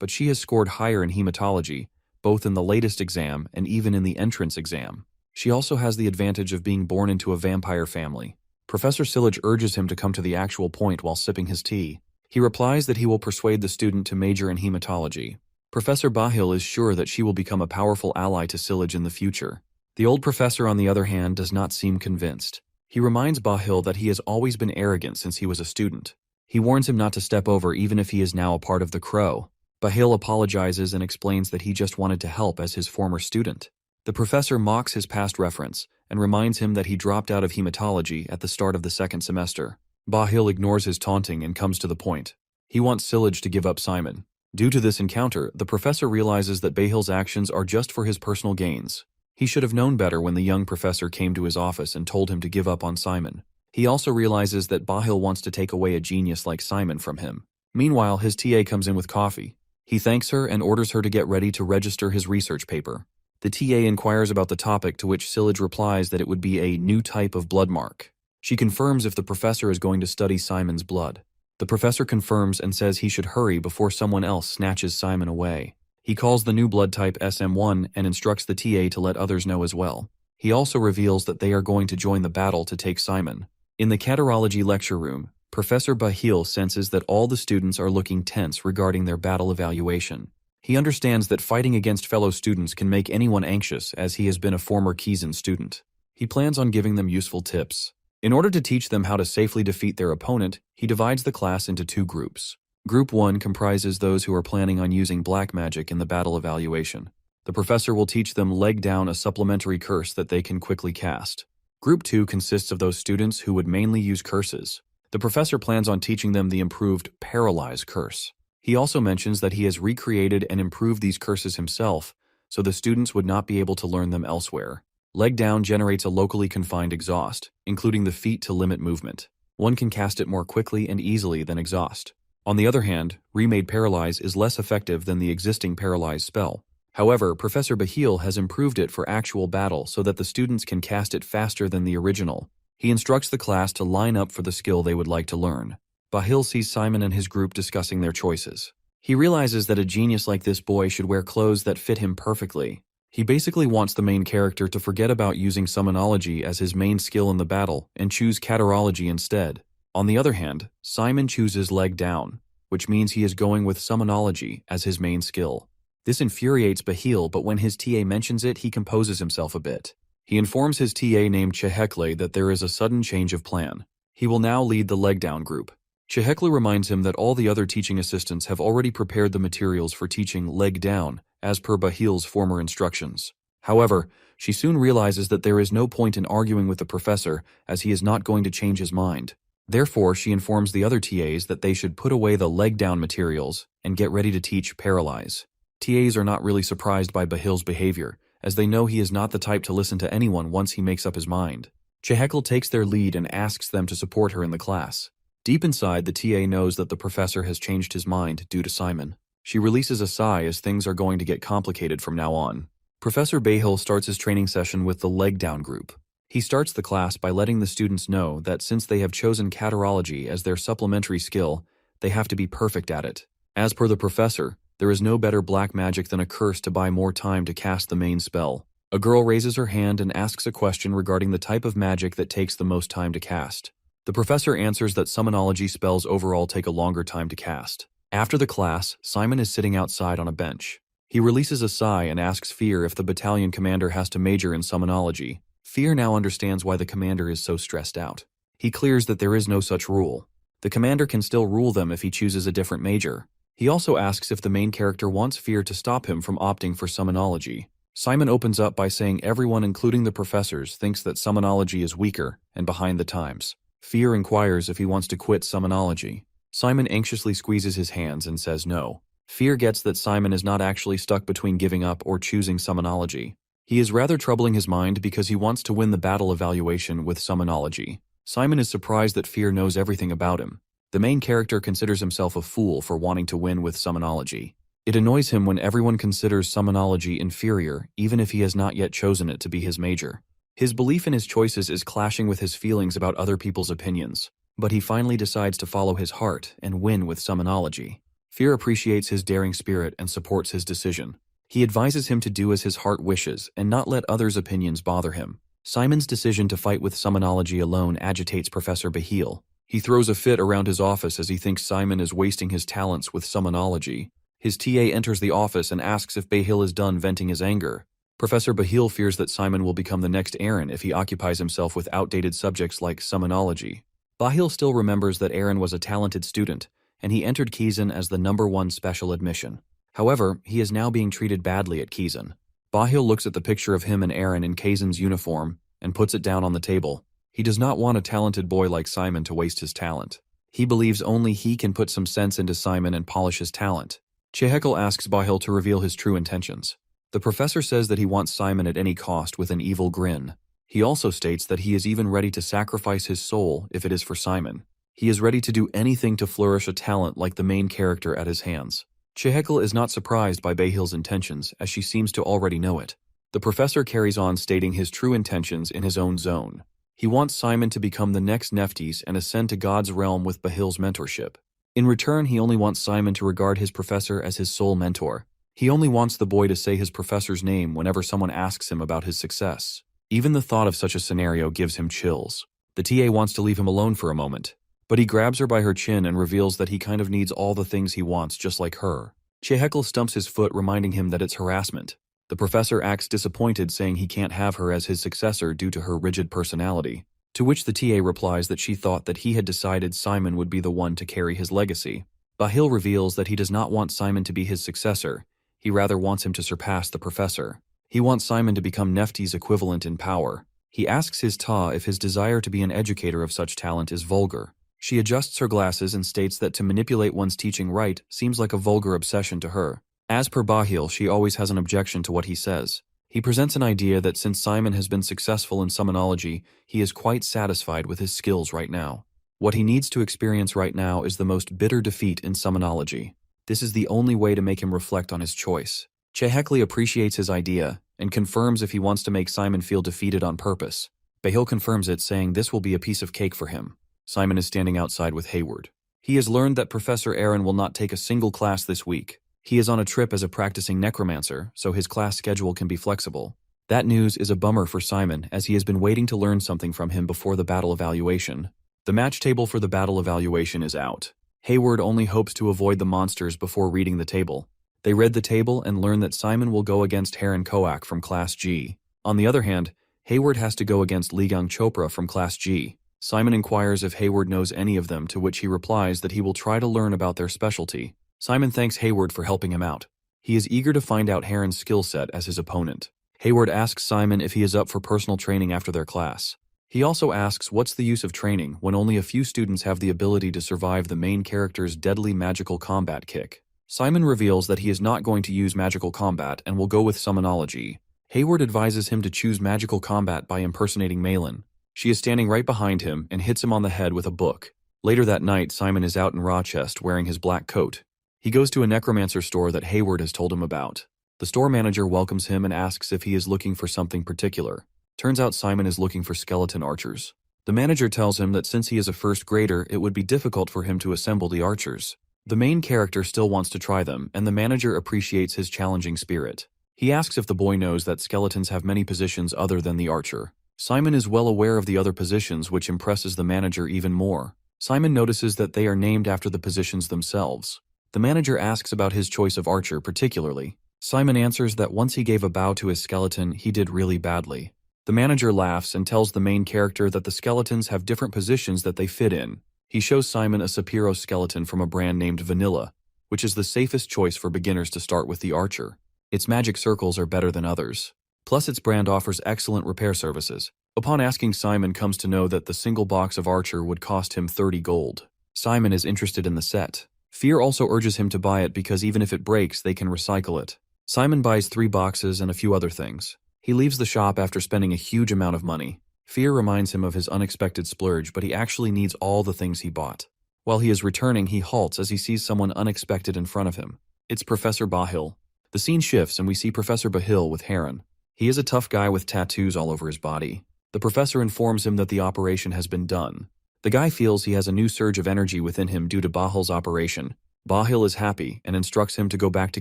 but she has scored higher in hematology, both in the latest exam and even in the entrance exam. She also has the advantage of being born into a vampire family. Professor Sillage urges him to come to the actual point while sipping his tea. He replies that he will persuade the student to major in hematology. Professor Bahil is sure that she will become a powerful ally to Sillage in the future. The old professor, on the other hand, does not seem convinced. He reminds Bahil that he has always been arrogant since he was a student. He warns him not to step over even if he is now a part of the Crow. Bahil apologizes and explains that he just wanted to help as his former student. The professor mocks his past reference and reminds him that he dropped out of hematology at the start of the second semester. Bahil ignores his taunting and comes to the point. He wants Sillage to give up Simon. Due to this encounter, the professor realizes that Bahil's actions are just for his personal gains. He should have known better when the young professor came to his office and told him to give up on Simon. He also realizes that Bahil wants to take away a genius like Simon from him. Meanwhile, his TA comes in with coffee. He thanks her and orders her to get ready to register his research paper. The TA inquires about the topic, to which Sillage replies that it would be a new type of blood mark. She confirms if the professor is going to study Simon's blood. The professor confirms and says he should hurry before someone else snatches Simon away. He calls the new blood type SM1 and instructs the TA to let others know as well. He also reveals that they are going to join the battle to take Simon. In the catarology lecture room, Professor Bahil senses that all the students are looking tense regarding their battle evaluation. He understands that fighting against fellow students can make anyone anxious, as he has been a former Kizan student. He plans on giving them useful tips. In order to teach them how to safely defeat their opponent, he divides the class into two groups. Group 1 comprises those who are planning on using black magic in the battle evaluation. The professor will teach them leg down, a supplementary curse that they can quickly cast. Group 2 consists of those students who would mainly use curses. The professor plans on teaching them the improved paralyze curse. He also mentions that he has recreated and improved these curses himself, so the students would not be able to learn them elsewhere. Leg down generates a locally confined exhaust, including the feat to limit movement. One can cast it more quickly and easily than exhaust. On the other hand, remade paralyze is less effective than the existing paralyze spell. However, Professor Bahil has improved it for actual battle so that the students can cast it faster than the original. He instructs the class to line up for the skill they would like to learn. Bahil sees Simon and his group discussing their choices. He realizes that a genius like this boy should wear clothes that fit him perfectly. He basically wants the main character to forget about using summonology as his main skill in the battle and choose catarology instead. On the other hand, Simon chooses leg down, which means he is going with summonology as his main skill. This infuriates Bahil, but when his TA mentions it, he composes himself a bit. He informs his TA named Chehekle that there is a sudden change of plan. He will now lead the leg down group. Chehekle reminds him that all the other teaching assistants have already prepared the materials for teaching leg down, as per Bahil's former instructions. However, she soon realizes that there is no point in arguing with the professor, as he is not going to change his mind. Therefore, she informs the other TAs that they should put away the leg down materials and get ready to teach paralyze. TAs are not really surprised by Bahil's behavior, as they know he is not the type to listen to anyone once he makes up his mind. Chehekle takes their lead and asks them to support her in the class. Deep inside, the TA knows that the professor has changed his mind due to Simon. She releases a sigh as things are going to get complicated from now on. Professor Bahil starts his training session with the leg down group. He starts the class by letting the students know that since they have chosen catarology as their supplementary skill, they have to be perfect at it. As per the professor, there is no better black magic than a curse to buy more time to cast the main spell. A girl raises her hand and asks a question regarding the type of magic that takes the most time to cast. The professor answers that summonology spells overall take a longer time to cast. After the class, Simon is sitting outside on a bench. He releases a sigh and asks Fear if the battalion commander has to major in summonology. Fear now understands why the commander is so stressed out. He clears that there is no such rule. The commander can still rule them if he chooses a different major. He also asks if the main character wants Fear to stop him from opting for summonology. Simon opens up by saying everyone, including the professors, thinks that summonology is weaker and behind the times. Fear inquires if he wants to quit summonology. Simon anxiously squeezes his hands and says no. Fear gets that Simon is not actually stuck between giving up or choosing summonology. He is rather troubling his mind because he wants to win the battle evaluation with summonology. Simon is surprised that Fear knows everything about him. The main character considers himself a fool for wanting to win with summonology. It annoys him when everyone considers summonology inferior, even if he has not yet chosen it to be his major. His belief in his choices is clashing with his feelings about other people's opinions, but he finally decides to follow his heart and win with summonology. Fear appreciates his daring spirit and supports his decision. He advises him to do as his heart wishes and not let others' opinions bother him. Simon's decision to fight with summonology alone agitates Professor Bahil. He throws a fit around his office as he thinks Simon is wasting his talents with summonology. His TA enters the office and asks if Bahil is done venting his anger. Professor Bahil fears that Simon will become the next Aaron if he occupies himself with outdated subjects like summonology. Bahil still remembers that Aaron was a talented student, and he entered Kizan as the #1 special admission. However, he is now being treated badly at Kizan. Bahil looks at the picture of him and Aaron in Kazan's uniform and puts it down on the table. He does not want a talented boy like Simon to waste his talent. He believes only he can put some sense into Simon and polish his talent. Chehekle asks Bahil to reveal his true intentions. The professor says that he wants Simon at any cost with an evil grin. He also states that he is even ready to sacrifice his soul if it is for Simon. He is ready to do anything to flourish a talent like the main character at his hands. Chehekel is not surprised by Behil's intentions, as she seems to already know it. The professor carries on stating his true intentions in his own zone. He wants Simon to become the next Nephthys and ascend to God's realm with Behil's mentorship. In return, he only wants Simon to regard his professor as his sole mentor. He only wants the boy to say his professor's name whenever someone asks him about his success. Even the thought of such a scenario gives him chills. The TA wants to leave him alone for a moment, but he grabs her by her chin and reveals that he kind of needs all the things he wants just like her. Chehekel stumps his foot, reminding him that it's harassment. The professor acts disappointed, saying he can't have her as his successor due to her rigid personality, to which the TA replies that she thought that he had decided Simon would be the one to carry his legacy. Behil reveals that he does not want Simon to be his successor, he rather wants him to surpass the professor. He wants Simon to become Nephthys' equivalent in power. He asks his Ta if his desire to be an educator of such talent is vulgar. She adjusts her glasses and states that to manipulate one's teaching right seems like a vulgar obsession to her. As per Behil, she always has an objection to what he says. He presents an idea that since Simon has been successful in summonology, he is quite satisfied with his skills right now. What he needs to experience right now is the most bitter defeat in summonology. This is the only way to make him reflect on his choice. Chehekel appreciates his idea and confirms if he wants to make Simon feel defeated on purpose. Behil confirms it, saying this will be a piece of cake for him. Simon is standing outside with Hayward. He has learned that Professor Aaron will not take a single class this week. He is on a trip as a practicing necromancer, so his class schedule can be flexible. That news is a bummer for Simon, as he has been waiting to learn something from him before the battle evaluation. The match table for the battle evaluation is out. Hayward only hopes to avoid the monsters before reading the table. They read the table and learn that Simon will go against Haran Koak from Class G. On the other hand, Hayward has to go against Ligang Chopra from Class G. Simon inquires if Hayward knows any of them, to which he replies that he will try to learn about their specialty. Simon thanks Hayward for helping him out. He is eager to find out Haran's skill set as his opponent. Hayward asks Simon if he is up for personal training after their class. He also asks what's the use of training when only a few students have the ability to survive the main character's deadly magical combat kick. Simon reveals that he is not going to use magical combat and will go with summonology. Hayward advises him to choose magical combat by impersonating Malin. She is standing right behind him and hits him on the head with a book. Later that night, Simon is out in Rochester wearing his black coat. He goes to a necromancer store that Hayward has told him about. The store manager welcomes him and asks if he is looking for something particular. Turns out Simon is looking for skeleton archers. The manager tells him that since he is a first grader, it would be difficult for him to assemble the archers. The main character still wants to try them, and the manager appreciates his challenging spirit. He asks if the boy knows that skeletons have many positions other than the archer. Simon is well aware of the other positions, which impresses the manager even more. Simon notices that they are named after the positions themselves. The manager asks about his choice of archer particularly. Simon answers that once he gave a bow to his skeleton, he did really badly. The manager laughs and tells the main character that the skeletons have different positions that they fit in. He shows Simon a Sapiro skeleton from a brand named Vanilla, which is the safest choice for beginners to start with the archer. Its magic circles are better than others. Plus, its brand offers excellent repair services. Upon asking, Simon comes to know that the single box of archer would cost him 30 gold. Simon is interested in the set. Fear also urges him to buy it because even if it breaks, they can recycle it. Simon buys 3 boxes and a few other things. He leaves the shop after spending a huge amount of money. Fear reminds him of his unexpected splurge, but he actually needs all the things he bought. While he is returning, he halts as he sees someone unexpected in front of him. It's Professor Behil. The scene shifts and we see Professor Behil with Haran. He is a tough guy with tattoos all over his body. The professor informs him that the operation has been done. The guy feels he has a new surge of energy within him due to Behil's operation. Behil is happy and instructs him to go back to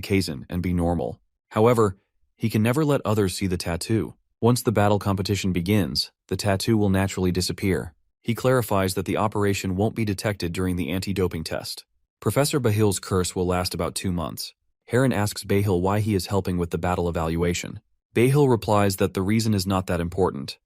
Kazan and be normal. However, he can never let others see the tattoo. Once the battle competition begins, the tattoo will naturally disappear. He clarifies that the operation won't be detected during the anti-doping test. Professor Behil's curse will last about 2 months. Haran asks Behil why he is helping with the battle evaluation. Behil replies that the reason is not that important.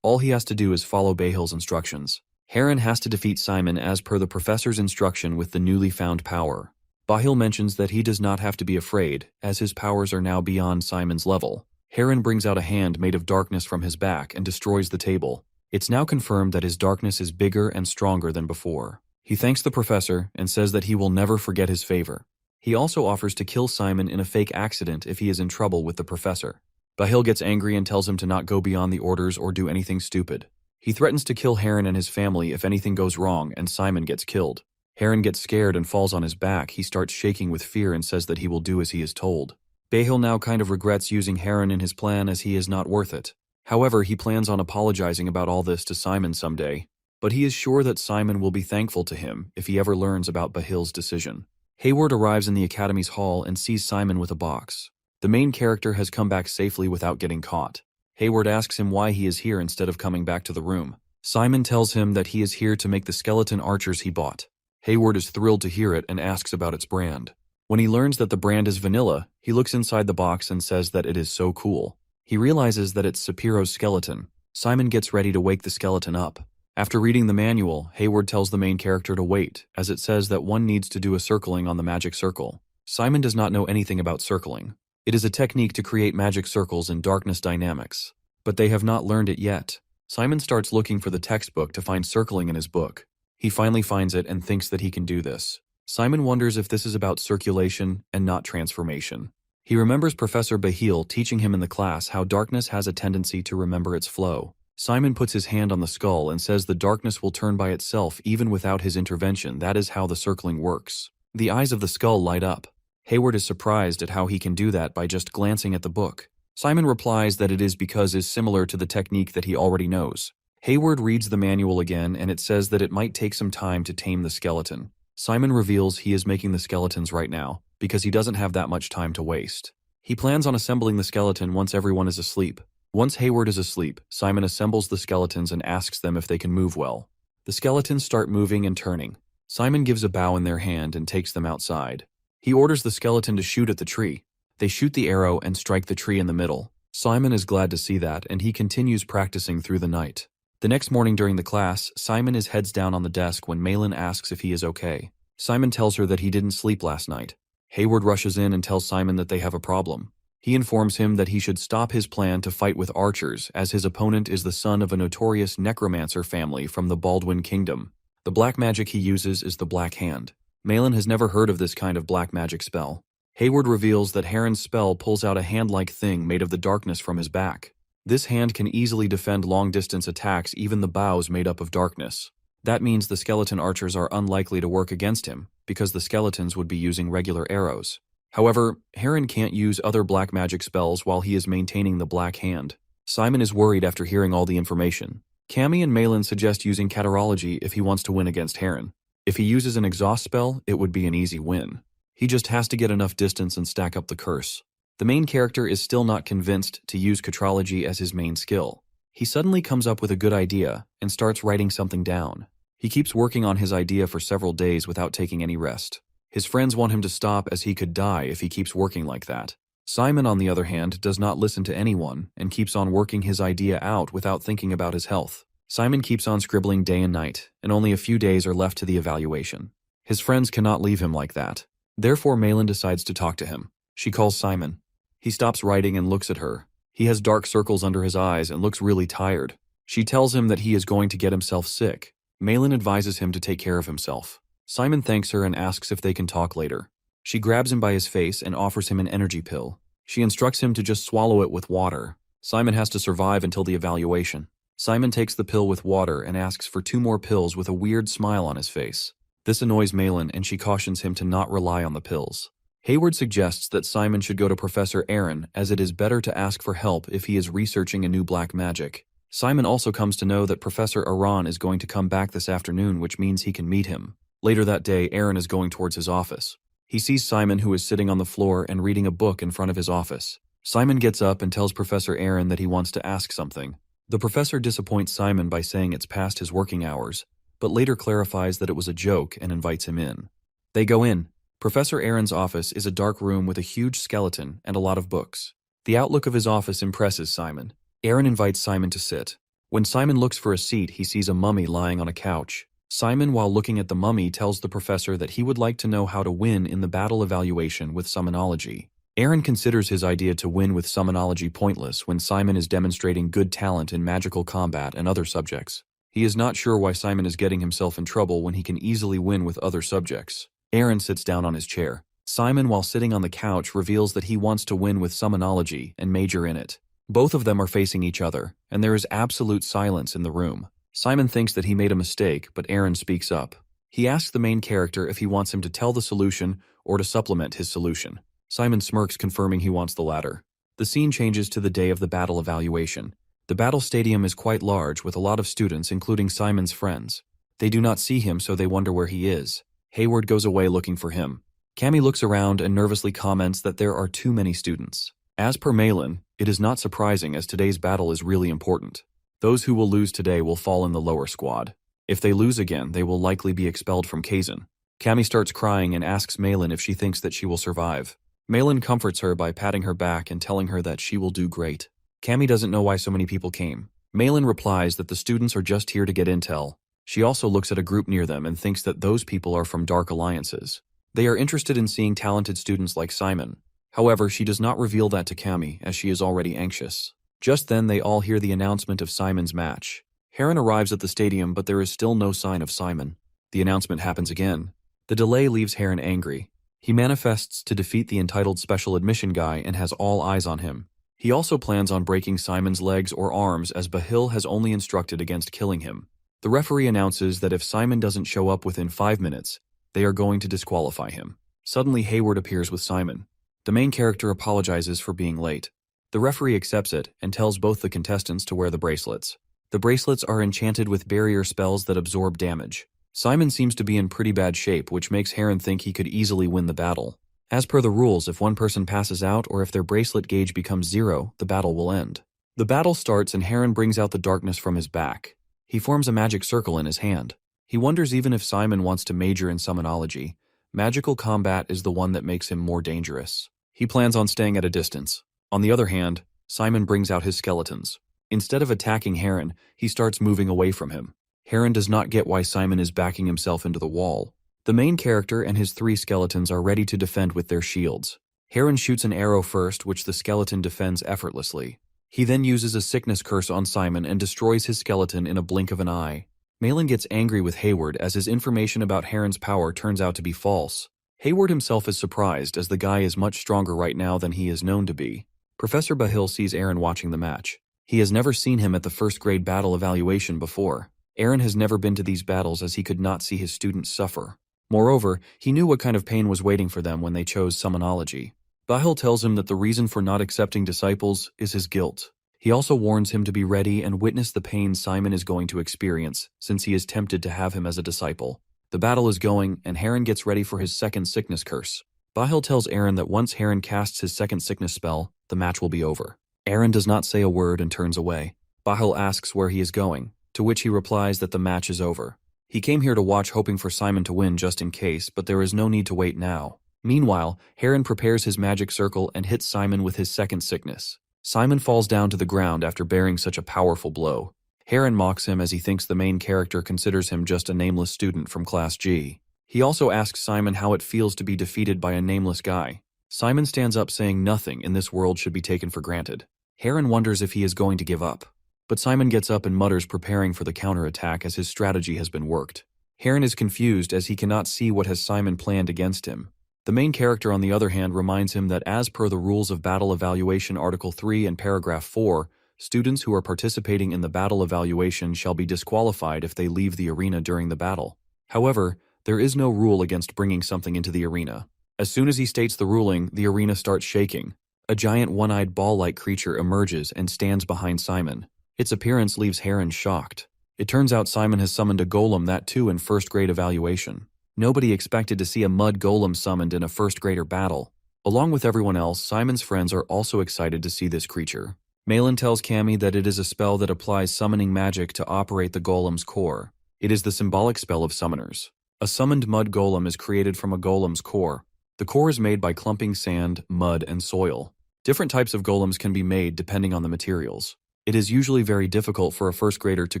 All he has to do is follow Behil's instructions. Haran has to defeat Simon as per the professor's instruction with the newly found power. Behil mentions that he does not have to be afraid, as his powers are now beyond Simon's level. Haran brings out a hand made of darkness from his back and destroys the table. It's now confirmed that his darkness is bigger and stronger than before. He thanks the professor and says that he will never forget his favor. He also offers to kill Simon in a fake accident if he is in trouble with the professor. Bahil gets angry and tells him to not go beyond the orders or do anything stupid. He threatens to kill Heron and his family if anything goes wrong and Simon gets killed. Heron gets scared and falls on his back. He starts shaking with fear and says that he will do as he is told. Bahil now kind of regrets using Heron in his plan as he is not worth it. However, he plans on apologizing about all this to Simon someday. But he is sure that Simon will be thankful to him if he ever learns about Bahil's decision. Hayward arrives in the Academy's hall and sees Simon with a box. The main character has come back safely without getting caught. Hayward asks him why he is here instead of coming back to the room. Simon tells him that he is here to make the skeleton archers he bought. Hayward is thrilled to hear it and asks about its brand. When he learns that the brand is vanilla, he looks inside the box and says that it is so cool. He realizes that it's Sapiro's skeleton. Simon gets ready to wake the skeleton up. After reading the manual, Hayward tells the main character to wait, as it says that one needs to do a circling on the magic circle. Simon does not know anything about circling. It is a technique to create magic circles in darkness dynamics, but they have not learned it yet. Simon starts looking for the textbook to find circling in his book. He finally finds it and thinks that he can do this. Simon wonders if this is about circulation and not transformation. He remembers Professor Bahil teaching him in the class how darkness has a tendency to remember its flow. Simon puts his hand on the skull and says the darkness will turn by itself even without his intervention. That is how the circling works. The eyes of the skull light up. Hayward is surprised at how he can do that by just glancing at the book. Simon replies that it is because it is similar to the technique that he already knows. Hayward reads the manual again and it says that it might take some time to tame the skeleton. Simon reveals he is making the skeletons right now because he doesn't have that much time to waste. He plans on assembling the skeleton once everyone is asleep. Once Hayward is asleep, Simon assembles the skeletons and asks them if they can move well. The skeletons start moving and turning. Simon gives a bow in their hand and takes them outside. He orders the skeleton to shoot at the tree. They shoot the arrow and strike the tree in the middle. Simon is glad to see that, and he continues practicing through the night. The next morning during the class, Simon is heads down on the desk when Malin asks if he is okay. Simon tells her that he didn't sleep last night. Hayward rushes in and tells Simon that they have a problem. He informs him that he should stop his plan to fight with archers, as his opponent is the son of a notorious necromancer family from the Baldwin Kingdom. The black magic he uses is the Black Hand. Malin has never heard of this kind of black magic spell. Hayward reveals that Heron's spell pulls out a hand-like thing made of the darkness from his back. This hand can easily defend long-distance attacks, even the bows made up of darkness. That means the skeleton archers are unlikely to work against him, because the skeletons would be using regular arrows. However, Heron can't use other black magic spells while he is maintaining the Black Hand. Simon is worried after hearing all the information. Cammy and Malin suggest using Catarology if he wants to win against Heron. If he uses an exhaust spell, it would be an easy win. He just has to get enough distance and stack up the curse. The main character is still not convinced to use Catarology as his main skill. He suddenly comes up with a good idea and starts writing something down. He keeps working on his idea for several days without taking any rest. His friends want him to stop as he could die if he keeps working like that. Simon, on the other hand, does not listen to anyone and keeps on working his idea out without thinking about his health. Simon keeps on scribbling day and night, and only a few days are left to the evaluation. His friends cannot leave him like that. Therefore, Malin decides to talk to him. She calls Simon. He stops writing and looks at her. He has dark circles under his eyes and looks really tired. She tells him that he is going to get himself sick. Malin advises him to take care of himself. Simon thanks her and asks if they can talk later. She grabs him by his face and offers him an energy pill. She instructs him to just swallow it with water. Simon has to survive until the evaluation. Simon takes the pill with water and asks for 2 more pills with a weird smile on his face. This annoys Malin and she cautions him to not rely on the pills. Hayward suggests that Simon should go to Professor Aaron, as it is better to ask for help if he is researching a new black magic. Simon also comes to know that Professor Aran is going to come back this afternoon, which means he can meet him. Later that day, Aaron is going towards his office. He sees Simon, who is sitting on the floor and reading a book in front of his office. Simon gets up and tells Professor Aaron that he wants to ask something. The professor disappoints Simon by saying it's past his working hours, but later clarifies that it was a joke and invites him in. They go in. Professor Aaron's office is a dark room with a huge skeleton and a lot of books. The outlook of his office impresses Simon. Aaron invites Simon to sit. When Simon looks for a seat, he sees a mummy lying on a couch. Simon, while looking at the mummy, tells the professor that he would like to know how to win in the battle evaluation with summonology. Aaron considers his idea to win with summonology pointless when Simon is demonstrating good talent in magical combat and other subjects. He is not sure why Simon is getting himself in trouble when he can easily win with other subjects. Aaron sits down on his chair. Simon, while sitting on the couch, reveals that he wants to win with summonology and major in it. Both of them are facing each other, and there is absolute silence in the room. Simon thinks that he made a mistake, but Aaron speaks up. He asks the main character if he wants him to tell the solution or to supplement his solution. Simon smirks, confirming he wants the latter. The scene changes to the day of the battle evaluation. The battle stadium is quite large, with a lot of students, including Simon's friends. They do not see him, so they wonder where he is. Hayward goes away looking for him. Cammy looks around and nervously comments that there are too many students. As per Malin, it is not surprising, as today's battle is really important. Those who will lose today will fall in the lower squad. If they lose again, they will likely be expelled from Kazan. Cammy starts crying and asks Malin if she thinks that she will survive. Malin comforts her by patting her back and telling her that she will do great. Cammy doesn't know why so many people came. Malin replies that the students are just here to get intel. She also looks at a group near them and thinks that those people are from dark alliances. They are interested in seeing talented students like Simon. However, she does not reveal that to Cammy, as she is already anxious. Just then, they all hear the announcement of Simon's match. Heron arrives at the stadium, but there is still no sign of Simon. The announcement happens again. The delay leaves Heron angry. He manifests to defeat the entitled special admission guy and has all eyes on him. He also plans on breaking Simon's legs or arms, as Bahil has only instructed against killing him. The referee announces that if Simon doesn't show up within 5 minutes, they are going to disqualify him. Suddenly, Hayward appears with Simon. The main character apologizes for being late. The referee accepts it and tells both the contestants to wear the bracelets. The bracelets are enchanted with barrier spells that absorb damage. Simon seems to be in pretty bad shape, which makes Heron think he could easily win the battle. As per the rules, if one person passes out or if their bracelet gauge becomes 0, the battle will end. The battle starts and Heron brings out the darkness from his back. He forms a magic circle in his hand. He wonders even if Simon wants to major in summonology. Magical combat is the one that makes him more dangerous. He plans on staying at a distance. On the other hand, Simon brings out his skeletons. Instead of attacking Heron, he starts moving away from him. Heron does not get why Simon is backing himself into the wall. The main character and his 3 skeletons are ready to defend with their shields. Heron shoots an arrow first, which the skeleton defends effortlessly. He then uses a sickness curse on Simon and destroys his skeleton in a blink of an eye. Malin gets angry with Hayward as his information about Heron's power turns out to be false. Hayward himself is surprised, as the guy is much stronger right now than he is known to be. Professor Bahil sees Aaron watching the match. He has never seen him at the first grade battle evaluation before. Aaron has never been to these battles, as he could not see his students suffer. Moreover, he knew what kind of pain was waiting for them when they chose summonology. Bahil tells him that the reason for not accepting disciples is his guilt. He also warns him to be ready and witness the pain Simon is going to experience, since he is tempted to have him as a disciple. The battle is going, and Heron gets ready for his second sickness curse. Bahil tells Aaron that once Heron casts his second sickness spell, the match will be over. Aaron does not say a word and turns away. Bahil asks where he is going, to which he replies that the match is over. He came here to watch, hoping for Simon to win just in case, but there is no need to wait now. Meanwhile, Heron prepares his magic circle and hits Simon with his second sickness. Simon falls down to the ground after bearing such a powerful blow. Heron mocks him, as he thinks the main character considers him just a nameless student from Class G. He also asks Simon how it feels to be defeated by a nameless guy. Simon stands up, saying nothing in this world should be taken for granted. Heron wonders if he is going to give up. But Simon gets up and mutters, preparing for the counterattack, as his strategy has been worked. Heron is confused, as he cannot see what has Simon planned against him. The main character, on the other hand, reminds him that as per the rules of Battle Evaluation Article 3 and Paragraph 4, students who are participating in the battle evaluation shall be disqualified if they leave the arena during the battle. However, there is no rule against bringing something into the arena. As soon as he states the ruling, the arena starts shaking. A giant one-eyed ball-like creature emerges and stands behind Simon. Its appearance leaves Heron shocked. It turns out Simon has summoned a golem, that too in first grade evaluation. Nobody expected to see a mud golem summoned in a first grader battle. Along with everyone else, Simon's friends are also excited to see this creature. Malin tells Cammy that it is a spell that applies summoning magic to operate the golem's core. It is the symbolic spell of summoners. A summoned mud golem is created from a golem's core. The core is made by clumping sand, mud, and soil. Different types of golems can be made depending on the materials. It is usually very difficult for a first grader to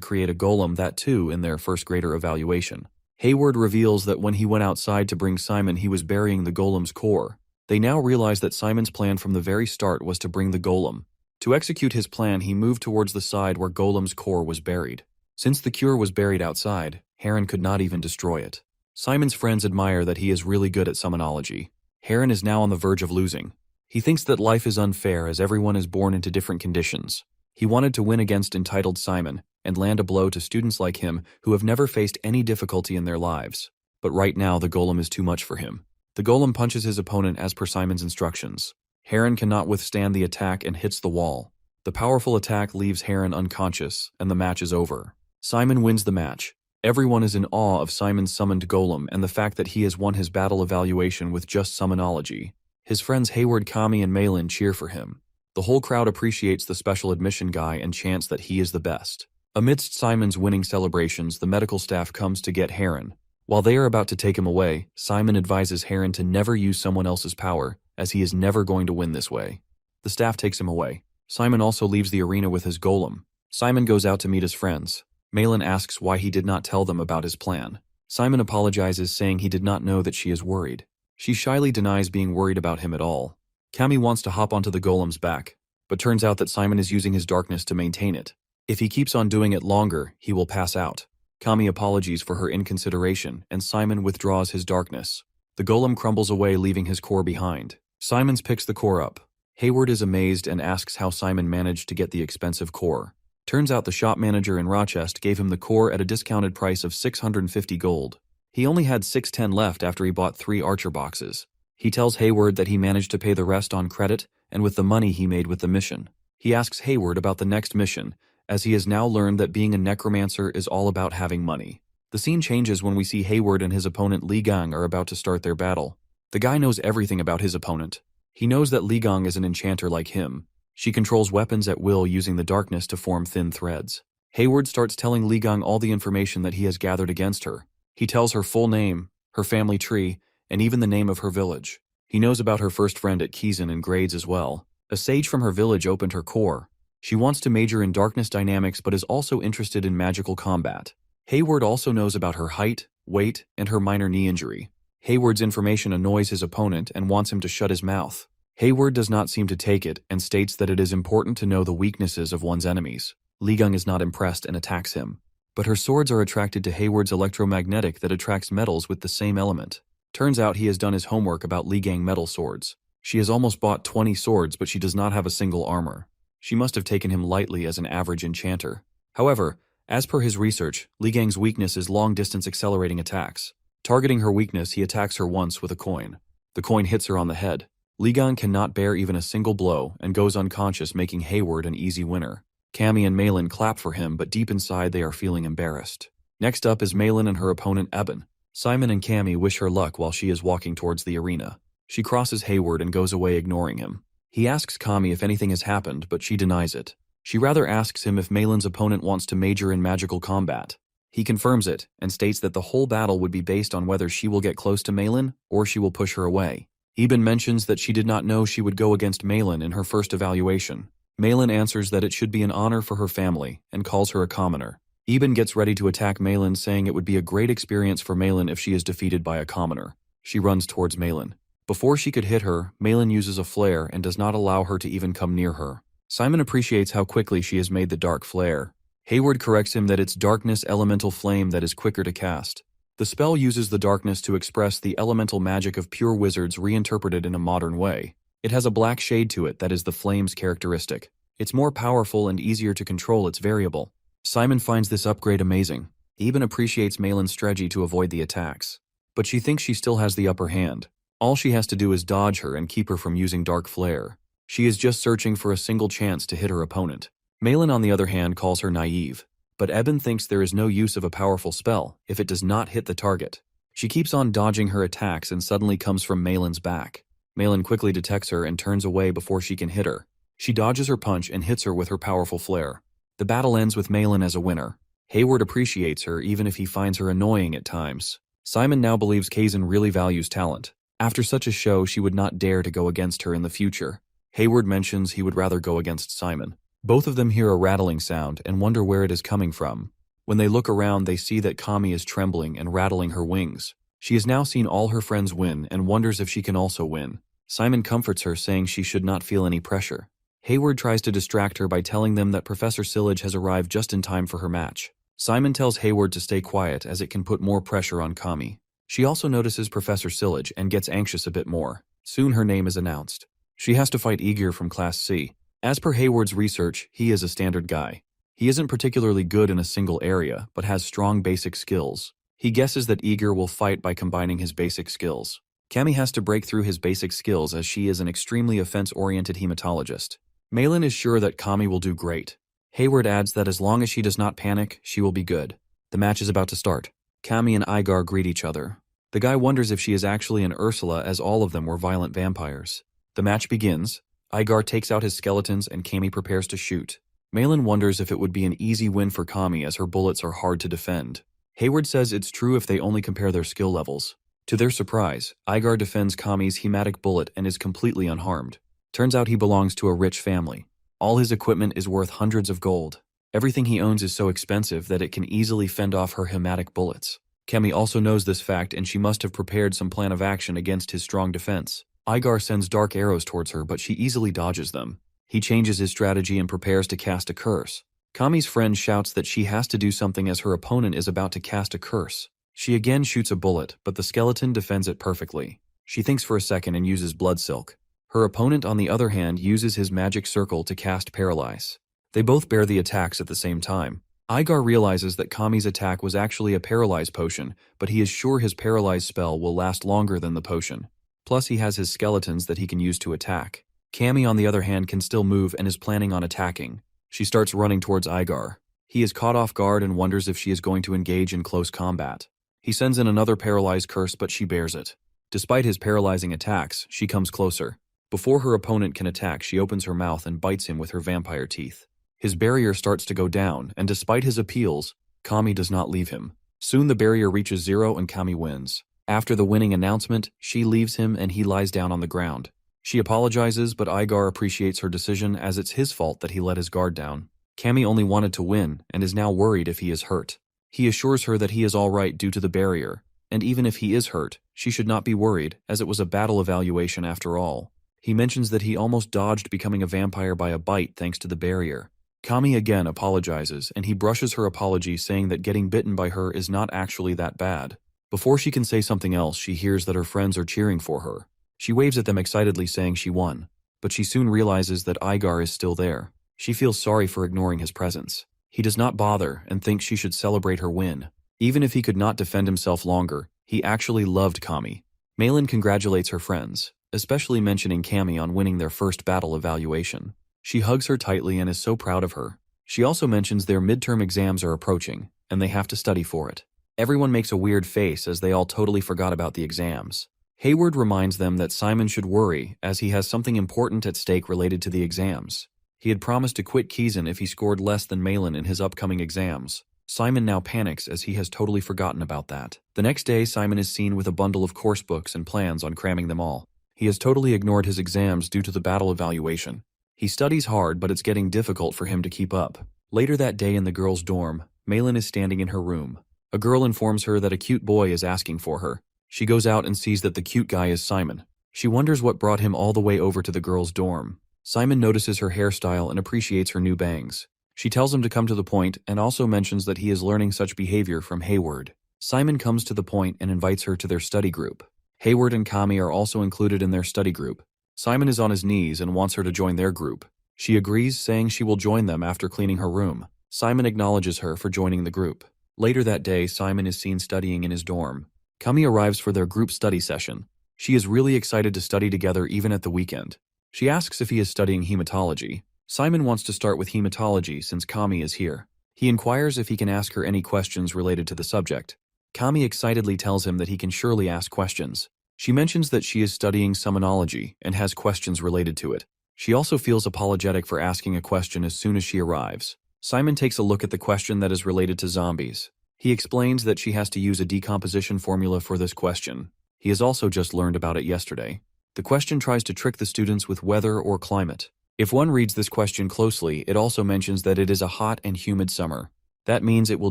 create a golem, that too in their first grader evaluation. Hayward reveals that when he went outside to bring Simon, he was burying the golem's core. They now realize that Simon's plan from the very start was to bring the golem. To execute his plan, he moved towards the side where golem's core was buried. Since the cure was buried outside, Heron could not even destroy it. Simon's friends admire that he is really good at summonology. Heron is now on the verge of losing. He thinks that life is unfair as everyone is born into different conditions. He wanted to win against entitled Simon and land a blow to students like him who have never faced any difficulty in their lives. But right now the golem is too much for him. The golem punches his opponent as per Simon's instructions. Heron cannot withstand the attack and hits the wall. The powerful attack leaves Heron unconscious, and the match is over. Simon wins the match. Everyone is in awe of Simon's summoned golem and the fact that he has won his battle evaluation with just summonology. His friends Hayward, Kami, and Malin cheer for him. The whole crowd appreciates the special admission guy and chants that he is the best. Amidst Simon's winning celebrations, the medical staff comes to get Heron. While they are about to take him away, Simon advises Heron to never use someone else's power, as he is never going to win this way. The staff takes him away. Simon also leaves the arena with his golem. Simon goes out to meet his friends. Malin asks why he did not tell them about his plan. Simon apologizes, saying he did not know that she is worried. She shyly denies being worried about him at all. Kami wants to hop onto the golem's back, but turns out that Simon is using his darkness to maintain it. If he keeps on doing it longer, he will pass out. Kami apologies for her inconsideration, and Simon withdraws his darkness. The golem crumbles away, leaving his core behind. Simon picks the core up. Hayward is amazed and asks how Simon managed to get the expensive core. Turns out the shop manager in Rochester gave him the core at a discounted price of 650 gold. He only had 610 left after he bought 3 Archer boxes. He tells Hayward that he managed to pay the rest on credit and with the money he made with the mission. He asks Hayward about the next mission, as he has now learned that being a necromancer is all about having money. The scene changes when we see Hayward and his opponent Li Gang are about to start their battle. The guy knows everything about his opponent. He knows that Li Gang is an enchanter like him. She controls weapons at will using the darkness to form thin threads. Hayward starts telling Li Gang all the information that he has gathered against her. He tells her full name, her family tree, and even the name of her village. He knows about her first friend at Kizan and grades as well. A sage from her village opened her core. She wants to major in darkness dynamics but is also interested in magical combat. Hayward also knows about her height, weight, and her minor knee injury. Hayward's information annoys his opponent and wants him to shut his mouth. Hayward does not seem to take it and states that it is important to know the weaknesses of one's enemies. Li Gang is not impressed and attacks him. But her swords are attracted to Hayward's electromagnetic that attracts metals with the same element. Turns out he has done his homework about Li Gang metal swords. She has almost bought 20 swords, but she does not have a single armor. She must have taken him lightly as an average enchanter. However, as per his research, Li Gang's weakness is long-distance accelerating attacks. Targeting her weakness, he attacks her once with a coin. The coin hits her on the head. Li Gang cannot bear even a single blow and goes unconscious, making Hayward an easy winner. Kami and Malin clap for him, but deep inside they are feeling embarrassed. Next up is Malin and her opponent Eben. Simon and Kami wish her luck while she is walking towards the arena. She crosses Hayward and goes away, ignoring him. He asks Kami if anything has happened, but she denies it. She rather asks him if Malin's opponent wants to major in magical combat. He confirms it and states that the whole battle would be based on whether she will get close to Malin or she will push her away. Eben mentions that she did not know she would go against Malin in her first evaluation. Malin answers that it should be an honor for her family and calls her a commoner. Eben gets ready to attack Malin, saying it would be a great experience for Malin if she is defeated by a commoner. She runs towards Malin. Before she could hit her, Malin uses a flare and does not allow her to even come near her. Simon appreciates how quickly she has made the dark flare. Hayward corrects him that it's darkness elemental flame that is quicker to cast. The spell uses the darkness to express the elemental magic of pure wizards reinterpreted in a modern way. It has a black shade to it that is the flame's characteristic. It's more powerful and easier to control its variable. Simon finds this upgrade amazing. He even appreciates Malin's strategy to avoid the attacks. But she thinks she still has the upper hand. All she has to do is dodge her and keep her from using dark flare. She is just searching for a single chance to hit her opponent. Malin, on the other hand, calls her naive. But Eben thinks there is no use of a powerful spell if it does not hit the target. She keeps on dodging her attacks and suddenly comes from Malin's back. Malin quickly detects her and turns away before she can hit her. She dodges her punch and hits her with her powerful flare. The battle ends with Malin as a winner. Hayward appreciates her even if he finds her annoying at times. Simon now believes Kazan really values talent. After such a show, she would not dare to go against her in the future. Hayward mentions he would rather go against Simon. Both of them hear a rattling sound and wonder where it is coming from. When they look around, they see that Kami is trembling and rattling her wings. She has now seen all her friends win and wonders if she can also win. Simon comforts her, saying she should not feel any pressure. Hayward tries to distract her by telling them that Professor Sillage has arrived just in time for her match. Simon tells Hayward to stay quiet as it can put more pressure on Kami. She also notices Professor Sillage and gets anxious a bit more. Soon her name is announced. She has to fight Igor from Class C. As per Hayward's research, he is a standard guy. He isn't particularly good in a single area, but has strong basic skills. He guesses that Igor will fight by combining his basic skills. Cammy has to break through his basic skills as she is an extremely offense-oriented hematologist. Malin is sure that Cammy will do great. Hayward adds that as long as she does not panic, she will be good. The match is about to start. Cammy and Igar greet each other. The guy wonders if she is actually an Ursula, as all of them were violent vampires. The match begins. Igar takes out his skeletons and Cammy prepares to shoot. Malin wonders if it would be an easy win for Cammy as her bullets are hard to defend. Hayward says it's true if they only compare their skill levels. To their surprise, Igar defends Cammy's hematic bullet and is completely unharmed. Turns out he belongs to a rich family. All his equipment is worth hundreds of gold. Everything he owns is so expensive that it can easily fend off her hematic bullets. Cammy also knows this fact and she must have prepared some plan of action against his strong defense. Igar sends dark arrows towards her, but she easily dodges them. He changes his strategy and prepares to cast a curse. Cammy's friend shouts that she has to do something as her opponent is about to cast a curse. She again shoots a bullet, but the skeleton defends it perfectly. She thinks for a second and uses blood silk. Her opponent, on the other hand, uses his magic circle to cast paralyze. They both bear the attacks at the same time. Igar realizes that Cammy's attack was actually a paralyze potion, but he is sure his paralyze spell will last longer than the potion. Plus he has his skeletons that he can use to attack. Cammy, on the other hand, can still move and is planning on attacking. She starts running towards Igar. He is caught off guard and wonders if she is going to engage in close combat. He sends in another paralyzed curse, but she bears it. Despite his paralyzing attacks, she comes closer. Before her opponent can attack, she opens her mouth and bites him with her vampire teeth. His barrier starts to go down, and despite his appeals, Cammy does not leave him. Soon the barrier reaches 0 and Cammy wins. After the winning announcement, she leaves him and he lies down on the ground. She apologizes, but Igar appreciates her decision as it's his fault that he let his guard down. Cammy only wanted to win and is now worried if he is hurt. He assures her that he is all right due to the barrier, and even if he is hurt, she should not be worried as it was a battle evaluation after all. He mentions that he almost dodged becoming a vampire by a bite thanks to the barrier. Cammy again apologizes and he brushes her apology, saying that getting bitten by her is not actually that bad. Before she can say something else, she hears that her friends are cheering for her. She waves at them excitedly, saying she won, but she soon realizes that Igar is still there. She feels sorry for ignoring his presence. He does not bother and thinks she should celebrate her win. Even if he could not defend himself longer, he actually loved Cammy. Malin congratulates her friends, especially mentioning Cammy on winning their first battle evaluation. She hugs her tightly and is so proud of her. She also mentions their midterm exams are approaching, and they have to study for it. Everyone makes a weird face as they all totally forgot about the exams. Hayward reminds them that Simon should worry as he has something important at stake related to the exams. He had promised to quit Kizan if he scored less than Malin in his upcoming exams. Simon now panics as he has totally forgotten about that. The next day, Simon is seen with a bundle of course books and plans on cramming them all. He has totally ignored his exams due to the battle evaluation. He studies hard, but it's getting difficult for him to keep up. Later that day in the girls' dorm, Malin is standing in her room. A girl informs her that a cute boy is asking for her. She goes out and sees that the cute guy is Simon. She wonders what brought him all the way over to the girls' dorm. Simon notices her hairstyle and appreciates her new bangs. She tells him to come to the point and also mentions that he is learning such behavior from Hayward. Simon comes to the point and invites her to their study group. Hayward and Cammy are also included in their study group. Simon is on his knees and wants her to join their group. She agrees, saying she will join them after cleaning her room. Simon acknowledges her for joining the group. Later that day, Simon is seen studying in his dorm. Cammy arrives for their group study session. She is really excited to study together even at the weekend. She asks if he is studying hematology. Simon wants to start with hematology since Cammy is here. He inquires if he can ask her any questions related to the subject. Cammy excitedly tells him that he can surely ask questions. She mentions that she is studying summonology and has questions related to it. She also feels apologetic for asking a question as soon as she arrives. Simon takes a look at the question that is related to zombies. He explains that she has to use a decomposition formula for this question. He has also just learned about it yesterday. The question tries to trick the students with weather or climate. If one reads this question closely, it also mentions that it is a hot and humid summer. That means it will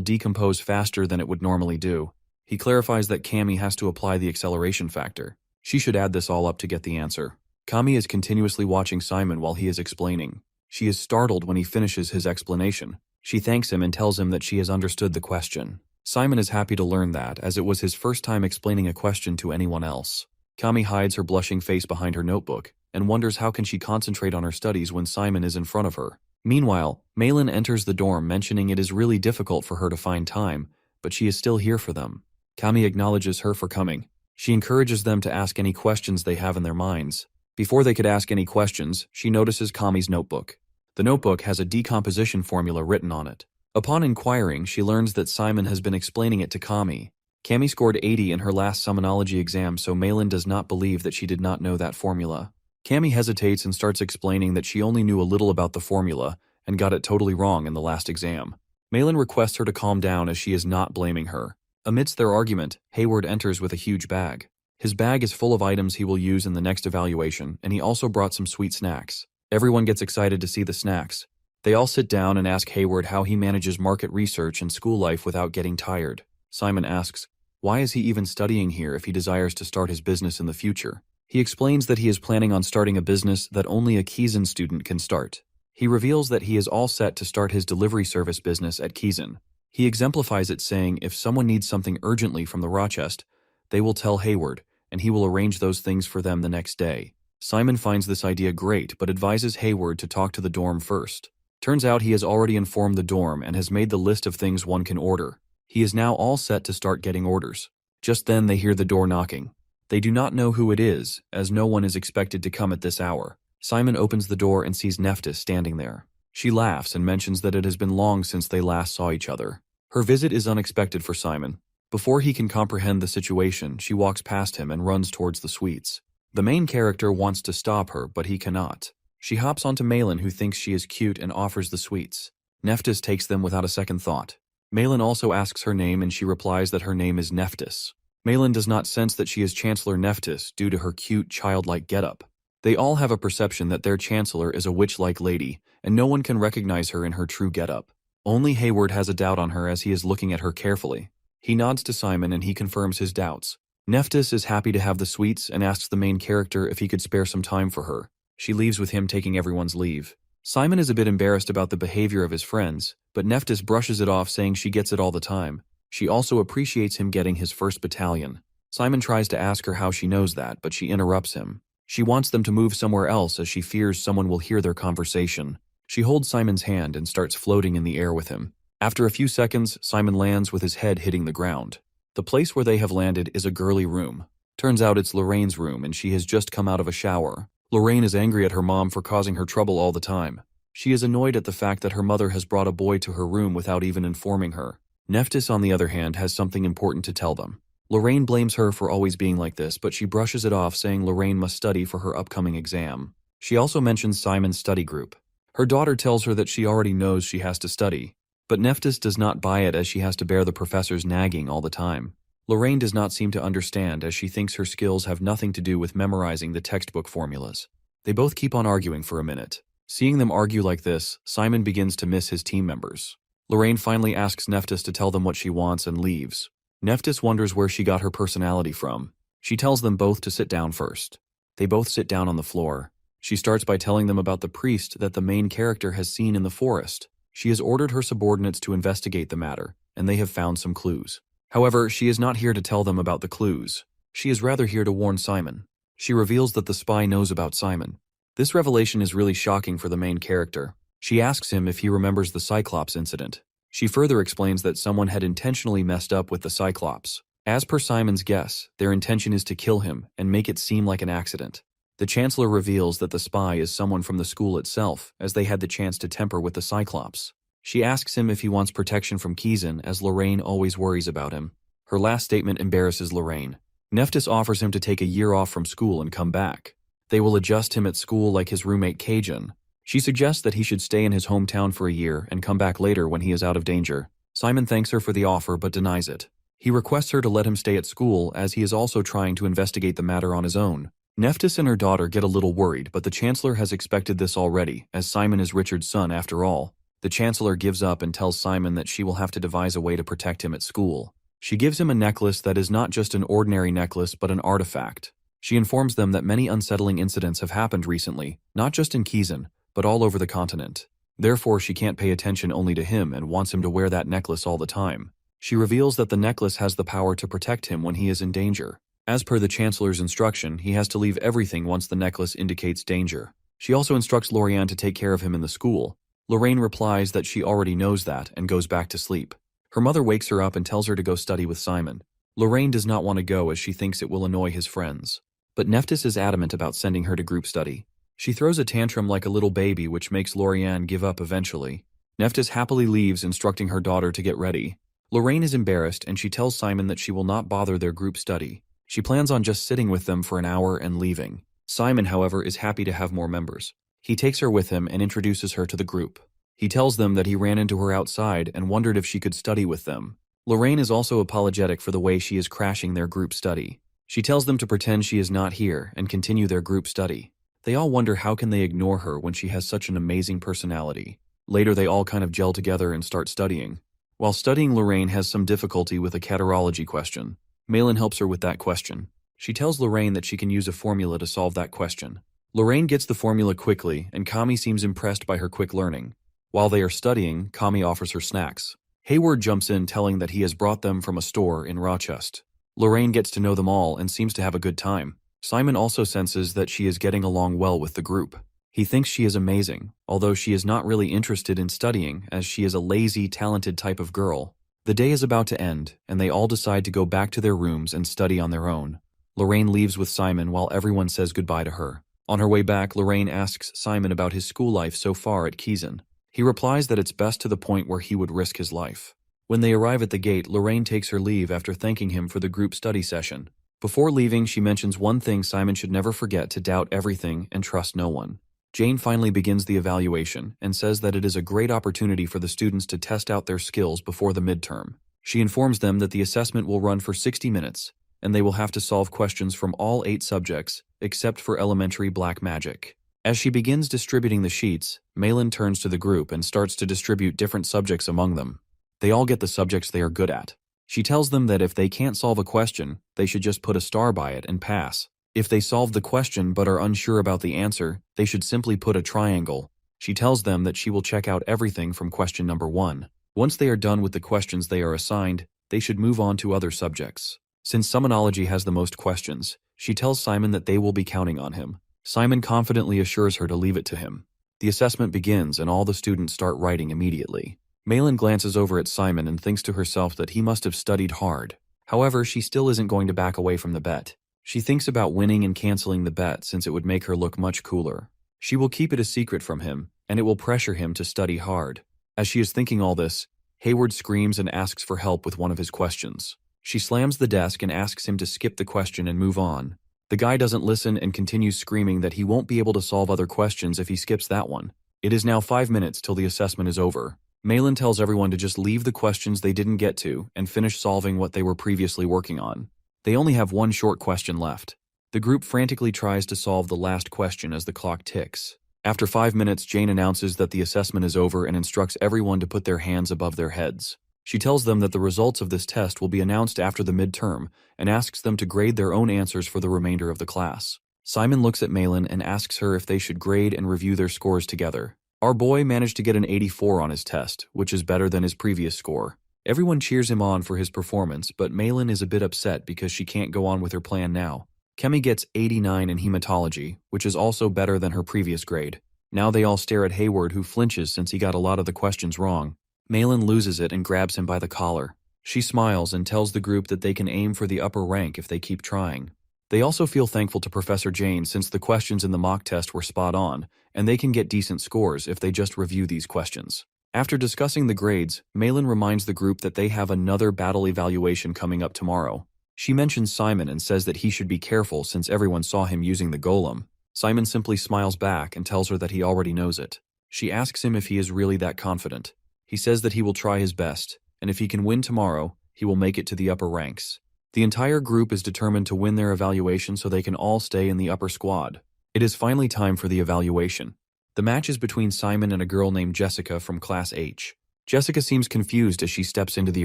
decompose faster than it would normally do. He clarifies that Cammy has to apply the acceleration factor. She should add this all up to get the answer. Cammy is continuously watching Simon while he is explaining. She is startled when he finishes his explanation. She thanks him and tells him that she has understood the question. Simon is happy to learn that, as it was his first time explaining a question to anyone else. Kami hides her blushing face behind her notebook and wonders how can she concentrate on her studies when Simon is in front of her. Meanwhile, Malin enters the dorm mentioning it is really difficult for her to find time, but she is still here for them. Kami acknowledges her for coming. She encourages them to ask any questions they have in their minds. Before they could ask any questions, she notices Kami's notebook. The notebook has a decomposition formula written on it. Upon inquiring, she learns that Simon has been explaining it to Kami. Kami scored 80 in her last summonology exam, so Malin does not believe that she did not know that formula. Kami hesitates and starts explaining that she only knew a little about the formula and got it totally wrong in the last exam. Malin requests her to calm down as she is not blaming her. Amidst their argument, Hayward enters with a huge bag. His bag is full of items he will use in the next evaluation, and he also brought some sweet snacks. Everyone gets excited to see the snacks. They all sit down and ask Hayward how he manages market research and school life without getting tired. Simon asks, why is he even studying here if he desires to start his business in the future? He explains that he is planning on starting a business that only a Kaizen student can start. He reveals that he is all set to start his delivery service business at Kaizen. He exemplifies it saying if someone needs something urgently from the Rochest, they will tell Hayward, and he will arrange those things for them the next day. Simon finds this idea great but advises Hayward to talk to the dorm first. Turns out he has already informed the dorm and has made the list of things one can order. He is now all set to start getting orders. Just then they hear the door knocking. They do not know who it is, as no one is expected to come at this hour. Simon opens the door and sees Nephthys standing there. She laughs and mentions that it has been long since they last saw each other. Her visit is unexpected for Simon. Before he can comprehend the situation, she walks past him and runs towards the sweets. The main character wants to stop her, but he cannot. She hops onto Malin, who thinks she is cute, and offers the sweets. Nephthys takes them without a second thought. Malin also asks her name, and she replies that her name is Nephthys. Malin does not sense that she is Chancellor Nephthys due to her cute, childlike getup. They all have a perception that their Chancellor is a witch-like lady, and no one can recognize her in her true getup. Only Hayward has a doubt on her as he is looking at her carefully. He nods to Simon and he confirms his doubts. Nephthys is happy to have the sweets and asks the main character if he could spare some time for her. She leaves with him taking everyone's leave. Simon is a bit embarrassed about the behavior of his friends, but Nephthys brushes it off, saying she gets it all the time. She also appreciates him getting his first battalion. Simon tries to ask her how she knows that, but she interrupts him. She wants them to move somewhere else as she fears someone will hear their conversation. She holds Simon's hand and starts floating in the air with him. After a few seconds, Simon lands with his head hitting the ground. The place where they have landed is a girly room. Turns out it's Lorraine's room and she has just come out of a shower. Lorraine is angry at her mom for causing her trouble all the time. She is annoyed at the fact that her mother has brought a boy to her room without even informing her. Nephthys, on the other hand, has something important to tell them. Lorraine blames her for always being like this, but she brushes it off, saying Lorraine must study for her upcoming exam. She also mentions Simon's study group. Her daughter tells her that she already knows she has to study, but Nephthys does not buy it as she has to bear the professor's nagging all the time. Lorraine does not seem to understand as she thinks her skills have nothing to do with memorizing the textbook formulas. They both keep on arguing for a minute. Seeing them argue like this, Simon begins to miss his team members. Lorraine finally asks Nephthys to tell them what she wants and leaves. Nephthys wonders where she got her personality from. She tells them both to sit down first. They both sit down on the floor. She starts by telling them about the priest that the main character has seen in the forest. She has ordered her subordinates to investigate the matter, and they have found some clues. However, she is not here to tell them about the clues. She is rather here to warn Simon. She reveals that the spy knows about Simon. This revelation is really shocking for the main character. She asks him if he remembers the Cyclops incident. She further explains that someone had intentionally messed up with the Cyclops. As per Simon's guess, their intention is to kill him and make it seem like an accident. The Chancellor reveals that the spy is someone from the school itself, as they had the chance to temper with the Cyclops. She asks him if he wants protection from Kaizen, as Lorraine always worries about him. Her last statement embarrasses Lorraine. Nephthys offers him to take a year off from school and come back. They will adjust him at school like his roommate Cajun. She suggests that he should stay in his hometown for a year and come back later when he is out of danger. Simon thanks her for the offer but denies it. He requests her to let him stay at school as he is also trying to investigate the matter on his own. Nephthys and her daughter get a little worried, but the Chancellor has expected this already, as Simon is Richard's son after all. The Chancellor gives up and tells Simon that she will have to devise a way to protect him at school. She gives him a necklace that is not just an ordinary necklace but an artifact. She informs them that many unsettling incidents have happened recently, not just in Kaizen, but all over the continent. Therefore, she can't pay attention only to him and wants him to wear that necklace all the time. She reveals that the necklace has the power to protect him when he is in danger. As per the Chancellor's instruction, he has to leave everything once the necklace indicates danger. She also instructs Lorianne to take care of him in the school. Lorraine replies that she already knows that and goes back to sleep. Her mother wakes her up and tells her to go study with Simon. Lorraine does not want to go as she thinks it will annoy his friends. But Nephthys is adamant about sending her to group study. She throws a tantrum like a little baby, which makes Lorianne give up eventually. Nephthys happily leaves, instructing her daughter to get ready. Lorraine is embarrassed and she tells Simon that she will not bother their group study. She plans on just sitting with them for an hour and leaving. Simon, however, is happy to have more members. He takes her with him and introduces her to the group. He tells them that he ran into her outside and wondered if she could study with them. Lorraine is also apologetic for the way she is crashing their group study. She tells them to pretend she is not here and continue their group study. They all wonder how can they ignore her when she has such an amazing personality. Later they all kind of gel together and start studying. While studying, Lorraine has some difficulty with a catarology question. Malin helps her with that question. She tells Lorraine that she can use a formula to solve that question. Lorraine gets the formula quickly, and Kami seems impressed by her quick learning. While they are studying, Kami offers her snacks. Hayward jumps in, telling that he has brought them from a store in Rochester. Lorraine gets to know them all and seems to have a good time. Simon also senses that she is getting along well with the group. He thinks she is amazing, although she is not really interested in studying as she is a lazy, talented type of girl. The day is about to end, and they all decide to go back to their rooms and study on their own. Lorraine leaves with Simon while everyone says goodbye to her. On her way back, Lorraine asks Simon about his school life so far at Kiezen. He replies that it's best to the point where he would risk his life. When they arrive at the gate, Lorraine takes her leave after thanking him for the group study session. Before leaving, she mentions one thing Simon should never forget: to doubt everything and trust no one. Jane finally begins the evaluation and says that it is a great opportunity for the students to test out their skills before the midterm. She informs them that the assessment will run for 60 minutes, and they will have to solve questions from all 8 subjects, except for elementary black magic. As she begins distributing the sheets, Malin turns to the group and starts to distribute different subjects among them. They all get the subjects they are good at. She tells them that if they can't solve a question, they should just put a star by it and pass. If they solve the question but are unsure about the answer, they should simply put a triangle. She tells them that she will check out everything from question number 1. Once they are done with the questions they are assigned, they should move on to other subjects. Since summonology has the most questions, she tells Simon that they will be counting on him. Simon confidently assures her to leave it to him. The assessment begins and all the students start writing immediately. Malin glances over at Simon and thinks to herself that he must have studied hard. However, she still isn't going to back away from the bet. She thinks about winning and canceling the bet since it would make her look much cooler. She will keep it a secret from him, and it will pressure him to study hard. As she is thinking all this, Hayward screams and asks for help with one of his questions. She slams the desk and asks him to skip the question and move on. The guy doesn't listen and continues screaming that he won't be able to solve other questions if he skips that one. It is now 5 minutes till the assessment is over. Malin tells everyone to just leave the questions they didn't get to and finish solving what they were previously working on. They only have one short question left. The group frantically tries to solve the last question as the clock ticks. After 5 minutes, Jane announces that the assessment is over and instructs everyone to put their hands above their heads. She tells them that the results of this test will be announced after the midterm and asks them to grade their own answers for the remainder of the class. Simon looks at Malin and asks her if they should grade and review their scores together. Our boy managed to get an 84 on his test, which is better than his previous score. Everyone cheers him on for his performance, but Malin is a bit upset because she can't go on with her plan now. Kemi gets 89 in hematology, which is also better than her previous grade. Now they all stare at Hayward, who flinches since he got a lot of the questions wrong. Malin loses it and grabs him by the collar. She smiles and tells the group that they can aim for the upper rank if they keep trying. They also feel thankful to Professor Jane since the questions in the mock test were spot on, and they can get decent scores if they just review these questions. After discussing the grades, Malin reminds the group that they have another battle evaluation coming up tomorrow. She mentions Simon and says that he should be careful since everyone saw him using the golem. Simon simply smiles back and tells her that he already knows it. She asks him if he is really that confident. He says that he will try his best, and if he can win tomorrow, he will make it to the upper ranks. The entire group is determined to win their evaluation so they can all stay in the upper squad. It is finally time for the evaluation. The match is between Simon and a girl named Jessica from Class H. Jessica seems confused as she steps into the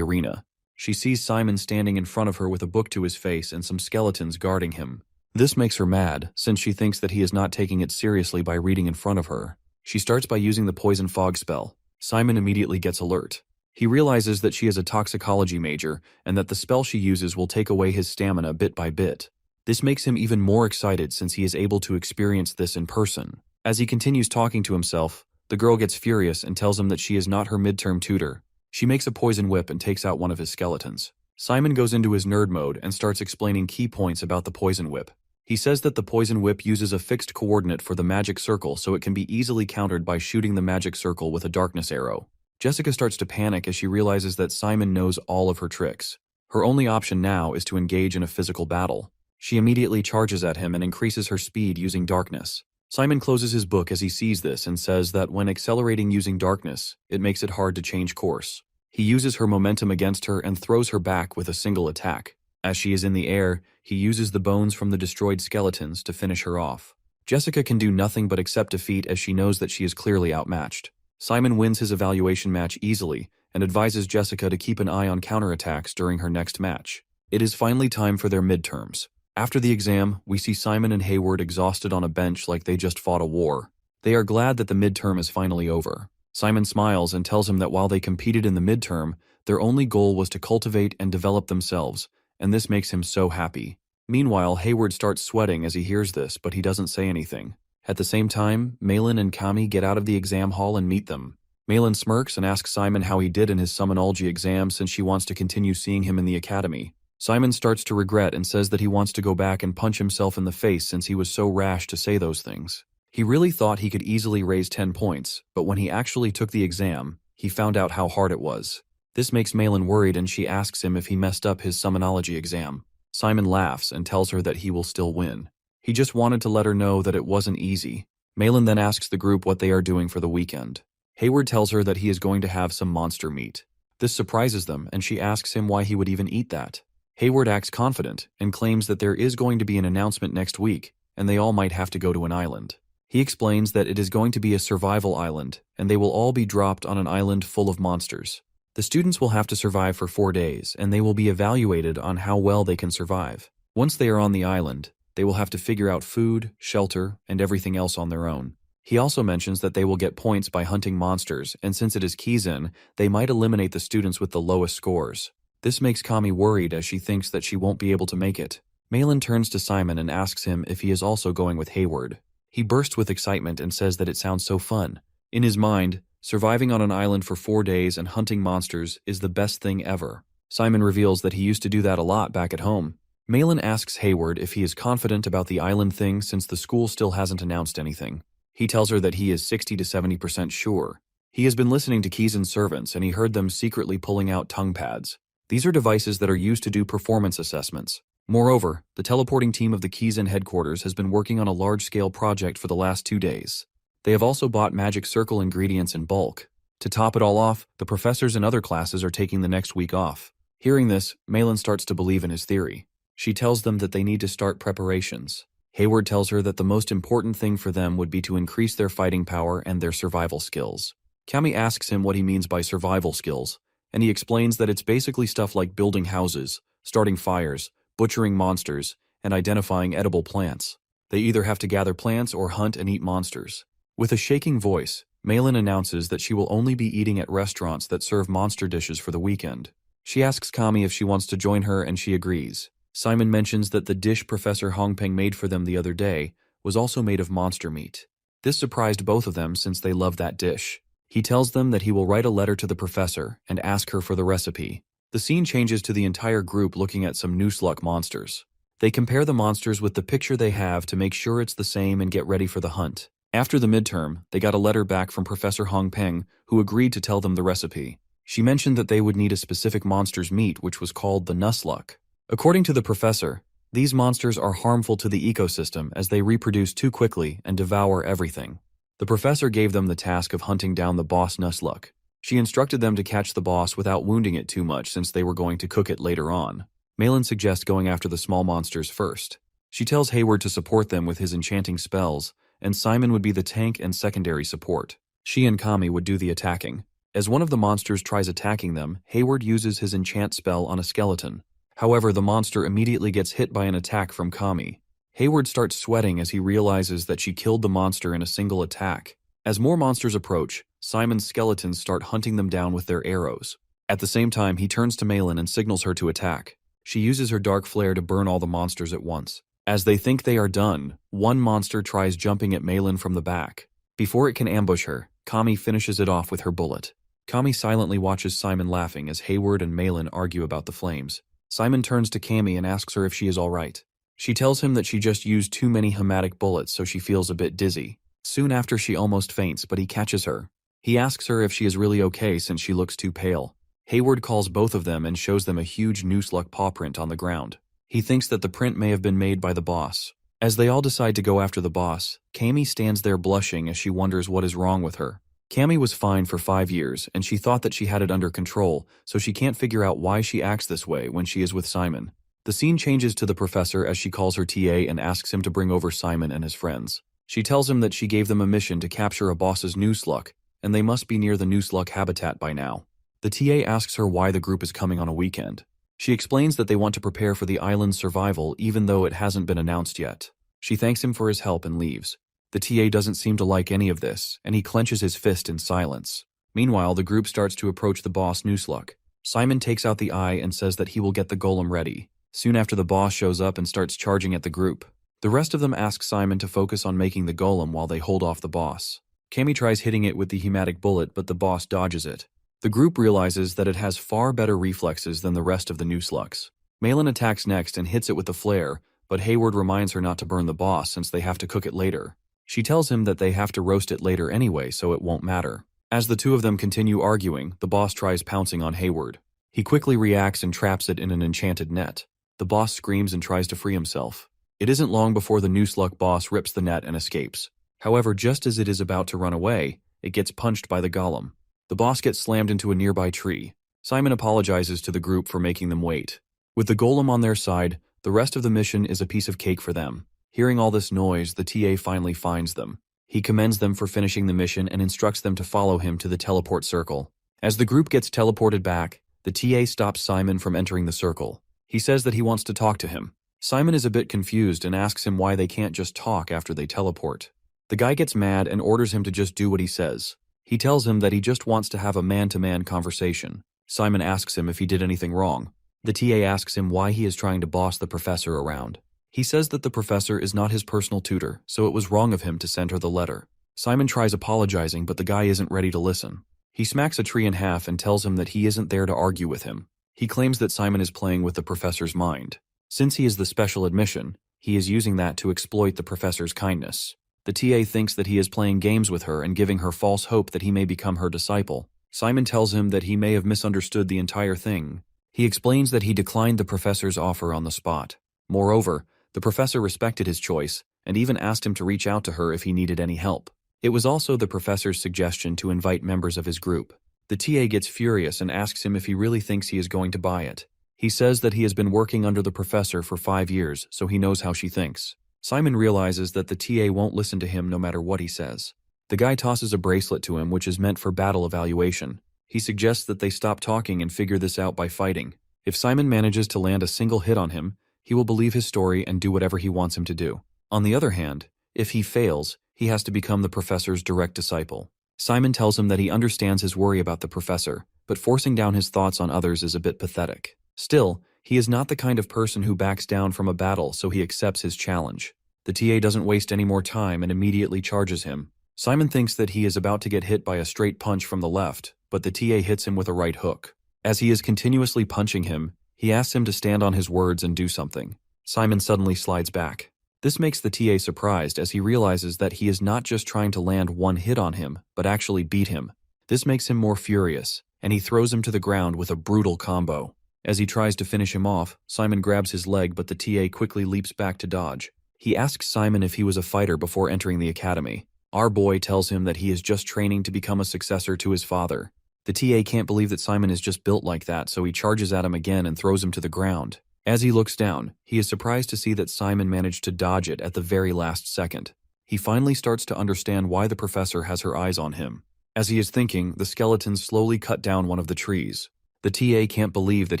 arena. She sees Simon standing in front of her with a book to his face and some skeletons guarding him. This makes her mad, since she thinks that he is not taking it seriously by reading in front of her. She starts by using the poison fog spell. Simon immediately gets alert. He realizes that she is a toxicology major and that the spell she uses will take away his stamina bit by bit. This makes him even more excited since he is able to experience this in person. As he continues talking to himself, the girl gets furious and tells him that she is not her midterm tutor. She makes a poison whip and takes out one of his skeletons. Simon goes into his nerd mode and starts explaining key points about the poison whip. He says that the poison whip uses a fixed coordinate for the magic circle so it can be easily countered by shooting the magic circle with a darkness arrow. Jessica starts to panic as she realizes that Simon knows all of her tricks. Her only option now is to engage in a physical battle. She immediately charges at him and increases her speed using darkness. Simon closes his book as he sees this and says that when accelerating using darkness, it makes it hard to change course. He uses her momentum against her and throws her back with a single attack. As she is in the air, he uses the bones from the destroyed skeletons to finish her off. Jessica can do nothing but accept defeat as she knows that she is clearly outmatched. Simon wins his evaluation match easily and advises Jessica to keep an eye on counterattacks during her next match. It is finally time for their midterms. After the exam, we see Simon and Hayward exhausted on a bench like they just fought a war. They are glad that the midterm is finally over. Simon smiles and tells him that while they competed in the midterm, their only goal was to cultivate and develop themselves, and this makes him so happy. Meanwhile, Hayward starts sweating as he hears this, but he doesn't say anything. At the same time, Malin and Kami get out of the exam hall and meet them. Malin smirks and asks Simon how he did in his summonology exam since she wants to continue seeing him in the academy. Simon starts to regret and says that he wants to go back and punch himself in the face since he was so rash to say those things. He really thought he could easily raise 10 points, but when he actually took the exam, he found out how hard it was. This makes Malin worried and she asks him if he messed up his summonology exam. Simon laughs and tells her that he will still win. He just wanted to let her know that it wasn't easy. Malin then asks the group what they are doing for the weekend. Hayward tells her that he is going to have some monster meat. This surprises them and she asks him why he would even eat that. Hayward acts confident and claims that there is going to be an announcement next week and they all might have to go to an island. He explains that it is going to be a survival island and they will all be dropped on an island full of monsters. The students will have to survive for 4 days and they will be evaluated on how well they can survive. Once they are on the island, they will have to figure out food, shelter, and everything else on their own. He also mentions that they will get points by hunting monsters, and since it is Kizun, they might eliminate the students with the lowest scores. This makes Kami worried as she thinks that she won't be able to make it. Malin turns to Simon and asks him if he is also going with Hayward. He bursts with excitement and says that it sounds so fun. In his mind, surviving on an island for 4 days and hunting monsters is the best thing ever. Simon reveals that he used to do that a lot back at home. Malin asks Hayward if he is confident about the island thing since the school still hasn't announced anything. He tells her that he is 60 to 70% sure. He has been listening to Kizun's servants and he heard them secretly pulling out tongue pads. These are devices that are used to do performance assessments. Moreover, the teleporting team of the Kizun headquarters has been working on a large-scale project for the last 2 days. They have also bought magic circle ingredients in bulk. To top it all off, the professors in other classes are taking the next week off. Hearing this, Malin starts to believe in his theory. She tells them that they need to start preparations. Hayward tells her that the most important thing for them would be to increase their fighting power and their survival skills. Kami asks him what he means by survival skills, and he explains that it's basically stuff like building houses, starting fires, butchering monsters, and identifying edible plants. They either have to gather plants or hunt and eat monsters. With a shaking voice, Malin announces that she will only be eating at restaurants that serve monster dishes for the weekend. She asks Kami if she wants to join her and she agrees. Simon mentions that the dish Professor Hongpeng made for them the other day was also made of monster meat. This surprised both of them since they love that dish. He tells them that he will write a letter to the professor and ask her for the recipe. The scene changes to the entire group looking at some Noosluck monsters. They compare the monsters with the picture they have to make sure it's the same and get ready for the hunt. After the midterm, they got a letter back from Professor Hongpeng, who agreed to tell them the recipe. She mentioned that they would need a specific monster's meat, which was called the Noosluck. According to the professor, these monsters are harmful to the ecosystem as they reproduce too quickly and devour everything. The professor gave them the task of hunting down the boss Noosluck. She instructed them to catch the boss without wounding it too much since they were going to cook it later on. Malin suggests going after the small monsters first. She tells Hayward to support them with his enchanting spells, and Simon would be the tank and secondary support. She and Kami would do the attacking. As one of the monsters tries attacking them, Hayward uses his enchant spell on a skeleton. However, the monster immediately gets hit by an attack from Kami. Hayward starts sweating as he realizes that she killed the monster in a single attack. As more monsters approach, Simon's skeletons start hunting them down with their arrows. At the same time, he turns to Malin and signals her to attack. She uses her dark flare to burn all the monsters at once. As they think they are done, one monster tries jumping at Malin from the back. Before it can ambush her, Kami finishes it off with her bullet. Kami silently watches Simon laughing as Hayward and Malin argue about the flames. Simon turns to Kami and asks her if she is alright. She tells him that she just used too many hematic bullets, so she feels a bit dizzy. Soon after, she almost faints, but he catches her. He asks her if she is really okay since she looks too pale. Hayward calls both of them and shows them a huge noose-like paw print on the ground. He thinks that the print may have been made by the boss. As they all decide to go after the boss, Kami stands there blushing as she wonders what is wrong with her. Kami was fine for 5 years, and she thought that she had it under control, so she can't figure out why she acts this way when she is with Simon. The scene changes to the professor as she calls her TA and asks him to bring over Simon and his friends. She tells him that she gave them a mission to capture a boss's noose-luck, and they must be near the noose-luck habitat by now. The TA asks her why the group is coming on a weekend. She explains that they want to prepare for the island's survival even though it hasn't been announced yet. She thanks him for his help and leaves. The TA doesn't seem to like any of this, and he clenches his fist in silence. Meanwhile, the group starts to approach the boss Nooseluck. Simon takes out the eye and says that he will get the golem ready. Soon after, the boss shows up and starts charging at the group. The rest of them ask Simon to focus on making the golem while they hold off the boss. Kami tries hitting it with the hematic bullet, but the boss dodges it. The group realizes that it has far better reflexes than the rest of the Nooselucks. Malin attacks next and hits it with the flare, but Hayward reminds her not to burn the boss since they have to cook it later. She tells him that they have to roast it later anyway, so it won't matter. As the two of them continue arguing, the boss tries pouncing on Hayward. He quickly reacts and traps it in an enchanted net. The boss screams and tries to free himself. It isn't long before the Nooseluck boss rips the net and escapes. However, just as it is about to run away, it gets punched by the golem. The boss gets slammed into a nearby tree. Simon apologizes to the group for making them wait. With the golem on their side, the rest of the mission is a piece of cake for them. Hearing all this noise, the TA finally finds them. He commends them for finishing the mission and instructs them to follow him to the teleport circle. As the group gets teleported back, the TA stops Simon from entering the circle. He says that he wants to talk to him. Simon is a bit confused and asks him why they can't just talk after they teleport. The guy gets mad and orders him to just do what he says. He tells him that he just wants to have a man-to-man conversation. Simon asks him if he did anything wrong. The TA asks him why he is trying to boss the professor around. He says that the professor is not his personal tutor, so it was wrong of him to send her the letter. Simon tries apologizing, but the guy isn't ready to listen. He smacks a tree in half and tells him that he isn't there to argue with him. He claims that Simon is playing with the professor's mind. Since he is the special admission, he is using that to exploit the professor's kindness. The TA thinks that he is playing games with her and giving her false hope that he may become her disciple. Simon tells him that he may have misunderstood the entire thing. He explains that he declined the professor's offer on the spot. Moreover, the professor respected his choice and even asked him to reach out to her if he needed any help. It was also the professor's suggestion to invite members of his group. The TA gets furious and asks him if he really thinks he is going to buy it. He says that he has been working under the professor for 5 years, so he knows how she thinks. Simon realizes that the TA won't listen to him no matter what he says. The guy tosses a bracelet to him which is meant for battle evaluation. He suggests that they stop talking and figure this out by fighting. If Simon manages to land a single hit on him, he will believe his story and do whatever he wants him to do. On the other hand, if he fails, he has to become the professor's direct disciple. Simon tells him that he understands his worry about the professor, but forcing down his thoughts on others is a bit pathetic. Still, he is not the kind of person who backs down from a battle, so he accepts his challenge. The TA doesn't waste any more time and immediately charges him. Simon thinks that he is about to get hit by a straight punch from the left, but the TA hits him with a right hook. As he is continuously punching him, he asks him to stand on his words and do something. Simon suddenly slides back. This makes the TA surprised as he realizes that he is not just trying to land one hit on him, but actually beat him. This makes him more furious, and he throws him to the ground with a brutal combo. As he tries to finish him off, Simon grabs his leg, but the TA quickly leaps back to dodge. He asks Simon if he was a fighter before entering the academy. Our boy tells him that he is just training to become a successor to his father. The TA can't believe that Simon is just built like that, so he charges at him again and throws him to the ground. As he looks down, he is surprised to see that Simon managed to dodge it at the very last second. He finally starts to understand why the professor has her eyes on him. As he is thinking, the skeletons slowly cut down one of the trees. The TA can't believe that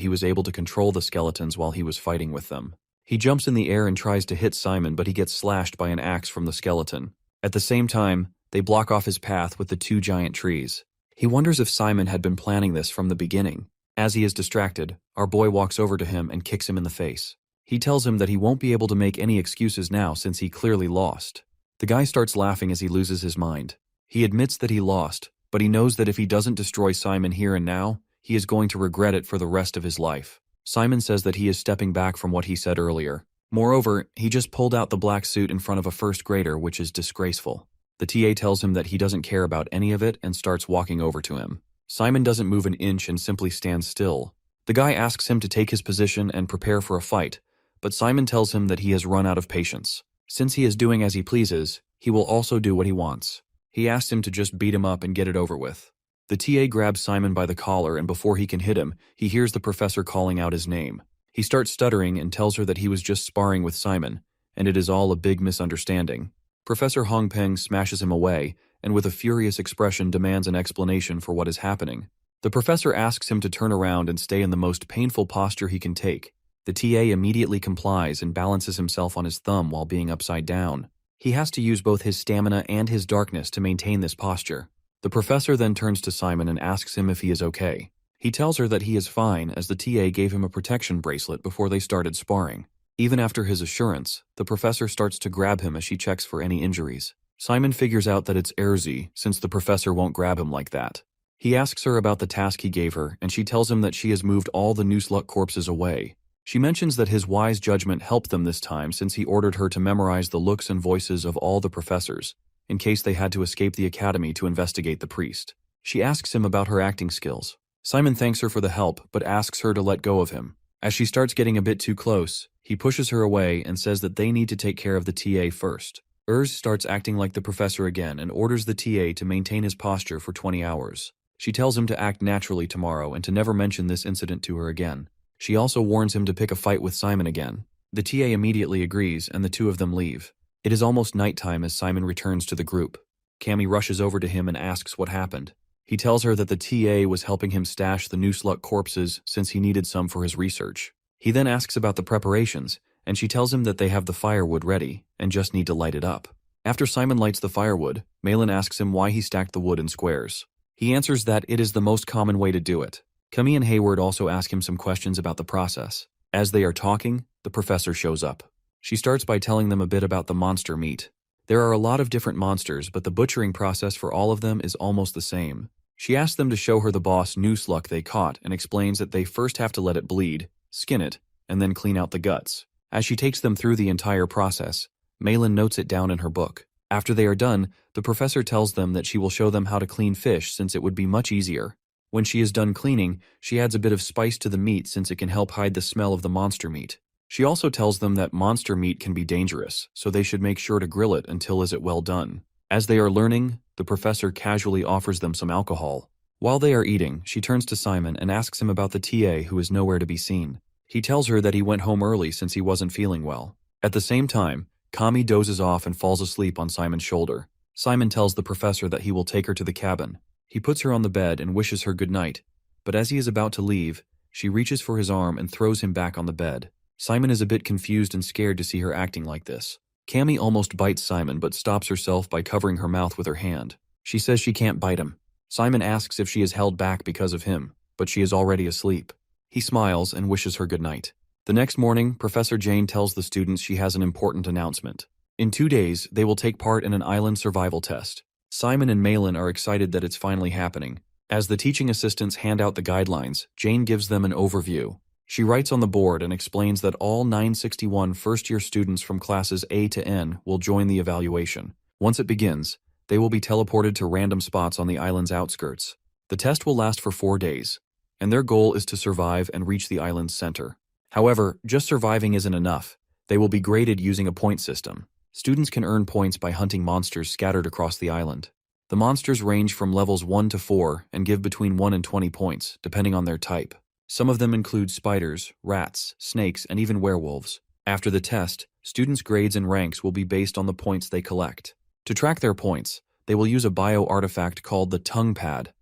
he was able to control the skeletons while he was fighting with them. He jumps in the air and tries to hit Simon, but he gets slashed by an axe from the skeleton. At the same time, they block off his path with the 2 giant trees. He wonders if Simon had been planning this from the beginning. As he is distracted, our boy walks over to him and kicks him in the face. He tells him that he won't be able to make any excuses now since he clearly lost. The guy starts laughing as he loses his mind. He admits that he lost, but he knows that if he doesn't destroy Simon here and now, he is going to regret it for the rest of his life. Simon says that he is stepping back from what he said earlier. Moreover, he just pulled out the black suit in front of a first grader, which is disgraceful. The TA tells him that he doesn't care about any of it and starts walking over to him. Simon doesn't move an inch and simply stands still. The guy asks him to take his position and prepare for a fight, but Simon tells him that he has run out of patience. Since he is doing as he pleases, he will also do what he wants. He asks him to just beat him up and get it over with. The TA grabs Simon by the collar, and before he can hit him, he hears the professor calling out his name. He starts stuttering and tells her that he was just sparring with Simon, and it is all a big misunderstanding. Professor Hongpeng smashes him away, and with a furious expression demands an explanation for what is happening. The professor asks him to turn around and stay in the most painful posture he can take. The TA immediately complies and balances himself on his thumb while being upside down. He has to use both his stamina and his darkness to maintain this posture. The professor then turns to Simon and asks him if he is okay. He tells her that he is fine, as the TA gave him a protection bracelet before they started sparring. Even after his assurance, the professor starts to grab him as she checks for any injuries. Simon figures out that it's Erzi, since the professor won't grab him like that. He asks her about the task he gave her, and she tells him that she has moved all the Nuslut corpses away. She mentions that his wise judgment helped them this time since he ordered her to memorize the looks and voices of all the professors, in case they had to escape the academy to investigate the priest. She asks him about her acting skills. Simon thanks her for the help, but asks her to let go of him. As she starts getting a bit too close, he pushes her away and says that they need to take care of the TA first. Erz starts acting like the professor again and orders the TA to maintain his posture for 20 hours. She tells him to act naturally tomorrow and to never mention this incident to her again. She also warns him to pick a fight with Simon again. The TA immediately agrees, and the two of them leave. It is almost nighttime as Simon returns to the group. Cammy rushes over to him and asks what happened. He tells her that the TA was helping him stash the Nuslut corpses since he needed some for his research. He then asks about the preparations, and she tells him that they have the firewood ready and just need to light it up. After Simon lights the firewood, Malin asks him why he stacked the wood in squares. He answers that it is the most common way to do it. Cammy and Hayward also ask him some questions about the process. As they are talking, the professor shows up. She starts by telling them a bit about the monster meat. There are a lot of different monsters, but the butchering process for all of them is almost the same. She asks them to show her the boss Nuslut they caught and explains that they first have to let it bleed, skin it, and then clean out the guts. As she takes them through the entire process, Malin notes it down in her book. After they are done, the professor tells them that she will show them how to clean fish since it would be much easier. When she is done cleaning, she adds a bit of spice to the meat since it can help hide the smell of the monster meat. She also tells them that monster meat can be dangerous, so they should make sure to grill it until is it well done. As they are learning, the professor casually offers them some alcohol. While they are eating, she turns to Simon and asks him about the TA who is nowhere to be seen. He tells her that he went home early since he wasn't feeling well. At the same time, Kami dozes off and falls asleep on Simon's shoulder. Simon tells the professor that he will take her to the cabin. He puts her on the bed and wishes her good night, but as he is about to leave, she reaches for his arm and throws him back on the bed. Simon is a bit confused and scared to see her acting like this. Cammy almost bites Simon but stops herself by covering her mouth with her hand. She says she can't bite him. Simon asks if she is held back because of him, but she is already asleep. He smiles and wishes her good night. The next morning, Professor Jane tells the students she has an important announcement. In 2 days, they will take part in an island survival test. Simon and Malin are excited that it's finally happening. As the teaching assistants hand out the guidelines, Jane gives them an overview. She writes on the board and explains that all 961 first-year students from classes A to N will join the evaluation. Once it begins, they will be teleported to random spots on the island's outskirts. The test will last for 4 days, and their goal is to survive and reach the island's center. However, just surviving isn't enough. They will be graded using a point system. Students can earn points by hunting monsters scattered across the island. The monsters range from levels 1 to 4 and give between 1 and 20 points, depending on their type. Some of them include spiders, rats, snakes, and even werewolves. After the test, students' grades and ranks will be based on the points they collect. To track their points, they will use a bio-artifact called the tongue pad.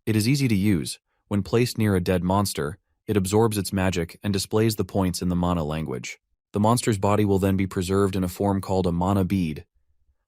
It is easy to use. When placed near a dead monster, it absorbs its magic and displays the points in the mana language. The monster's body will then be preserved in a form called a mana bead.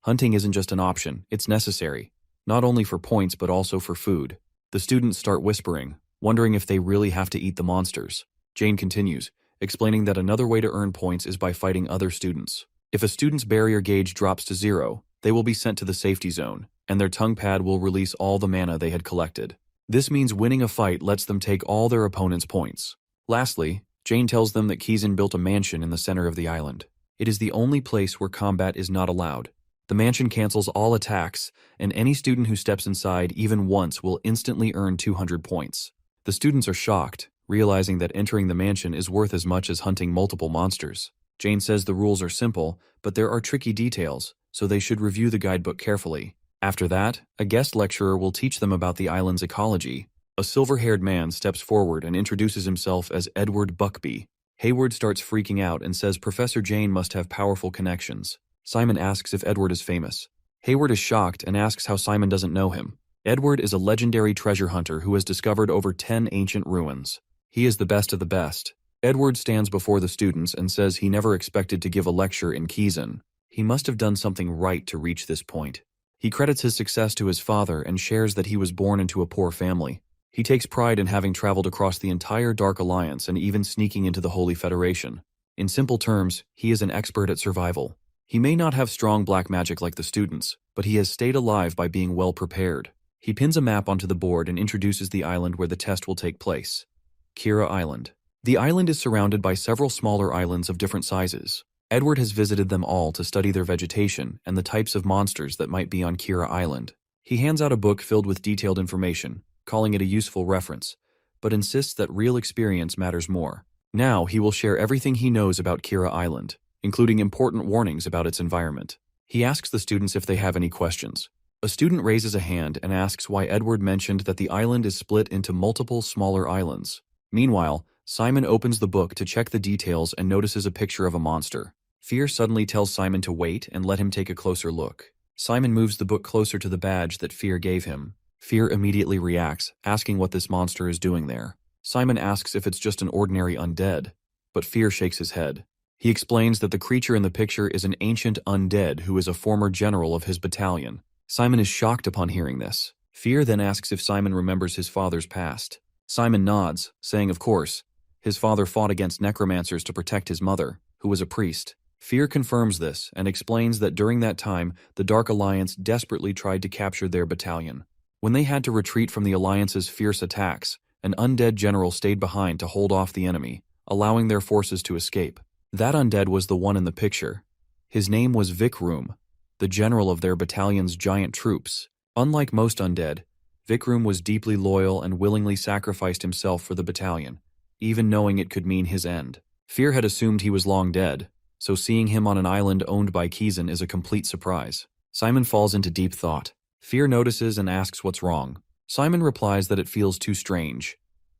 Hunting isn't just an option, it's necessary, not only for points but also for food. The students start whispering, wondering if they really have to eat the monsters. Jane continues, explaining that another way to earn points is by fighting other students. If a student's barrier gauge drops to 0, they will be sent to the safety zone, and their tongue pad will release all the mana they had collected. This means winning a fight lets them take all their opponent's points. Lastly, Jane tells them that Kizan built a mansion in the center of the island. It is the only place where combat is not allowed. The mansion cancels all attacks, and any student who steps inside even once will instantly earn 200 points. The students are shocked, realizing that entering the mansion is worth as much as hunting multiple monsters. Jane says the rules are simple, but there are tricky details, so they should review the guidebook carefully. After that, a guest lecturer will teach them about the island's ecology. A silver-haired man steps forward and introduces himself as Edward Buckby. Hayward starts freaking out and says Professor Jane must have powerful connections. Simon asks if Edward is famous. Hayward is shocked and asks how Simon doesn't know him. Edward is a legendary treasure hunter who has discovered over 10 ancient ruins. He is the best of the best. Edward stands before the students and says he never expected to give a lecture in Kizan. He must have done something right to reach this point. He credits his success to his father and shares that he was born into a poor family. He takes pride in having traveled across the entire Dark Alliance and even sneaking into the Holy Federation. In simple terms, he is an expert at survival. He may not have strong black magic like the students, but he has stayed alive by being well prepared. He pins a map onto the board and introduces the island where the test will take place. Kira Island. The island is surrounded by several smaller islands of different sizes. Edward has visited them all to study their vegetation and the types of monsters that might be on Kira Island. He hands out a book filled with detailed information, calling it a useful reference, but insists that real experience matters more. Now he will share everything he knows about Kira Island, including important warnings about its environment. He asks the students if they have any questions. A student raises a hand and asks why Edward mentioned that the island is split into multiple smaller islands. Meanwhile, Simon opens the book to check the details and notices a picture of a monster. Fear suddenly tells Simon to wait and let him take a closer look. Simon moves the book closer to the badge that Fear gave him. Fear immediately reacts, asking what this monster is doing there. Simon asks if it's just an ordinary undead, but Fear shakes his head. He explains that the creature in the picture is an ancient undead who is a former general of his battalion. Simon is shocked upon hearing this. Fear then asks if Simon remembers his father's past. Simon nods, saying of course. His father fought against necromancers to protect his mother, who was a priest. Fear confirms this and explains that during that time, the Dark Alliance desperately tried to capture their battalion. When they had to retreat from the Alliance's fierce attacks, an undead general stayed behind to hold off the enemy, allowing their forces to escape. That undead was the one in the picture. His name was Vikrum, the general of their battalion's giant troops. Unlike most undead, Vikrum was deeply loyal and willingly sacrificed himself for the battalion, even knowing it could mean his end. Fear had assumed he was long dead, so seeing him on an island owned by Kizan is a complete surprise. Simon falls into deep thought. Fear notices and asks what's wrong. Simon replies that it feels too strange.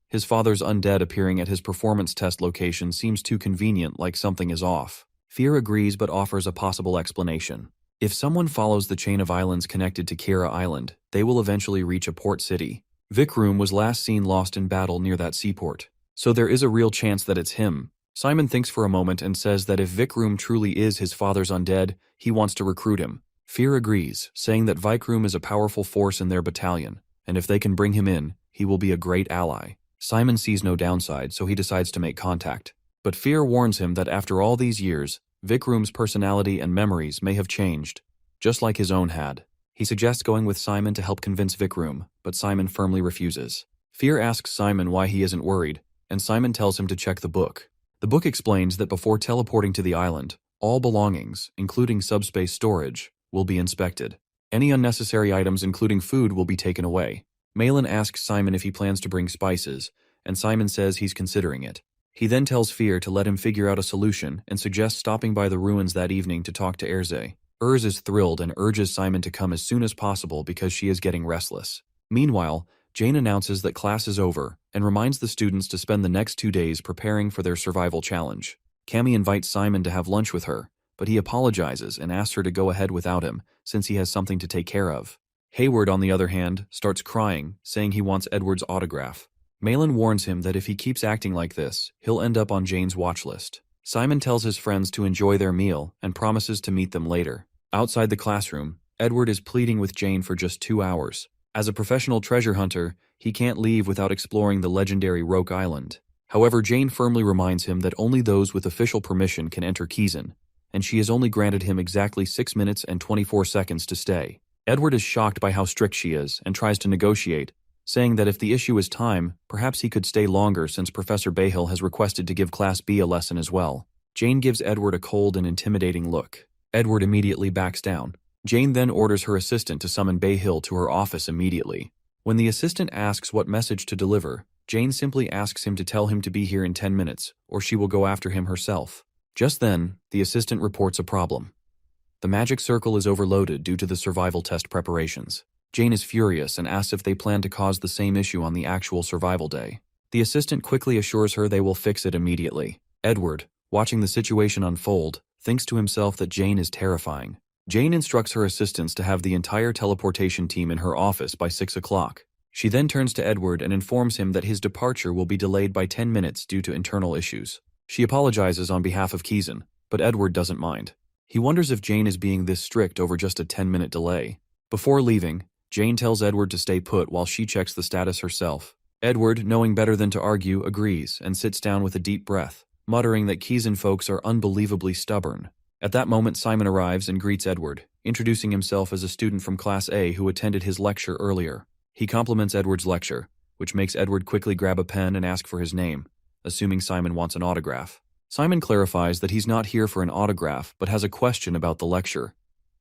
His father's undead appearing at his performance test location seems too convenient, like something is off. Fear agrees but offers a possible explanation. If someone follows the chain of islands connected to Kira Island, they will eventually reach a port city. Vikrum was last seen lost in battle near that seaport, so there is a real chance that it's him. Simon thinks for a moment and says that if Vikrum truly is his father's undead, he wants to recruit him. Fear agrees, saying that Vikrum is a powerful force in their battalion, and if they can bring him in, he will be a great ally. Simon sees no downside, so he decides to make contact. But Fear warns him that after all these years, Vikrum's personality and memories may have changed, just like his own had. He suggests going with Simon to help convince Vikrum, but Simon firmly refuses. Fear asks Simon why he isn't worried, and Simon tells him to check the book. The book explains that before teleporting to the island, all belongings, including subspace storage, will be inspected. Any unnecessary items, including food, will be taken away. Malin asks Simon if he plans to bring spices, and Simon says he's considering it. He then tells Fear to let him figure out a solution and suggests stopping by the ruins that evening to talk to Erze. Erze is thrilled and urges Simon to come as soon as possible because she is getting restless. Meanwhile, Jane announces that class is over and reminds the students to spend the next 2 days preparing for their survival challenge. Cammy invites Simon to have lunch with her, but he apologizes and asks her to go ahead without him since he has something to take care of. Hayward, on the other hand, starts crying, saying he wants Edward's autograph. Malin warns him that if he keeps acting like this, he'll end up on Jane's watch list. Simon tells his friends to enjoy their meal and promises to meet them later. Outside the classroom, Edward is pleading with Jane for just 2 hours. As a professional treasure hunter, He can't leave without exploring the legendary Roke Island. However, Jane firmly reminds him that only those with official permission can enter Kizan, and she has only granted him exactly 6 minutes and 24 seconds to stay. Edward is shocked by how strict she is and tries to negotiate, saying that if the issue is time, perhaps he could stay longer since Professor Bayhill has requested to give Class B a lesson as well. Jane gives Edward a cold and intimidating look. Edward immediately backs down. Jane then orders her assistant to summon Bayhill to her office immediately. When the assistant asks what message to deliver, Jane simply asks him to tell him to be here in 10 minutes, or she will go after him herself. Just then, the assistant reports a problem. The magic circle is overloaded due to the survival test preparations. Jane is furious and asks if they plan to cause the same issue on the actual survival day. The assistant quickly assures her they will fix it immediately. Edward, watching the situation unfold, thinks to himself that Jane is terrifying. Jane instructs her assistants to have the entire teleportation team in her office by 6 o'clock. She then turns to Edward and informs him that his departure will be delayed by 10 minutes due to internal issues. She apologizes on behalf of Kizan, but Edward doesn't mind. He wonders if Jane is being this strict over just a 10-minute delay. Before leaving, Jane tells Edward to stay put while she checks the status herself. Edward, knowing better than to argue, agrees and sits down with a deep breath, muttering that Kizan folks are unbelievably stubborn. At that moment, Simon arrives and greets Edward, introducing himself as a student from Class A who attended his lecture earlier. He compliments Edward's lecture, which makes Edward quickly grab a pen and ask for his name, assuming Simon wants an autograph. Simon clarifies that he's not here for an autograph but has a question about the lecture,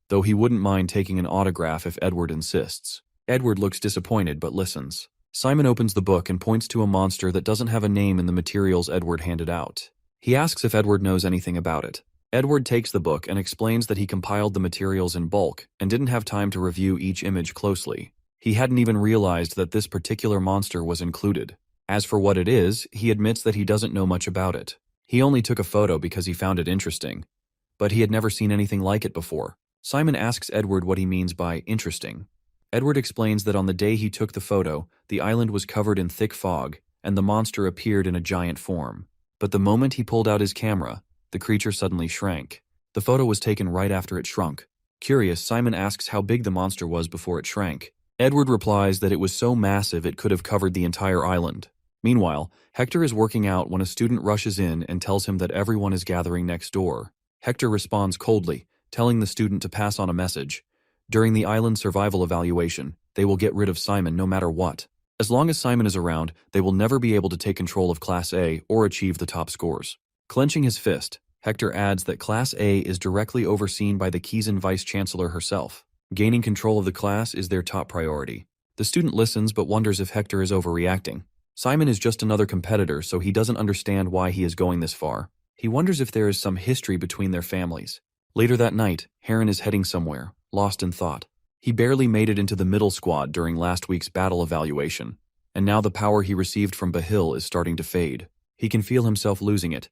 though he wouldn't mind taking an autograph if Edward insists. Edward looks disappointed but listens. Simon opens the book and points to a monster that doesn't have a name in the materials Edward handed out. He asks if Edward knows anything about it. Edward takes the book and explains that he compiled the materials in bulk and didn't have time to review each image closely. He hadn't even realized that this particular monster was included. As for what it is, he admits that he doesn't know much about it. He only took a photo because he found it interesting, but he had never seen anything like it before. Simon asks Edward what he means by interesting. Edward explains that on the day he took the photo, the island was covered in thick fog, and the monster appeared in a giant form. But the moment he pulled out his camera, the creature suddenly shrank. The photo was taken right after it shrunk. Curious, Simon asks how big the monster was before it shrank. Edward replies that it was so massive it could have covered the entire island. Meanwhile, Hector is working out when a student rushes in and tells him that everyone is gathering next door. Hector responds coldly, telling the student to pass on a message. During the island survival evaluation, they will get rid of Simon no matter what. As long as Simon is around, they will never be able to take control of Class A or achieve the top scores. Clenching his fist, Hector adds that Class A is directly overseen by the Kizan Vice-Chancellor herself. Gaining control of the class is their top priority. The student listens but wonders if Hector is overreacting. Simon is just another competitor, so he doesn't understand why he is going this far. He wonders if there is some history between their families. Later that night, Heron is heading somewhere, lost in thought. He barely made it into the middle squad during last week's battle evaluation, and now the power he received from Bahil is starting to fade. He can feel himself losing it,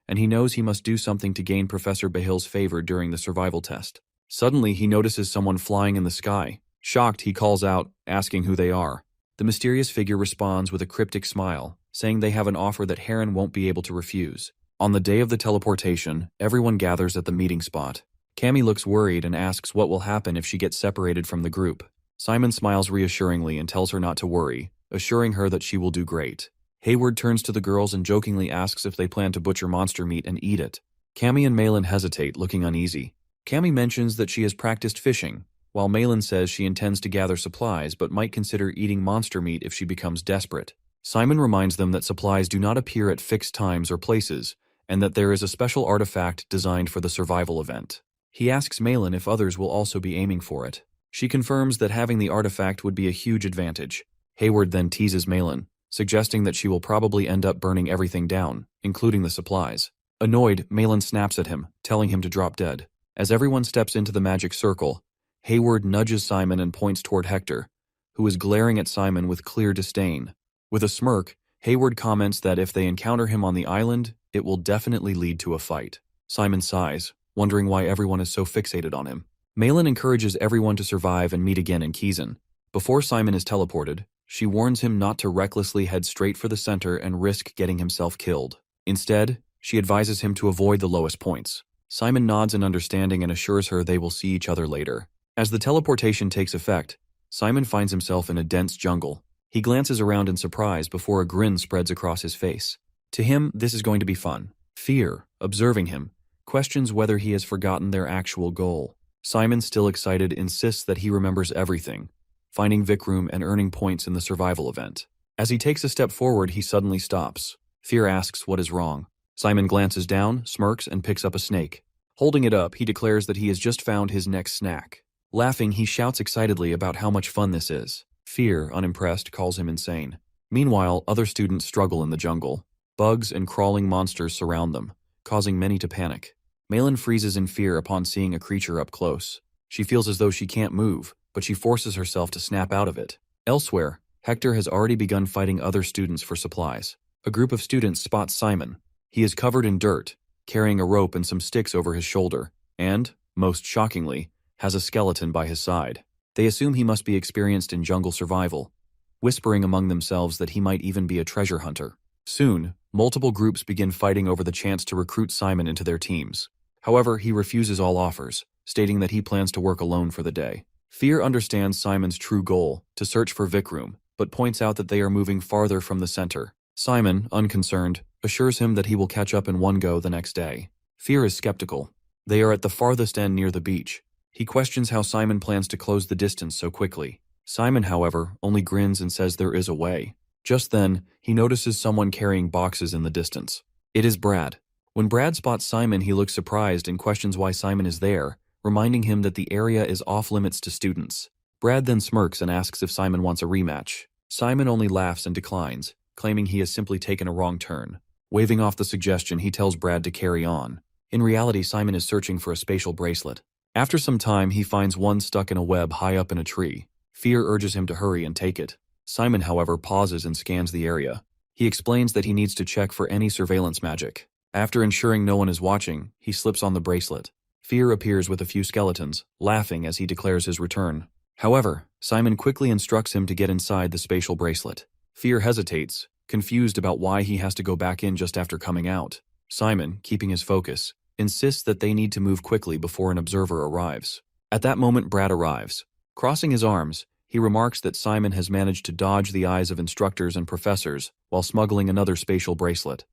and he knows he must do something to gain Professor Bahil's favor during the survival test. Suddenly, he notices someone flying in the sky. Shocked, he calls out, asking who they are. The mysterious figure responds with a cryptic smile, saying they have an offer that Heron won't be able to refuse. On the day of the teleportation, everyone gathers at the meeting spot. Cammy looks worried and asks what will happen if she gets separated from the group. Simon smiles reassuringly and tells her not to worry, assuring her that she will do great. Hayward turns to the girls and jokingly asks if they plan to butcher monster meat and eat it. Cammy and Malin hesitate, looking uneasy. Cammy mentions that she has practiced fishing, while Malin says she intends to gather supplies but might consider eating monster meat if she becomes desperate. Simon reminds them that supplies do not appear at fixed times or places, and that there is a special artifact designed for the survival event. He asks Malin if others will also be aiming for it. She confirms that having the artifact would be a huge advantage. Hayward then teases Malin, suggesting that she will probably end up burning everything down, including the supplies. Annoyed, Malin snaps at him, telling him to drop dead. As everyone steps into the magic circle, Hayward nudges Simon and points toward Hector, who is glaring at Simon with clear disdain. With a smirk, Hayward comments that if they encounter him on the island, it will definitely lead to a fight. Simon sighs, wondering why everyone is so fixated on him. Malin encourages everyone to survive and meet again in Kizan. Before Simon is teleported, she warns him not to recklessly head straight for the center and risk getting himself killed. Instead, she advises him to avoid the lowest points. Simon nods in understanding and assures her they will see each other later. As the teleportation takes effect, Simon finds himself in a dense jungle. He glances around in surprise before a grin spreads across his face. To him, this is going to be fun. Fear, observing him, questions whether he has forgotten their actual goal. Simon, still excited, insists that he remembers everything, finding Vikram and earning points in the survival event. As he takes a step forward, he suddenly stops. Fear asks what is wrong. Simon glances down, smirks, and picks up a snake. Holding it up, he declares that he has just found his next snack. Laughing, he shouts excitedly about how much fun this is. Fear, unimpressed, calls him insane. Meanwhile, other students struggle in the jungle. Bugs and crawling monsters surround them, causing many to panic. Malin freezes in fear upon seeing a creature up close. She feels as though she can't move, but she forces herself to snap out of it. Elsewhere, Hector has already begun fighting other students for supplies. A group of students spots Simon. He is covered in dirt, carrying a rope and some sticks over his shoulder, and, most shockingly, has a skeleton by his side. They assume he must be experienced in jungle survival, whispering among themselves that he might even be a treasure hunter. Soon, multiple groups begin fighting over the chance to recruit Simon into their teams. However, he refuses all offers, stating that he plans to work alone for the day. Fear understands Simon's true goal, to search for Vikram, but points out that they are moving farther from the center. Simon, unconcerned, assures him that he will catch up in one go the next day. Fear is skeptical. They are at the farthest end near the beach. He questions how Simon plans to close the distance so quickly. Simon, however, only grins and says there is a way. Just then, he notices someone carrying boxes in the distance. It is Brad. When Brad spots Simon, he looks surprised and questions why Simon is there, reminding him that the area is off-limits to students. Brad then smirks and asks if Simon wants a rematch. Simon only laughs and declines, claiming he has simply taken a wrong turn. Waving off the suggestion, he tells Brad to carry on. In reality, Simon is searching for a spatial bracelet. After some time, he finds one stuck in a web high up in a tree. Fear urges him to hurry and take it. Simon, however, pauses and scans the area. He explains that he needs to check for any surveillance magic. After ensuring no one is watching, he slips on the bracelet. Fear appears with a few skeletons, laughing as he declares his return. However, Simon quickly instructs him to get inside the spatial bracelet. Fear hesitates, confused about why he has to go back in just after coming out. Simon, keeping his focus, insists that they need to move quickly before an observer arrives. At that moment, Brad arrives. Crossing his arms, he remarks that Simon has managed to dodge the eyes of instructors and professors while smuggling another spatial bracelet,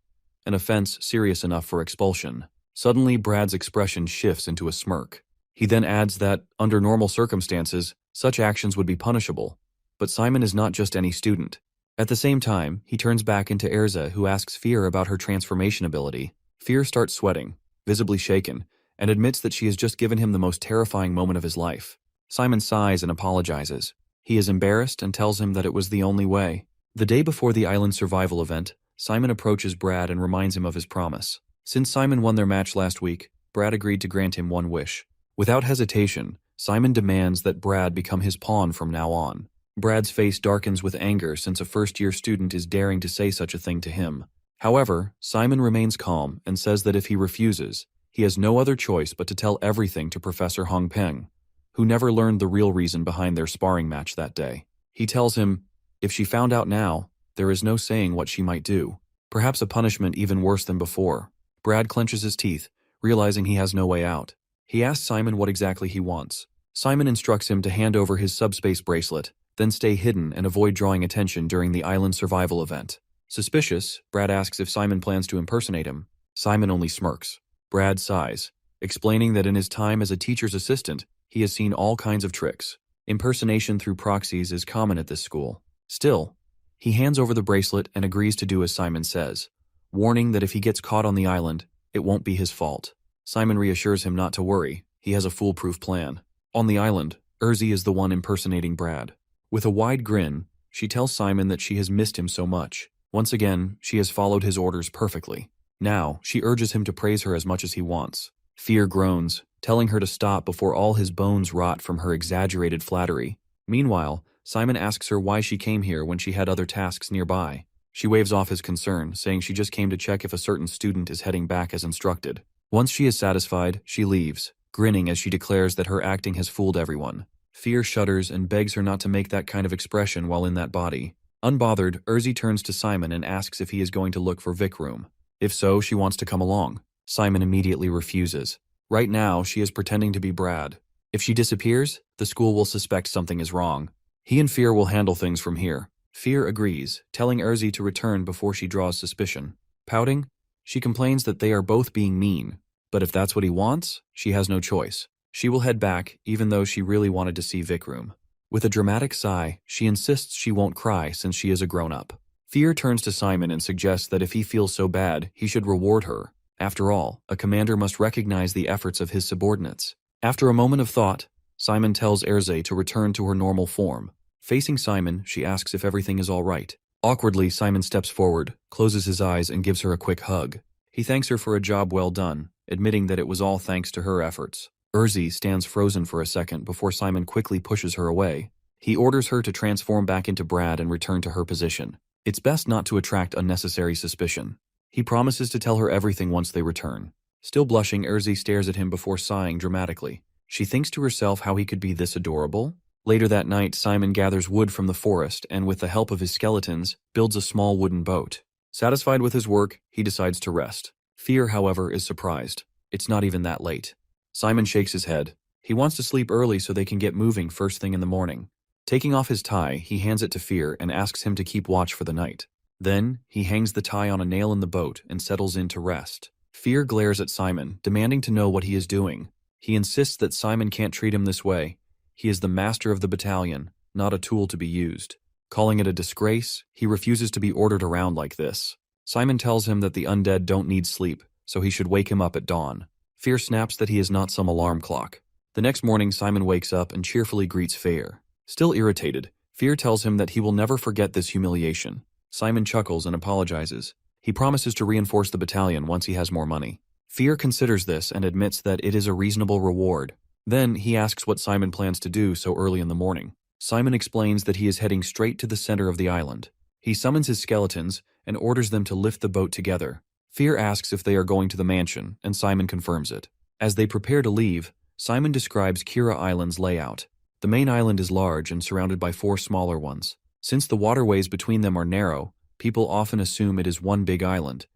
an offense serious enough for expulsion. Suddenly, Brad's expression shifts into a smirk. He then adds that, under normal circumstances, such actions would be punishable. But Simon is not just any student. At the same time, he turns back into Erza, who asks Fear about her transformation ability. Fear starts sweating, visibly shaken, and admits that she has just given him the most terrifying moment of his life. Simon sighs and apologizes. He is embarrassed and tells him that it was the only way. The day before the island survival event, Simon approaches Brad and reminds him of his promise. Since Simon won their match last week, Brad agreed to grant him one wish. Without hesitation, Simon demands that Brad become his pawn from now on. Brad's face darkens with anger since a first-year student is daring to say such a thing to him. However, Simon remains calm and says that if he refuses, he has no other choice but to tell everything to Professor Hong Peng, who never learned the real reason behind their sparring match that day. He tells him, if she found out now, there is no saying what she might do. Perhaps a punishment even worse than before. Brad clenches his teeth, realizing he has no way out. He asks Simon what exactly he wants. Simon instructs him to hand over his subspace bracelet, then stay hidden and avoid drawing attention during the island survival event. Suspicious, Brad asks if Simon plans to impersonate him. Simon only smirks. Brad sighs, explaining that in his time as a teacher's assistant, he has seen all kinds of tricks. Impersonation through proxies is common at this school. Still, he hands over the bracelet and agrees to do as Simon says, warning that if he gets caught on the island, it won't be his fault. Simon reassures him not to worry, he has a foolproof plan. On the island, Erzi is the one impersonating Brad. With a wide grin, she tells Simon that she has missed him so much. Once again, she has followed his orders perfectly. Now, she urges him to praise her as much as he wants. Fear groans, telling her to stop before all his bones rot from her exaggerated flattery. Meanwhile, Simon asks her why she came here when she had other tasks nearby. She waves off his concern, saying she just came to check if a certain student is heading back as instructed. Once she is satisfied, she leaves, grinning as she declares that her acting has fooled everyone. Fear shudders and begs her not to make that kind of expression while in that body. Unbothered, Erzi turns to Simon and asks if he is going to look for Vikram. If so, she wants to come along. Simon immediately refuses. Right now, she is pretending to be Brad. If she disappears, the school will suspect something is wrong. He and Fear will handle things from here. Fear agrees, telling Erzi to return before she draws suspicion. Pouting, she complains that they are both being mean, but if that's what he wants, she has no choice. She will head back, even though she really wanted to see Vikram. With a dramatic sigh, she insists she won't cry since she is a grown-up. Fear turns to Simon and suggests that if he feels so bad, he should reward her. After all, a commander must recognize the efforts of his subordinates. After a moment of thought, Simon tells Erze to return to her normal form. Facing Simon, she asks if everything is all right. Awkwardly, Simon steps forward, closes his eyes, and gives her a quick hug. He thanks her for a job well done, admitting that it was all thanks to her efforts. Erzi stands frozen for a second before Simon quickly pushes her away. He orders her to transform back into Brad and return to her position. It's best not to attract unnecessary suspicion. He promises to tell her everything once they return. Still blushing, Erzi stares at him before sighing dramatically. She thinks to herself how he could be this adorable. Later that night, Simon gathers wood from the forest and, with the help of his skeletons, builds a small wooden boat. Satisfied with his work, he decides to rest. Fear, however, is surprised. It's not even that late. Simon shakes his head. He wants to sleep early so they can get moving first thing in the morning. Taking off his tie, he hands it to Fear and asks him to keep watch for the night. Then, he hangs the tie on a nail in the boat and settles in to rest. Fear glares at Simon, demanding to know what he is doing. He insists that Simon can't treat him this way. He is the master of the battalion, not a tool to be used. Calling it a disgrace, he refuses to be ordered around like this. Simon tells him that the undead don't need sleep, so he should wake him up at dawn. Fear snaps that he is not some alarm clock. The next morning, Simon wakes up and cheerfully greets Fear. Still irritated, Fear tells him that he will never forget this humiliation. Simon chuckles and apologizes. He promises to reinforce the battalion once he has more money. Fear considers this and admits that it is a reasonable reward. Then, he asks what Simon plans to do so early in the morning. Simon explains that he is heading straight to the center of the island. He summons his skeletons and orders them to lift the boat together. Fear asks if they are going to the mansion, and Simon confirms it. As they prepare to leave, Simon describes Kira Island's layout. The main island is large and surrounded by 4 smaller ones. Since the waterways between them are narrow, people often assume it is one big island,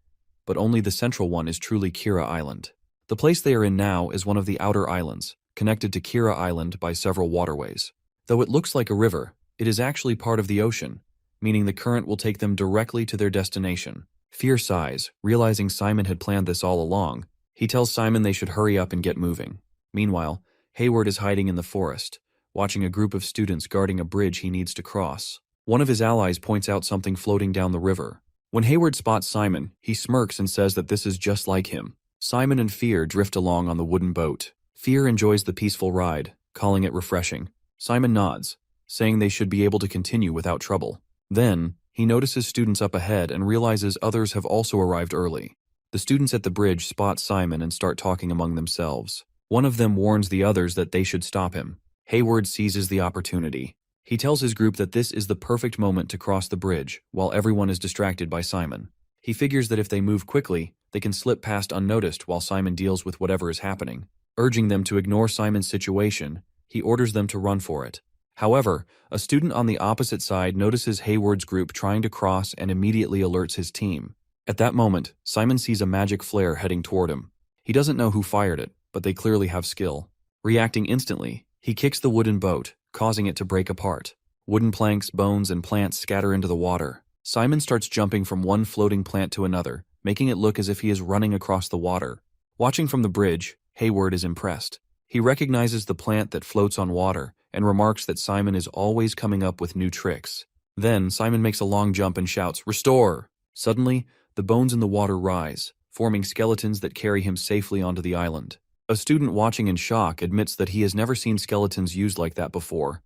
but only the central one is truly Kira Island. The place they are in now is one of the outer islands, connected to Kira Island by several waterways. Though it looks like a river, it is actually part of the ocean, meaning the current will take them directly to their destination. Fear sighs, realizing Simon had planned this all along. He tells Simon they should hurry up and get moving. Meanwhile, Hayward is hiding in the forest, watching a group of students guarding a bridge he needs to cross. One of his allies points out something floating down the river. When Hayward spots Simon, he smirks and says that this is just like him. Simon and Fear drift along on the wooden boat. Fear enjoys the peaceful ride, calling it refreshing. Simon nods, saying they should be able to continue without trouble. Then, he notices students up ahead and realizes others have also arrived early. The students at the bridge spot Simon and start talking among themselves. One of them warns the others that they should stop him. Hayward seizes the opportunity. He tells his group that this is the perfect moment to cross the bridge, while everyone is distracted by Simon. He figures that if they move quickly, they can slip past unnoticed while Simon deals with whatever is happening. Urging them to ignore Simon's situation, he orders them to run for it. However, a student on the opposite side notices Hayward's group trying to cross and immediately alerts his team. At that moment, Simon sees a magic flare heading toward him. He doesn't know who fired it, but they clearly have skill. Reacting instantly, he kicks the wooden boat, causing it to break apart. Wooden planks, bones, and plants scatter into the water. Simon starts jumping from one floating plant to another, making it look as if he is running across the water. Watching from the bridge, Hayward is impressed. He recognizes the plant that floats on water and remarks that Simon is always coming up with new tricks. Then, Simon makes a long jump and shouts, "Restore!" Suddenly, the bones in the water rise, forming skeletons that carry him safely onto the island. A student watching in shock admits that he has never seen skeletons used like that before.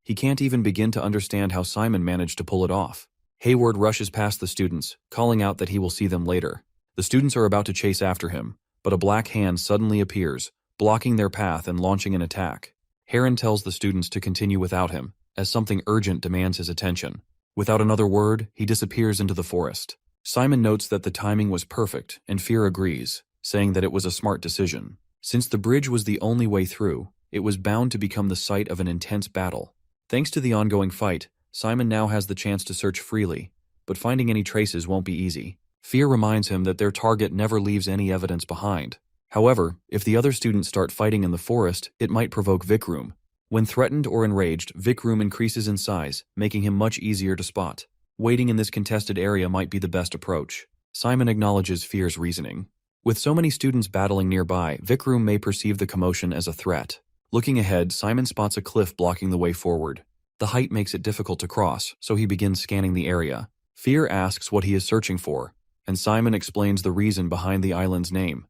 He can't even begin to understand how Simon managed to pull it off. Hayward rushes past the students, calling out that he will see them later. The students are about to chase after him, but a black hand suddenly appears, blocking their path and launching an attack. Heron tells the students to continue without him, as something urgent demands his attention. Without another word, he disappears into the forest. Simon notes that the timing was perfect, and Fear agrees, saying that it was a smart decision. Since the bridge was the only way through, it was bound to become the site of an intense battle. Thanks to the ongoing fight, Simon now has the chance to search freely, but finding any traces won't be easy. Fear reminds him that their target never leaves any evidence behind. However, if the other students start fighting in the forest, it might provoke Vikram. When threatened or enraged, Vikram increases in size, making him much easier to spot. Waiting in this contested area might be the best approach. Simon acknowledges Fear's reasoning. With so many students battling nearby, Vikram may perceive the commotion as a threat. Looking ahead, Simon spots a cliff blocking the way forward. The height makes it difficult to cross, so he begins scanning the area. Fear asks what he is searching for, and Simon explains the reason behind the island's name.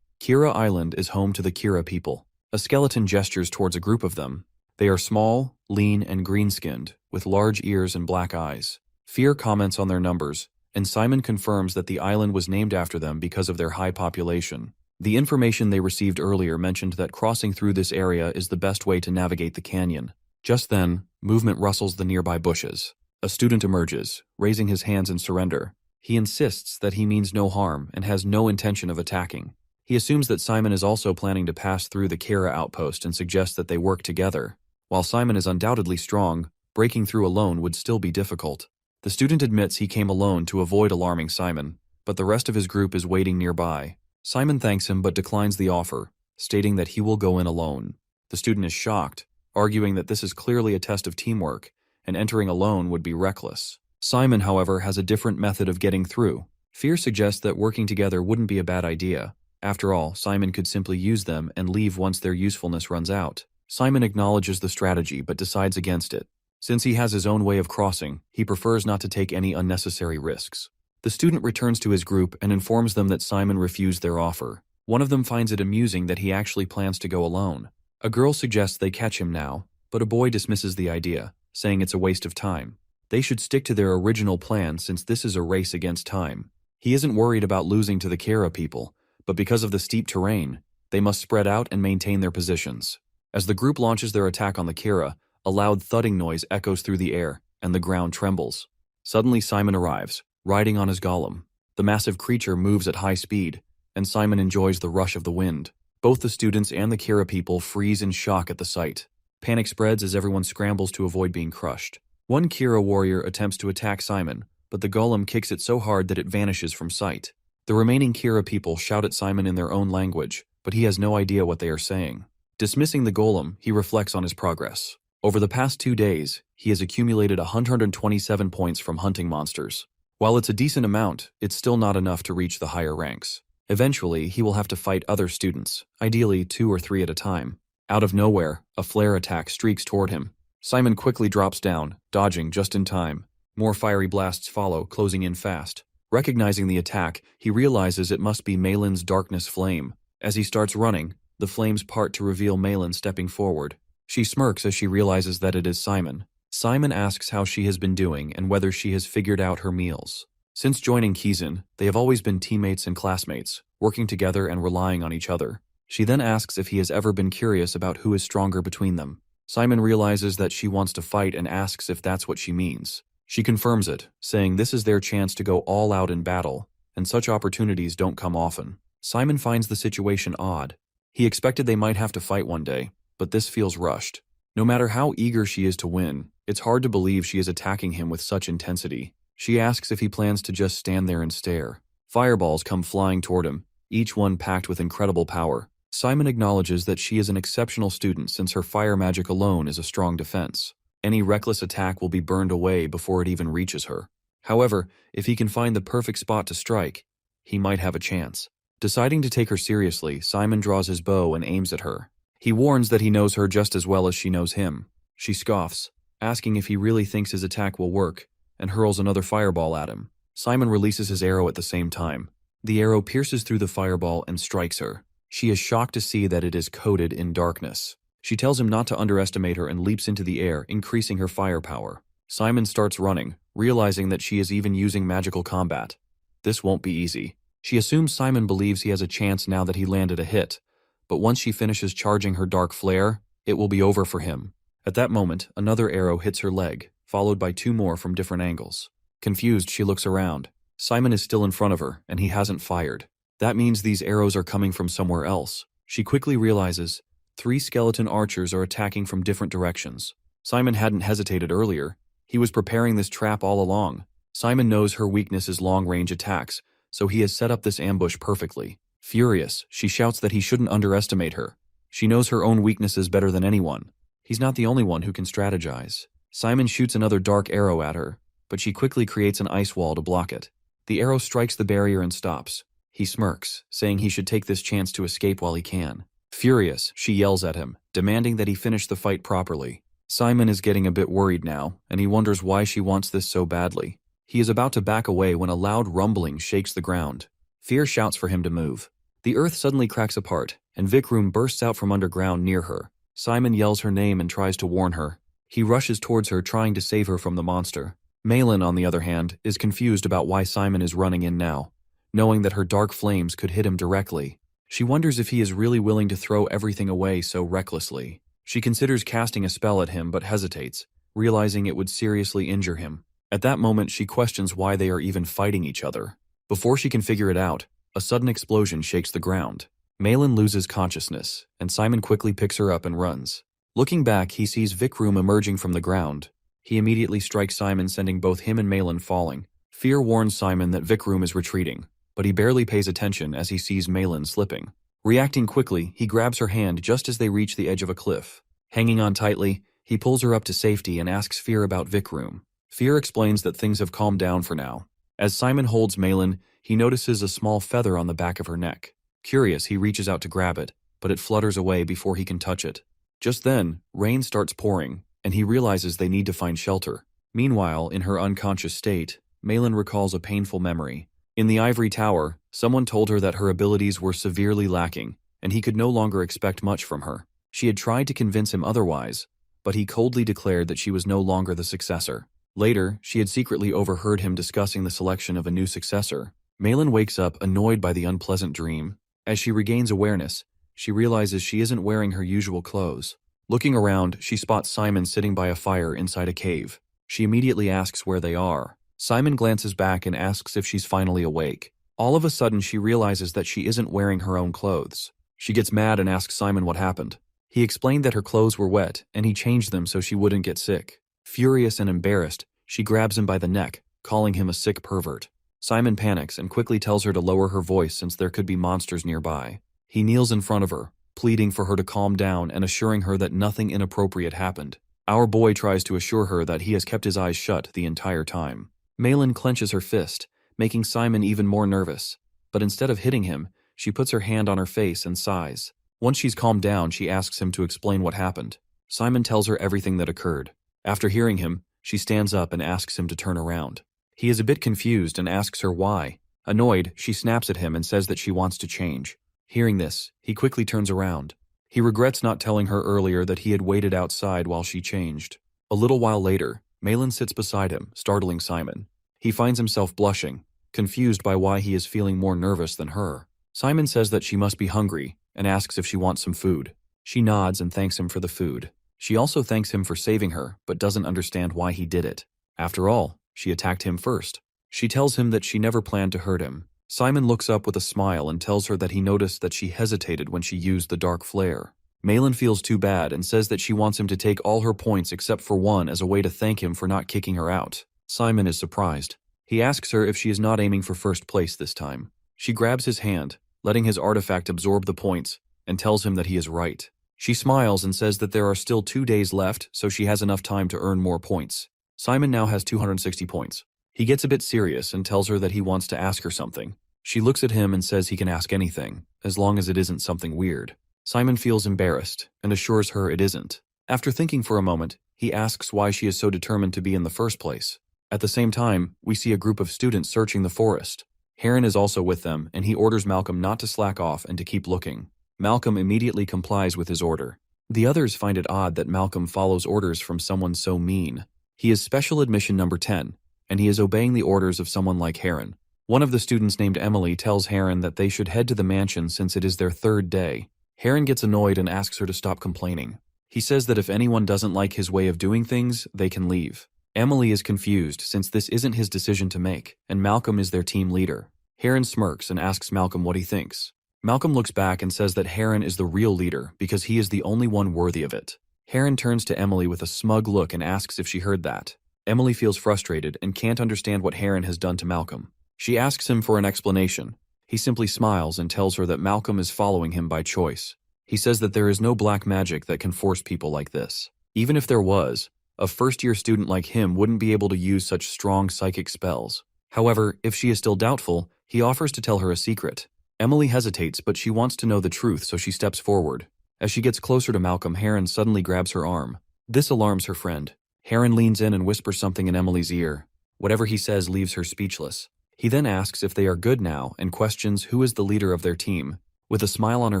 Kira Island is home to the Kira people. A skeleton gestures towards a group of them. They are small, lean, and green-skinned, with large ears and black eyes. Fear comments on their numbers, and Simon confirms that the island was named after them because of their high population. The information they received earlier mentioned that crossing through this area is the best way to navigate the canyon. Just then, movement rustles the nearby bushes. A student emerges, raising his hands in surrender. He insists that he means no harm and has no intention of attacking. He assumes that Simon is also planning to pass through the Kira outpost and suggests that they work together. While Simon is undoubtedly strong, breaking through alone would still be difficult. The student admits he came alone to avoid alarming Simon, but the rest of his group is waiting nearby. Simon thanks him but declines the offer, stating that he will go in alone. The student is shocked, arguing that this is clearly a test of teamwork, and entering alone would be reckless. Simon, however, has a different method of getting through. Fear suggests that working together wouldn't be a bad idea. After all, Simon could simply use them and leave once their usefulness runs out. Simon acknowledges the strategy but decides against it. Since he has his own way of crossing, he prefers not to take any unnecessary risks. The student returns to his group and informs them that Simon refused their offer. One of them finds it amusing that he actually plans to go alone. A girl suggests they catch him now, but a boy dismisses the idea, saying it's a waste of time. They should stick to their original plan since this is a race against time. He isn't worried about losing to the Kira people, but because of the steep terrain, they must spread out and maintain their positions. As the group launches their attack on the Kira, a loud thudding noise echoes through the air, and the ground trembles. Suddenly Simon arrives, riding on his golem. The massive creature moves at high speed, and Simon enjoys the rush of the wind. Both the students and the Kira people freeze in shock at the sight. Panic spreads as everyone scrambles to avoid being crushed. One Kira warrior attempts to attack Simon, but the golem kicks it so hard that it vanishes from sight. The remaining Kira people shout at Simon in their own language, but he has no idea what they are saying. Dismissing the golem, he reflects on his progress. Over the past 2 days, he has accumulated 127 points from hunting monsters. While it's a decent amount, it's still not enough to reach the higher ranks. Eventually, he will have to fight other students, ideally 2 or 3 at a time. Out of nowhere, a flare attack streaks toward him. Simon quickly drops down, dodging just in time. More fiery blasts follow, closing in fast. Recognizing the attack, he realizes it must be Malin's darkness flame. As he starts running, the flames part to reveal Malin stepping forward. She smirks as she realizes that it is Simon. Simon asks how she has been doing and whether she has figured out her meals. Since joining Kizan, they have always been teammates and classmates, working together and relying on each other. She then asks if he has ever been curious about who is stronger between them. Simon realizes that she wants to fight and asks if that's what she means. She confirms it, saying this is their chance to go all out in battle, and such opportunities don't come often. Simon finds the situation odd. He expected they might have to fight one day, but this feels rushed. No matter how eager she is to win, it's hard to believe she is attacking him with such intensity. She asks if he plans to just stand there and stare. Fireballs come flying toward him, each one packed with incredible power. Simon acknowledges that she is an exceptional student since her fire magic alone is a strong defense. Any reckless attack will be burned away before it even reaches her. However, if he can find the perfect spot to strike, he might have a chance. Deciding to take her seriously, Simon draws his bow and aims at her. He warns that he knows her just as well as she knows him. She scoffs, asking if he really thinks his attack will work, and hurls another fireball at him. Simon releases his arrow at the same time. The arrow pierces through the fireball and strikes her. She is shocked to see that it is coated in darkness. She tells him not to underestimate her and leaps into the air, increasing her firepower. Simon starts running, realizing that she is even using magical combat. This won't be easy. She assumes Simon believes he has a chance now that he landed a hit, but once she finishes charging her dark flare, it will be over for him. At that moment, another arrow hits her leg, followed by 2 more from different angles. Confused, she looks around. Simon is still in front of her, and he hasn't fired. That means these arrows are coming from somewhere else. She quickly realizes 3 skeleton archers are attacking from different directions. Simon hadn't hesitated earlier. He was preparing this trap all along. Simon knows her weakness is long-range attacks, so he has set up this ambush perfectly. Furious, she shouts that he shouldn't underestimate her. She knows her own weaknesses better than anyone. He's not the only one who can strategize. Simon shoots another dark arrow at her, but she quickly creates an ice wall to block it. The arrow strikes the barrier and stops. He smirks, saying he should take this chance to escape while he can. Furious, she yells at him, demanding that he finish the fight properly. Simon is getting a bit worried now, and he wonders why she wants this so badly. He is about to back away when a loud rumbling shakes the ground. Fear shouts for him to move. The earth suddenly cracks apart, and Vikram bursts out from underground near her. Simon yells her name and tries to warn her. He rushes towards her, trying to save her from the monster. Malin, on the other hand, is confused about why Simon is running in now, knowing that her dark flames could hit him directly. She wonders if he is really willing to throw everything away so recklessly. She considers casting a spell at him but hesitates, realizing it would seriously injure him. At that moment, she questions why they are even fighting each other. Before she can figure it out, a sudden explosion shakes the ground. Malin loses consciousness, and Simon quickly picks her up and runs. Looking back, he sees Vikram emerging from the ground. He immediately strikes Simon, sending both him and Malin falling. Fear warns Simon that Vikram is retreating, but he barely pays attention as he sees Malin slipping. Reacting quickly, he grabs her hand just as they reach the edge of a cliff. Hanging on tightly, he pulls her up to safety and asks Fear about Vikram. Fear explains that things have calmed down for now. As Simon holds Malin, he notices a small feather on the back of her neck. Curious, he reaches out to grab it, but it flutters away before he can touch it. Just then, rain starts pouring, and he realizes they need to find shelter. Meanwhile, in her unconscious state, Malin recalls a painful memory. In the ivory tower, someone told her that her abilities were severely lacking, and he could no longer expect much from her. She had tried to convince him otherwise, but he coldly declared that she was no longer the successor. Later, she had secretly overheard him discussing the selection of a new successor. Malin wakes up, annoyed by the unpleasant dream. As she regains awareness, she realizes she isn't wearing her usual clothes. Looking around, she spots Simon sitting by a fire inside a cave. She immediately asks where they are. Simon glances back and asks if she's finally awake. All of a sudden, she realizes that she isn't wearing her own clothes. She gets mad and asks Simon what happened. He explained that her clothes were wet, and he changed them so she wouldn't get sick. Furious and embarrassed, she grabs him by the neck, calling him a sick pervert. Simon panics and quickly tells her to lower her voice since there could be monsters nearby. He kneels in front of her, pleading for her to calm down and assuring her that nothing inappropriate happened. Our boy tries to assure her that he has kept his eyes shut the entire time. Malin clenches her fist, making Simon even more nervous. But instead of hitting him, she puts her hand on her face and sighs. Once she's calmed down, she asks him to explain what happened. Simon tells her everything that occurred. After hearing him, she stands up and asks him to turn around. He is a bit confused and asks her why. Annoyed, she snaps at him and says that she wants to change. Hearing this, he quickly turns around. He regrets not telling her earlier that he had waited outside while she changed. A little while later, Malin sits beside him, startling Simon. He finds himself blushing, confused by why he is feeling more nervous than her. Simon says that she must be hungry and asks if she wants some food. She nods and thanks him for the food. She also thanks him for saving her, but doesn't understand why he did it. After all, she attacked him first. She tells him that she never planned to hurt him. Simon looks up with a smile and tells her that he noticed that she hesitated when she used the dark flare. Malin feels too bad and says that she wants him to take all her points except for one as a way to thank him for not kicking her out. Simon is surprised. He asks her if she is not aiming for first place this time. She grabs his hand, letting his artifact absorb the points, and tells him that he is right. She smiles and says that there are still 2 days left, so she has enough time to earn more points. Simon now has 260 points. He gets a bit serious and tells her that he wants to ask her something. She looks at him and says he can ask anything, as long as it isn't something weird. Simon feels embarrassed and assures her it isn't. After thinking for a moment, he asks why she is so determined to be in the first place. At the same time, we see a group of students searching the forest. Heron is also with them, and he orders Malcolm not to slack off and to keep looking. Malcolm immediately complies with his order. The others find it odd that Malcolm follows orders from someone so mean. He is special admission number 10, and he is obeying the orders of someone like Heron. One of the students named Emily tells Heron that they should head to the mansion since it is their 3rd day. Heron gets annoyed and asks her to stop complaining. He says that if anyone doesn't like his way of doing things, they can leave. Emily is confused since this isn't his decision to make, and Malcolm is their team leader. Heron smirks and asks Malcolm what he thinks. Malcolm looks back and says that Heron is the real leader because he is the only one worthy of it. Heron turns to Emily with a smug look and asks if she heard that. Emily feels frustrated and can't understand what Heron has done to Malcolm. She asks him for an explanation. He simply smiles and tells her that Malcolm is following him by choice. He says that there is no black magic that can force people like this. Even if there was, a first-year student like him wouldn't be able to use such strong psychic spells. However, if she is still doubtful, he offers to tell her a secret. Emily hesitates, but she wants to know the truth, so she steps forward. As she gets closer to Malcolm, Heron suddenly grabs her arm. This alarms her friend. Heron leans in and whispers something in Emily's ear. Whatever he says leaves her speechless. He then asks if they are good now and questions who is the leader of their team. With a smile on her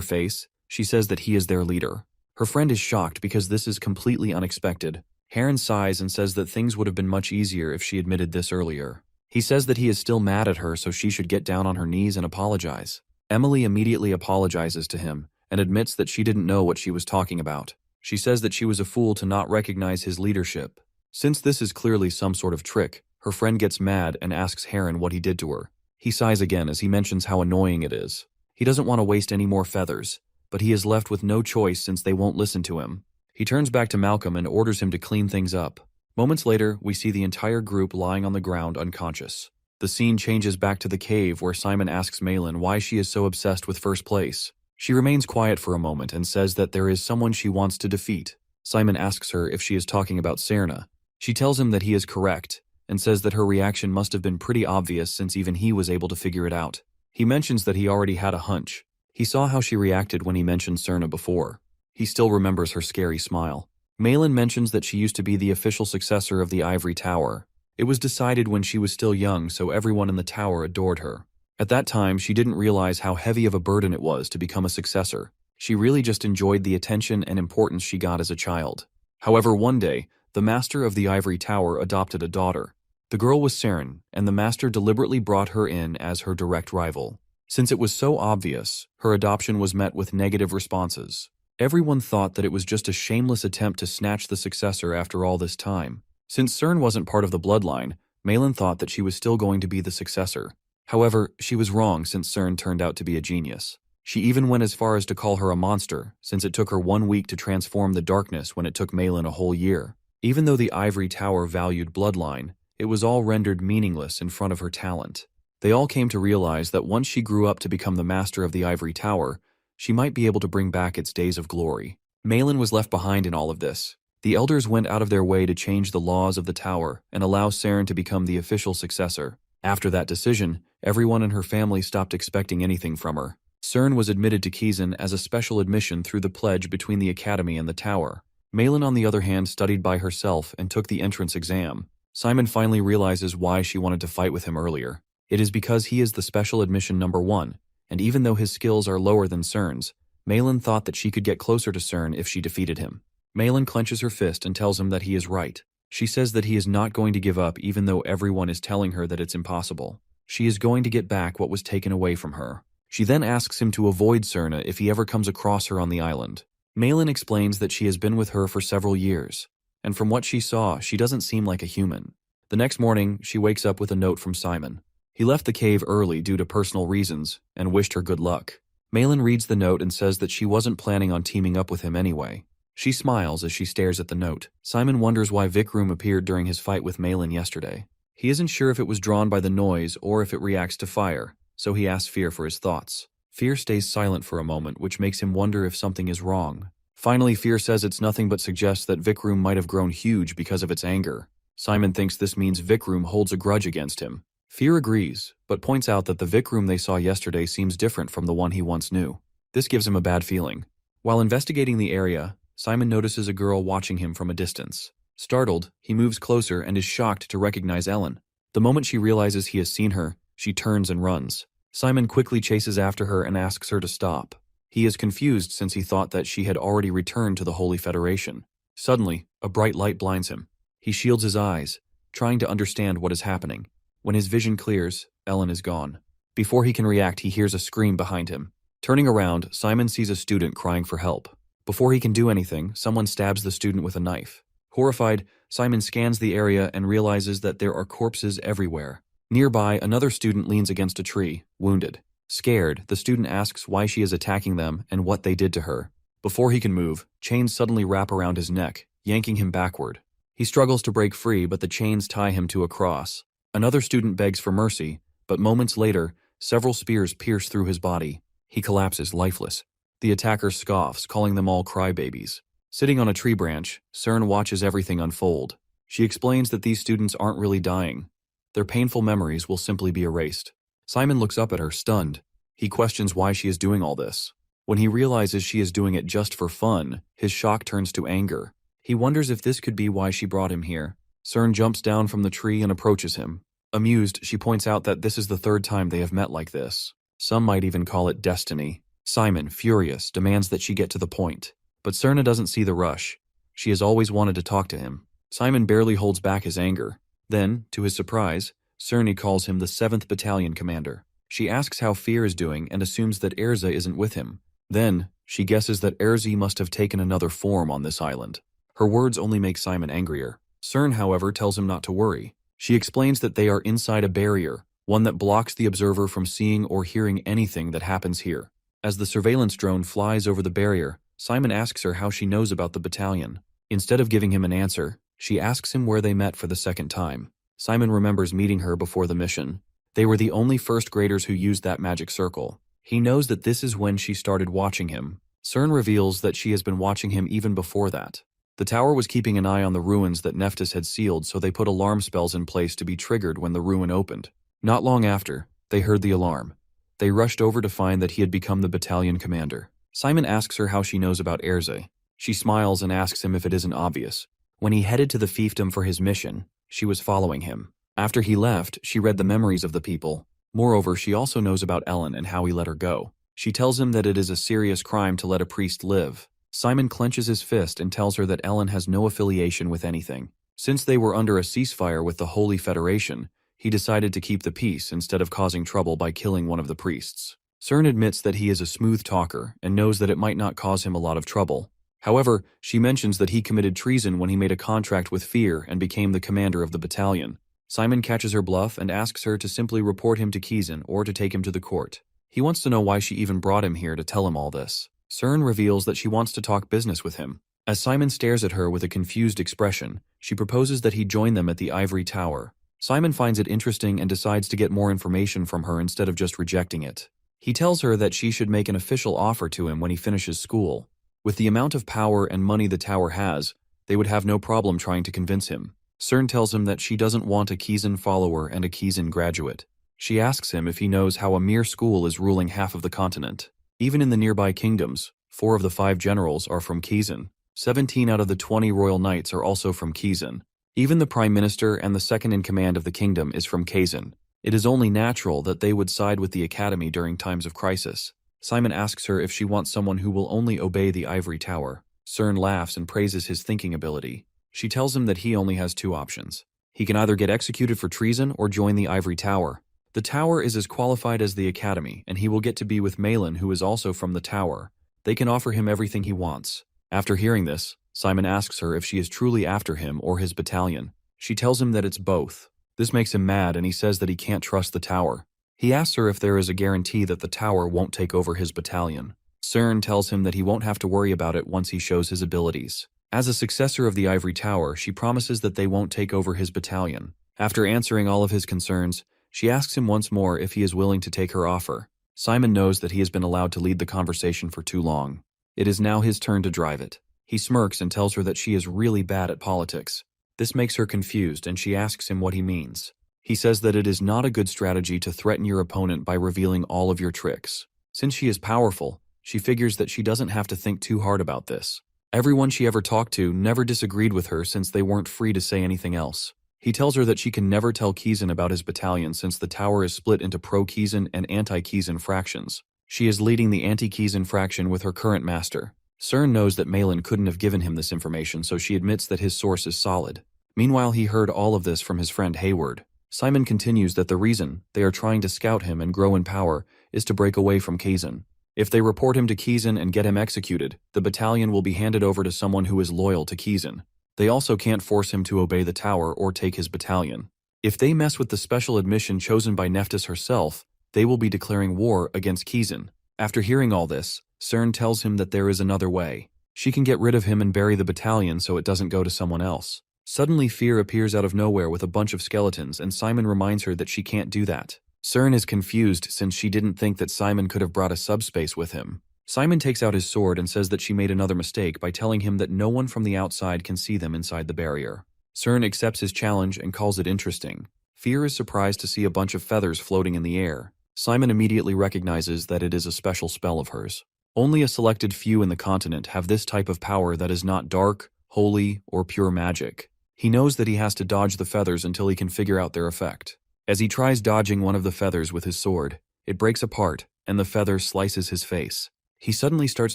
face, she says that he is their leader. Her friend is shocked because this is completely unexpected. Heron sighs and says that things would have been much easier if she admitted this earlier. He says that he is still mad at her, so she should get down on her knees and apologize. Emily immediately apologizes to him and admits that she didn't know what she was talking about. She says that she was a fool to not recognize his leadership. Since this is clearly some sort of trick, her friend gets mad and asks Heron what he did to her. He sighs again as he mentions how annoying it is. He doesn't want to waste any more feathers, but he is left with no choice since they won't listen to him. He turns back to Malcolm and orders him to clean things up. Moments later, we see the entire group lying on the ground unconscious. The scene changes back to the cave where Simon asks Malin why she is so obsessed with first place. She remains quiet for a moment and says that there is someone she wants to defeat. Simon asks her if she is talking about Serena. She tells him that he is correct and says that her reaction must have been pretty obvious since even he was able to figure it out. He mentions that he already had a hunch. He saw how she reacted when he mentioned Serena before. He still remembers her scary smile. Malin mentions that she used to be the official successor of the Ivory Tower. It was decided when she was still young, so everyone in the tower adored her. At that time, she didn't realize how heavy of a burden it was to become a successor. She really just enjoyed the attention and importance she got as a child. However, one day, the master of the Ivory Tower adopted a daughter. The girl was Seren, and the master deliberately brought her in as her direct rival. Since it was so obvious, her adoption was met with negative responses. Everyone thought that it was just a shameless attempt to snatch the successor after all this time. Since Seren wasn't part of the bloodline, Malin thought that she was still going to be the successor. However, she was wrong since Seren turned out to be a genius. She even went as far as to call her a monster, since it took her 1 week to transform the darkness when it took Malin a whole year. Even though the Ivory Tower valued bloodline, it was all rendered meaningless in front of her talent. They all came to realize that once she grew up to become the master of the Ivory Tower, she might be able to bring back its days of glory. Malin was left behind in all of this. The elders went out of their way to change the laws of the tower and allow Seren to become the official successor. After that decision, everyone in her family stopped expecting anything from her. Seren was admitted to Kizan as a special admission through the pledge between the academy and the tower. Malin, on the other hand, studied by herself and took the entrance exam. Simon finally realizes why she wanted to fight with him earlier. It is because he is the special admission number 1, and even though his skills are lower than Seren's, Malin thought that she could get closer to Seren if she defeated him. Malin clenches her fist and tells him that he is right. She says that he is not going to give up even though everyone is telling her that it's impossible. She is going to get back what was taken away from her. She then asks him to avoid Serena if he ever comes across her on the island. Malin explains that she has been with her for several years, and from what she saw, she doesn't seem like a human. The next morning, she wakes up with a note from Simon. He left the cave early due to personal reasons and wished her good luck. Malin reads the note and says that she wasn't planning on teaming up with him anyway. She smiles as she stares at the note. Simon wonders why Vikram appeared during his fight with Malin yesterday. He isn't sure if it was drawn by the noise or if it reacts to fire, so he asks Fear for his thoughts. Fear stays silent for a moment, which makes him wonder if something is wrong. Finally, Fear says it's nothing but suggests that Vikram might have grown huge because of its anger. Simon thinks this means Vikram holds a grudge against him. Fear agrees, but points out that the Vikram they saw yesterday seems different from the one he once knew. This gives him a bad feeling. While investigating the area, Simon notices a girl watching him from a distance. Startled, he moves closer and is shocked to recognize Ellen. The moment she realizes he has seen her, she turns and runs. Simon quickly chases after her and asks her to stop. He is confused since he thought that she had already returned to the Holy Federation. Suddenly, a bright light blinds him. He shields his eyes, trying to understand what is happening. When his vision clears, Ellen is gone. Before he can react, he hears a scream behind him. Turning around, Simon sees a student crying for help. Before he can do anything, someone stabs the student with a knife. Horrified, Simon scans the area and realizes that there are corpses everywhere. Nearby, another student leans against a tree, wounded. Scared, the student asks why she is attacking them and what they did to her. Before he can move, chains suddenly wrap around his neck, yanking him backward. He struggles to break free, but the chains tie him to a cross. Another student begs for mercy, but moments later, several spears pierce through his body. He collapses lifeless. The attacker scoffs, calling them all crybabies. Sitting on a tree branch, Cern watches everything unfold. She explains that these students aren't really dying. Their painful memories will simply be erased. Simon looks up at her, stunned. He questions why she is doing all this. When he realizes she is doing it just for fun, his shock turns to anger. He wonders if this could be why she brought him here. Cern jumps down from the tree and approaches him. Amused, she points out that this is the third time they have met like this. Some might even call it destiny. Simon, furious, demands that she get to the point. But Cerna doesn't see the rush. She has always wanted to talk to him. Simon barely holds back his anger. Then, to his surprise, Cerny calls him the 7th Battalion commander. She asks how Fear is doing and assumes that Erza isn't with him. Then, she guesses that Erzi must have taken another form on this island. Her words only make Simon angrier. Cern, however, tells him not to worry. She explains that they are inside a barrier, one that blocks the observer from seeing or hearing anything that happens here. As the surveillance drone flies over the barrier, Simon asks her how she knows about the battalion. Instead of giving him an answer, she asks him where they met for the second time. Simon remembers meeting her before the mission. They were the only first graders who used that magic circle. He knows that this is when she started watching him. Cern reveals that she has been watching him even before that. The tower was keeping an eye on the ruins that Nephthys had sealed, so they put alarm spells in place to be triggered when the ruin opened. Not long after, they heard the alarm. They rushed over to find that he had become the battalion commander. Simon asks her how she knows about Erze. She smiles and asks him if it isn't obvious. When he headed to the fiefdom for his mission, she was following him. After he left, she read the memories of the people. Moreover, she also knows about Ellen and how he let her go. She tells him that it is a serious crime to let a priest live. Simon clenches his fist and tells her that Ellen has no affiliation with anything. Since they were under a ceasefire with the Holy Federation, he decided to keep the peace instead of causing trouble by killing one of the priests. Cern admits that he is a smooth talker and knows that it might not cause him a lot of trouble. However, she mentions that he committed treason when he made a contract with Fear and became the commander of the battalion. Simon catches her bluff and asks her to simply report him to Kizan or to take him to the court. He wants to know why she even brought him here to tell him all this. Cern reveals that she wants to talk business with him. As Simon stares at her with a confused expression, she proposes that he join them at the Ivory Tower. Simon finds it interesting and decides to get more information from her instead of just rejecting it. He tells her that she should make an official offer to him when he finishes school. With the amount of power and money the tower has, they would have no problem trying to convince him. Cern tells him that she doesn't want a Kizan follower and a Kizan graduate. She asks him if he knows how a mere school is ruling half of the continent. Even in the nearby kingdoms, 4 of the 5 generals are from Kizan. 17 out of the 20 royal knights are also from Kizan. Even the prime minister and the second in command of the kingdom is from Kazan. It is only natural that they would side with the academy during times of crisis. Simon asks her if she wants someone who will only obey the Ivory Tower. Cern laughs and praises his thinking ability. She tells him that he only has 2 options. He can either get executed for treason or join the Ivory Tower. The tower is as qualified as the academy, and he will get to be with Malin, who is also from the tower. They can offer him everything he wants. After hearing this, Simon asks her if she is truly after him or his battalion. She tells him that it's both. This makes him mad, and he says that he can't trust the tower. He asks her if there is a guarantee that the tower won't take over his battalion. Cern tells him that he won't have to worry about it once he shows his abilities. As a successor of the Ivory Tower, she promises that they won't take over his battalion. After answering all of his concerns, she asks him once more if he is willing to take her offer. Simon knows that he has been allowed to lead the conversation for too long. It is now his turn to drive it. He smirks and tells her that she is really bad at politics. This makes her confused, and she asks him what he means. He says that it is not a good strategy to threaten your opponent by revealing all of your tricks. Since she is powerful, she figures that she doesn't have to think too hard about this. Everyone she ever talked to never disagreed with her since they weren't free to say anything else. He tells her that she can never tell Kizan about his battalion since the tower is split into pro-Kizan and anti-Kizan fractions. She is leading the anti-Kizan fraction with her current master. Cern knows that Malin couldn't have given him this information, so she admits that his source is solid. Meanwhile, he heard all of this from his friend Hayward. Simon continues that the reason they are trying to scout him and grow in power is to break away from Kizan. If they report him to Kizan and get him executed, the battalion will be handed over to someone who is loyal to Kizan. They also can't force him to obey the tower or take his battalion. If they mess with the special admission chosen by Nephthys herself, they will be declaring war against Kizan. After hearing all this, Cern tells him that there is another way. She can get rid of him and bury the battalion so it doesn't go to someone else. Suddenly, Fear appears out of nowhere with a bunch of skeletons, and Simon reminds her that she can't do that. Cern is confused since she didn't think that Simon could have brought a subspace with him. Simon takes out his sword and says that she made another mistake by telling him that no one from the outside can see them inside the barrier. Cern accepts his challenge and calls it interesting. Fear is surprised to see a bunch of feathers floating in the air. Simon immediately recognizes that it is a special spell of hers. Only a selected few in the continent have this type of power that is not dark, holy, or pure magic. He knows that he has to dodge the feathers until he can figure out their effect. As he tries dodging one of the feathers with his sword, it breaks apart, and the feather slices his face. He suddenly starts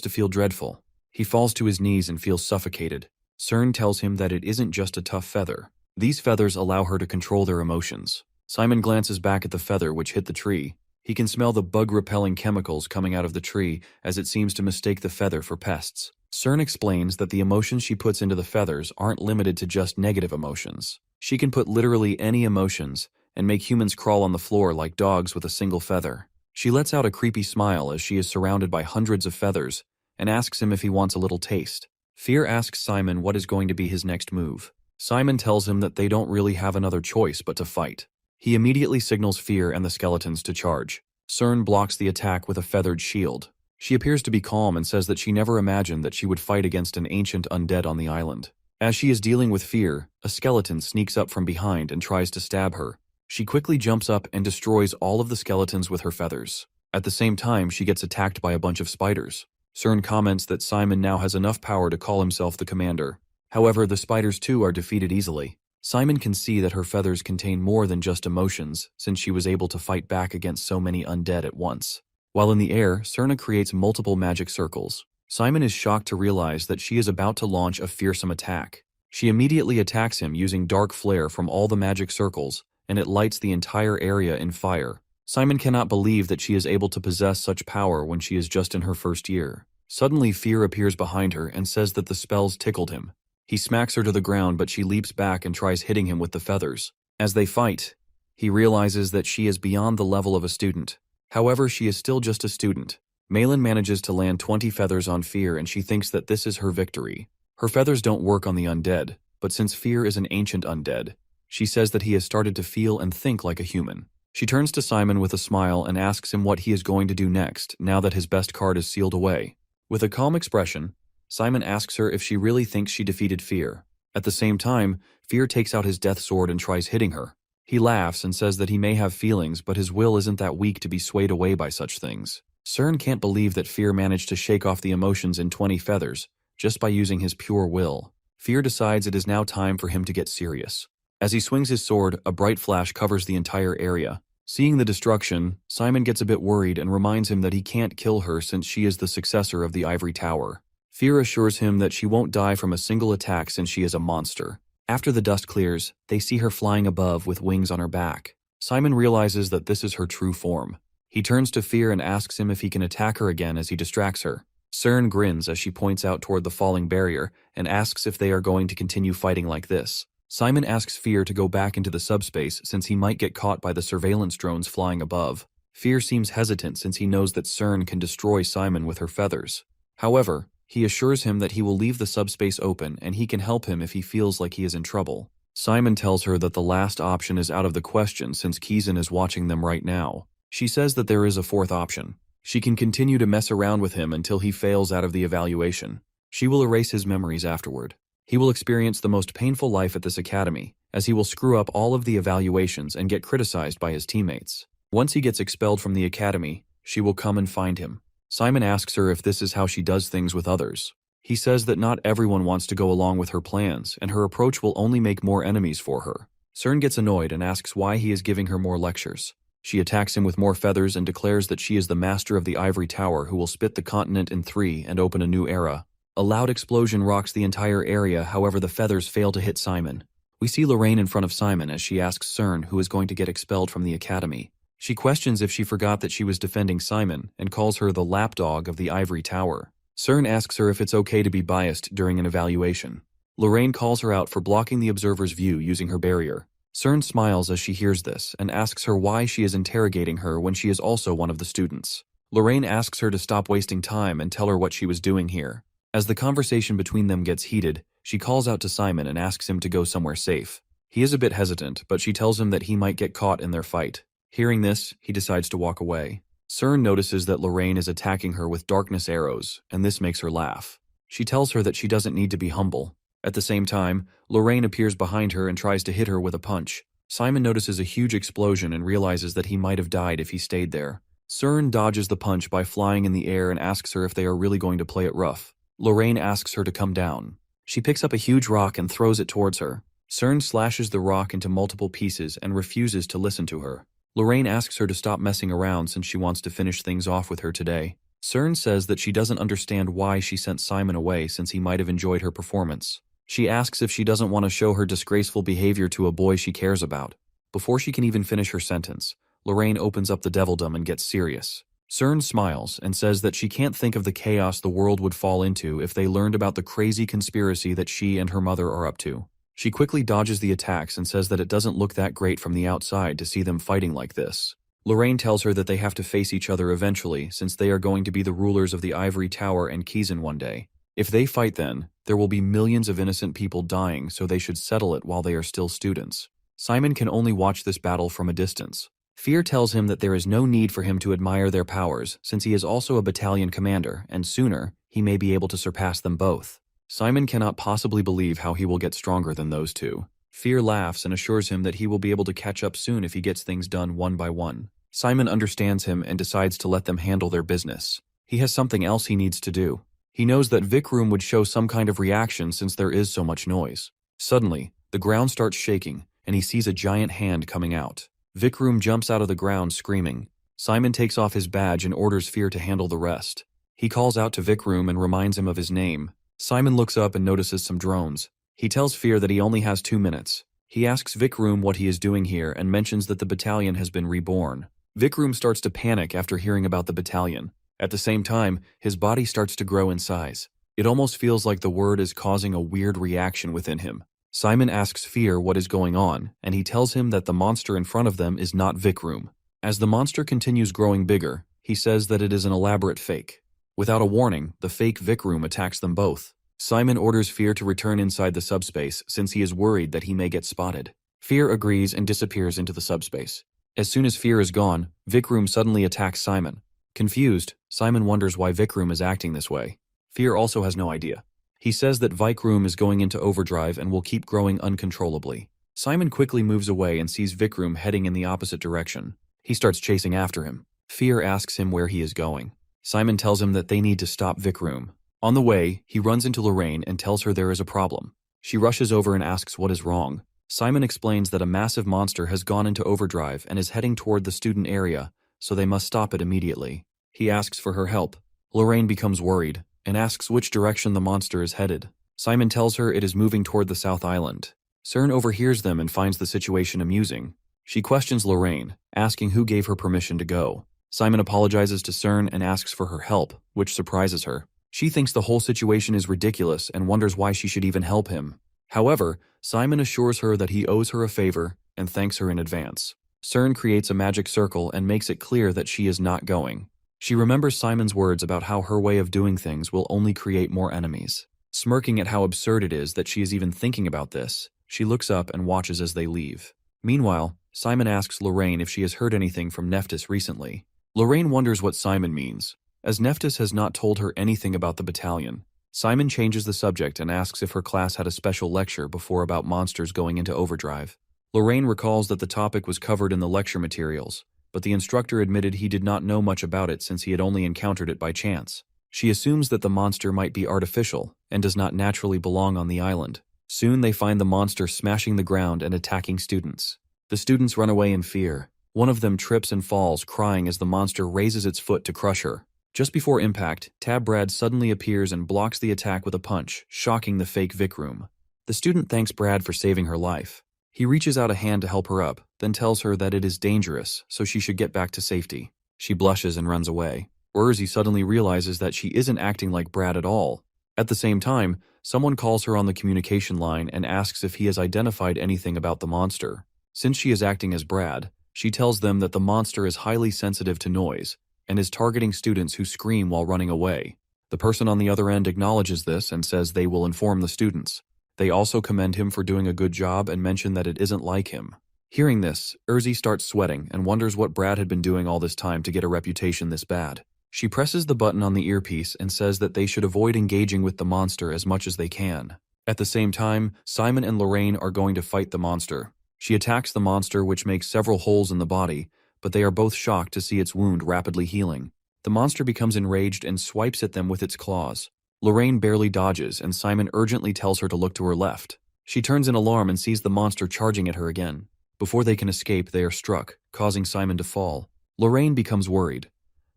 to feel dreadful. He falls to his knees and feels suffocated. Cern tells him that it isn't just a tough feather. These feathers allow her to control their emotions. Simon glances back at the feather which hit the tree. He can smell the bug-repelling chemicals coming out of the tree as it seems to mistake the feather for pests. Cern explains that the emotions she puts into the feathers aren't limited to just negative emotions. She can put literally any emotions and make humans crawl on the floor like dogs with a single feather. She lets out a creepy smile as she is surrounded by hundreds of feathers and asks him if he wants a little taste. Fear asks Simon what is going to be his next move. Simon tells him that they don't really have another choice but to fight. He immediately signals Fear and the skeletons to charge. Cern blocks the attack with a feathered shield. She appears to be calm and says that she never imagined that she would fight against an ancient undead on the island. As she is dealing with Fear, a skeleton sneaks up from behind and tries to stab her. She quickly jumps up and destroys all of the skeletons with her feathers. At the same time, she gets attacked by a bunch of spiders. Cern comments that Simon now has enough power to call himself the commander. However, the spiders too are defeated easily. Simon can see that her feathers contain more than just emotions, since she was able to fight back against so many undead at once. While in the air, Cerna creates multiple magic circles. Simon is shocked to realize that she is about to launch a fearsome attack. She immediately attacks him using dark flare from all the magic circles, and it lights the entire area in fire. Simon cannot believe that she is able to possess such power when she is just in her first year. Suddenly, Fear appears behind her and says that the spells tickled him. He smacks her to the ground, but she leaps back and tries hitting him with the feathers. As they fight, he realizes that she is beyond the level of a student. However, she is still just a student. Malin manages to land 20 feathers on Fear, and she thinks that this is her victory. Her feathers don't work on the undead, but since Fear is an ancient undead, she says that he has started to feel and think like a human. She turns to Simon with a smile and asks him what he is going to do next, now that his best card is sealed away. With a calm expression, Simon asks her if she really thinks she defeated Fear. At the same time, Fear takes out his death sword and tries hitting her. He laughs and says that he may have feelings, but his will isn't that weak to be swayed away by such things. Cern can't believe that Fear managed to shake off the emotions in 20 feathers, just by using his pure will. Fear decides it is now time for him to get serious. As he swings his sword, a bright flash covers the entire area. Seeing the destruction, Simon gets a bit worried and reminds him that he can't kill her since she is the successor of the Ivory Tower. Fear assures him that she won't die from a single attack since she is a monster. After the dust clears, they see her flying above with wings on her back. Simon realizes that this is her true form. He turns to Fear and asks him if he can attack her again as he distracts her. Cern grins as she points out toward the falling barrier and asks if they are going to continue fighting like this. Simon asks Fear to go back into the subspace since he might get caught by the surveillance drones flying above. Fear seems hesitant since he knows that Cern can destroy Simon with her feathers. However, he assures him that he will leave the subspace open and he can help him if he feels like he is in trouble. Simon tells her that the last option is out of the question since Kizan is watching them right now. She says that there is a fourth option. She can continue to mess around with him until he fails out of the evaluation. She will erase his memories afterward. He will experience the most painful life at this academy, as he will screw up all of the evaluations and get criticized by his teammates. Once he gets expelled from the academy, she will come and find him. Simon asks her if this is how she does things with others. He says that not everyone wants to go along with her plans, and her approach will only make more enemies for her. Cern gets annoyed and asks why he is giving her more lectures. She attacks him with more feathers and declares that she is the master of the Ivory Tower who will split the continent in 3 and open a new era. A loud explosion rocks the entire area, however the feathers fail to hit Simon. We see Lorraine in front of Simon as she asks Cern who is going to get expelled from the academy. She questions if she forgot that she was defending Simon and calls her the lapdog of the Ivory Tower. Cern asks her if it's okay to be biased during an evaluation. Lorraine calls her out for blocking the observer's view using her barrier. Cern smiles as she hears this and asks her why she is interrogating her when she is also one of the students. Lorraine asks her to stop wasting time and tell her what she was doing here. As the conversation between them gets heated, she calls out to Simon and asks him to go somewhere safe. He is a bit hesitant, but she tells him that he might get caught in their fight. Hearing this, he decides to walk away. CERN notices that Lorraine is attacking her with darkness arrows, and this makes her laugh. She tells her that she doesn't need to be humble. At the same time, Lorraine appears behind her and tries to hit her with a punch. Simon notices a huge explosion and realizes that he might have died if he stayed there. CERN dodges the punch by flying in the air and asks her if they are really going to play it rough. Lorraine asks her to come down. She picks up a huge rock and throws it towards her. CERN slashes the rock into multiple pieces and refuses to listen to her. Lorraine asks her to stop messing around since she wants to finish things off with her today. CERN says that she doesn't understand why she sent Simon away since he might have enjoyed her performance. She asks if she doesn't want to show her disgraceful behavior to a boy she cares about. Before she can even finish her sentence, Lorraine opens up the devildom and gets serious. CERN smiles and says that she can't think of the chaos the world would fall into if they learned about the crazy conspiracy that she and her mother are up to. She quickly dodges the attacks and says that it doesn't look that great from the outside to see them fighting like this. Lorraine tells her that they have to face each other eventually since they are going to be the rulers of the Ivory Tower and Kizan one day. If they fight then, there will be millions of innocent people dying, so they should settle it while they are still students. Simon can only watch this battle from a distance. Fear tells him that there is no need for him to admire their powers since he is also a battalion commander, and sooner, he may be able to surpass them both. Simon cannot possibly believe how he will get stronger than those two. Fear laughs and assures him that he will be able to catch up soon if he gets things done one by one. Simon understands him and decides to let them handle their business. He has something else he needs to do. He knows that Vikram would show some kind of reaction since there is so much noise. Suddenly, the ground starts shaking, and he sees a giant hand coming out. Vikram jumps out of the ground screaming. Simon takes off his badge and orders Fear to handle the rest. He calls out to Vikram and reminds him of his name. Simon looks up and notices some drones. He tells Fear that he only has 2 minutes. He asks Vikram what he is doing here and mentions that the battalion has been reborn. Vikram starts to panic after hearing about the battalion. At the same time, his body starts to grow in size. It almost feels like the word is causing a weird reaction within him. Simon asks Fear what is going on, and he tells him that the monster in front of them is not Vikram. As the monster continues growing bigger, he says that it is an elaborate fake. Without a warning, the fake Vikram attacks them both. Simon orders Fear to return inside the subspace since he is worried that he may get spotted. Fear agrees and disappears into the subspace. As soon as Fear is gone, Vikram suddenly attacks Simon. Confused, Simon wonders why Vikram is acting this way. Fear also has no idea. He says that Vikram is going into overdrive and will keep growing uncontrollably. Simon quickly moves away and sees Vikram heading in the opposite direction. He starts chasing after him. Fear asks him where he is going. Simon tells him that they need to stop Vikram. On the way, he runs into Lorraine and tells her there is a problem. She rushes over and asks what is wrong. Simon explains that a massive monster has gone into overdrive and is heading toward the student area, so they must stop it immediately. He asks for her help. Lorraine becomes worried and asks which direction the monster is headed. Simon tells her it is moving toward the South Island. CERN overhears them and finds the situation amusing. She questions Lorraine, asking who gave her permission to go. Simon apologizes to CERN and asks for her help, which surprises her. She thinks the whole situation is ridiculous and wonders why she should even help him. However, Simon assures her that he owes her a favor and thanks her in advance. CERN creates a magic circle and makes it clear that she is not going. She remembers Simon's words about how her way of doing things will only create more enemies. Smirking at how absurd it is that she is even thinking about this, she looks up and watches as they leave. Meanwhile, Simon asks Lorraine if she has heard anything from Nephthys recently. Lorraine wonders what Simon means, as Nephthys has not told her anything about the battalion. Simon changes the subject and asks if her class had a special lecture before about monsters going into overdrive. Lorraine recalls that the topic was covered in the lecture materials, but the instructor admitted he did not know much about it since he had only encountered it by chance. She assumes that the monster might be artificial and does not naturally belong on the island. Soon they find the monster smashing the ground and attacking students. The students run away in fear. One of them trips and falls, crying as the monster raises its foot to crush her. Just before impact, Tab Brad suddenly appears and blocks the attack with a punch, shocking the fake Vikram. The student thanks Brad for saving her life. He reaches out a hand to help her up, then tells her that it is dangerous, so she should get back to safety. She blushes and runs away. Urzi suddenly realizes that she isn't acting like Brad at all. At the same time, someone calls her on the communication line and asks if he has identified anything about the monster. Since she is acting as Brad, she tells them that the monster is highly sensitive to noise and is targeting students who scream while running away. The person on the other end acknowledges this and says they will inform the students. They also commend him for doing a good job and mention that it isn't like him. Hearing this, Erzi starts sweating and wonders what Brad had been doing all this time to get a reputation this bad. She presses the button on the earpiece and says that they should avoid engaging with the monster as much as they can. At the same time, Simon and Lorraine are going to fight the monster. She attacks the monster, which makes several holes in the body, but they are both shocked to see its wound rapidly healing. The monster becomes enraged and swipes at them with its claws. Lorraine barely dodges, and Simon urgently tells her to look to her left. She turns in alarm and sees the monster charging at her again. Before they can escape, they are struck, causing Simon to fall. Lorraine becomes worried,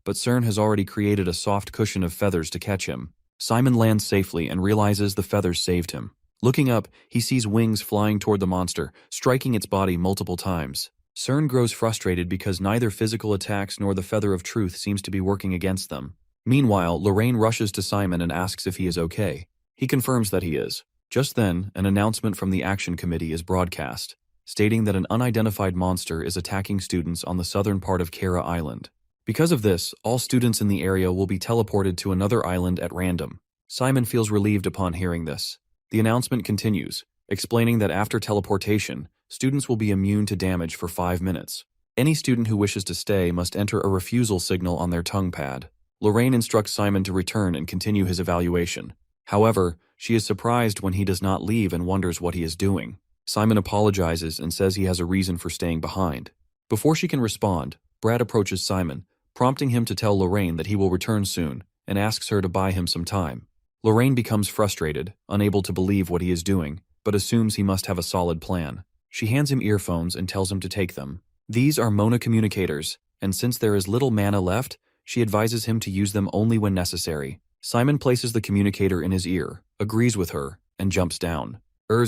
but Cern has already created a soft cushion of feathers to catch him. Simon lands safely and realizes the feathers saved him. Looking up, he sees wings flying toward the monster, striking its body multiple times. Cern grows frustrated because neither physical attacks nor the feather of truth seems to be working against them. Meanwhile, Lorraine rushes to Simon and asks if he is okay. He confirms that he is. Just then, an announcement from the Action Committee is broadcast, stating that an unidentified monster is attacking students on the southern part of Kara Island. Because of this, all students in the area will be teleported to another island at random. Simon feels relieved upon hearing this. The announcement continues, explaining that after teleportation, students will be immune to damage for 5 minutes. Any student who wishes to stay must enter a refusal signal on their tongue pad. Lorraine instructs Simon to return and continue his evaluation. However, she is surprised when he does not leave and wonders what he is doing. Simon apologizes and says he has a reason for staying behind. Before she can respond, Brad approaches Simon, prompting him to tell Lorraine that he will return soon, and asks her to buy him some time. Lorraine becomes frustrated, unable to believe what he is doing, but assumes he must have a solid plan. She hands him earphones and tells him to take them. These are Mona communicators, and since there is little mana left, she advises him to use them only when necessary. Simon places the communicator in his ear, agrees with her, and jumps down.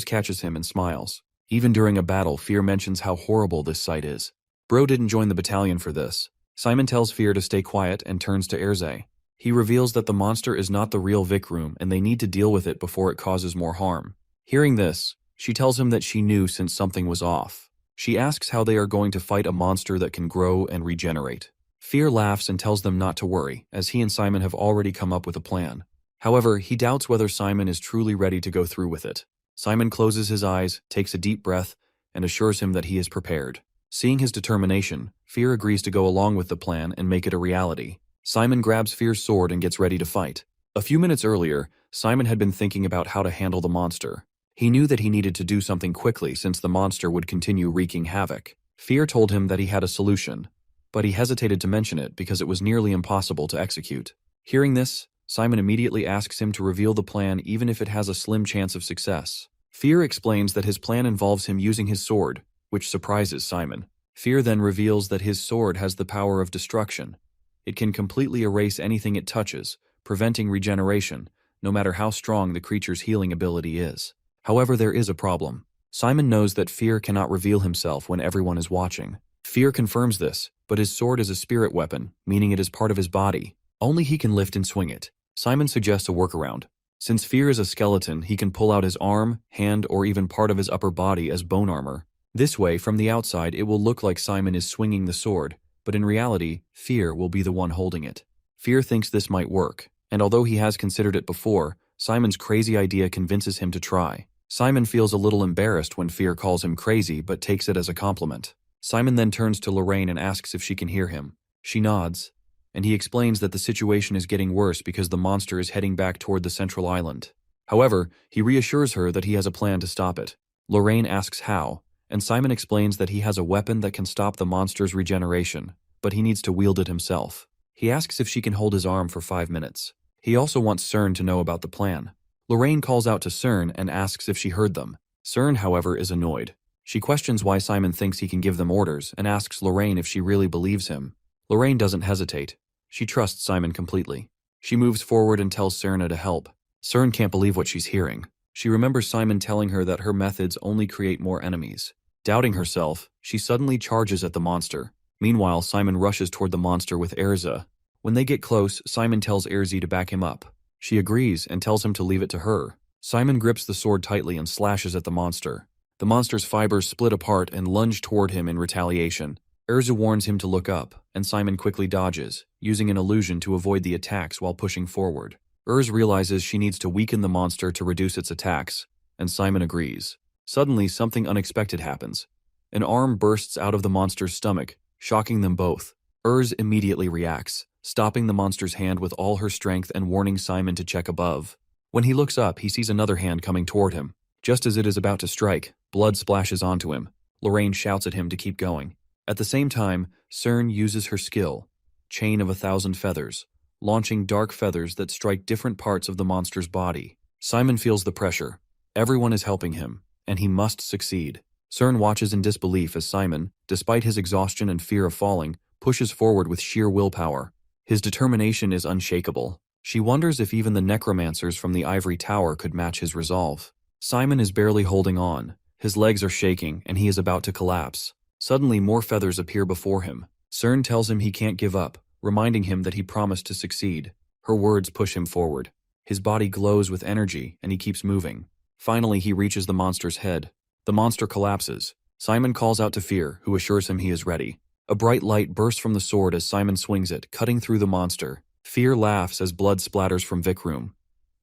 Catches him and smiles. Even during a battle, Fear mentions how horrible this sight is. Bro didn't join the battalion for this. Simon tells Fear to stay quiet and turns to Erze. He reveals that the monster is not the real Vic Room and they need to deal with it before it causes more harm. Hearing this, she tells him that she knew since something was off. She asks how they are going to fight a monster that can grow and regenerate. Fear laughs and tells them not to worry, as he and Simon have already come up with a plan. However, he doubts whether Simon is truly ready to go through with it. Simon closes his eyes, takes a deep breath, and assures him that he is prepared. Seeing his determination, Fear agrees to go along with the plan and make it a reality. Simon grabs Fear's sword and gets ready to fight. A few minutes earlier, Simon had been thinking about how to handle the monster. He knew that he needed to do something quickly since the monster would continue wreaking havoc. Fear told him that he had a solution, but he hesitated to mention it because it was nearly impossible to execute. Hearing this, Simon immediately asks him to reveal the plan even if it has a slim chance of success. Fear explains that his plan involves him using his sword, which surprises Simon. Fear then reveals that his sword has the power of destruction. It can completely erase anything it touches, preventing regeneration, no matter how strong the creature's healing ability is. However, there is a problem. Simon knows that Fear cannot reveal himself when everyone is watching. Fear confirms this, but his sword is a spirit weapon, meaning it is part of his body. Only he can lift and swing it. Simon suggests a workaround. Since Fear is a skeleton, he can pull out his arm, hand, or even part of his upper body as bone armor. This way, from the outside, it will look like Simon is swinging the sword, but in reality, Fear will be the one holding it. Fear thinks this might work, and although he has considered it before, Simon's crazy idea convinces him to try. Simon feels a little embarrassed when Fear calls him crazy, but takes it as a compliment. Simon then turns to Lorraine and asks if she can hear him. She nods, and he explains that the situation is getting worse because the monster is heading back toward the central island. However, he reassures her that he has a plan to stop it. Lorraine asks how, and Simon explains that he has a weapon that can stop the monster's regeneration, but he needs to wield it himself. He asks if she can hold his arm for 5 minutes. He also wants Cern to know about the plan. Lorraine calls out to Cern and asks if she heard them. Cern, however, is annoyed. She questions why Simon thinks he can give them orders and asks Lorraine if she really believes him. Lorraine doesn't hesitate. She trusts Simon completely. She moves forward and tells Serna to help. Cern can't believe what she's hearing. She remembers Simon telling her that her methods only create more enemies. Doubting herself, she suddenly charges at the monster. Meanwhile, Simon rushes toward the monster with Erza. When they get close, Simon tells Erzi to back him up. She agrees and tells him to leave it to her. Simon grips the sword tightly and slashes at the monster. The monster's fibers split apart and lunge toward him in retaliation. Erza warns him to look up, and Simon quickly dodges, using an illusion to avoid the attacks while pushing forward. Realizes she needs to weaken the monster to reduce its attacks, and Simon agrees. Suddenly, something unexpected happens. An arm bursts out of the monster's stomach, shocking them both. Urs immediately reacts, stopping the monster's hand with all her strength and warning Simon to check above. When he looks up, he sees another hand coming toward him. Just as it is about to strike, blood splashes onto him. Lorraine shouts at him to keep going. At the same time, Cern uses her skill, Chain of 1,000 Feathers, launching dark feathers that strike different parts of the monster's body. Simon feels the pressure. Everyone is helping him, and he must succeed. Cern watches in disbelief as Simon, despite his exhaustion and fear of falling, pushes forward with sheer willpower. His determination is unshakable. She wonders if even the necromancers from the ivory tower could match his resolve. Simon is barely holding on. His legs are shaking, and he is about to collapse. Suddenly, more feathers appear before him. Cern tells him he can't give up, reminding him that he promised to succeed. Her words push him forward. His body glows with energy, and he keeps moving. Finally, he reaches the monster's head. The monster collapses. Simon calls out to Fear, who assures him he is ready. A bright light bursts from the sword as Simon swings it, cutting through the monster. Fear laughs as blood splatters from Vikram.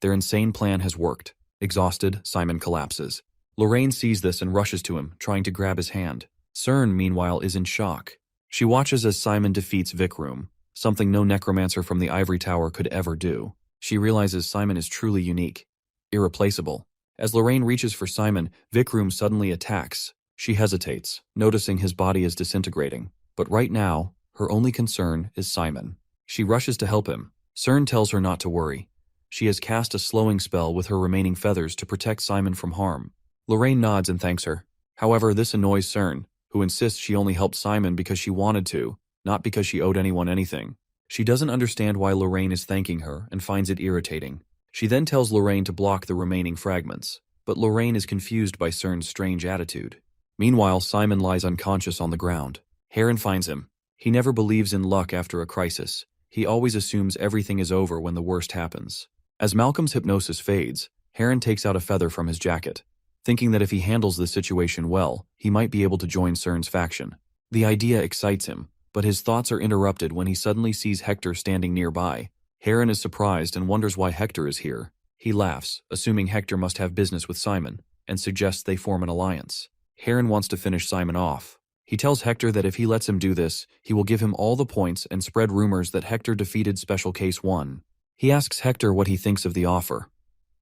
Their insane plan has worked. Exhausted, Simon collapses. Lorraine sees this and rushes to him, trying to grab his hand. Cern, meanwhile, is in shock. She watches as Simon defeats Vikram, something no necromancer from the ivory tower could ever do. She realizes Simon is truly unique, irreplaceable. As Lorraine reaches for Simon, Vikram suddenly attacks. She hesitates, noticing his body is disintegrating. But right now, her only concern is Simon. She rushes to help him. Cern tells her not to worry. She has cast a slowing spell with her remaining feathers to protect Simon from harm. Lorraine nods and thanks her. However, this annoys Cern, who insists she only helped Simon because she wanted to, not because she owed anyone anything. She doesn't understand why Lorraine is thanking her and finds it irritating. She then tells Lorraine to block the remaining fragments, but Lorraine is confused by Cern's strange attitude. Meanwhile, Simon lies unconscious on the ground. Heron finds him. He never believes in luck after a crisis. He always assumes everything is over when the worst happens. As Malcolm's hypnosis fades, Heron takes out a feather from his jacket, thinking that if he handles the situation well, he might be able to join Cern's faction. The idea excites him, but his thoughts are interrupted when he suddenly sees Hector standing nearby. Heron is surprised and wonders why Hector is here. He laughs, assuming Hector must have business with Simon, and suggests they form an alliance. Heron wants to finish Simon off. He tells Hector that if he lets him do this, he will give him all the points and spread rumors that Hector defeated Special Case 1. He asks Hector what he thinks of the offer.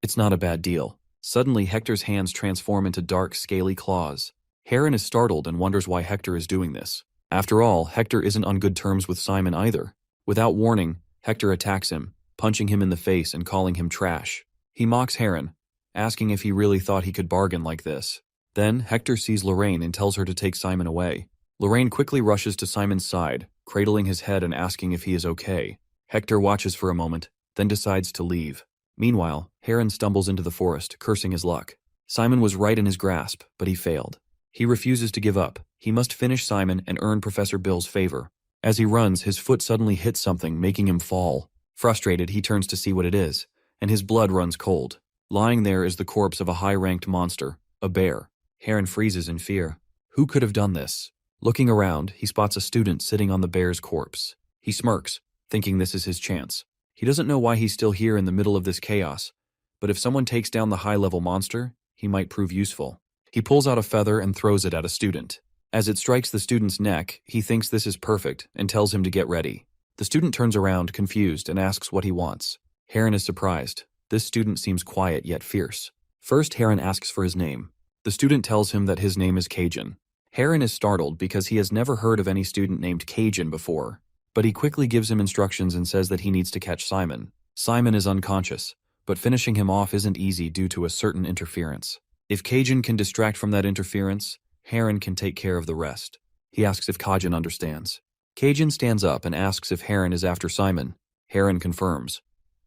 It's not a bad deal. Suddenly, Hector's hands transform into dark, scaly claws. Heron is startled and wonders why Hector is doing this. After all, Hector isn't on good terms with Simon either. Without warning, Hector attacks him, punching him in the face and calling him trash. He mocks Heron, asking if he really thought he could bargain like this. Then, Hector sees Lorraine and tells her to take Simon away. Lorraine quickly rushes to Simon's side, cradling his head and asking if he is okay. Hector watches for a moment, then decides to leave. Meanwhile, Heron stumbles into the forest, cursing his luck. Simon was right in his grasp, but he failed. He refuses to give up. He must finish Simon and earn Professor Bill's favor. As he runs, his foot suddenly hits something, making him fall. Frustrated, he turns to see what it is, and his blood runs cold. Lying there is the corpse of a high-ranked monster, a bear. Heron freezes in fear. Who could have done this? Looking around, he spots a student sitting on the bear's corpse. He smirks, thinking this is his chance. He doesn't know why he's still here in the middle of this chaos, but if someone takes down the high-level monster, he might prove useful. He pulls out a feather and throws it at a student. As it strikes the student's neck, he thinks this is perfect and tells him to get ready. The student turns around, confused, and asks what he wants. Heron is surprised. This student seems quiet yet fierce. First, Heron asks for his name. The student tells him that his name is Cajun. Heron is startled because he has never heard of any student named Cajun before, but he quickly gives him instructions and says that he needs to catch Simon. Simon is unconscious, but finishing him off isn't easy due to a certain interference. If Cajun can distract from that interference, Heron can take care of the rest. He asks if Cajun understands. Cajun stands up and asks if Heron is after Simon. Heron confirms.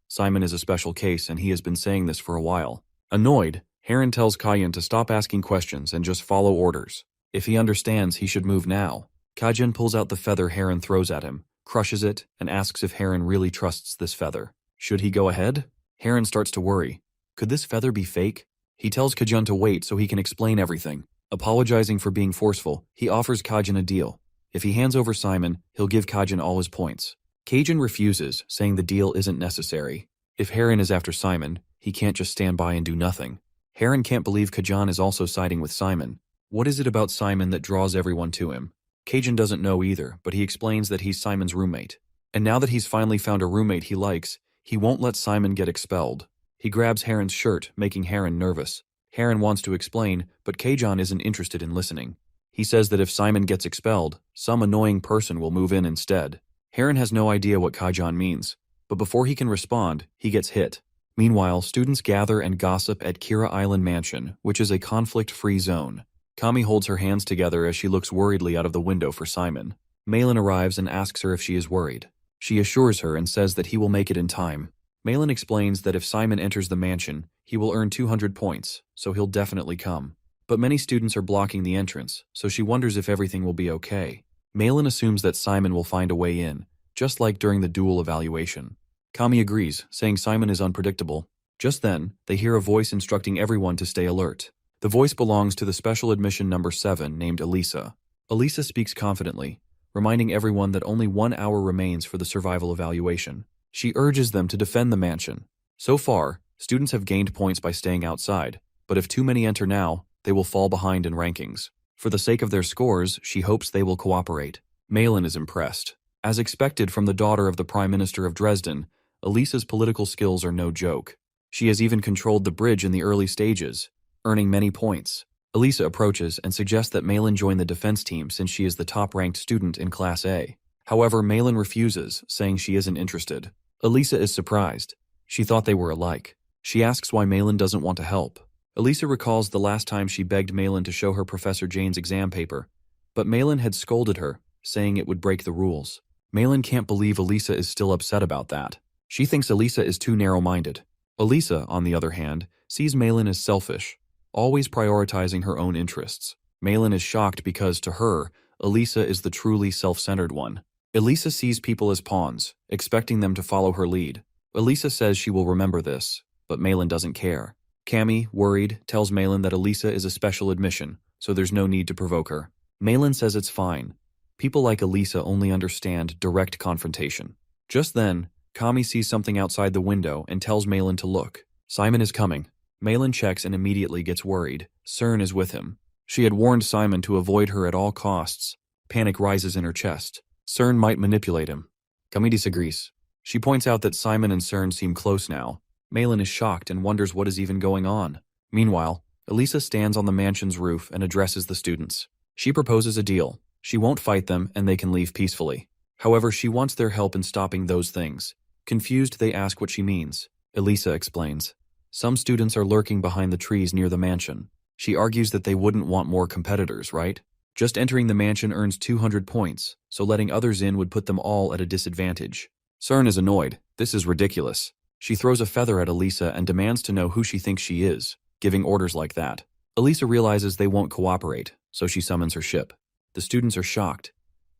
Simon is a special case and he has been saying this for a while. Annoyed, Heron tells Cajun to stop asking questions and just follow orders. If he understands, he should move now. Cajun pulls out the feather Heron throws at him, crushes it, and asks if Heron really trusts this feather. Should he go ahead? Heron starts to worry. Could this feather be fake? He tells Cajun to wait so he can explain everything. Apologizing for being forceful, he offers Cajun a deal. If he hands over Simon, he'll give Cajun all his points. Cajun refuses, saying the deal isn't necessary. If Heron is after Simon, he can't just stand by and do nothing. Heron can't believe Cajun is also siding with Simon. What is it about Simon that draws everyone to him? Cajun doesn't know either, but he explains that he's Simon's roommate. And now that he's finally found a roommate he likes, he won't let Simon get expelled. He grabs Heron's shirt, making Heron nervous. Heron wants to explain, but Cajun isn't interested in listening. He says that if Simon gets expelled, some annoying person will move in instead. Heron has no idea what Cajun means, but before he can respond, he gets hit. Meanwhile, students gather and gossip at Kira Island Mansion, which is a conflict-free zone. Kami holds her hands together as she looks worriedly out of the window for Simon. Malin arrives and asks her if she is worried. She assures her and says that he will make it in time. Malin explains that if Simon enters the mansion, he will earn 200 points, so he'll definitely come. But many students are blocking the entrance, so she wonders if everything will be okay. Malin assumes that Simon will find a way in, just like during the dual evaluation. Kami agrees, saying Simon is unpredictable. Just then, they hear a voice instructing everyone to stay alert. The voice belongs to the special admission number 7 named Elisa. Elisa speaks confidently, reminding everyone that only 1 hour remains for the survival evaluation. She urges them to defend the mansion. So far, students have gained points by staying outside, but if too many enter now, they will fall behind in rankings. For the sake of their scores, she hopes they will cooperate. Malin is impressed. As expected from the daughter of the Prime Minister of Dresden, Elisa's political skills are no joke. She has even controlled the bridge in the early stages, earning many points. Elisa approaches and suggests that Malin join the defense team since she is the top-ranked student in Class A. However, Malin refuses, saying she isn't interested. Elisa is surprised. She thought they were alike. She asks why Malin doesn't want to help. Elisa recalls the last time she begged Malin to show her Professor Jane's exam paper, but Malin had scolded her, saying it would break the rules. Malin can't believe Elisa is still upset about that. She thinks Elisa is too narrow-minded. Elisa, on the other hand, sees Malin as selfish, always prioritizing her own interests. Malin is shocked because, to her, Elisa is the truly self-centered one. Elisa sees people as pawns, expecting them to follow her lead. Elisa says she will remember this, but Malin doesn't care. Kami, worried, tells Malin that Elisa is a special admission, so there's no need to provoke her. Malin says it's fine. People like Elisa only understand direct confrontation. Just then, Kami sees something outside the window and tells Malin to look. Simon is coming. Malin checks and immediately gets worried. Cern is with him. She had warned Simon to avoid her at all costs. Panic rises in her chest. Cern might manipulate him. Kami disagrees. She points out that Simon and Cern seem close now. Malin is shocked and wonders what is even going on. Meanwhile, Elisa stands on the mansion's roof and addresses the students. She proposes a deal. She won't fight them and they can leave peacefully. However, she wants their help in stopping those things. Confused, they ask what she means. Elisa explains. Some students are lurking behind the trees near the mansion. She argues that they wouldn't want more competitors, right? Just entering the mansion earns 200 points, so letting others in would put them all at a disadvantage. Cern is annoyed. This is ridiculous. She throws a feather at Elisa and demands to know who she thinks she is, giving orders like that. Elisa realizes they won't cooperate, so she summons her ship. The students are shocked.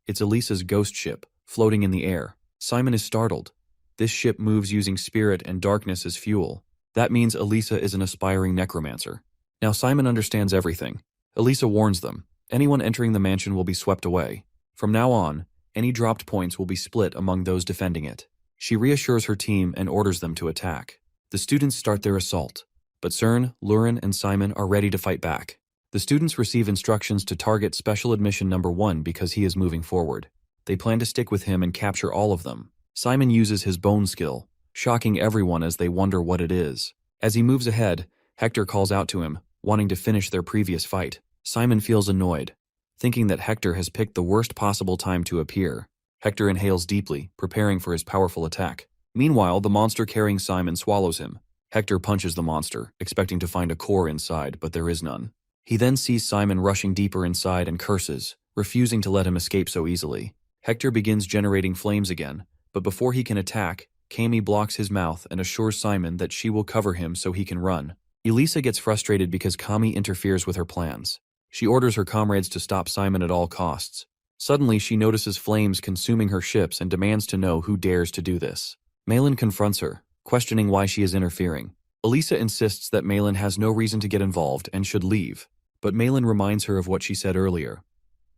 It's Elisa's ghost ship, floating in the air. Simon is startled. This ship moves using spirit and darkness as fuel. That means Elisa is an aspiring necromancer. Now Simon understands everything. Elisa warns them. Anyone entering the mansion will be swept away. From now on, any dropped points will be split among those defending it. She reassures her team and orders them to attack. The students start their assault, but Cern, Lurin, and Simon are ready to fight back. The students receive instructions to target Special Admission number 1 because he is moving forward. They plan to stick with him and capture all of them. Simon uses his bone skill, shocking everyone as they wonder what it is. As he moves ahead, Hector calls out to him, wanting to finish their previous fight. Simon feels annoyed, thinking that Hector has picked the worst possible time to appear. Hector inhales deeply, preparing for his powerful attack. Meanwhile, the monster carrying Simon swallows him. Hector punches the monster, expecting to find a core inside, but there is none. He then sees Simon rushing deeper inside and curses, refusing to let him escape so easily. Hector begins generating flames again, but before he can attack, Kami blocks his mouth and assures Simon that she will cover him so he can run. Elisa gets frustrated because Kami interferes with her plans. She orders her comrades to stop Simon at all costs. Suddenly, she notices flames consuming her ships and demands to know who dares to do this. Malin confronts her, questioning why she is interfering. Elisa insists that Malin has no reason to get involved and should leave, but Malin reminds her of what she said earlier.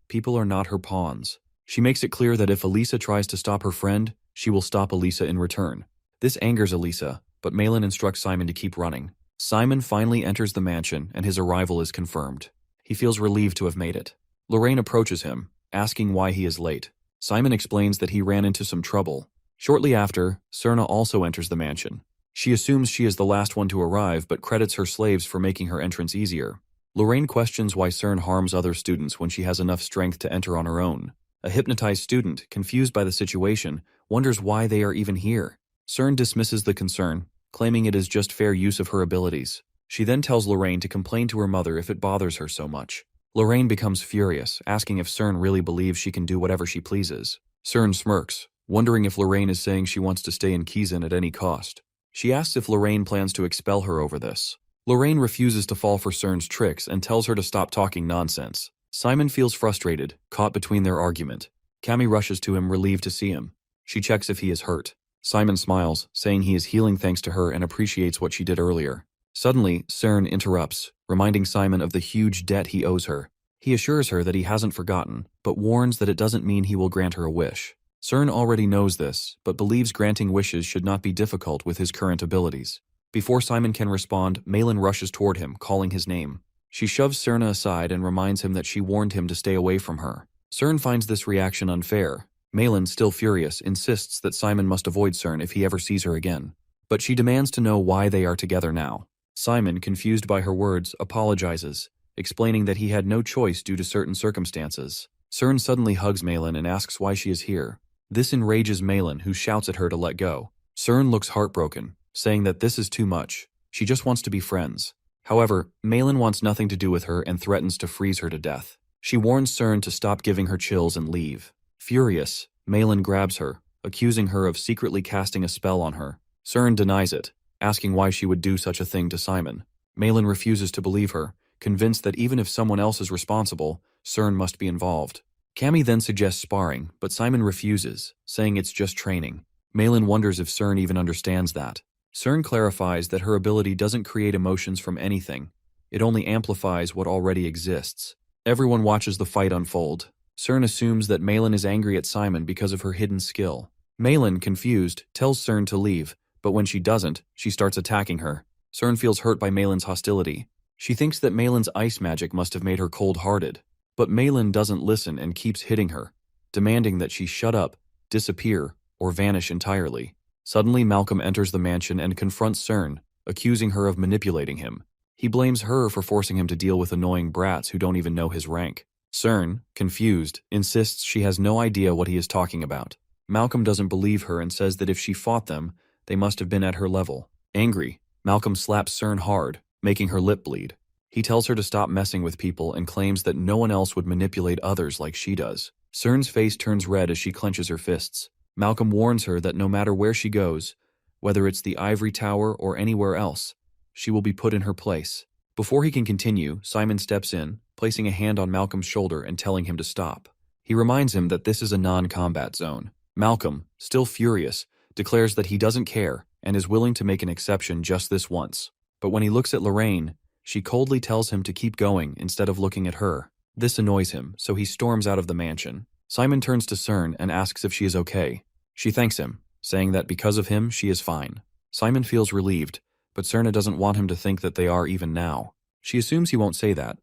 People are not her pawns. She makes it clear that if Elisa tries to stop her friend, she will stop Elisa in return. This angers Elisa, but Malin instructs Simon to keep running. Simon finally enters the mansion and his arrival is confirmed. He feels relieved to have made it. Lorraine approaches him, asking why he is late. Simon explains that he ran into some trouble. Shortly after, Serna also enters the mansion. She assumes she is the last one to arrive but credits her slaves for making her entrance easier. Lorraine questions why Cern harms other students when she has enough strength to enter on her own. A hypnotized student, confused by the situation, wonders why they are even here. Cern dismisses the concern, claiming it is just fair use of her abilities. She then tells Lorraine to complain to her mother if it bothers her so much. Lorraine becomes furious, asking if Cern really believes she can do whatever she pleases. Cern smirks, wondering if Lorraine is saying she wants to stay in Kizan at any cost. She asks if Lorraine plans to expel her over this. Lorraine refuses to fall for Cern's tricks and tells her to stop talking nonsense. Simon feels frustrated, caught between their argument. Cami rushes to him, relieved to see him. She checks if he is hurt. Simon smiles, saying he is healing thanks to her and appreciates what she did earlier. Suddenly, Cern interrupts, reminding Simon of the huge debt he owes her. He assures her that he hasn't forgotten, but warns that it doesn't mean he will grant her a wish. Cern already knows this, but believes granting wishes should not be difficult with his current abilities. Before Simon can respond, Malin rushes toward him, calling his name. She shoves Cerna aside and reminds him that she warned him to stay away from her. Cern finds this reaction unfair. Malin, still furious, insists that Simon must avoid Cern if he ever sees her again. But she demands to know why they are together now. Simon, confused by her words, apologizes, explaining that he had no choice due to certain circumstances. Cern suddenly hugs Malin and asks why she is here. This enrages Malin, who shouts at her to let go. Cern looks heartbroken, saying that this is too much. She just wants to be friends. However, Malin wants nothing to do with her and threatens to freeze her to death. She warns Cern to stop giving her chills and leave. Furious, Malin grabs her, accusing her of secretly casting a spell on her. Cern denies it, asking why she would do such a thing to Simon. Malin refuses to believe her, convinced that even if someone else is responsible, Cern must be involved. Cami then suggests sparring, but Simon refuses, saying it's just training. Malin wonders if Cern even understands that. Cern clarifies that her ability doesn't create emotions from anything. It only amplifies what already exists. Everyone watches the fight unfold. Cern assumes that Malin is angry at Simon because of her hidden skill. Malin, confused, tells Cern to leave, but when she doesn't, she starts attacking her. Cern feels hurt by Malin's hostility. She thinks that Malin's ice magic must have made her cold-hearted. But Malin doesn't listen and keeps hitting her, demanding that she shut up, disappear, or vanish entirely. Suddenly, Malcolm enters the mansion and confronts Cern, accusing her of manipulating him. He blames her for forcing him to deal with annoying brats who don't even know his rank. Cern, confused, insists she has no idea what he is talking about. Malcolm doesn't believe her and says that if she fought them, they must have been at her level. Angry, Malcolm slaps Cern hard, making her lip bleed. He tells her to stop messing with people and claims that no one else would manipulate others like she does. Cern's face turns red as she clenches her fists. Malcolm warns her that no matter where she goes, whether it's the ivory tower or anywhere else, she will be put in her place. Before he can continue, Simon steps in, placing a hand on Malcolm's shoulder and telling him to stop. He reminds him that this is a non-combat zone. Malcolm, still furious, declares that he doesn't care and is willing to make an exception just this once. But when he looks at Lorraine, she coldly tells him to keep going instead of looking at her. This annoys him, so he storms out of the mansion. Simon turns to Cern and asks if she is okay. She thanks him, saying that because of him, she is fine. Simon feels relieved, but Cerna doesn't want him to think that they are even now. She assumes he won't say that,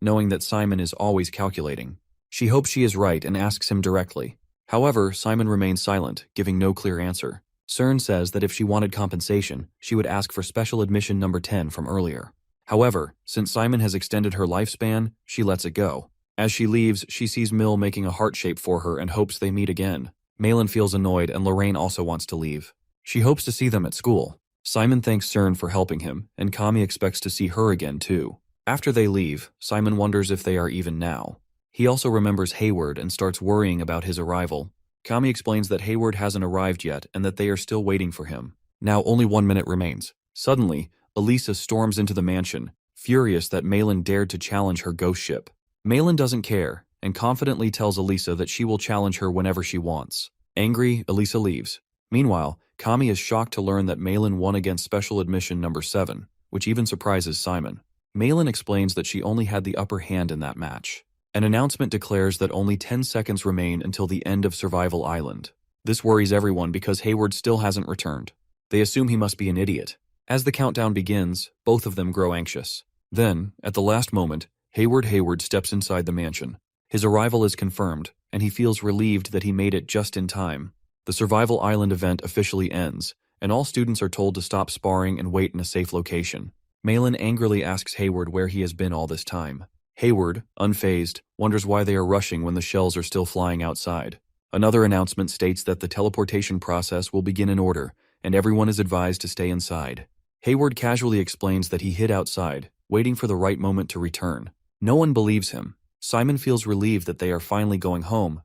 knowing that Simon is always calculating. She hopes she is right and asks him directly. However, Simon remains silent, giving no clear answer. Cern says that if she wanted compensation, she would ask for special admission number 10 from earlier. However, since Simon has extended her lifespan, she lets it go. As she leaves, she sees Mill making a heart shape for her and hopes they meet again. Malin feels annoyed and Lorraine also wants to leave. She hopes to see them at school. Simon thanks Cern for helping him, and Kami expects to see her again too. After they leave, Simon wonders if they are even now. He also remembers Hayward and starts worrying about his arrival. Kami explains that Hayward hasn't arrived yet and that they are still waiting for him. Now only 1 minute remains. Suddenly, Elisa storms into the mansion, furious that Malin dared to challenge her ghost ship. Malin doesn't care, and confidently tells Elisa that she will challenge her whenever she wants. Angry, Elisa leaves. Meanwhile, Kami is shocked to learn that Malin won against special admission number 7, which even surprises Simon. Malin explains that she only had the upper hand in that match. An announcement declares that only 10 seconds remain until the end of Survival Island. This worries everyone because Hayward still hasn't returned. They assume he must be an idiot. As the countdown begins, both of them grow anxious. Then, at the last moment, Hayward steps inside the mansion. His arrival is confirmed, and he feels relieved that he made it just in time. The Survival Island event officially ends, and all students are told to stop sparring and wait in a safe location. Malin angrily asks Hayward where he has been all this time. Hayward, unfazed, wonders why they are rushing when the shells are still flying outside. Another announcement states that the teleportation process will begin in order, and everyone is advised to stay inside. Hayward casually explains that he hid outside, waiting for the right moment to return. No one believes him. Simon feels relieved that they are finally going home,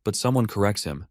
but someone corrects him.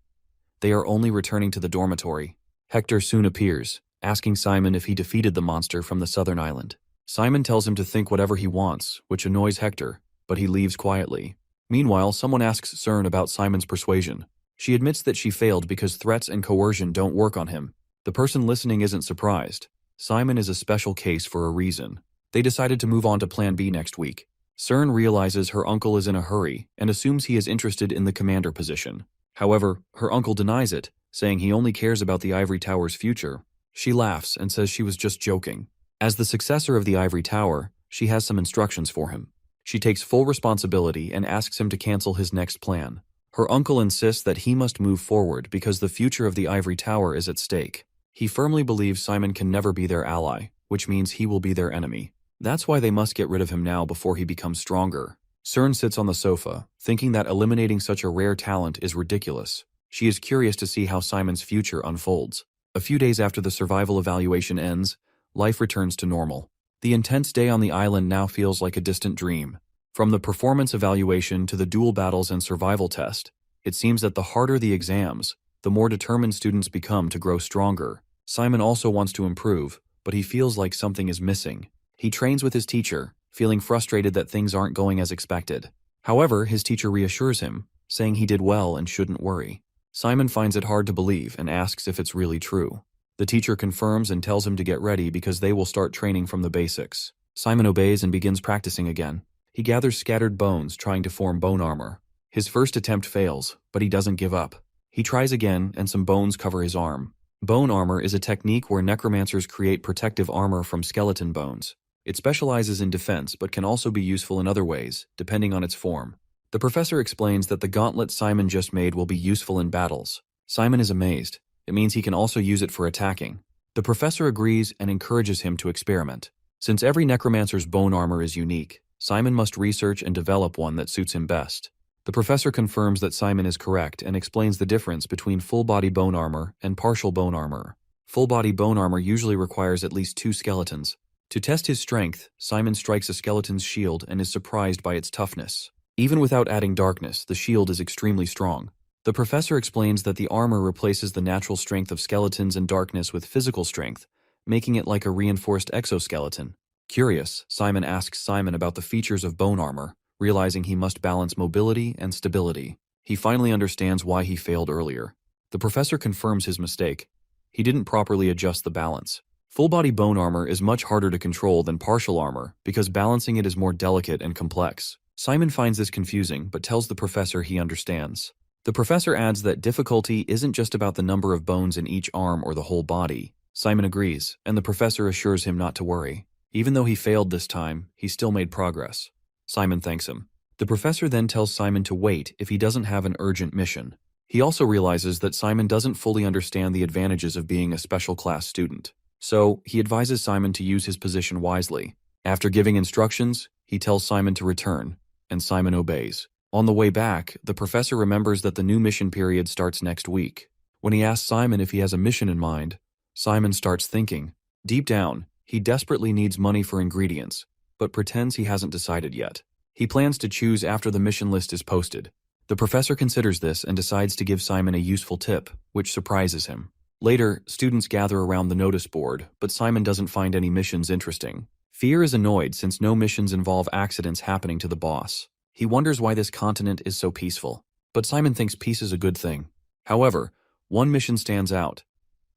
They are only returning to the dormitory. Hector soon appears, asking Simon if he defeated the monster from the southern island. Simon tells him to think whatever he wants, which annoys Hector, but he leaves quietly. Meanwhile, someone asks Cern about Simon's persuasion. She admits that she failed because threats and coercion don't work on him. The person listening isn't surprised. Simon is a special case for a reason. They decided to move on to Plan B next week. Cern realizes her uncle is in a hurry and assumes he is interested in the commander position. However, her uncle denies it, saying he only cares about the Ivory Tower's future. She laughs and says she was just joking. As the successor of the Ivory Tower, she has some instructions for him. She takes full responsibility and asks him to cancel his next plan. Her uncle insists that he must move forward because the future of the Ivory Tower is at stake. He firmly believes Simon can never be their ally, which means he will be their enemy. That's why they must get rid of him now before he becomes stronger. Cern sits on the sofa, thinking that eliminating such a rare talent is ridiculous. She is curious to see how Simon's future unfolds. A few days after the survival evaluation ends, life returns to normal. The intense day on the island now feels like a distant dream. From the performance evaluation to the duel battles and survival test, it seems that the harder the exams, the more determined students become to grow stronger. Simon also wants to improve, but he feels like something is missing. He trains with his teacher, feeling frustrated that things aren't going as expected. However, his teacher reassures him, saying he did well and shouldn't worry. Simon finds it hard to believe and asks if it's really true. The teacher confirms and tells him to get ready because they will start training from the basics. Simon obeys and begins practicing again. He gathers scattered bones, trying to form bone armor. His first attempt fails, but he doesn't give up. He tries again, and some bones cover his arm. Bone armor is a technique where necromancers create protective armor from skeleton bones. It specializes in defense, but can also be useful in other ways, depending on its form. The professor explains that the gauntlet Simon just made will be useful in battles. Simon is amazed. It means he can also use it for attacking. The professor agrees and encourages him to experiment. Since every necromancer's bone armor is unique, Simon must research and develop one that suits him best. The professor confirms that Simon is correct and explains the difference between full-body bone armor and partial bone armor. Full-body bone armor usually requires at least 2 skeletons. To test his strength, Simon strikes a skeleton's shield and is surprised by its toughness. Even without adding darkness, the shield is extremely strong. The professor explains that the armor replaces the natural strength of skeletons and darkness with physical strength, making it like a reinforced exoskeleton. Curious, Simon asks Simon about the features of bone armor, realizing he must balance mobility and stability. He finally understands why he failed earlier. The professor confirms his mistake. He didn't properly adjust the balance. Full-body bone armor is much harder to control than partial armor because balancing it is more delicate and complex. Simon finds this confusing but tells the professor he understands. The professor adds that difficulty isn't just about the number of bones in each arm or the whole body. Simon agrees, and the professor assures him not to worry. Even though he failed this time, he still made progress. Simon thanks him. The professor then tells Simon to wait if he doesn't have an urgent mission. He also realizes that Simon doesn't fully understand the advantages of being a special class student. So, he advises Simon to use his position wisely. After giving instructions, he tells Simon to return, and Simon obeys. On the way back, the professor remembers that the new mission period starts next week. When he asks Simon if he has a mission in mind, Simon starts thinking. Deep down, he desperately needs money for ingredients, but pretends he hasn't decided yet. He plans to choose after the mission list is posted. The professor considers this and decides to give Simon a useful tip, which surprises him. Later, students gather around the notice board, but Simon doesn't find any missions interesting. Fear is annoyed since no missions involve accidents happening to the boss. He wonders why this continent is so peaceful, but Simon thinks peace is a good thing. However, one mission stands out.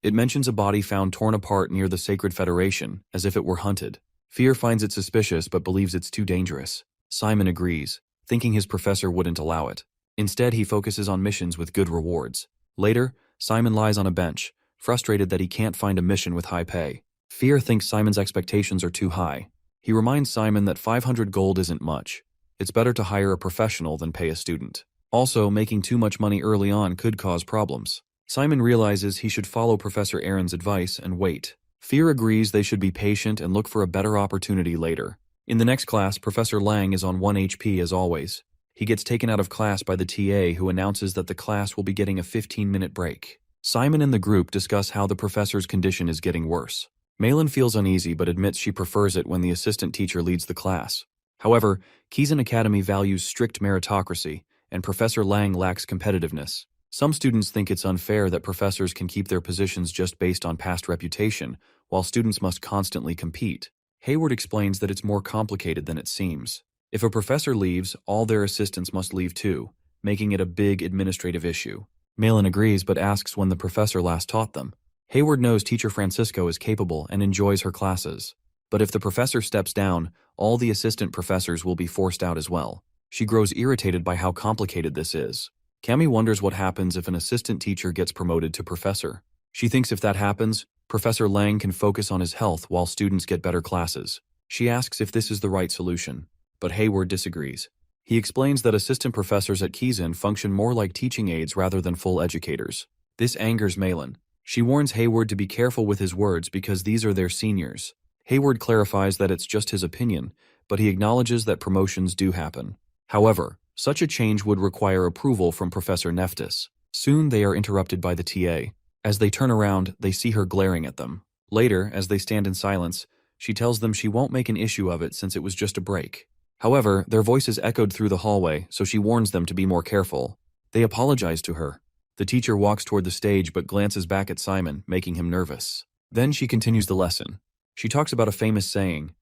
It mentions a body found torn apart near the Sacred Federation, as if it were hunted. Fear finds it suspicious but believes it's too dangerous. Simon agrees, thinking his professor wouldn't allow it. Instead, he focuses on missions with good rewards. Later, Simon lies on a bench, frustrated that he can't find a mission with high pay. Fear thinks Simon's expectations are too high. He reminds Simon that 500 gold isn't much. It's better to hire a professional than pay a student. Also, making too much money early on could cause problems. Simon realizes he should follow Professor Aaron's advice and wait. Fear agrees they should be patient and look for a better opportunity later. In the next class, Professor Lang is on 1 HP as always. He gets taken out of class by the TA, who announces that the class will be getting a 15-minute break. Simon and the group discuss how the professor's condition is getting worse. Malin feels uneasy but admits she prefers it when the assistant teacher leads the class. However, Kizan Academy values strict meritocracy, and Professor Lang lacks competitiveness. Some students think it's unfair that professors can keep their positions just based on past reputation, while students must constantly compete. Hayward explains that it's more complicated than it seems. If a professor leaves, all their assistants must leave too, making it a big administrative issue. Malin agrees but asks when the professor last taught them. Hayward knows teacher Francisco is capable and enjoys her classes. But if the professor steps down, all the assistant professors will be forced out as well. She grows irritated by how complicated this is. Cami wonders what happens if an assistant teacher gets promoted to professor. She thinks if that happens, Professor Lang can focus on his health while students get better classes. She asks if this is the right solution, but Hayward disagrees. He explains that assistant professors at Kizan function more like teaching aides rather than full educators. This angers Malin. She warns Hayward to be careful with his words because these are their seniors. Hayward clarifies that it's just his opinion, but he acknowledges that promotions do happen. However, such a change would require approval from Professor Neftis. Soon they are interrupted by the TA. As they turn around, they see her glaring at them. Later, as they stand in silence, she tells them she won't make an issue of it since it was just a break. However, their voices echoed through the hallway, so she warns them to be more careful. They apologize to her. The teacher walks toward the stage but glances back at Simon, making him nervous. Then she continues the lesson. She talks about a famous saying,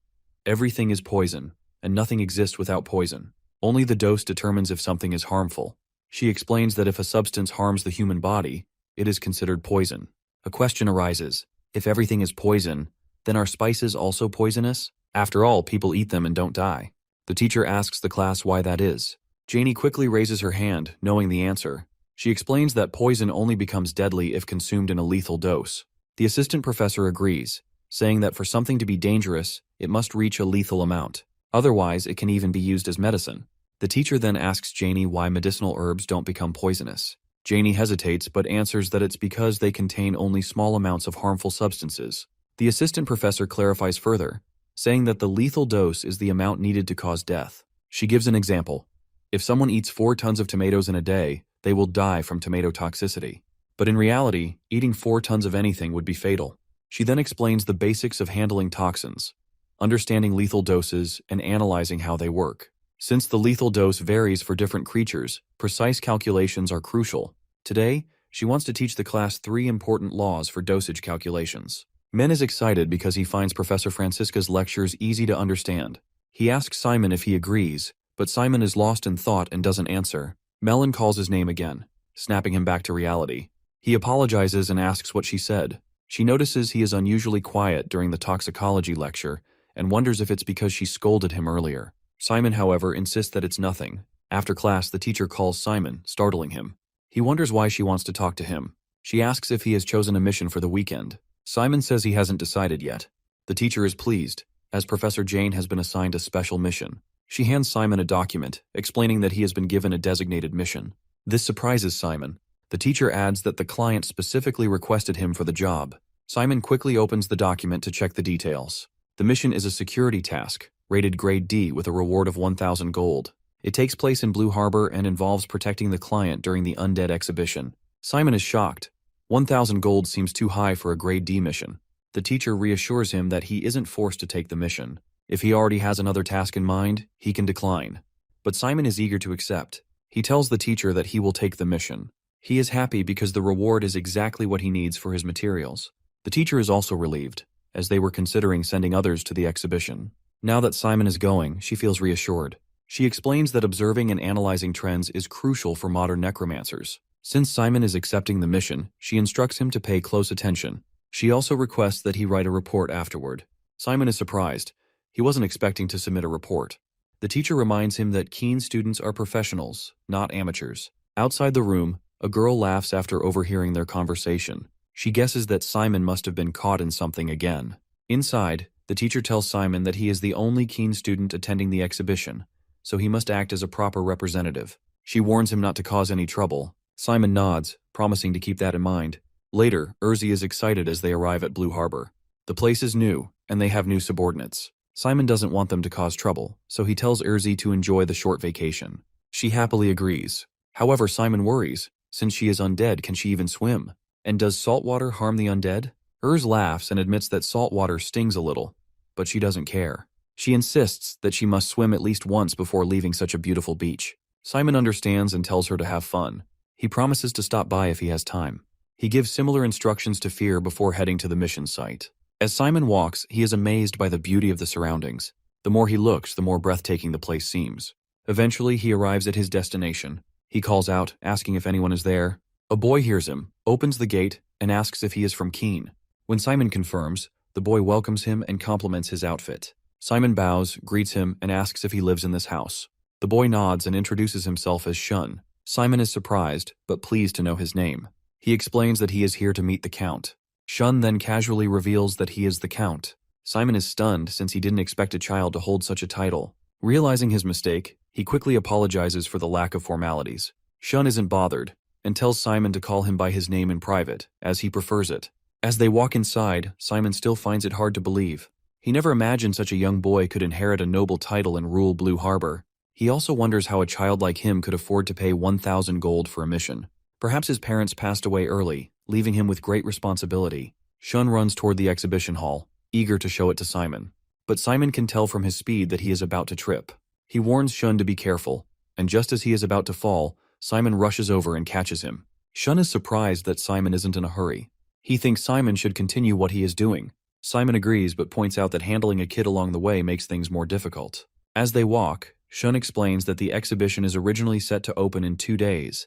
"Everything is poison, and nothing exists without poison. Only the dose determines if something is harmful." She explains that if a substance harms the human body, it is considered poison. A question arises. If everything is poison, then are spices also poisonous? After all, people eat them and don't die. The teacher asks the class why that is. Janie quickly raises her hand, knowing the answer. She explains that poison only becomes deadly if consumed in a lethal dose. The assistant professor agrees, saying that for something to be dangerous, it must reach a lethal amount. Otherwise, it can even be used as medicine. The teacher then asks Janie why medicinal herbs don't become poisonous. Janie hesitates but answers that it's because they contain only small amounts of harmful substances. The assistant professor clarifies further, saying that the lethal dose is the amount needed to cause death. She gives an example. If someone eats 4 tons of tomatoes in a day, they will die from tomato toxicity. But in reality, eating 4 tons of anything would be fatal. She then explains the basics of handling toxins, understanding lethal doses, and analyzing how they work. Since the lethal dose varies for different creatures, precise calculations are crucial. Today, she wants to teach the class 3 important laws for dosage calculations. Men is excited because he finds Professor Francisca's lectures easy to understand. He asks Simon if he agrees, but Simon is lost in thought and doesn't answer. Melon calls his name again, snapping him back to reality. He apologizes and asks what she said. She notices he is unusually quiet during the toxicology lecture and wonders if it's because she scolded him earlier. Simon, however, insists that it's nothing. After class, the teacher calls Simon, startling him. He wonders why she wants to talk to him. She asks if he has chosen a mission for the weekend. Simon says he hasn't decided yet. The teacher is pleased, as Professor Jane has been assigned a special mission. She hands Simon a document, explaining that he has been given a designated mission. This surprises Simon. The teacher adds that the client specifically requested him for the job. Simon quickly opens the document to check the details. The mission is a security task, rated grade D with a reward of 1,000 gold. It takes place in Blue Harbor and involves protecting the client during the Undead exhibition. Simon is shocked. 1,000 gold seems too high for a grade D mission. The teacher reassures him that he isn't forced to take the mission. If he already has another task in mind, he can decline. But Simon is eager to accept. He tells the teacher that he will take the mission. He is happy because the reward is exactly what he needs for his materials. The teacher is also relieved, as they were considering sending others to the exhibition. Now that Simon is going, she feels reassured. She explains that observing and analyzing trends is crucial for modern necromancers. Since Simon is accepting the mission, she instructs him to pay close attention. She also requests that he write a report afterward. Simon is surprised. He wasn't expecting to submit a report. The teacher reminds him that keen students are professionals, not amateurs. Outside the room, a girl laughs after overhearing their conversation. She guesses that Simon must have been caught in something again. Inside, The teacher tells Simon that he is the only keen student attending the exhibition, so he must act as a proper representative. She warns him not to cause any trouble. Simon nods, promising to keep that in mind. Later, Urzi is excited as they arrive at Blue Harbor. The place is new, and they have new subordinates. Simon doesn't want them to cause trouble, so he tells Urzi to enjoy the short vacation. She happily agrees. However, Simon worries. Since she is undead, can she even swim? And does salt water harm the undead? Urz laughs and admits that salt water stings a little, but she doesn't care. She insists that she must swim at least once before leaving such a beautiful beach. Simon understands and tells her to have fun. He promises to stop by if he has time. He gives similar instructions to Fear before heading to the mission site. As Simon walks, he is amazed by the beauty of the surroundings. The more he looks, the more breathtaking the place seems. Eventually, he arrives at his destination. He calls out, asking if anyone is there. A boy hears him, opens the gate, and asks if he is from Keen. When Simon confirms, the boy welcomes him and compliments his outfit. Simon bows, greets him, and asks if he lives in this house. The boy nods and introduces himself as Shun. Simon is surprised, but pleased to know his name. He explains that he is here to meet the Count. Shun then casually reveals that he is the Count. Simon is stunned since he didn't expect a child to hold such a title. Realizing his mistake, he quickly apologizes for the lack of formalities. Shun isn't bothered, and tells Simon to call him by his name in private, as he prefers it. As they walk inside, Simon still finds it hard to believe. He never imagined such a young boy could inherit a noble title and rule Blue Harbor. He also wonders how a child like him could afford to pay 1,000 gold for a mission. Perhaps his parents passed away early, leaving him with great responsibility. Shun runs toward the exhibition hall, eager to show it to Simon. But Simon can tell from his speed that he is about to trip. He warns Shun to be careful, and just as he is about to fall, Simon rushes over and catches him. Shun is surprised that Simon isn't in a hurry. He thinks Simon should continue what he is doing. Simon agrees but points out that handling a kid along the way makes things more difficult. As they walk, Shun explains that the exhibition is originally set to open in 2 days,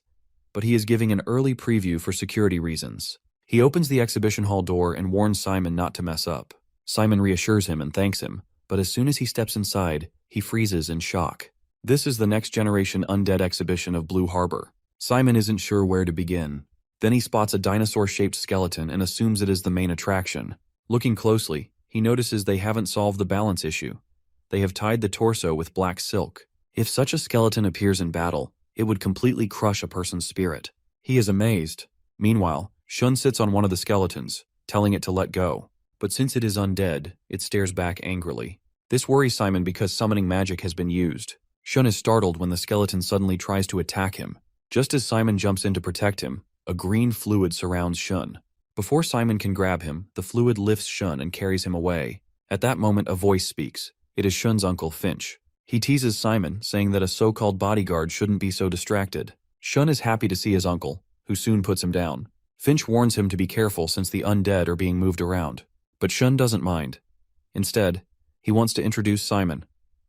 but he is giving an early preview for security reasons. He opens the exhibition hall door and warns Simon not to mess up. Simon reassures him and thanks him, but as soon as he steps inside, he freezes in shock. This is the next generation undead exhibition of Blue Harbor. Simon isn't sure where to begin. Then he spots a dinosaur-shaped skeleton and assumes it is the main attraction. Looking closely, he notices they haven't solved the balance issue. They have tied the torso with black silk. If such a skeleton appears in battle, it would completely crush a person's spirit. He is amazed. Meanwhile, Shun sits on one of the skeletons, telling it to let go. But since it is undead, it stares back angrily. This worries Simon because summoning magic has been used. Shun is startled when the skeleton suddenly tries to attack him. Just as Simon jumps in to protect him, a green fluid surrounds Shun. Before Simon can grab him, the fluid lifts Shun and carries him away. At that moment, a voice speaks. It is Shun's uncle, Finch. He teases Simon, saying that a so-called bodyguard shouldn't be so distracted. Shun is happy to see his uncle, who soon puts him down. Finch warns him to be careful since the undead are being moved around. But Shun doesn't mind. Instead, he wants to introduce Simon,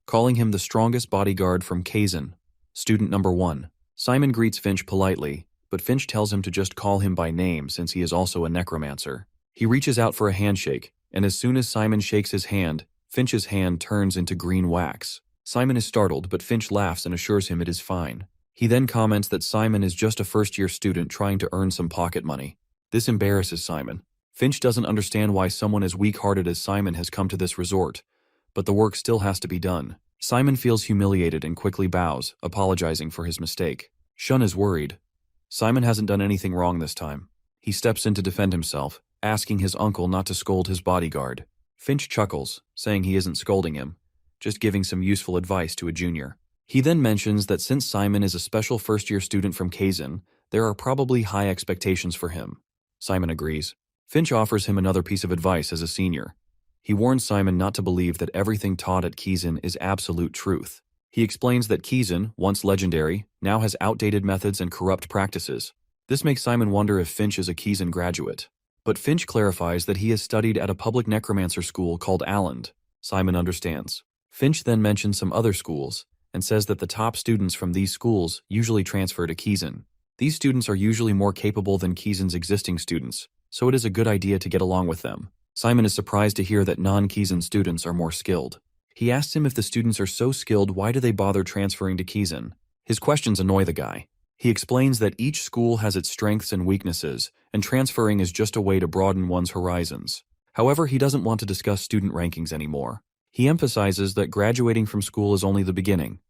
calling him the strongest bodyguard from Kazan, student number 1. Simon greets Finch politely, but Finch tells him to just call him by name since he is also a necromancer. He reaches out for a handshake, and as soon as Simon shakes his hand, Finch's hand turns into green wax. Simon is startled, but Finch laughs and assures him it is fine. He then comments that Simon is just a first-year student trying to earn some pocket money. This embarrasses Simon. Finch doesn't understand why someone as weak-hearted as Simon has come to this resort, but the work still has to be done. Simon feels humiliated and quickly bows, apologizing for his mistake. Shun is worried. Simon hasn't done anything wrong this time. He steps in to defend himself, asking his uncle not to scold his bodyguard. Finch chuckles, saying he isn't scolding him, just giving some useful advice to a junior. He then mentions that since Simon is a special first-year student from Kazan, there are probably high expectations for him. Simon agrees. Finch offers him another piece of advice as a senior. He warns Simon not to believe that everything taught at Kazan is absolute truth. He explains that Kazan, once legendary, now has outdated methods and corrupt practices. This makes Simon wonder if Finch is a Kazan graduate. But Finch clarifies that he has studied at a public necromancer school called Alland. Simon understands. Finch then mentions some other schools, and says that the top students from these schools usually transfer to Kazan. These students are usually more capable than Kazan's existing students, so it is a good idea to get along with them. Simon is surprised to hear that non-Kazan students are more skilled. He asks him if the students are so skilled, why do they bother transferring to Kazan? His questions annoy the guy. He explains that each school has its strengths and weaknesses, and transferring is just a way to broaden one's horizons. However, he doesn't want to discuss student rankings anymore. He emphasizes that graduating from school is only the beginning.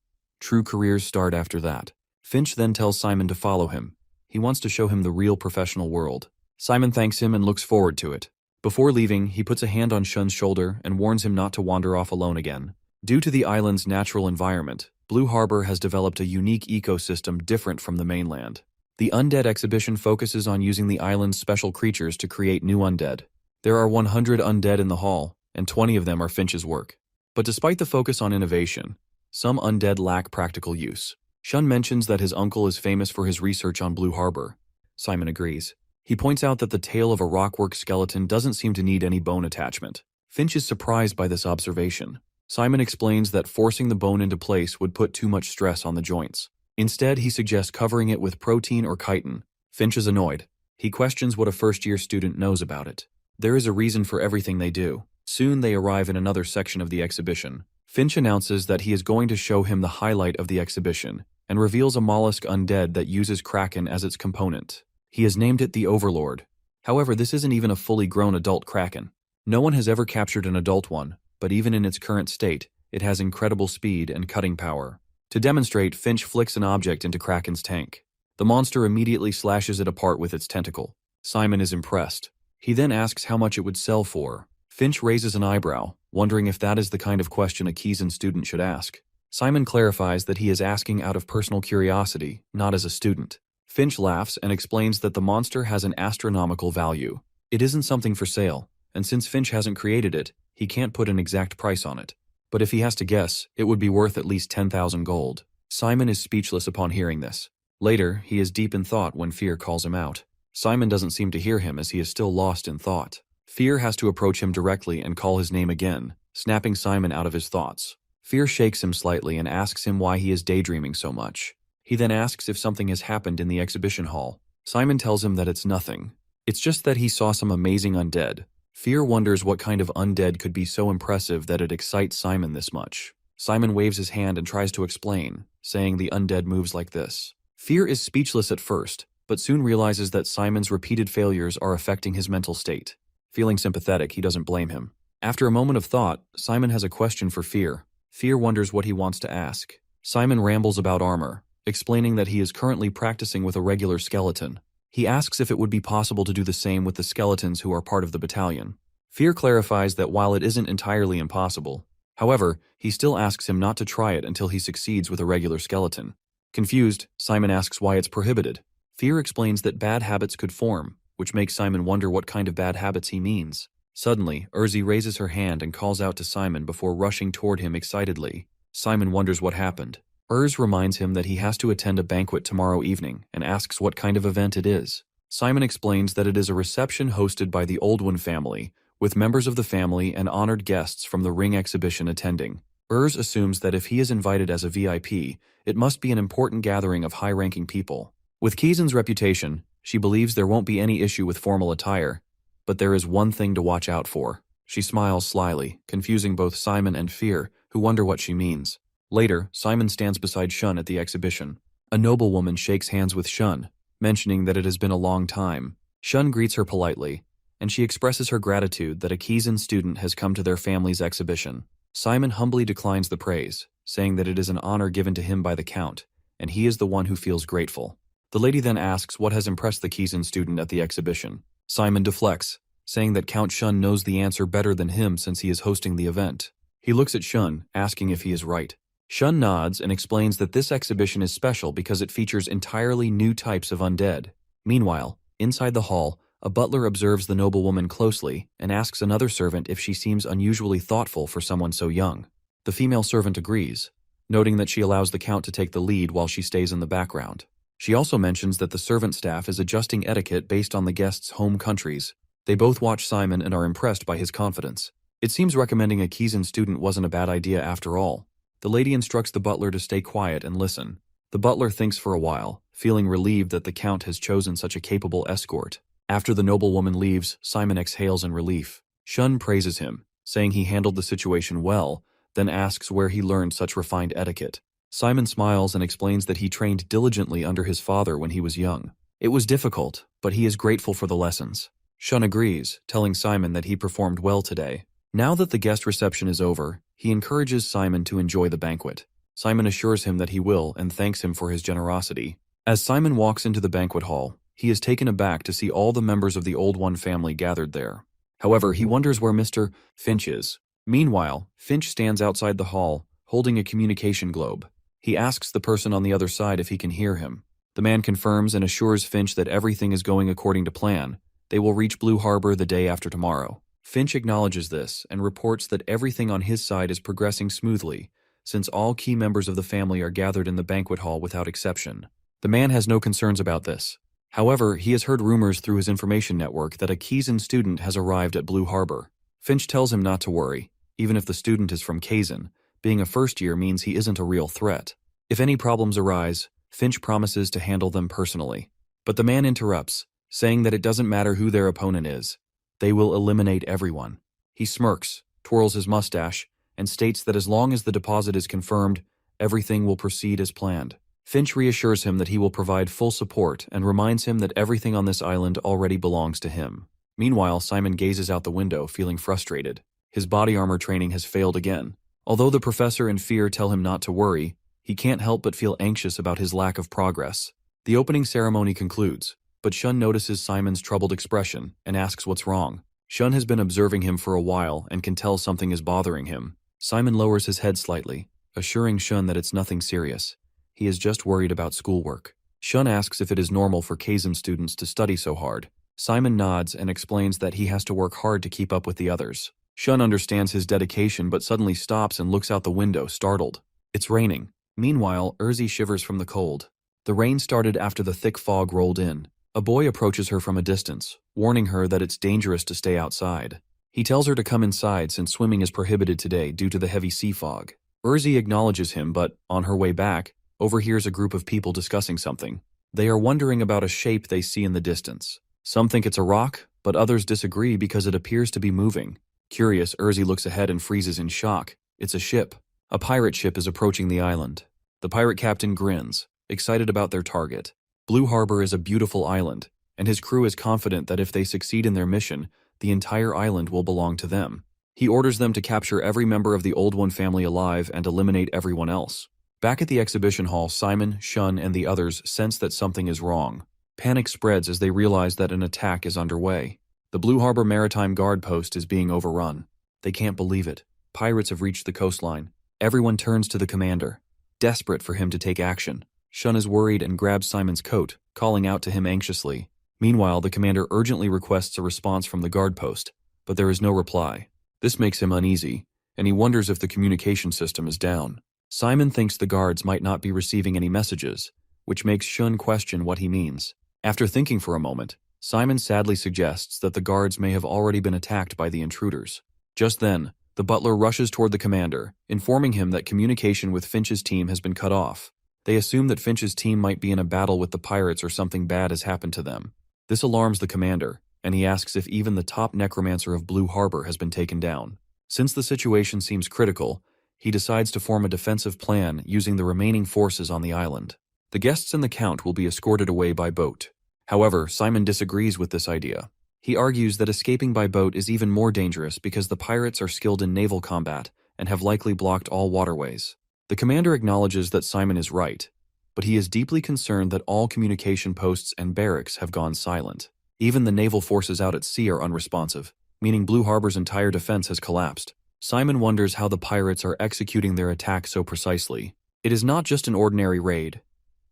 True careers start after that. Finch then tells Simon to follow him. He wants to show him the real professional world. Simon thanks him and looks forward to it. Before leaving, he puts a hand on Shun's shoulder and warns him not to wander off alone again. Due to the island's natural environment, Blue Harbor has developed a unique ecosystem different from the mainland. The Undead exhibition focuses on using the island's special creatures to create new undead. There are 100 undead in the hall, and 20 of them are Finch's work. But despite the focus on innovation, some undead lack practical use. Shun mentions that his uncle is famous for his research on Blue Harbor. Simon agrees. He points out that the tail of a rockwork skeleton doesn't seem to need any bone attachment. Finch is surprised by this observation. Simon explains that forcing the bone into place would put too much stress on the joints. Instead, he suggests covering it with protein or chitin. Finch is annoyed. He questions what a first-year student knows about it. There is a reason for everything they do. Soon they arrive in another section of the exhibition. Finch announces that he is going to show him the highlight of the exhibition, and reveals a mollusk undead that uses kraken as its component. He has named it the Overlord. However, this isn't even a fully grown adult kraken. No one has ever captured an adult one, but even in its current state, it has incredible speed and cutting power. To demonstrate, Finch flicks an object into Kraken's tank. The monster immediately slashes it apart with its tentacle. Simon is impressed. He then asks how much it would sell for. Finch raises an eyebrow, wondering if that is the kind of question a Keysen student should ask. Simon clarifies that he is asking out of personal curiosity, not as a student. Finch laughs and explains that the monster has an astronomical value. It isn't something for sale, and since Finch hasn't created it, he can't put an exact price on it. But if he has to guess, it would be worth at least 10,000 gold. Simon is speechless upon hearing this. Later, he is deep in thought when Fear calls him out. Simon doesn't seem to hear him as he is still lost in thought. Fear has to approach him directly and call his name again, snapping Simon out of his thoughts. Fear shakes him slightly and asks him why he is daydreaming so much. He then asks if something has happened in the exhibition hall. Simon tells him that it's nothing. It's just that he saw some amazing undead. Fear wonders what kind of undead could be so impressive that it excites Simon this much. Simon waves his hand and tries to explain, saying the undead moves like this. Fear is speechless at first, but soon realizes that Simon's repeated failures are affecting his mental state. Feeling sympathetic, he doesn't blame him. After a moment of thought, Simon has a question for Fear. Fear wonders what he wants to ask. Simon rambles about armor, explaining that he is currently practicing with a regular skeleton. He asks if it would be possible to do the same with the skeletons who are part of the battalion. Fear clarifies that while it isn't entirely impossible, however, he still asks him not to try it until he succeeds with a regular skeleton. Confused, Simon asks why it's prohibited. Fear explains that bad habits could form, which makes Simon wonder what kind of bad habits he means. Suddenly, Urzi raises her hand and calls out to Simon before rushing toward him excitedly. Simon wonders what happened. Urz reminds him that he has to attend a banquet tomorrow evening and asks what kind of event it is. Simon explains that it is a reception hosted by the Oldwin family, with members of the family and honored guests from the ring exhibition attending. Urz assumes that if he is invited as a VIP, it must be an important gathering of high-ranking people. With Keysen's reputation, she believes there won't be any issue with formal attire, but there is one thing to watch out for. She smiles slyly, confusing both Simon and Fear, who wonder what she means. Later, Simon stands beside Shun at the exhibition. A noblewoman shakes hands with Shun, mentioning that it has been a long time. Shun greets her politely, and she expresses her gratitude that a Keysen student has come to their family's exhibition. Simon humbly declines the praise, saying that it is an honor given to him by the Count, and he is the one who feels grateful. The lady then asks what has impressed the Keysen student at the exhibition. Simon deflects, saying that Count Shun knows the answer better than him since he is hosting the event. He looks at Shun, asking if he is right. Shun nods and explains that this exhibition is special because it features entirely new types of undead. Meanwhile, inside the hall, a butler observes the noblewoman closely and asks another servant if she seems unusually thoughtful for someone so young. The female servant agrees, noting that she allows the Count to take the lead while she stays in the background. She also mentions that the servant staff is adjusting etiquette based on the guests' home countries. They both watch Simon and are impressed by his confidence. It seems recommending a Keysen student wasn't a bad idea after all. The lady instructs the butler to stay quiet and listen. The butler thinks for a while, feeling relieved that the Count has chosen such a capable escort. After the noblewoman leaves, Simon exhales in relief. Shun praises him, saying he handled the situation well, then asks where he learned such refined etiquette. Simon smiles and explains that he trained diligently under his father when he was young. It was difficult, but he is grateful for the lessons. Shun agrees, telling Simon that he performed well today. Now that the guest reception is over, he encourages Simon to enjoy the banquet. Simon assures him that he will and thanks him for his generosity. As Simon walks into the banquet hall, he is taken aback to see all the members of the Old One family gathered there. However, he wonders where Mr. Finch is. Meanwhile, Finch stands outside the hall, holding a communication globe. He asks the person on the other side if he can hear him. The man confirms and assures Finch that everything is going according to plan. They will reach Blue Harbor the day after tomorrow. Finch acknowledges this and reports that everything on his side is progressing smoothly, since all key members of the family are gathered in the banquet hall without exception. The man has no concerns about this. However, he has heard rumors through his information network that a Kazan student has arrived at Blue Harbor. Finch tells him not to worry, even if the student is from Kazan. Being a first year means he isn't a real threat. If any problems arise, Finch promises to handle them personally. But the man interrupts, saying that it doesn't matter who their opponent is. They will eliminate everyone. He smirks, twirls his mustache, and states that as long as the deposit is confirmed, everything will proceed as planned. Finch reassures him that he will provide full support and reminds him that everything on this island already belongs to him. Meanwhile, Simon gazes out the window, feeling frustrated. His body armor training has failed again. Although the professor and Fear tell him not to worry, he can't help but feel anxious about his lack of progress. The opening ceremony concludes, but Shun notices Simon's troubled expression and asks what's wrong. Shun has been observing him for a while and can tell something is bothering him. Simon lowers his head slightly, assuring Shun that it's nothing serious. He is just worried about schoolwork. Shun asks if it is normal for Kazan students to study so hard. Simon nods and explains that he has to work hard to keep up with the others. Shun understands his dedication but suddenly stops and looks out the window, startled. It's raining. Meanwhile, Urzi shivers from the cold. The rain started after the thick fog rolled in. A boy approaches her from a distance, warning her that it's dangerous to stay outside. He tells her to come inside since swimming is prohibited today due to the heavy sea fog. Urzi acknowledges him but, on her way back, overhears a group of people discussing something. They are wondering about a shape they see in the distance. Some think it's a rock, but others disagree because it appears to be moving. Curious, Urzi looks ahead and freezes in shock. It's a ship. A pirate ship is approaching the island. The pirate captain grins, excited about their target. Blue Harbor is a beautiful island, and his crew is confident that if they succeed in their mission, the entire island will belong to them. He orders them to capture every member of the Old One family alive and eliminate everyone else. Back at the exhibition hall, Simon, Shun, and the others sense that something is wrong. Panic spreads as they realize that an attack is underway. The Blue Harbor Maritime Guard Post is being overrun. They can't believe it. Pirates have reached the coastline. Everyone turns to the commander, desperate for him to take action. Shun is worried and grabs Simon's coat, calling out to him anxiously. Meanwhile, the commander urgently requests a response from the guard post, but there is no reply. This makes him uneasy, and he wonders if the communication system is down. Simon thinks the guards might not be receiving any messages, which makes Shun question what he means. After thinking for a moment, Simon sadly suggests that the guards may have already been attacked by the intruders. Just then, the butler rushes toward the commander, informing him that communication with Finch's team has been cut off. They assume that Finch's team might be in a battle with the pirates or something bad has happened to them. This alarms the commander, and he asks if even the top necromancer of Blue Harbor has been taken down. Since the situation seems critical, he decides to form a defensive plan using the remaining forces on the island. The guests and the Count will be escorted away by boat. However, Simon disagrees with this idea. He argues that escaping by boat is even more dangerous because the pirates are skilled in naval combat and have likely blocked all waterways. The commander acknowledges that Simon is right, but he is deeply concerned that all communication posts and barracks have gone silent. Even the naval forces out at sea are unresponsive, meaning Blue Harbor's entire defense has collapsed. Simon wonders how the pirates are executing their attack so precisely. It is not just an ordinary raid.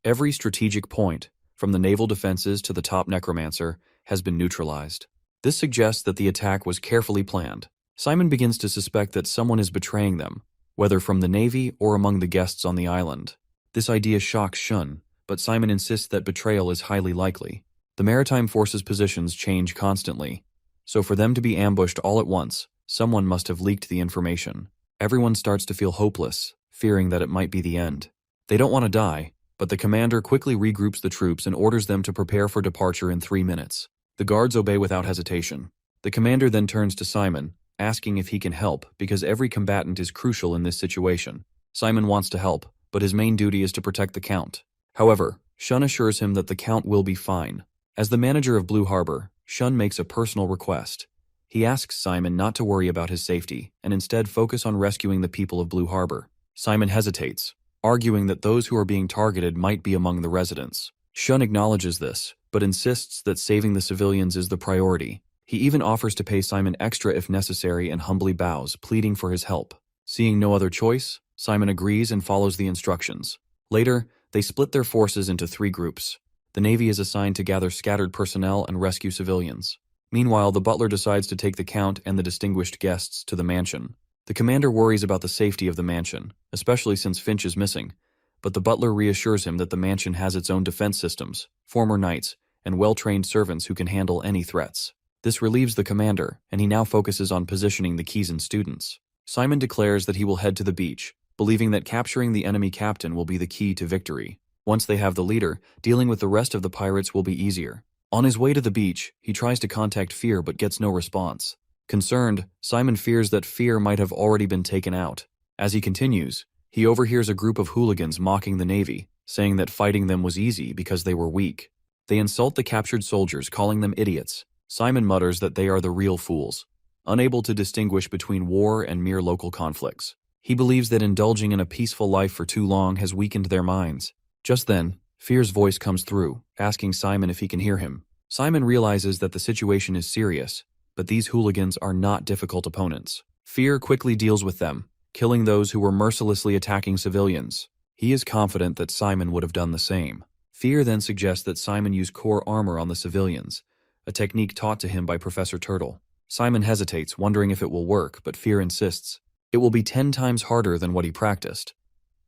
Every strategic point, from the naval defenses to the top necromancer, has been neutralized. This suggests that the attack was carefully planned. Simon begins to suspect that someone is betraying them, whether from the Navy or among the guests on the island. This idea shocks Shun, but Simon insists that betrayal is highly likely. The maritime forces' positions change constantly, so for them to be ambushed all at once, someone must have leaked the information. Everyone starts to feel hopeless, fearing that it might be the end. They don't want to die, but the commander quickly regroups the troops and orders them to prepare for departure in 3 minutes. The guards obey without hesitation. The commander then turns to Simon, asking if he can help because every combatant is crucial in this situation. Simon wants to help, but his main duty is to protect the Count. However, Shun assures him that the Count will be fine. As the manager of Blue Harbor, Shun makes a personal request. He asks Simon not to worry about his safety and instead focus on rescuing the people of Blue Harbor. Simon hesitates, arguing that those who are being targeted might be among the residents. Shun acknowledges this, but insists that saving the civilians is the priority. He even offers to pay Simon extra if necessary and humbly bows, pleading for his help. Seeing no other choice, Simon agrees and follows the instructions. Later, they split their forces into 3 groups. The Navy is assigned to gather scattered personnel and rescue civilians. Meanwhile, the butler decides to take the Count and the distinguished guests to the mansion. The commander worries about the safety of the mansion, especially since Finch is missing, but the butler reassures him that the mansion has its own defense systems, former knights, and well-trained servants who can handle any threats. This relieves the commander, and he now focuses on positioning the Kizan students. Simon declares that he will head to the beach, believing that capturing the enemy captain will be the key to victory. Once they have the leader, dealing with the rest of the pirates will be easier. On his way to the beach, he tries to contact Fear but gets no response. Concerned, Simon fears that Fear might have already been taken out. As he continues, he overhears a group of hooligans mocking the Navy, saying that fighting them was easy because they were weak. They insult the captured soldiers, calling them idiots. Simon mutters that they are the real fools, unable to distinguish between war and mere local conflicts. He believes that indulging in a peaceful life for too long has weakened their minds. Just then, Fear's voice comes through, asking Simon if he can hear him. Simon realizes that the situation is serious, but these hooligans are not difficult opponents. Fear quickly deals with them, killing those who were mercilessly attacking civilians. He is confident that Simon would have done the same. Fear then suggests that Simon use core armor on the civilians, a technique taught to him by Professor Turtle. Simon hesitates, wondering if it will work, but Fear insists. It will be 10 times harder than what he practiced.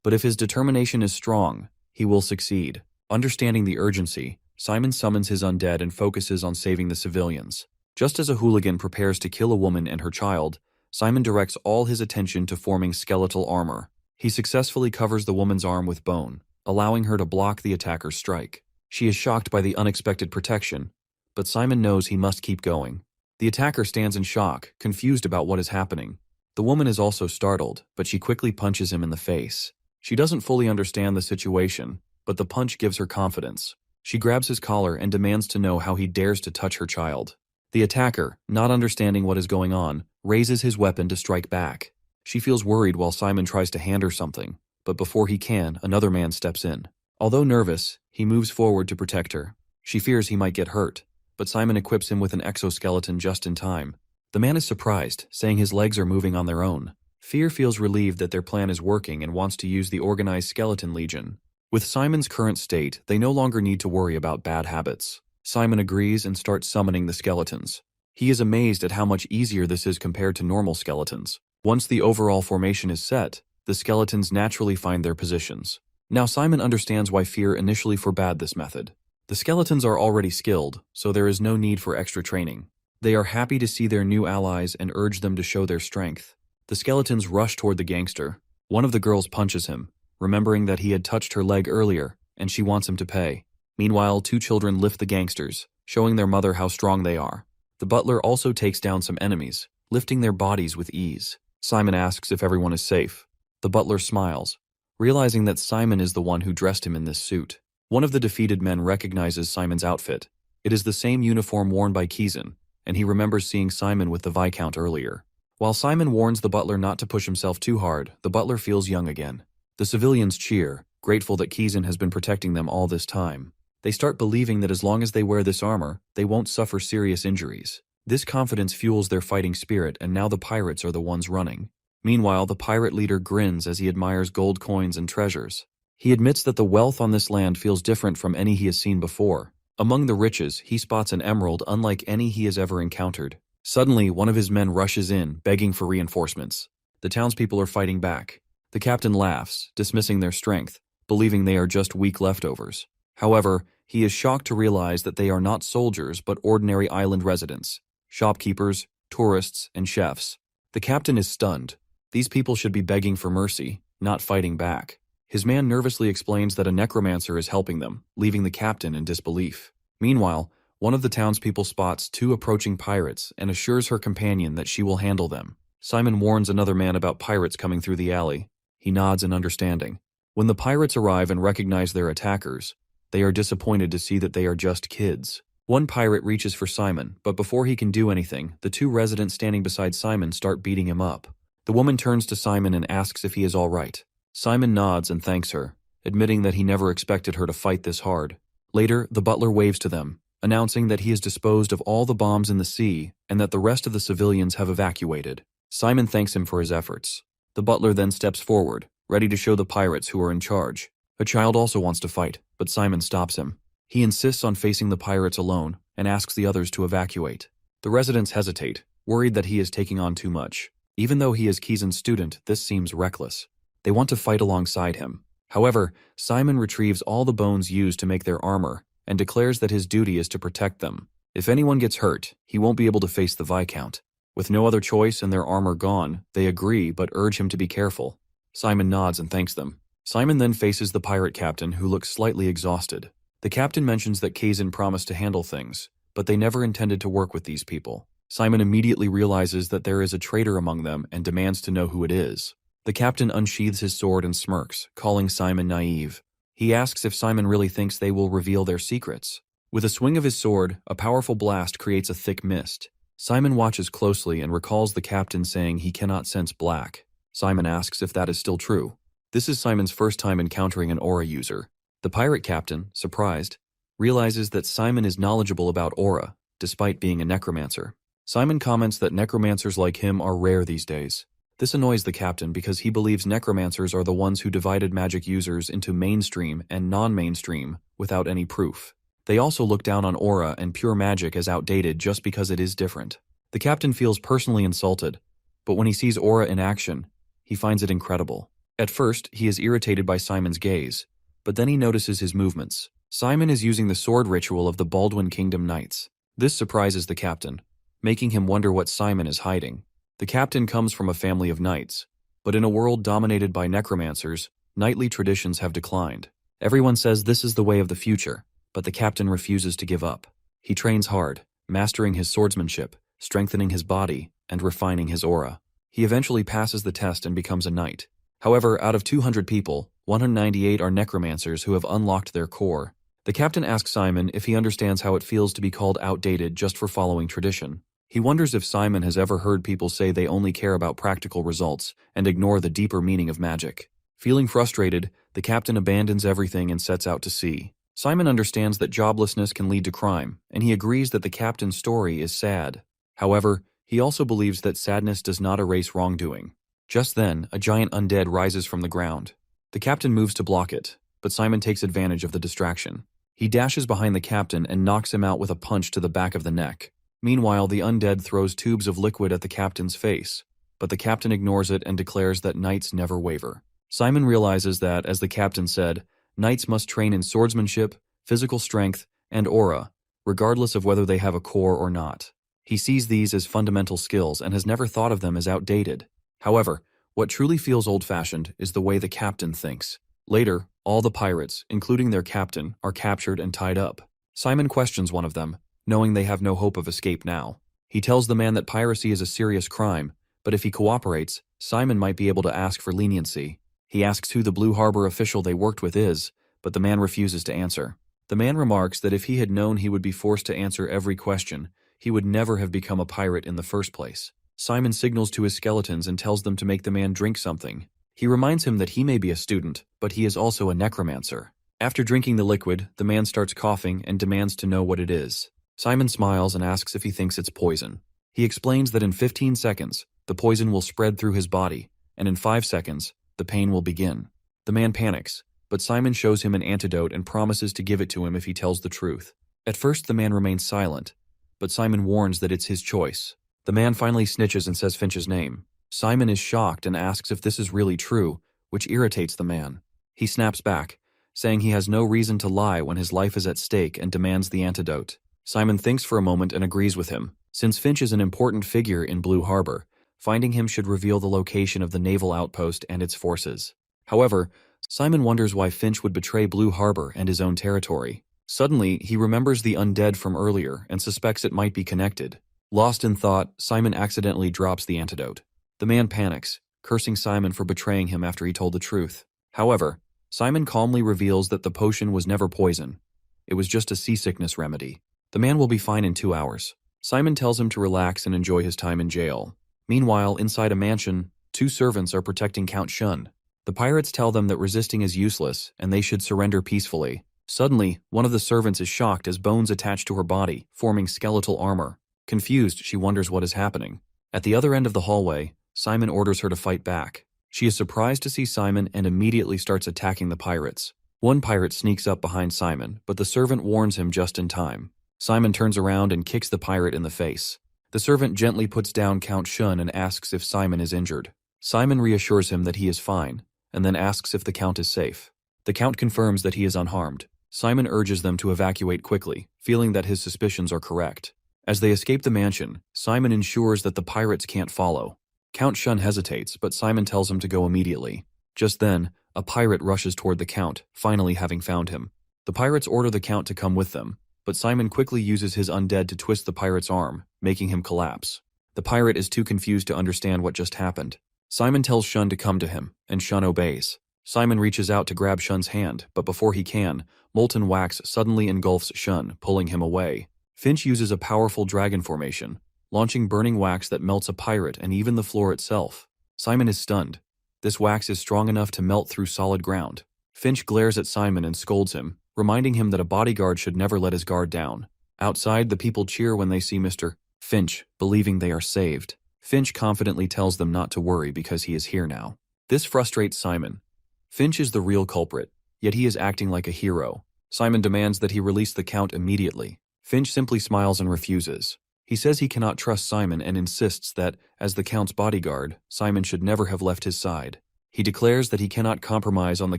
But if his determination is strong, he will succeed. Understanding the urgency, Simon summons his undead and focuses on saving the civilians. Just as a hooligan prepares to kill a woman and her child, Simon directs all his attention to forming skeletal armor. He successfully covers the woman's arm with bone, allowing her to block the attacker's strike. She is shocked by the unexpected protection, but Simon knows he must keep going. The attacker stands in shock, confused about what is happening. The woman is also startled, but she quickly punches him in the face. She doesn't fully understand the situation, but the punch gives her confidence. She grabs his collar and demands to know how he dares to touch her child. The attacker, not understanding what is going on, raises his weapon to strike back. She feels worried while Simon tries to hand her something, but before he can, another man steps in. Although nervous, he moves forward to protect her. She fears he might get hurt, but Simon equips him with an exoskeleton just in time. The man is surprised, saying his legs are moving on their own. Fear feels relieved that their plan is working and wants to use the organized skeleton legion. With Simon's current state, they no longer need to worry about bad habits. Simon agrees and starts summoning the skeletons. He is amazed at how much easier this is compared to normal skeletons. Once the overall formation is set, the skeletons naturally find their positions. Now Simon understands why Fear initially forbade this method. The skeletons are already skilled, so there is no need for extra training. They are happy to see their new allies and urge them to show their strength. The skeletons rush toward the gangster. One of the girls punches him, remembering that he had touched her leg earlier, and she wants him to pay. Meanwhile, 2 children lift the gangsters, showing their mother how strong they are. The butler also takes down some enemies, lifting their bodies with ease. Simon asks if everyone is safe. The butler smiles, realizing that Simon is the one who dressed him in this suit. One of the defeated men recognizes Simon's outfit. It is the same uniform worn by Kizan, and he remembers seeing Simon with the Viscount earlier. While Simon warns the butler not to push himself too hard, the butler feels young again. The civilians cheer, grateful that Kizan has been protecting them all this time. They start believing that as long as they wear this armor, they won't suffer serious injuries. This confidence fuels their fighting spirit, and now the pirates are the ones running. Meanwhile, the pirate leader grins as he admires gold coins and treasures. He admits that the wealth on this land feels different from any he has seen before. Among the riches, he spots an emerald unlike any he has ever encountered. Suddenly, one of his men rushes in, begging for reinforcements. The townspeople are fighting back. The captain laughs, dismissing their strength, believing they are just weak leftovers. However, he is shocked to realize that they are not soldiers but ordinary island residents, shopkeepers, tourists, and chefs. The captain is stunned. These people should be begging for mercy, not fighting back. His man nervously explains that a necromancer is helping them, leaving the captain in disbelief. Meanwhile, one of the townspeople spots 2 approaching pirates and assures her companion that she will handle them. Simon warns another man about pirates coming through the alley. He nods in understanding. When the pirates arrive and recognize their attackers, they are disappointed to see that they are just kids. One pirate reaches for Simon, but before he can do anything, the two residents standing beside Simon start beating him up. The woman turns to Simon and asks if he is all right. Simon nods and thanks her, admitting that he never expected her to fight this hard. Later, the butler waves to them, announcing that he has disposed of all the bombs in the sea and that the rest of the civilians have evacuated. Simon thanks him for his efforts. The butler then steps forward, ready to show the pirates who are in charge. A child also wants to fight, but Simon stops him. He insists on facing the pirates alone and asks the others to evacuate. The residents hesitate, worried that he is taking on too much. Even though he is Kizan's student, this seems reckless. They want to fight alongside him. However, Simon retrieves all the bones used to make their armor and declares that his duty is to protect them. If anyone gets hurt, he won't be able to face the Viscount. With no other choice and their armor gone, they agree but urge him to be careful. Simon nods and thanks them. Simon then faces the pirate captain, who looks slightly exhausted. The captain mentions that Kazan promised to handle things, but they never intended to work with these people. Simon immediately realizes that there is a traitor among them and demands to know who it is. The captain unsheathes his sword and smirks, calling Simon naive. He asks if Simon really thinks they will reveal their secrets. With a swing of his sword, a powerful blast creates a thick mist. Simon watches closely and recalls the captain saying he cannot sense black. Simon asks if that is still true. This is Simon's first time encountering an aura user. The pirate captain, surprised, realizes that Simon is knowledgeable about aura, despite being a necromancer. Simon comments that necromancers like him are rare these days. This annoys the captain because he believes necromancers are the ones who divided magic users into mainstream and non-mainstream without any proof. They also look down on aura and pure magic as outdated just because it is different. The captain feels personally insulted, but when he sees aura in action, he finds it incredible. At first, he is irritated by Simon's gaze, but then he notices his movements. Simon is using the sword ritual of the Baldwin Kingdom Knights. This surprises the captain, making him wonder what Simon is hiding. The captain comes from a family of knights, but in a world dominated by necromancers, knightly traditions have declined. Everyone says this is the way of the future, but the captain refuses to give up. He trains hard, mastering his swordsmanship, strengthening his body, and refining his aura. He eventually passes the test and becomes a knight. However, out of 200 people, 198 are necromancers who have unlocked their core. The captain asks Simon if he understands how it feels to be called outdated just for following tradition. He wonders if Simon has ever heard people say they only care about practical results and ignore the deeper meaning of magic. Feeling frustrated, the captain abandons everything and sets out to sea. Simon understands that joblessness can lead to crime, and he agrees that the captain's story is sad. However, he also believes that sadness does not erase wrongdoing. Just then, a giant undead rises from the ground. The captain moves to block it, but Simon takes advantage of the distraction. He dashes behind the captain and knocks him out with a punch to the back of the neck. Meanwhile, the undead throws tubes of liquid at the captain's face, but the captain ignores it and declares that knights never waver. Simon realizes that, as the captain said, knights must train in swordsmanship, physical strength, and aura, regardless of whether they have a core or not. He sees these as fundamental skills and has never thought of them as outdated. However, what truly feels old-fashioned is the way the captain thinks. Later, all the pirates, including their captain, are captured and tied up. Simon questions one of them, knowing they have no hope of escape now. He tells the man that piracy is a serious crime, but if he cooperates, Simon might be able to ask for leniency. He asks who the Blue Harbor official they worked with is, but the man refuses to answer. The man remarks that if he had known he would be forced to answer every question, he would never have become a pirate in the first place. Simon signals to his skeletons and tells them to make the man drink something. He reminds him that he may be a student, but he is also a necromancer. After drinking the liquid, the man starts coughing and demands to know what it is. Simon smiles and asks if he thinks it's poison. He explains that in 15 seconds, the poison will spread through his body, and in 5 seconds, the pain will begin. The man panics, but Simon shows him an antidote and promises to give it to him if he tells the truth. At first, the man remains silent, but Simon warns that it's his choice. The man finally snitches and says Finch's name. Simon is shocked and asks if this is really true, which irritates the man. He snaps back, saying he has no reason to lie when his life is at stake and demands the antidote. Simon thinks for a moment and agrees with him. Since Finch is an important figure in Blue Harbor, finding him should reveal the location of the naval outpost and its forces. However, Simon wonders why Finch would betray Blue Harbor and his own territory. Suddenly, he remembers the undead from earlier and suspects it might be connected. Lost in thought, Simon accidentally drops the antidote. The man panics, cursing Simon for betraying him after he told the truth. However, Simon calmly reveals that the potion was never poison. It was just a seasickness remedy. The man will be fine in 2 hours. Simon tells him to relax and enjoy his time in jail. Meanwhile, inside a mansion, 2 servants are protecting Count Shun. The pirates tell them that resisting is useless and they should surrender peacefully. Suddenly, one of the servants is shocked as bones attach to her body, forming skeletal armor. Confused, she wonders what is happening. At the other end of the hallway, Simon orders her to fight back. She is surprised to see Simon and immediately starts attacking the pirates. One pirate sneaks up behind Simon, but the servant warns him just in time. Simon turns around and kicks the pirate in the face. The servant gently puts down Count Shun and asks if Simon is injured. Simon reassures him that he is fine, and then asks if the Count is safe. The Count confirms that he is unharmed. Simon urges them to evacuate quickly, feeling that his suspicions are correct. As they escape the mansion, Simon ensures that the pirates can't follow. Count Shun hesitates, but Simon tells him to go immediately. Just then, a pirate rushes toward the Count, finally having found him. The pirates order the Count to come with them, but Simon quickly uses his undead to twist the pirate's arm, making him collapse. The pirate is too confused to understand what just happened. Simon tells Shun to come to him, and Shun obeys. Simon reaches out to grab Shun's hand, but before he can, molten wax suddenly engulfs Shun, pulling him away. Finch uses a powerful dragon formation, launching burning wax that melts a pirate and even the floor itself. Simon is stunned. This wax is strong enough to melt through solid ground. Finch glares at Simon and scolds him, reminding him that a bodyguard should never let his guard down. Outside, the people cheer when they see Mr. Finch, believing they are saved. Finch confidently tells them not to worry because he is here now. This frustrates Simon. Finch is the real culprit, yet he is acting like a hero. Simon demands that he release the Count immediately. Finch simply smiles and refuses. He says he cannot trust Simon and insists that, as the Count's bodyguard, Simon should never have left his side. He declares that he cannot compromise on the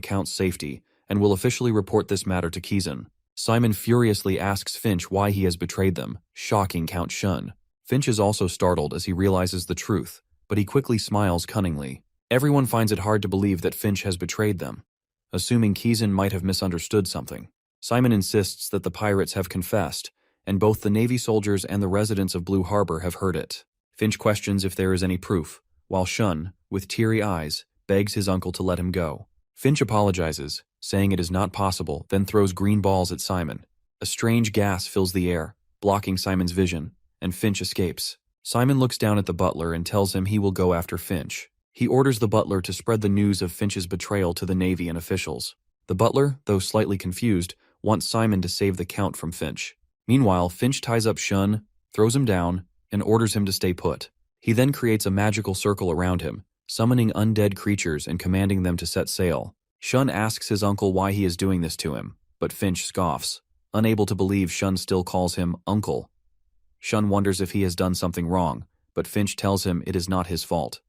Count's safety and will officially report this matter to Kizan. Simon furiously asks Finch why he has betrayed them, shocking Count Shun. Finch is also startled as he realizes the truth, but he quickly smiles cunningly. Everyone finds it hard to believe that Finch has betrayed them, assuming Kizan might have misunderstood something. Simon insists that the pirates have confessed, and both the Navy soldiers and the residents of Blue Harbor have heard it. Finch questions if there is any proof, while Shun, with teary eyes, begs his uncle to let him go. Finch apologizes, saying it is not possible, then throws green balls at Simon. A strange gas fills the air, blocking Simon's vision, and Finch escapes. Simon looks down at the butler and tells him he will go after Finch. He orders the butler to spread the news of Finch's betrayal to the Navy and officials. The butler, though slightly confused, wants Simon to save the Count from Finch. Meanwhile, Finch ties up Shun, throws him down, and orders him to stay put. He then creates a magical circle around him, summoning undead creatures and commanding them to set sail. Shun asks his uncle why he is doing this to him, but Finch scoffs. Unable to believe Shun still calls him uncle. Shun wonders if he has done something wrong, but Finch tells him it is not his fault.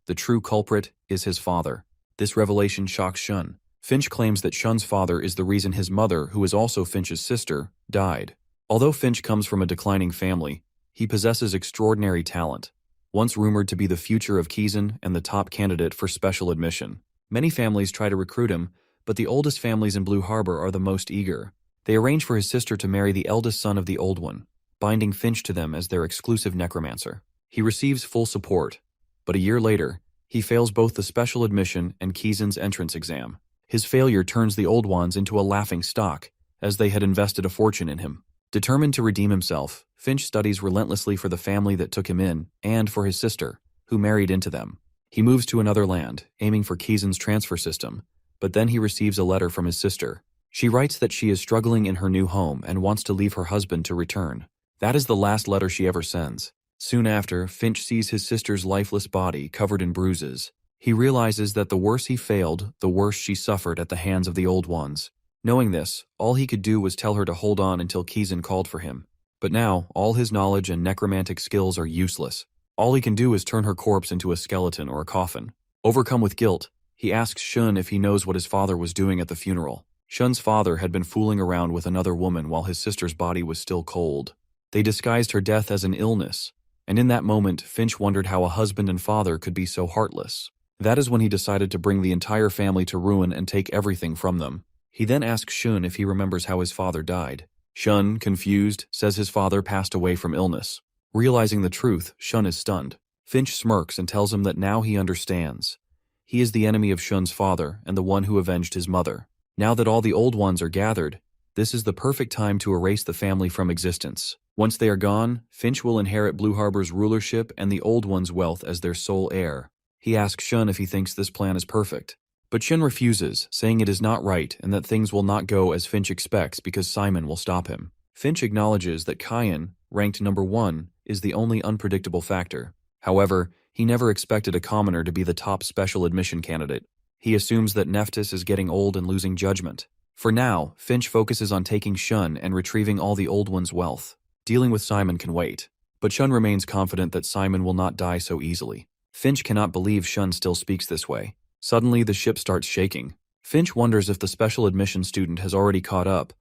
The true culprit is his father. This revelation shocks Shun. Finch claims that Shun's father is the reason his mother, who is also Finch's sister, died. Although Finch comes from a declining family, he possesses extraordinary talent. Once rumored to be the future of Kizan and the top candidate for special admission. Many families try to recruit him, but the oldest families in Blue Harbor are the most eager. They arrange for his sister to marry the eldest son of the old one, binding Finch to them as their exclusive necromancer. He receives full support, but a year later, he fails both the special admission and Kizan's entrance exam. His failure turns the old ones into a laughing stock, as they had invested a fortune in him. Determined to redeem himself, Finch studies relentlessly for the family that took him in, and for his sister, who married into them. He moves to another land, aiming for Kizan's transfer system, but then he receives a letter from his sister. She writes that she is struggling in her new home and wants to leave her husband to return. That is the last letter she ever sends. Soon after, Finch sees his sister's lifeless body covered in bruises. He realizes that the worse he failed, the worse she suffered at the hands of the old ones. Knowing this, all he could do was tell her to hold on until Kizan called for him. But now, all his knowledge and necromantic skills are useless. All he can do is turn her corpse into a skeleton or a coffin. Overcome with guilt, he asks Shun if he knows what his father was doing at the funeral. Shun's father had been fooling around with another woman while his sister's body was still cold. They disguised her death as an illness, and in that moment, Finch wondered how a husband and father could be so heartless. That is when he decided to bring the entire family to ruin and take everything from them. He then asks Shun if he remembers how his father died. Shun, confused, says his father passed away from illness. Realizing the truth, Shun is stunned. Finch smirks and tells him that now he understands. He is the enemy of Shun's father and the one who avenged his mother. Now that all the old ones are gathered, This is the perfect time to erase the family from existence. Once they are gone, Finch will inherit Blue Harbor's rulership and the Old One's wealth as their sole heir. He asks Shun if he thinks this plan is perfect. But Shun refuses, saying it is not right and that things will not go as Finch expects because Simon will stop him. Finch acknowledges that Kyan, ranked number 1, is the only unpredictable factor. However, he never expected a commoner to be the top special admission candidate. He assumes that Nephthys is getting old and losing judgment. For now, Finch focuses on taking Shun and retrieving all the Old One's wealth. Dealing with Simon can wait. But Shun remains confident that Simon will not die so easily. Finch cannot believe Shun still speaks this way. Suddenly, the ship starts shaking. Finch wonders if the special admission student has already caught up,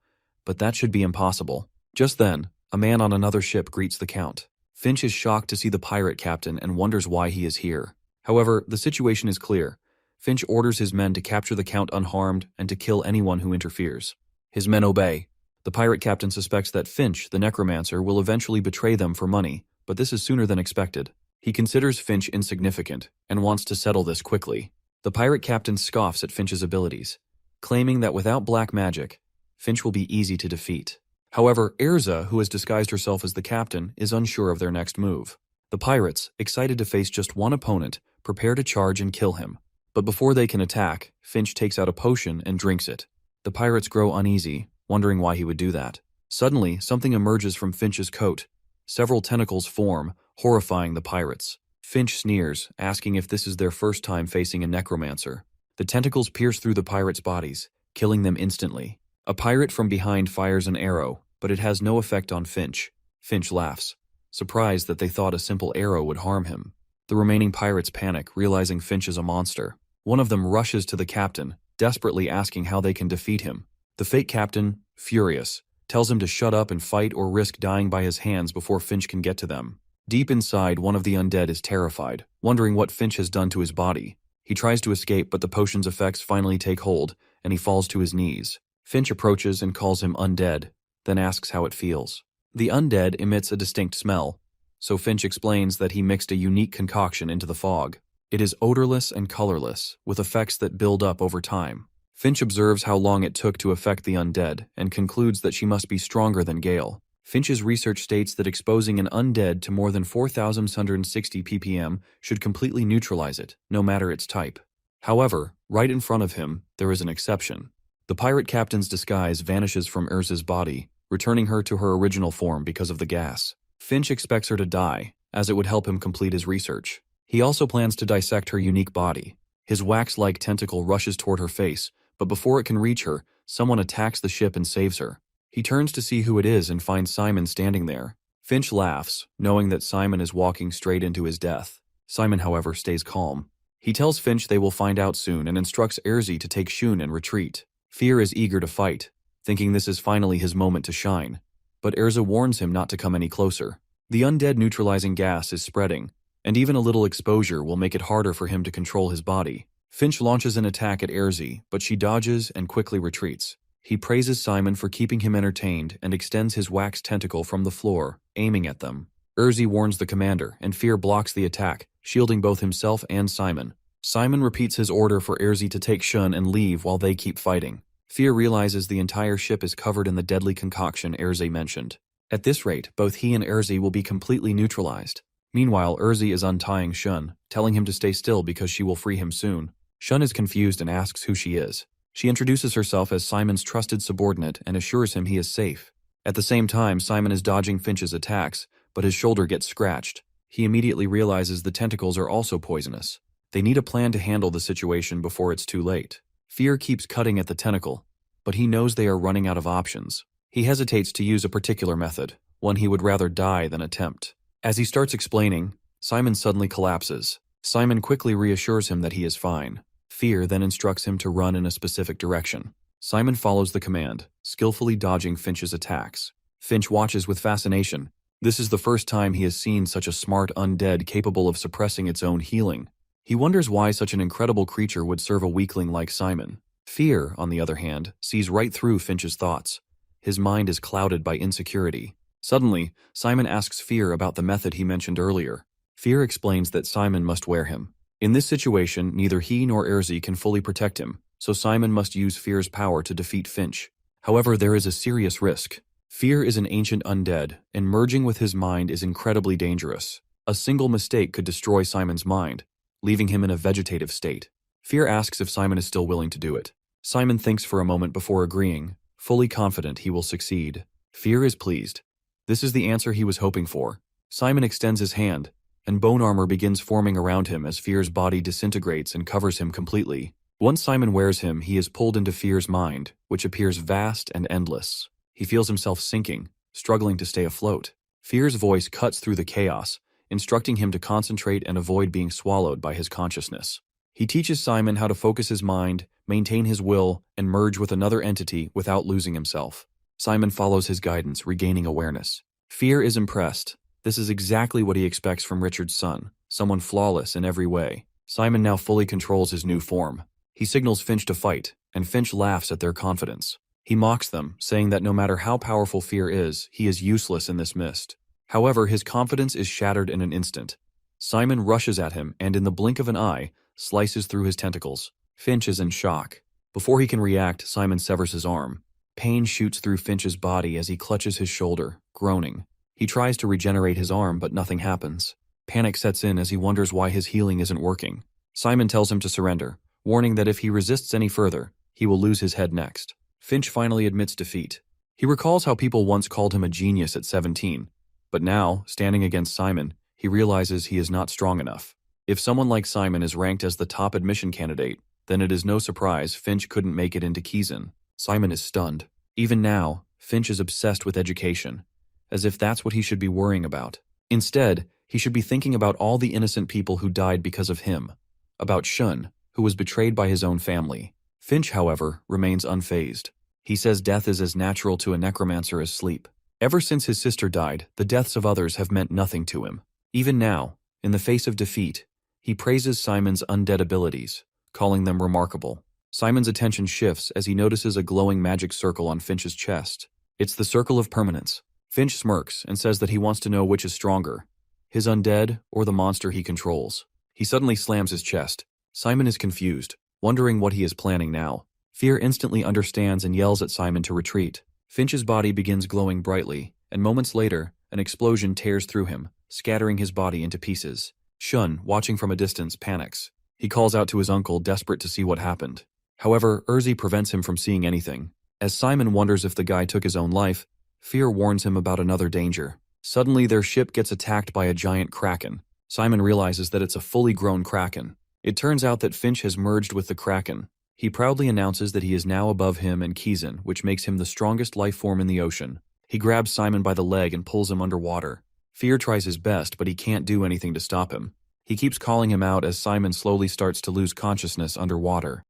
but that should be impossible. Just then, a man on another ship greets the Count. Finch is shocked to see the pirate captain and wonders why he is here. However, the situation is clear. Finch orders his men to capture the Count unharmed and to kill anyone who interferes. His men obey. The pirate captain suspects that Finch, the necromancer, will eventually betray them for money, but this is sooner than expected. He considers Finch insignificant and wants to settle this quickly. The pirate captain scoffs at Finch's abilities, claiming that without black magic, Finch will be easy to defeat. However, Erza, who has disguised herself as the captain, is unsure of their next move. The pirates, excited to face just one opponent, prepare to charge and kill him. But before they can attack, Finch takes out a potion and drinks it. The pirates grow uneasy, wondering why he would do that. Suddenly, something emerges from Finch's coat. Several tentacles form, horrifying the pirates. Finch sneers, asking if this is their first time facing a necromancer. The tentacles pierce through the pirates' bodies, killing them instantly. A pirate from behind fires an arrow, but it has no effect on Finch. Finch laughs, surprised that they thought a simple arrow would harm him. The remaining pirates panic, realizing Finch is a monster. One of them rushes to the captain, desperately asking how they can defeat him. The fake captain, furious, tells him to shut up and fight or risk dying by his hands before Finch can get to them. Deep inside, one of the undead is terrified, wondering what Finch has done to his body. He tries to escape, but the potion's effects finally take hold, and he falls to his knees. Finch approaches and calls him undead, then asks how it feels. The undead emits a distinct smell, so Finch explains that he mixed a unique concoction into the fog. It is odorless and colorless, with effects that build up over time. Finch observes how long it took to affect the undead, and concludes that she must be stronger than Gale. Finch's research states that exposing an undead to more than 4,160 ppm should completely neutralize it, no matter its type. However, right in front of him, there is an exception. The pirate captain's disguise vanishes from Erza's body, returning her to her original form because of the gas. Finch expects her to die, as it would help him complete his research. He also plans to dissect her unique body. His wax-like tentacle rushes toward her face, but before it can reach her, someone attacks the ship and saves her. He turns to see who it is and finds Simon standing there. Finch laughs, knowing that Simon is walking straight into his death. Simon, however, stays calm. He tells Finch they will find out soon and instructs Erzi to take Shun and retreat. Fear is eager to fight, thinking this is finally his moment to shine. But Erza warns him not to come any closer. The undead neutralizing gas is spreading, and even a little exposure will make it harder for him to control his body. Finch launches an attack at Erzi, but she dodges and quickly retreats. He praises Simon for keeping him entertained and extends his wax tentacle from the floor, aiming at them. Erzi warns the commander, and Fear blocks the attack, shielding both himself and Simon. Simon repeats his order for Erzi to take Shun and leave while they keep fighting. Fear realizes the entire ship is covered in the deadly concoction Erzi mentioned. At this rate, both he and Erzi will be completely neutralized. Meanwhile, Erzi is untying Shun, telling him to stay still because she will free him soon. Shun is confused and asks who she is. She introduces herself as Simon's trusted subordinate and assures him he is safe. At the same time, Simon is dodging Finch's attacks, but his shoulder gets scratched. He immediately realizes the tentacles are also poisonous. They need a plan to handle the situation before it's too late. Fear keeps cutting at the tentacle, but he knows they are running out of options. He hesitates to use a particular method, one he would rather die than attempt. As he starts explaining, Simon suddenly collapses. Simon quickly reassures him that he is fine. Fear then instructs him to run in a specific direction. Simon follows the command, skillfully dodging Finch's attacks. Finch watches with fascination. This is the first time he has seen such a smart undead capable of suppressing its own healing. He wonders why such an incredible creature would serve a weakling like Simon. Fear, on the other hand, sees right through Finch's thoughts. His mind is clouded by insecurity. Suddenly, Simon asks Fear about the method he mentioned earlier. Fear explains that Simon must wear him. In this situation, neither he nor Erzi can fully protect him, so Simon must use Fear's power to defeat Finch. However, there is a serious risk. Fear is an ancient undead, and merging with his mind is incredibly dangerous. A single mistake could destroy Simon's mind, leaving him in a vegetative state. Fear asks if Simon is still willing to do it. Simon thinks for a moment before agreeing, fully confident he will succeed. Fear is pleased. This is the answer he was hoping for. Simon extends his hand, and bone armor begins forming around him as Fear's body disintegrates and covers him completely. Once Simon wears him, he is pulled into Fear's mind, which appears vast and endless. He feels himself sinking, struggling to stay afloat. Fear's voice cuts through the chaos, instructing him to concentrate and avoid being swallowed by his consciousness. He teaches Simon how to focus his mind, maintain his will, and merge with another entity without losing himself. Simon follows his guidance, regaining awareness. Fear is impressed. This is exactly what he expects from Richard's son, someone flawless in every way. Simon now fully controls his new form. He signals Finch to fight, and Finch laughs at their confidence. He mocks them, saying that no matter how powerful Fear is, he is useless in this mist. However, his confidence is shattered in an instant. Simon rushes at him and, in the blink of an eye, slices through his tentacles. Finch is in shock. Before he can react, Simon severs his arm. Pain shoots through Finch's body as he clutches his shoulder, groaning. He tries to regenerate his arm, but nothing happens. Panic sets in as he wonders why his healing isn't working. Simon tells him to surrender, warning that if he resists any further, he will lose his head next. Finch finally admits defeat. He recalls how people once called him a genius at 17, but now, standing against Simon, he realizes he is not strong enough. If someone like Simon is ranked as the top admission candidate, then it is no surprise Finch couldn't make it into Keysen. Simon is stunned. Even now, Finch is obsessed with education, as if that's what he should be worrying about. Instead, he should be thinking about all the innocent people who died because of him, about Shun, who was betrayed by his own family. Finch, however, remains unfazed. He says death is as natural to a necromancer as sleep. Ever since his sister died, the deaths of others have meant nothing to him. Even now, in the face of defeat, he praises Simon's undead abilities, calling them remarkable. Simon's attention shifts as he notices a glowing magic circle on Finch's chest. It's the Circle of Permanence. Finch smirks and says that he wants to know which is stronger, his undead or the monster he controls. He suddenly slams his chest. Simon is confused, wondering what he is planning now. Fear instantly understands and yells at Simon to retreat. Finch's body begins glowing brightly, and moments later, an explosion tears through him, scattering his body into pieces. Shun, watching from a distance, panics. He calls out to his uncle, desperate to see what happened. However, Urzi prevents him from seeing anything. As Simon wonders if the guy took his own life, Fear warns him about another danger. Suddenly, their ship gets attacked by a giant kraken. Simon realizes that it's a fully grown kraken. It turns out that Finch has merged with the kraken. He proudly announces that he is now above him and Keysen, which makes him the strongest life form in the ocean. He grabs Simon by the leg and pulls him underwater. Fear tries his best, but he can't do anything to stop him. He keeps calling him out as Simon slowly starts to lose consciousness underwater.